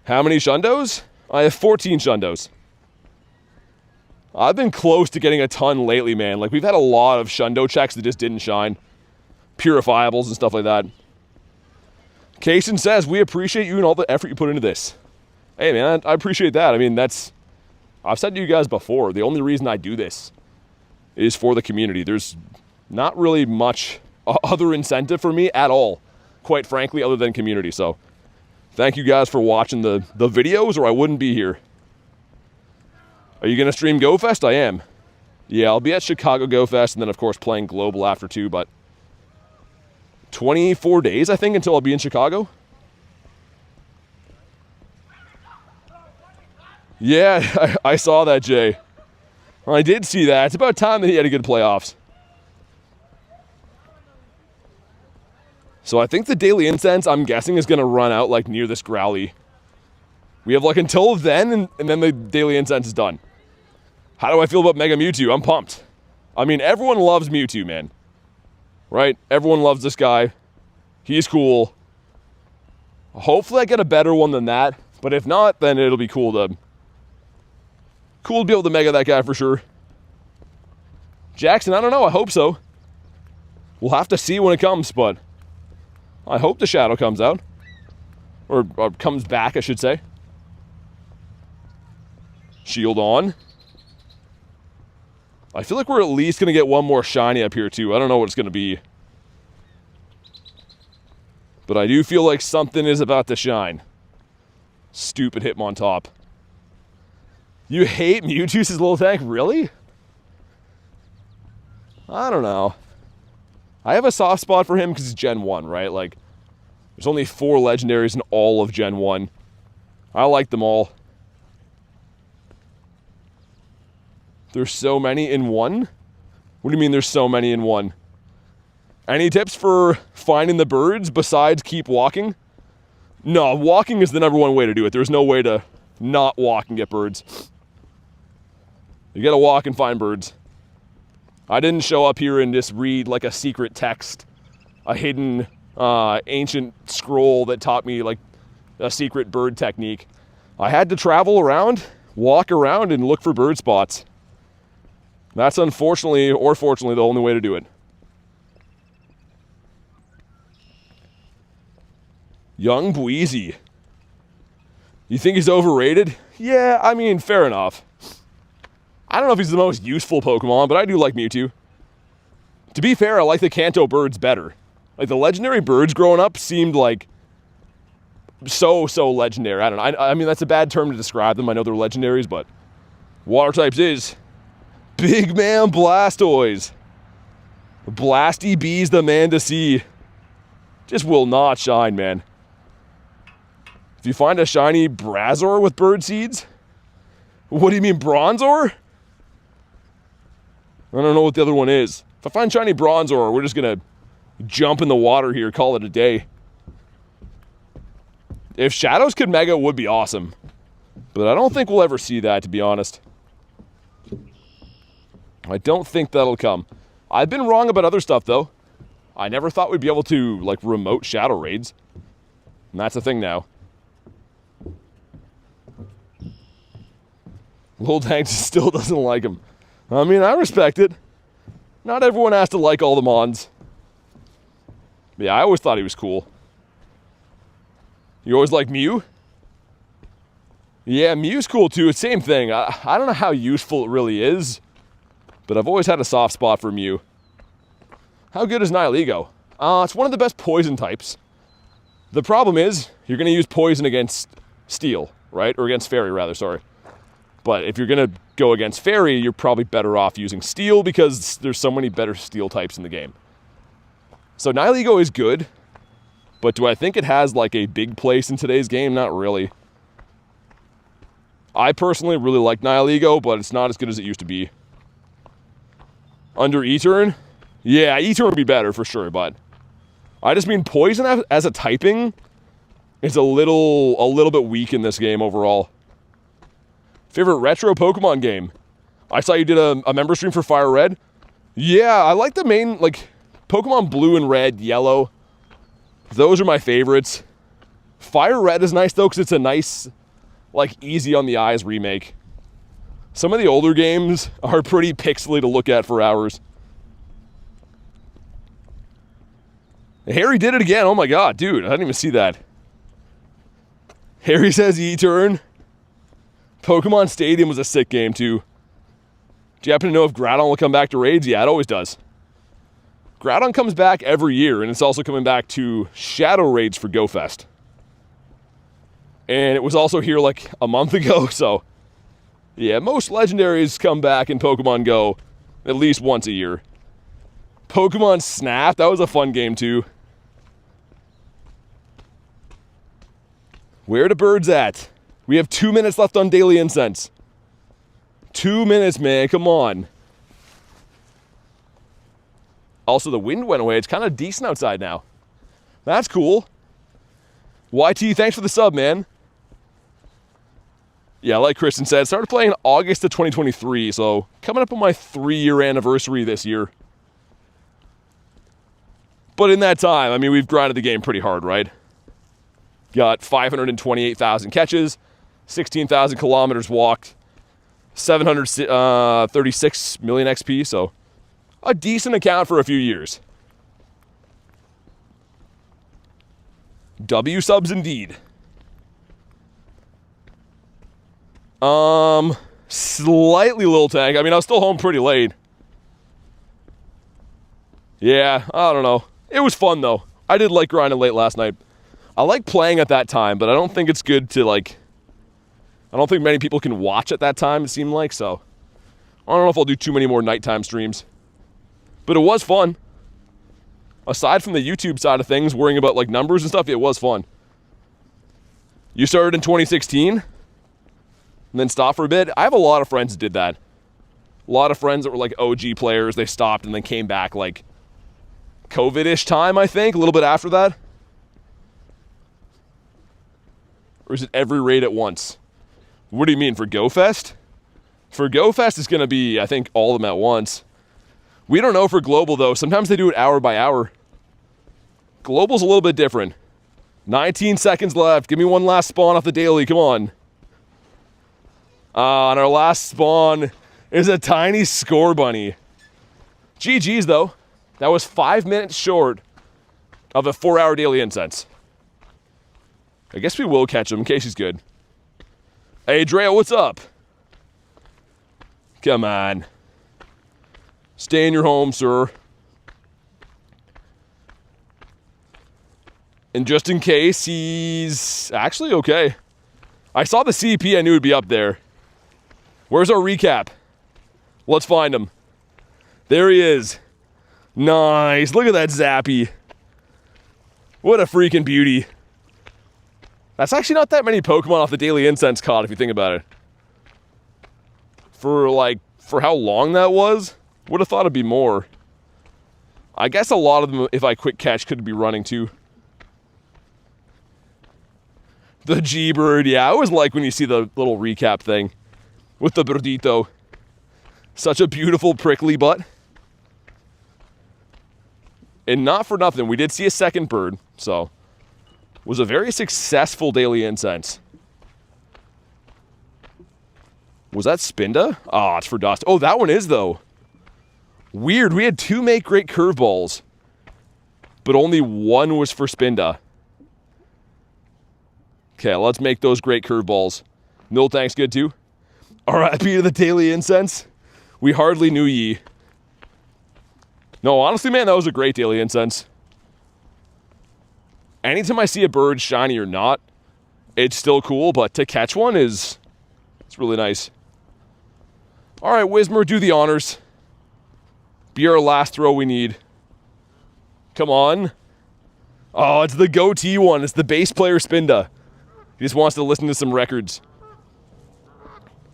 How many Shundos? I have 14 Shundos. I've been close to getting a ton lately, man. Like, we've had a lot of Shundo checks that just didn't shine. Purifiables and stuff like that. Kaysen says, we appreciate you and all the effort you put into this. Hey, man, I appreciate that. I mean, I've said to you guys before, the only reason I do this is for the community. There's not really much other incentive for me at all, quite frankly, other than community. So, thank you guys for watching the videos, or I wouldn't be here. Are you going to stream GoFest? I am. Yeah, I'll be at Chicago GoFest, and then, of course, playing Global after too, but 24 days, I think, until I'll be in Chicago. Yeah, I saw that, Jay. I did see that. It's about time that he had a good playoffs. So I think the Daily Incense, I'm guessing, is going to run out, like, near this Growly. We have, like, until then, and then the Daily Incense is done. How do I feel about Mega Mewtwo? I'm pumped. I mean, everyone loves Mewtwo, man. Right? Everyone loves this guy. He's cool. Hopefully I get a better one than that. But if not, then it'll be cool to be able to Mega that guy for sure. Jackson, I don't know. I hope so. We'll have to see when it comes, but I hope the Shadow comes out. Or comes back, I should say. Shield on. I feel like we're at least going to get one more shiny up here, too. I don't know what it's going to be. But I do feel like something is about to shine. Stupid Hitmontop. You hate Mewtwo's little tank? Really? I don't know. I have a soft spot for him because he's Gen 1, right? Like, there's only 4 legendaries in all of Gen 1. I like them all. There's so many in one? What do you mean there's so many in one? Any tips for finding the birds besides keep walking? No, walking is the number one way to do it. There's no way to not walk and get birds. You gotta walk and find birds. I didn't show up here and just read like a secret text, a hidden ancient scroll that taught me like a secret bird technique. I had to travel around, walk around, and look for bird spots. That's unfortunately, or fortunately, the only way to do it. Young Bweezy. You think he's overrated? Yeah, I mean, fair enough. I don't know if he's the most useful Pokemon, but I do like Mewtwo. To be fair, I like the Kanto birds better. Like, the legendary birds growing up seemed like so legendary. I don't know. I mean, that's a bad term to describe them. I know they're legendaries, but water types is Big Man Blastoise. Blasty B's the man to see. Just will not shine, man. If you find a shiny Brazor with bird seeds, what do you mean, Bronzor? I don't know what the other one is. If I find shiny Bronzor, we're just gonna jump in the water here, call it a day. If Shadows could Mega, it would be awesome. But I don't think we'll ever see that, to be honest. I don't think that'll come. I've been wrong about other stuff, though. I never thought we'd be able to, like, remote Shadow Raids. And that's a thing now. Lil Tanks still doesn't like him. I mean, I respect it. Not everyone has to like all the mons. Yeah, I always thought he was cool. You always like Mew? Yeah, Mew's cool too. It's same thing. I don't know how useful it really is, but I've always had a soft spot for Mew. How good is Nihilego? It's one of the best poison types. The problem is, you're going to use poison against Steel, right? Or against Fairy, rather, sorry. But if you're going to go against Fairy, you're probably better off using Steel because there's so many better Steel types in the game. So Nihilego is good, but do I think it has like a big place in today's game? Not really. I personally really like Nihilego, but it's not as good as it used to be. Under E-Turn? Yeah, E-Turn would be better for sure, but I just mean poison as a typing is a little bit weak in this game overall. Favorite retro Pokemon game? I saw you did a member stream for Fire Red. Yeah, I like the main, like, Pokemon Blue and Red, Yellow. Those are my favorites. Fire Red is nice, though, because it's a nice, like, easy on the eyes remake. Some of the older games are pretty pixely to look at for hours. Harry did it again. Oh my god, dude. I didn't even see that. Harry says E-Turn. Pokemon Stadium was a sick game, too. Do you happen to know if Groudon will come back to Raids? Yeah, it always does. Groudon comes back every year, and it's also coming back to Shadow Raids for GoFest. And it was also here like a month ago, so yeah, most legendaries come back in Pokemon Go at least once a year. Pokemon Snap, that was a fun game too. Where the birds at? We have 2 minutes left on Daily Incense. 2 minutes, man, come on. Also, the wind went away. It's kind of decent outside now. That's cool. YT, thanks for the sub, man. Yeah, like Kristen said, started playing August of 2023, so coming up on my 3-year anniversary this year. But in that time, I mean, we've grinded the game pretty hard, right? Got 528,000 catches, 16,000 kilometers walked, 736 million XP, so a decent account for a few years. W subs indeed. Slightly Lil Tank. I mean, I was still home pretty late. Yeah, I don't know. It was fun, though. I did like grinding late last night. I like playing at that time, but I don't think it's good to, like... I don't think many people can watch at that time, it seemed like, so... I don't know if I'll do too many more nighttime streams. But it was fun. Aside from the YouTube side of things, worrying about, like, numbers and stuff, it was fun. You started in 2016? And then stopped for a bit? I have a lot of friends that did that. A lot of friends that were like OG players, they stopped and then came back like COVID-ish time, I think, a little bit after that. Or is it every raid at once? What do you mean, for Go Fest? For Go Fest, it's going to be, I think, all of them at once. We don't know for Global, though. Sometimes they do it hour by hour. Global's a little bit different. 19 seconds left. Give me one last spawn off the daily. Come on. And our last spawn is a tiny score bunny. GG's, though. That was 5 minutes short of a 4-hour daily incense. I guess we will catch him in case he's good. Hey, Drea, what's up? Come on. Stay in your home, sir. And just in case, he's actually okay. I saw the CP, I knew he'd be up there. Where's our recap? Let's find him. There he is. Nice. Look at that Zappy. What a freaking beauty. That's actually not that many Pokemon off the Daily Incense caught, if you think about it. For how long that was, would have thought it'd be more. I guess a lot of them, if I quick catch, could be running too. The G-Bird, yeah, I always like when you see the little recap thing with the Birdito. Such a beautiful prickly butt. And not for nothing, we did see a second bird, so it was a very successful Daily Incense. Was that Spinda? Ah, it's for dust. Oh, that one is, though. Weird, we had 2 make great curveballs, but only 1 was for Spinda. Okay, let's make those great curveballs. Nil Tank's good, too. RIP to the Daily Incense. We hardly knew ye. No, honestly, man, that was a great Daily Incense. Anytime I see a bird, shiny or not, it's still cool, but to catch one it's really nice. All right, Wismer, do the honors. Be our last throw we need. Come on. Oh, it's the goatee one. It's the bass player Spinda. He just wants to listen to some records.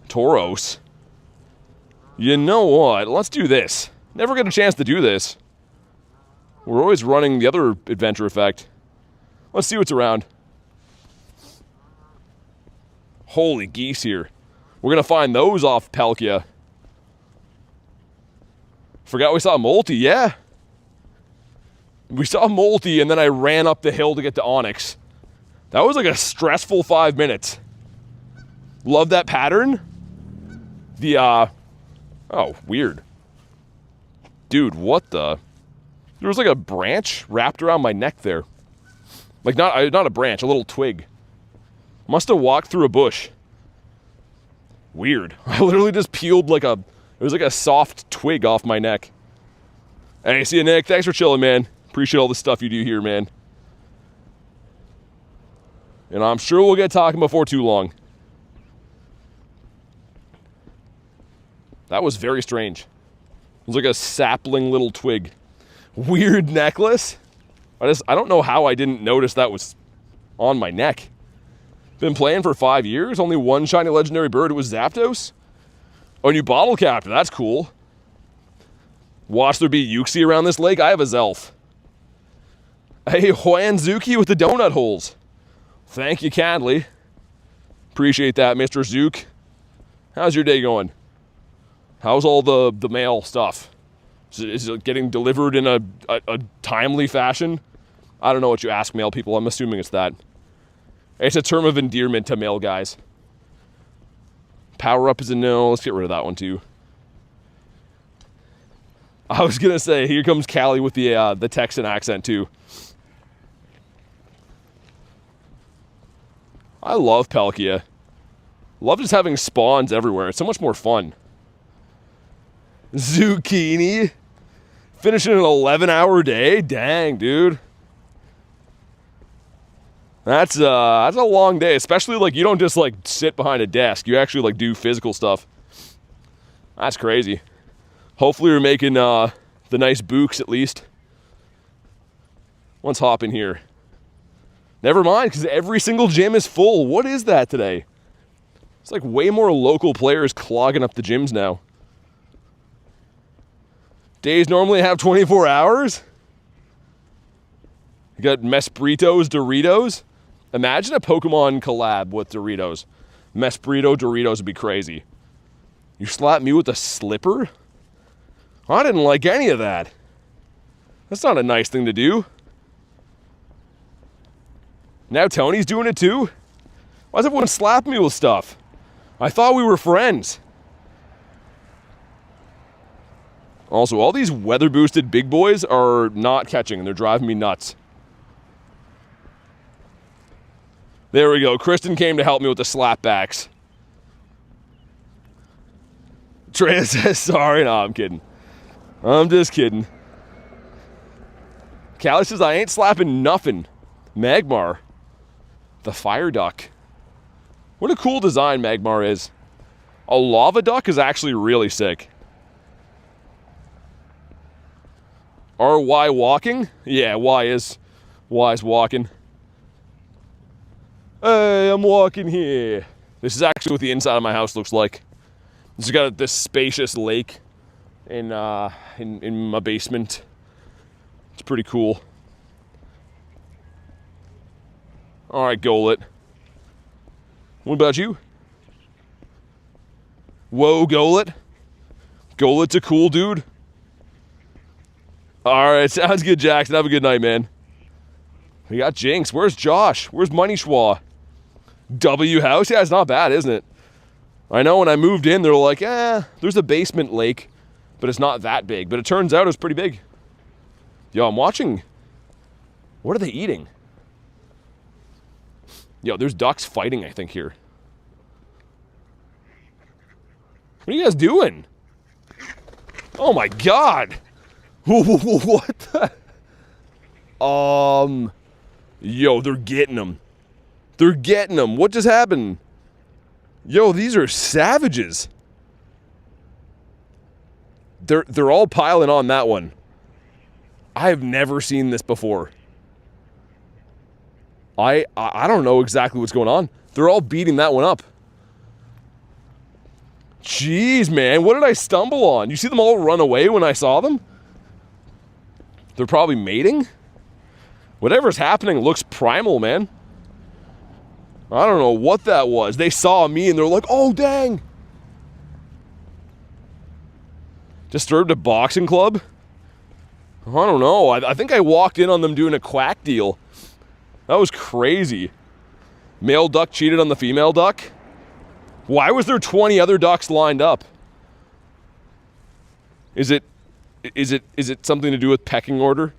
Tauros. You know what? Let's do this. Never get a chance to do this. We're always running the other adventure effect. Let's see what's around. Holy geese here. We're going to find those off Palkia. Forgot we saw Molty, yeah. We saw Molty and then I ran up the hill to get to Onyx. That was like a stressful 5 minutes. Love that pattern. Oh, weird. Dude, what the? There was like a branch wrapped around my neck there. Like not a branch, a little twig. Must have walked through a bush. Weird. I literally just peeled it was like a soft twig off my neck. Hey, see you, Nick. Thanks for chilling, man. Appreciate all the stuff you do here, man. And I'm sure we'll get talking before too long. That was very strange. It was like a sapling little twig. Weird necklace. I don't know how I didn't notice that was on my neck. Been playing for 5 years, only 1 shiny legendary bird. It was Zapdos. Oh, new bottle capture. That's cool. Watch there be Yuxi around this lake. I have a Zelf. Hey, Huanzuki with the donut holes. Thank you kindly. Appreciate that, Mr. Zook. How's your day going? How's all the mail stuff? Is it getting delivered in a timely fashion? I don't know what you ask mail people. I'm assuming it's that. It's a term of endearment to mail guys. Power up is a no. Let's get rid of that one too. I was gonna say, here comes Callie with the Texan accent too. I love Palkia. Love just having spawns everywhere. It's so much more fun. Zucchini. Finishing an 11-hour day? Dang, dude. That's a long day, especially you don't just sit behind a desk. You actually do physical stuff. That's crazy. Hopefully we're making the nice books at least. Let's hop in here. Never mind, because every single gym is full. What is that today? It's way more local players clogging up the gyms now. Days normally have 24 hours? You got Mesbritos Doritos? Imagine a Pokemon collab with Doritos. Mesbrito Doritos would be crazy. You slap me with a slipper? I didn't like any of that. That's not a nice thing to do. Now Tony's doing it too? Why does everyone slap me with stuff? I thought we were friends. Also, all these weather-boosted big boys are not catching, and they're driving me nuts. There we go. Kristen came to help me with the slapbacks. Treya says sorry. No, I'm kidding. I'm just kidding. Callie says I ain't slapping nothing. Magmar. The fire duck. What a cool design Magmar is. A lava duck is actually really sick. RY walking? Yeah, Y is walking. Hey, I'm walking here. This is actually what the inside of my house looks like. It's got this spacious lake in my basement. It's pretty cool. All right, Golet. What about you? Whoa, Golet. Golet's a cool dude. All right, sounds good, Jackson. Have a good night, man. We got Jinx. Where's Josh? Where's Money Schwa? W house? Yeah, it's not bad, isn't it? I know when I moved in, they were like, there's a basement lake, but it's not that big. But it turns out it was pretty big. Yo, I'm watching. What are they eating? Yo, there's ducks fighting, I think, here. What are you guys doing? Oh my god! What the? Yo, they're getting them. They're getting them. What just happened? Yo, these are savages. They're all piling on that one. I have never seen this before. I don't know exactly what's going on. They're all beating that one up. Jeez, man, what did I stumble on? You see them all run away when I saw them? They're probably mating? Whatever's happening looks primal, man. I don't know what that was. They saw me and they're like, oh, dang. Disturbed a boxing club? I don't know. I think I walked in on them doing a quack deal. That was crazy. Male duck cheated on the female duck? Why was there 20 other ducks lined up? Is it something to do with pecking order?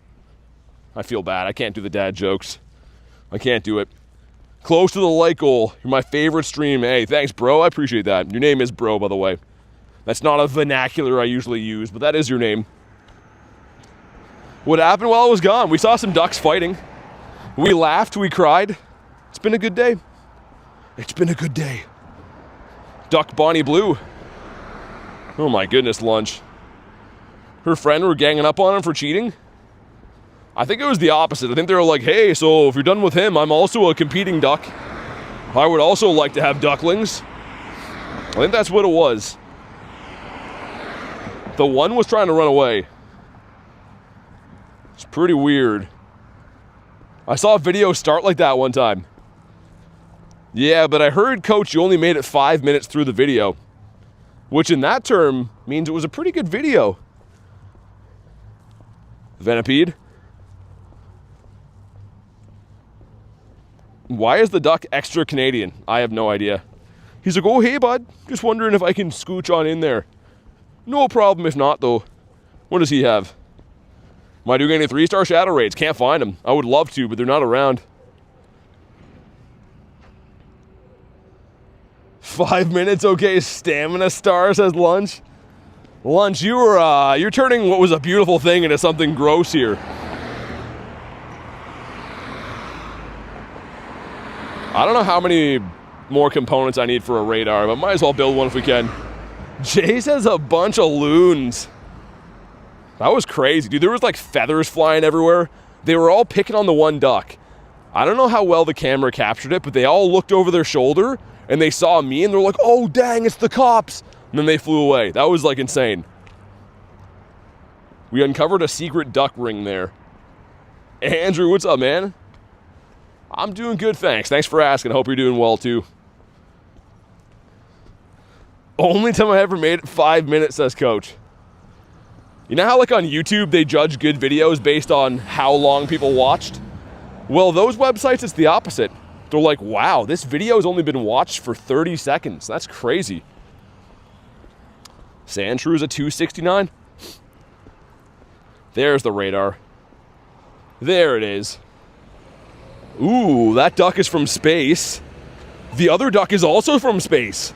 I feel bad. I can't do the dad jokes. I can't do it. Close to the like goal. You're my favorite stream. Hey, thanks, bro. I appreciate that. Your name is bro, by the way. That's not a vernacular I usually use, but that is your name. What happened while I was gone? We saw some ducks fighting. We laughed. We cried. It's been a good day. It's been a good day. Duck Bonnie Blue. Oh my goodness, Lunch. Her friend were ganging up on him for cheating? I think it was the opposite. I think they were like, hey, so if you're done with him, I'm also a competing duck. I would also like to have ducklings. I think that's what it was. The one was trying to run away. It's pretty weird. I saw a video start like that one time. Yeah, but I heard, Coach, you only made it 5 minutes through the video. Which in that term means it was a pretty good video. Venipede. Why is the duck extra Canadian? I have no idea. He's like, oh, hey, bud. Just wondering if I can scooch on in there. No problem if not, though. What does he have? Am I doing any 3-star shadow raids? Can't find them. I would love to, but they're not around. 5 minutes, okay. Stamina star, says Lunch. Lunch, you're turning what was a beautiful thing into something gross here. I don't know how many more components I need for a radar, but might as well build one if we can. Jay says a bunch of loons. That was crazy, dude. There was like feathers flying everywhere. They were all picking on the one duck. I don't know how well the camera captured it, but they all looked over their shoulder and they saw me and they're like, oh, dang, it's the cops. And then they flew away. That was like insane. We uncovered a secret duck ring there. Andrew, what's up, man? I'm doing good, thanks. Thanks for asking. I hope you're doing well, too. Only time I ever made it 5 minutes, says Coach. You know how, like, on YouTube, they judge good videos based on how long people watched? Well, those websites, it's the opposite. They're like, wow, this video's only been watched for 30 seconds. That's crazy. Sandshrews at 269. There's the radar. There it is. Ooh, that duck is from space. The other duck is also from space.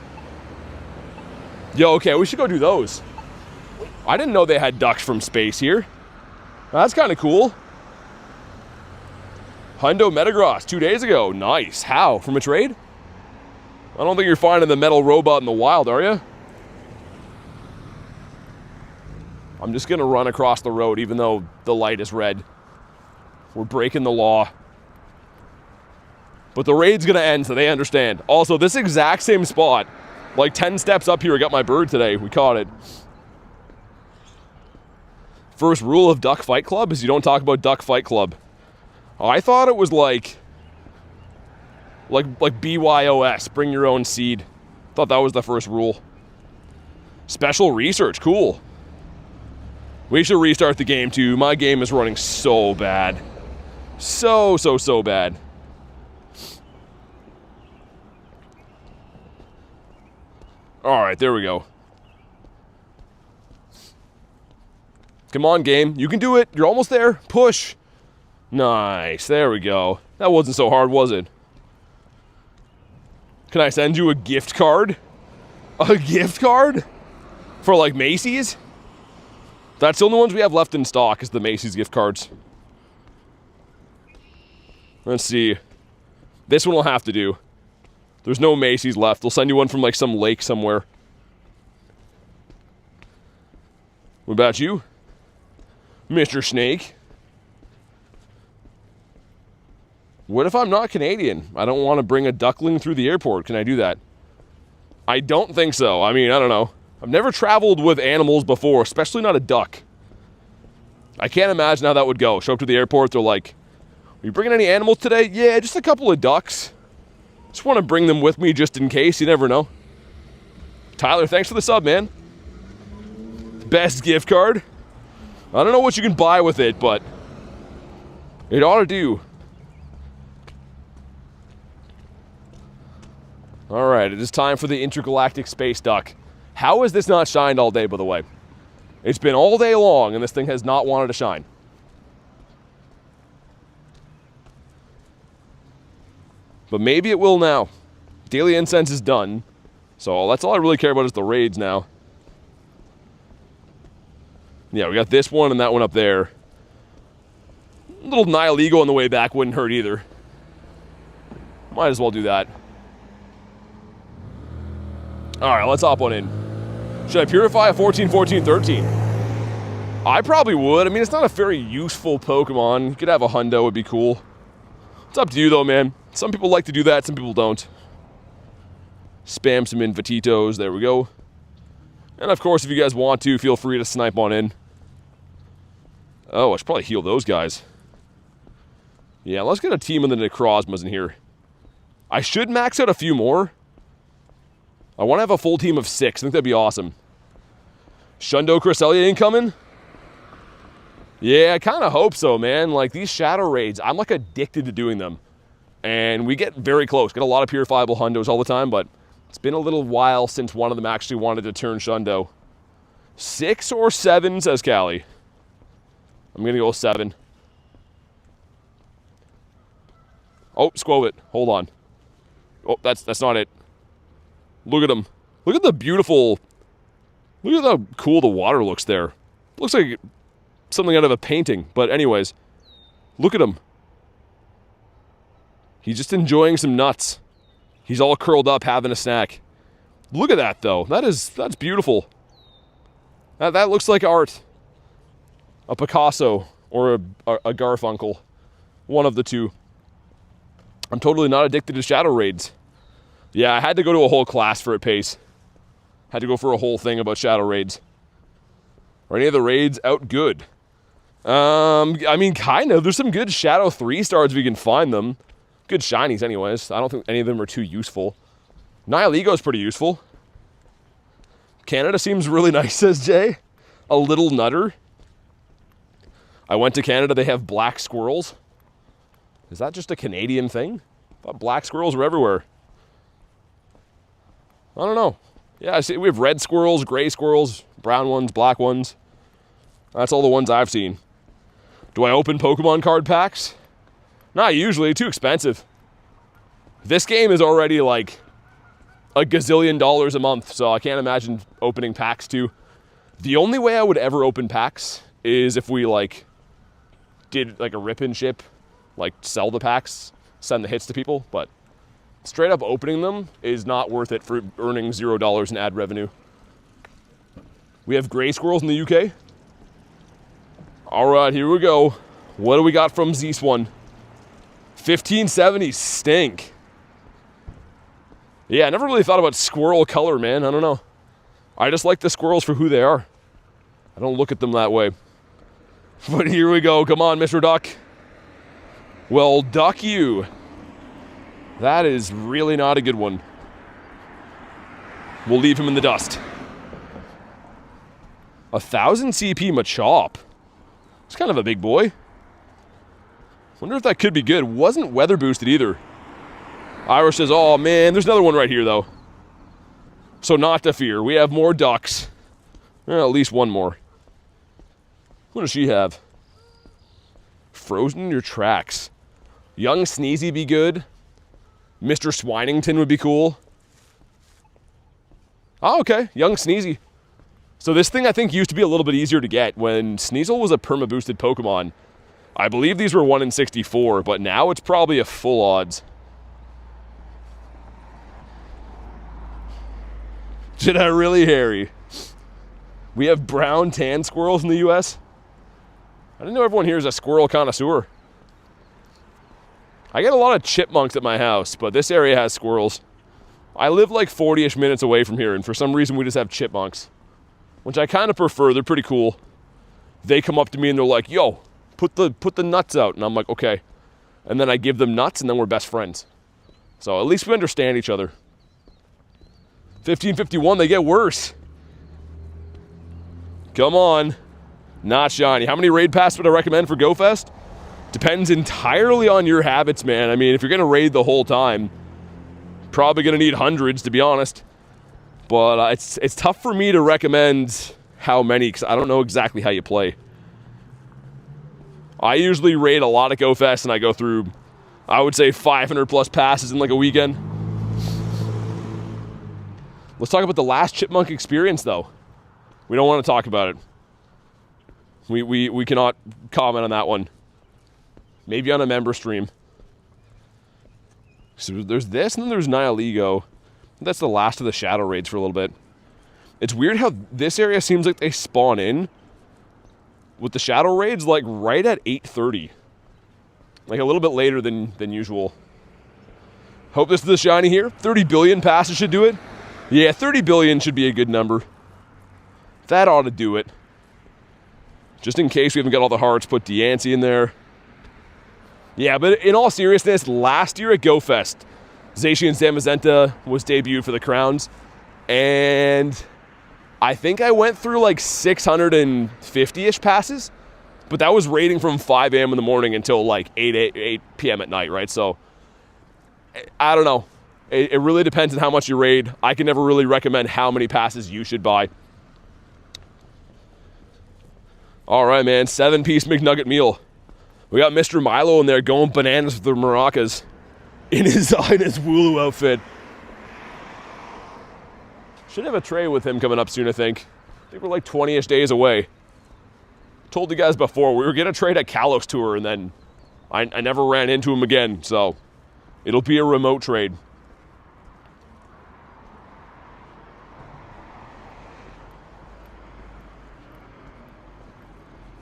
Yo, okay, we should go do those. I didn't know they had ducks from space here. That's kind of cool. Hundo Metagross 2 days ago. Nice. How? From a trade? I don't think you're finding the metal robot in the wild, are you? I'm just going to run across the road even though the light is red. We're breaking the law. But the raid's going to end, so they understand. Also, this exact same spot, like 10 steps up here, I got my bird today. We caught it. First rule of Duck Fight Club is you don't talk about Duck Fight Club. I thought it was like BYOS, bring your own seed. Thought that was the first rule. Special research, cool. We should restart the game too. My game is running so bad. So bad. Alright, there we go. Come on, game. You can do it. You're almost there. Push. Nice. There we go. That wasn't so hard, was it? Can I send you a gift card? A gift card? For, like, Macy's? That's the only ones we have left in stock is the Macy's gift cards. Let's see. This one will have to do. There's no Macy's left. They'll send you one from, like, some lake somewhere. What about you? Mr. Snake? What if I'm not Canadian? I don't want to bring a duckling through the airport. Can I do that? I don't think so. I mean, I don't know. I've never traveled with animals before, especially not a duck. I can't imagine how that would go. Show up to the airport, they're like, are you bringing any animals today? Yeah, just a couple of ducks. Just want to bring them with me just in case. You never know. Tyler, thanks for the sub, man. Best gift card. I don't know what you can buy with it, but it ought to do. Alright, it is time for the intergalactic space duck. How has this not shined all day, by the way? It's been all day long, and this thing has not wanted to shine. But maybe it will now. Daily Incense is done, so that's all I really care about is the raids now. Yeah, we got this one and that one up there. A little Nihilego on the way back wouldn't hurt either. Might as well do that. Alright, let's hop on in. Should I purify a 14, 14, 13? I probably would. I mean, it's not a very useful Pokemon. You could have a hundo, would be cool. It's up to you though, man. Some people like to do that, some people don't. Spam some Invititos, there we go. And of course, if you guys want to, feel free to snipe on in. Oh, I should probably heal those guys. Yeah, let's get a team of the Necrozmas in here. I should max out a few more. I want to have a full team of 6. I think that'd be awesome. Shundo Cresselia incoming? Yeah, I kind of hope so, man. Like, these shadow raids, I'm, like, addicted to doing them. And we get very close. Get a lot of purifiable hundos all the time, but it's been a little while since one of them actually wanted to turn Shundo. 6 or 7, says Callie. I'm going to go 7. Oh, Squovit. Hold on. Oh, that's not it. Look at him. Look at the beautiful... Look at how cool the water looks there. Looks like something out of a painting. But anyways, look at him. He's just enjoying some nuts. He's all curled up having a snack. Look at that, though. That's beautiful. That looks like art. A Picasso or a Garfunkel. One of the two. I'm totally not addicted to shadow raids. Yeah, I had to go to a whole class for it, Pace. Had to go for a whole thing about shadow raids. Are any of the raids out good? I mean, kind of. There's some good Shadow 3 stars if we can find them. Good shinies anyways. I don't think any of them are too useful. Nihilego's pretty useful. Canada seems really nice, says Jay. A little nutter. I went to Canada, they have black squirrels. Is that just a Canadian thing? I thought black squirrels were everywhere. I don't know. Yeah, I see we have red squirrels, gray squirrels, brown ones, black ones. That's all the ones I've seen. Do I open Pokemon card packs? Not usually, too expensive. This game is already like a gazillion dollars a month, so I can't imagine opening packs too. The only way I would ever open packs is if we like did like a rip and ship, like sell the packs, send the hits to people, but straight up opening them is not worth it for earning $0 in ad revenue. We have gray squirrels in the UK. All right, here we go. What do we got from Zeus one? 1570 stink. Yeah, I never really thought about squirrel color, man. I don't know. I just like the squirrels for who they are. I don't look at them that way. But here we go. Come on, Mr. Duck. Well, duck you. That is really not a good one. We'll leave him in the dust. 1,000 CP Machop. It's kind of a big boy. Wonder if that could be good. Wasn't weather boosted either. Irish says, oh man, there's another one right here though. So not to fear. We have more ducks. Well, at least one more. What does she have? Frozen in your tracks. Young Sneezy be good. Mr. Swinington would be cool. Oh, okay. Young Sneezy. So this thing I think used to be a little bit easier to get when Sneasel was a perma-boosted Pokemon. I believe these were 1 in 64, but now it's probably a full odds. Did I really, Harry? We have brown tan squirrels in the US. I didn't know everyone here is a squirrel connoisseur. I get a lot of chipmunks at my house, but this area has squirrels. I live like 40-ish minutes away from here, and for some reason we just have chipmunks, which I kind of prefer. They're pretty cool. They come up to me and they're like, yo, put the nuts out. And I'm like, okay. And then I give them nuts and then we're best friends. So at least we understand each other. 1551, they get worse. Come on. Not shiny. How many raid passes would I recommend for GoFest? Depends entirely on your habits, man. I mean, if you're going to raid the whole time, probably going to need hundreds, to be honest. But it's tough for me to recommend how many, because I don't know exactly how you play. I usually raid a lot at GoFest, and I go through, I would say, 500 plus passes in like a weekend. Let's talk about the last chipmunk experience, though. We don't want to talk about it. We cannot comment on that one. Maybe on a member stream. So there's this, and then there's Nihilego. That's the last of the shadow raids for a little bit. It's weird how this area seems like they spawn in with the shadow raids like right at 8:30. Like a little bit later than usual. Hope this is the shiny here. 30 billion passes should do it. Yeah, 30 billion should be a good number. That ought to do it. Just in case we haven't got all the hearts, put Deancey in there. Yeah, but in all seriousness, last year at GoFest, Zacian Zamazenta was debuted for the crowns, and I think I went through like 650-ish passes, but that was raiding from 5 a.m. in the morning until like 8 p.m. at night, right? So, I don't know. It really depends on how much you raid. I can never really recommend how many passes you should buy. All right, man, 7-piece McNugget meal. We got Mr. Milo in there going bananas with the maracas in his Wooloo outfit. Should have a tray with him coming up soon, I think. I think we're like 20-ish days away. Told you guys before, we were going to trade at Kalos Tour, and then I never ran into him again, so it'll be a remote trade.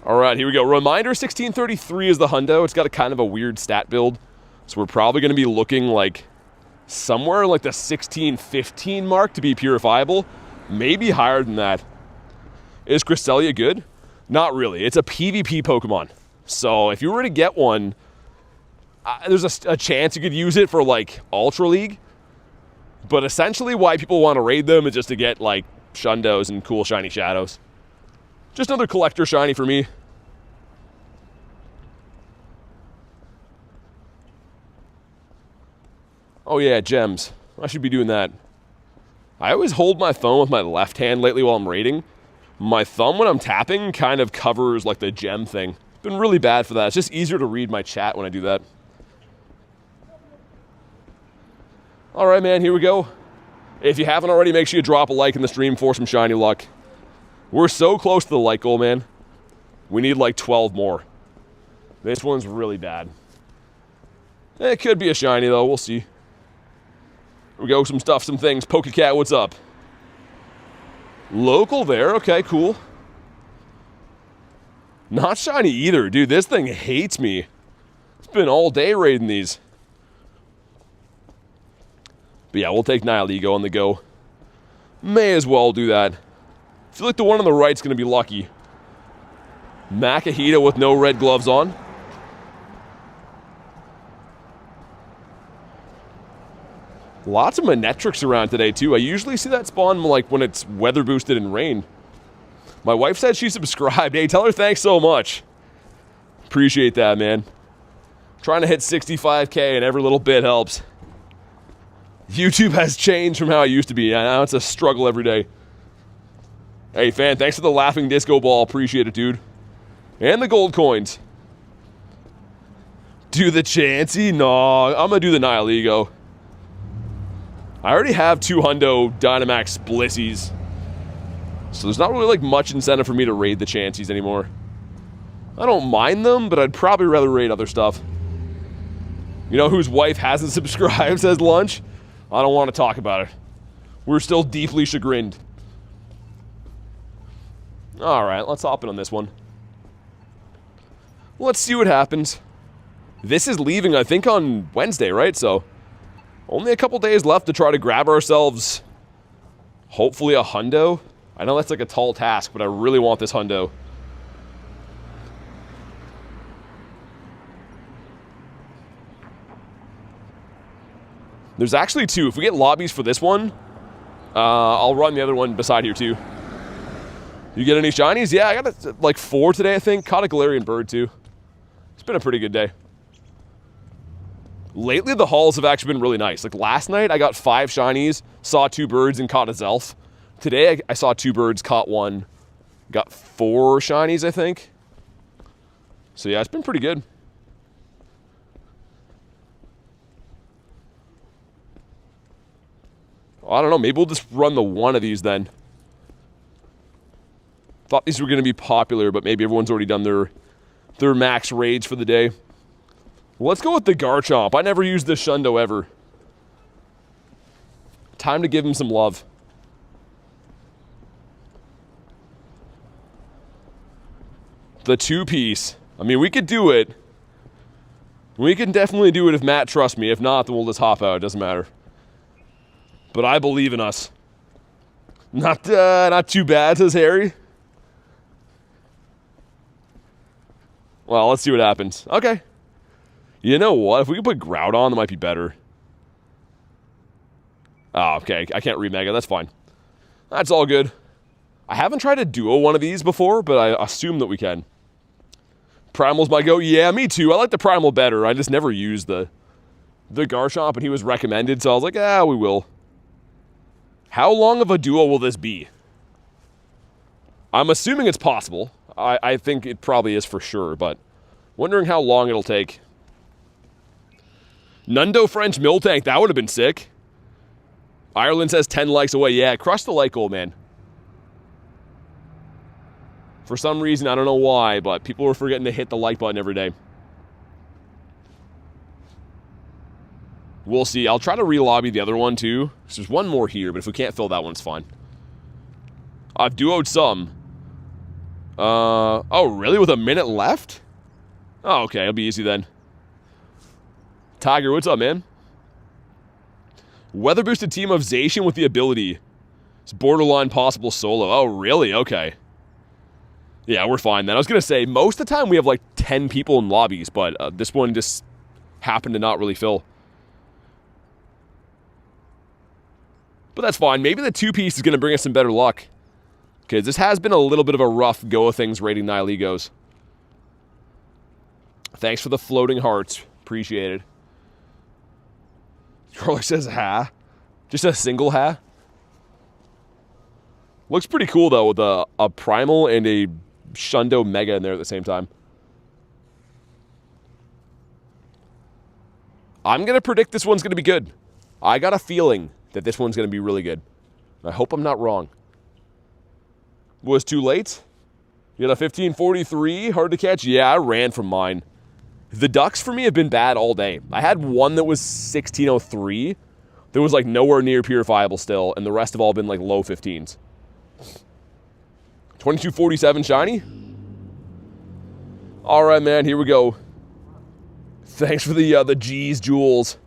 All right, here we go. Reminder, 1633 is the hundo. It's got a kind of a weird stat build. So we're probably going to be looking like somewhere like the 1615 mark to be purifiable. Maybe higher than that. Is Cresselia good? Not really. It's a PvP Pokemon. So if you were to get one, there's a chance you could use it for like Ultra League. But essentially why people want to raid them is just to get like Shundos and cool shiny shadows. Just another collector shiny for me. Oh yeah, gems. I should be doing that. I always hold my phone with my left hand lately while I'm raiding. My thumb, when I'm tapping, kind of covers like the gem thing. Been really bad for that. It's just easier to read my chat when I do that. All right, man, here we go. If you haven't already, make sure you drop a like in the stream for some shiny luck. We're so close to the like goal, man. We need like 12 more. This one's really bad. It could be a shiny, though. We'll see. Here we go, some stuff, some things. Pokecat, what's up? Local there. Okay, cool. Not shiny either. Dude, this thing hates me. It's been all day raiding these. But yeah, we'll take Nihilego on the go. May as well do that. I feel like the one on the right's going to be lucky. Makahita with no red gloves on. Lots of Manetrix around today, too. I usually see that spawn like when it's weather boosted and rain. My wife said she subscribed. Hey, tell her thanks so much. Appreciate that, man. Trying to hit 65K and every little bit helps. YouTube has changed from how it used to be. I know it's a struggle every day. Hey, fan, thanks for the laughing disco ball. Appreciate it, dude. And the gold coins. Do the Chansey? No, I'm going to do the Nihilego. I already have 2 Hundo Dynamax Blissies. So there's not really like much incentive for me to raid the Chanseys anymore. I don't mind them, but I'd probably rather raid other stuff. You know whose wife hasn't subscribed, says Lunch? I don't want to talk about it. We're still deeply chagrined. Alright, let's hop in on this one. Let's see what happens. This is leaving, I think, on Wednesday, right? So, only a couple days left to try to grab ourselves, hopefully, a Hundo. I know that's like a tall task, but I really want this Hundo. There's actually 2. If we get lobbies for this one, I'll run the other one beside here too. You get any shinies? Yeah, I got like 4 today, I think. Caught a Galarian bird too. It's been a pretty good day. Lately, the hauls have actually been really nice. Like last night, I got 5 shinies, saw 2 birds, and caught a Zelf. Today, I saw 2 birds, caught 1, got 4 shinies, I think. So yeah, it's been pretty good. I don't know, maybe we'll just run the one of these then. Thought these were going to be popular, but maybe everyone's already done their max raids for the day. Well, let's go with the Garchomp. I never used this Shundo ever. Time to give him some love. The 2-piece. I mean, we could do it. We can definitely do it if Matt trusts me. If not, then we'll just hop out. It doesn't matter. But I believe in us. Not too bad, says Harry. Well, let's see what happens. Okay. You know what? If we could put Groudon, that might be better. Oh, okay. I can't read Mega. That's fine. That's all good. I haven't tried to duo one of these before, but I assume that we can. Primal's my go. Yeah, me too. I like the Primal better. I just never used the Garchomp, and he was recommended, so I was like, we will. How long of a duo will this be? I'm assuming it's possible. I think it probably is for sure, but wondering how long it'll take. Nundo French Miltank, that would have been sick. Ireland says 10 likes away. Yeah, crush the like goal, man. For some reason, I don't know why, but people were forgetting to hit the like button every day. We'll see. I'll try to re-lobby the other one, too. There's one more here, but if we can't fill that one, it's fine. I've duoed some. Oh, really? With a minute left? Oh, okay. It'll be easy then. Tiger, what's up, man? Weather-boosted team of Zacian with the ability. It's borderline possible solo. Oh, really? Okay. Yeah, we're fine then. I was going to say, most of the time we have like 10 people in lobbies, but this one just happened to not really fill. But that's fine. Maybe the 2-piece is going to bring us some better luck. Because this has been a little bit of a rough go of things rating Nihilegos. Thanks for the floating hearts. Appreciate it. Crawler says, ha. Just a single ha. Looks pretty cool, though, with a Primal and a Shundo Mega in there at the same time. I'm going to predict this one's going to be good. I got a feeling that this one's going to be really good. I hope I'm not wrong. Was too late? You got a 1543, hard to catch? Yeah, I ran from mine. The ducks for me have been bad all day. I had one that was 1603. That was like nowhere near purifiable still, and the rest have all been like low 15s. 2247 shiny? All right, man, here we go. Thanks for the G's, Jules.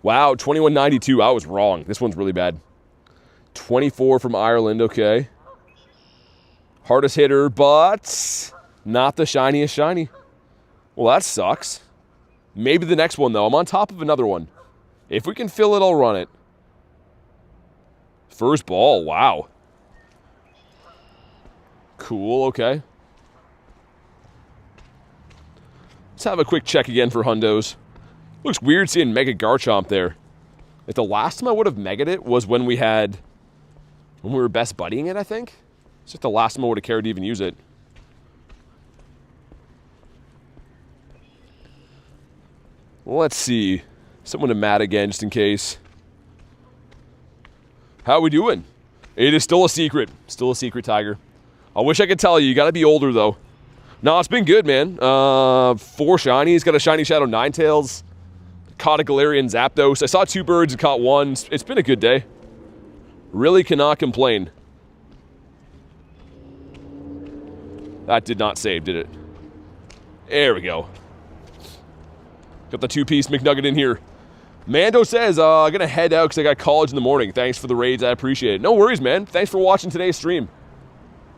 Wow, 2192. I was wrong. This one's really bad. 24 from Ireland, okay. Hardest hitter, but not the shiniest shiny. Well, that sucks. Maybe the next one, though. I'm on top of another one. If we can fill it, I'll run it. First ball, wow. Cool, okay. Let's have a quick check again for hundos. Looks weird seeing Mega Garchomp there. Like the last time I would have megged it was when we were best buddying it, I think. It's just the last time I would have cared to even use it. Well, let's see. Someone to Matt again, just in case. How are we doing? It is still a secret. Still a secret, Tiger. I wish I could tell you. You got to be older, though. No, it's been good, man. 4 shinies. Got a shiny Shadow Ninetales. Caught a Galarian Zapdos. I saw 2 birds and caught 1. It's been a good day. Really cannot complain. That did not save, did it? There we go. Got the 2-piece McNugget in here. Mando says, I'm going to head out because I got college in the morning. Thanks for the raids. I appreciate it. No worries, man. Thanks for watching today's stream.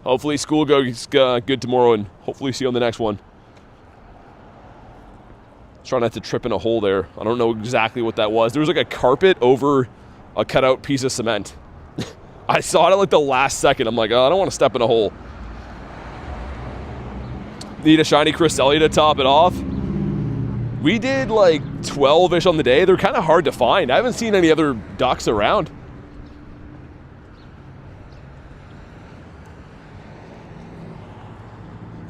Hopefully school goes good tomorrow, and hopefully see you on the next one. Try not to trip in a hole there. I don't know exactly what that was. There was like a carpet over a cutout piece of cement. I saw it at like the last second. I'm like, oh, I don't want to step in a hole. Need a shiny Cresselia to top it off. We did like 12-ish on the day. They're kind of hard to find. I haven't seen any other ducks around.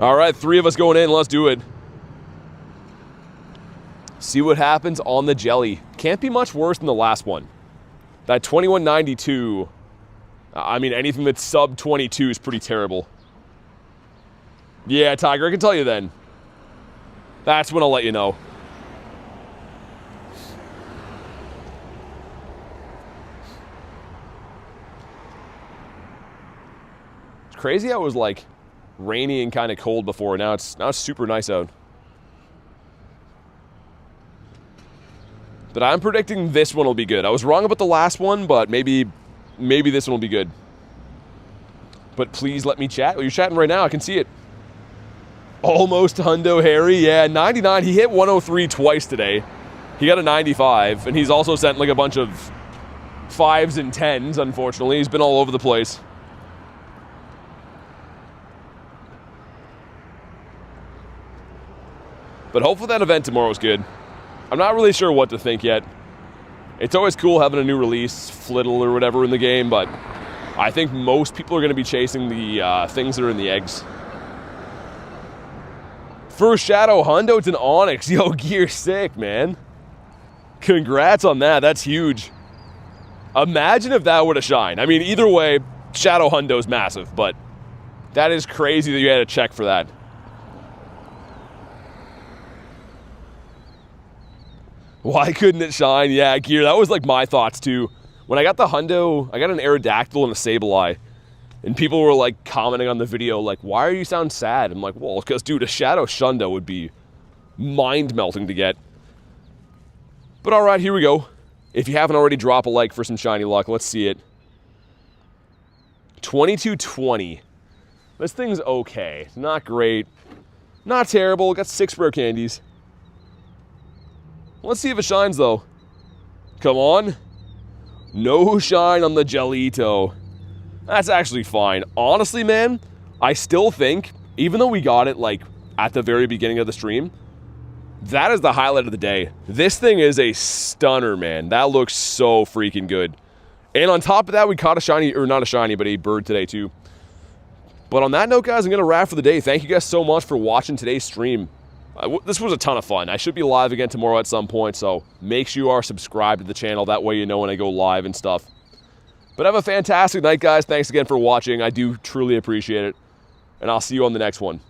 All right, 3 of us going in. Let's do it. See what happens on the jelly. Can't be much worse than the last one. That 2192. I mean, anything that's sub 22 is pretty terrible. Yeah, Tiger, I can tell you then. That's when I'll let you know. It's crazy how it was like rainy and kind of cold before. Now it's super nice out. But I'm predicting this one will be good. I was wrong about the last one, but maybe this one will be good. But please let me chat. Well, you're chatting right now. I can see it. Almost Hundo Harry. Yeah, 99. He hit 103 twice today. He got a 95, and he's also sent like a bunch of 5s and 10s, unfortunately. He's been all over the place. But hopefully that event tomorrow is good. I'm not really sure what to think yet. It's always cool having a new release, Flittle or whatever in the game, but I think most people are going to be chasing the things that are in the eggs. First Shadow Hundo, it's an Onyx. Yo, gear sick, man. Congrats on that. That's huge. Imagine if that would have shined. I mean, either way, Shadow Hundo's massive, but that is crazy that you had to check for that. Why couldn't it shine? Yeah, gear. That was like my thoughts too. When I got the Hundo, I got an Aerodactyl and a Sableye. And people were like commenting on the video like, why are you sound sad? I'm like, well, because dude, a Shadow Shundo would be mind-melting to get. But alright, here we go. If you haven't already, drop a like for some shiny luck. Let's see it. 2220. This thing's okay. Not great. Not terrible. Got 6 rare candies. Let's see if it shines, though. Come on. No shine on the Jelito. That's actually fine. Honestly, man, I still think, even though we got it, like, at the very beginning of the stream, that is the highlight of the day. This thing is a stunner, man. That looks so freaking good. And on top of that, we caught a shiny, or not a shiny, but a bird today, too. But on that note, guys, I'm going to wrap for the day. Thank you guys so much for watching today's stream. This was a ton of fun. I should be live again tomorrow at some point, so make sure you are subscribed to the channel. That way you know when I go live and stuff. But have a fantastic night, guys. Thanks again for watching. I do truly appreciate it. And I'll see you on the next one.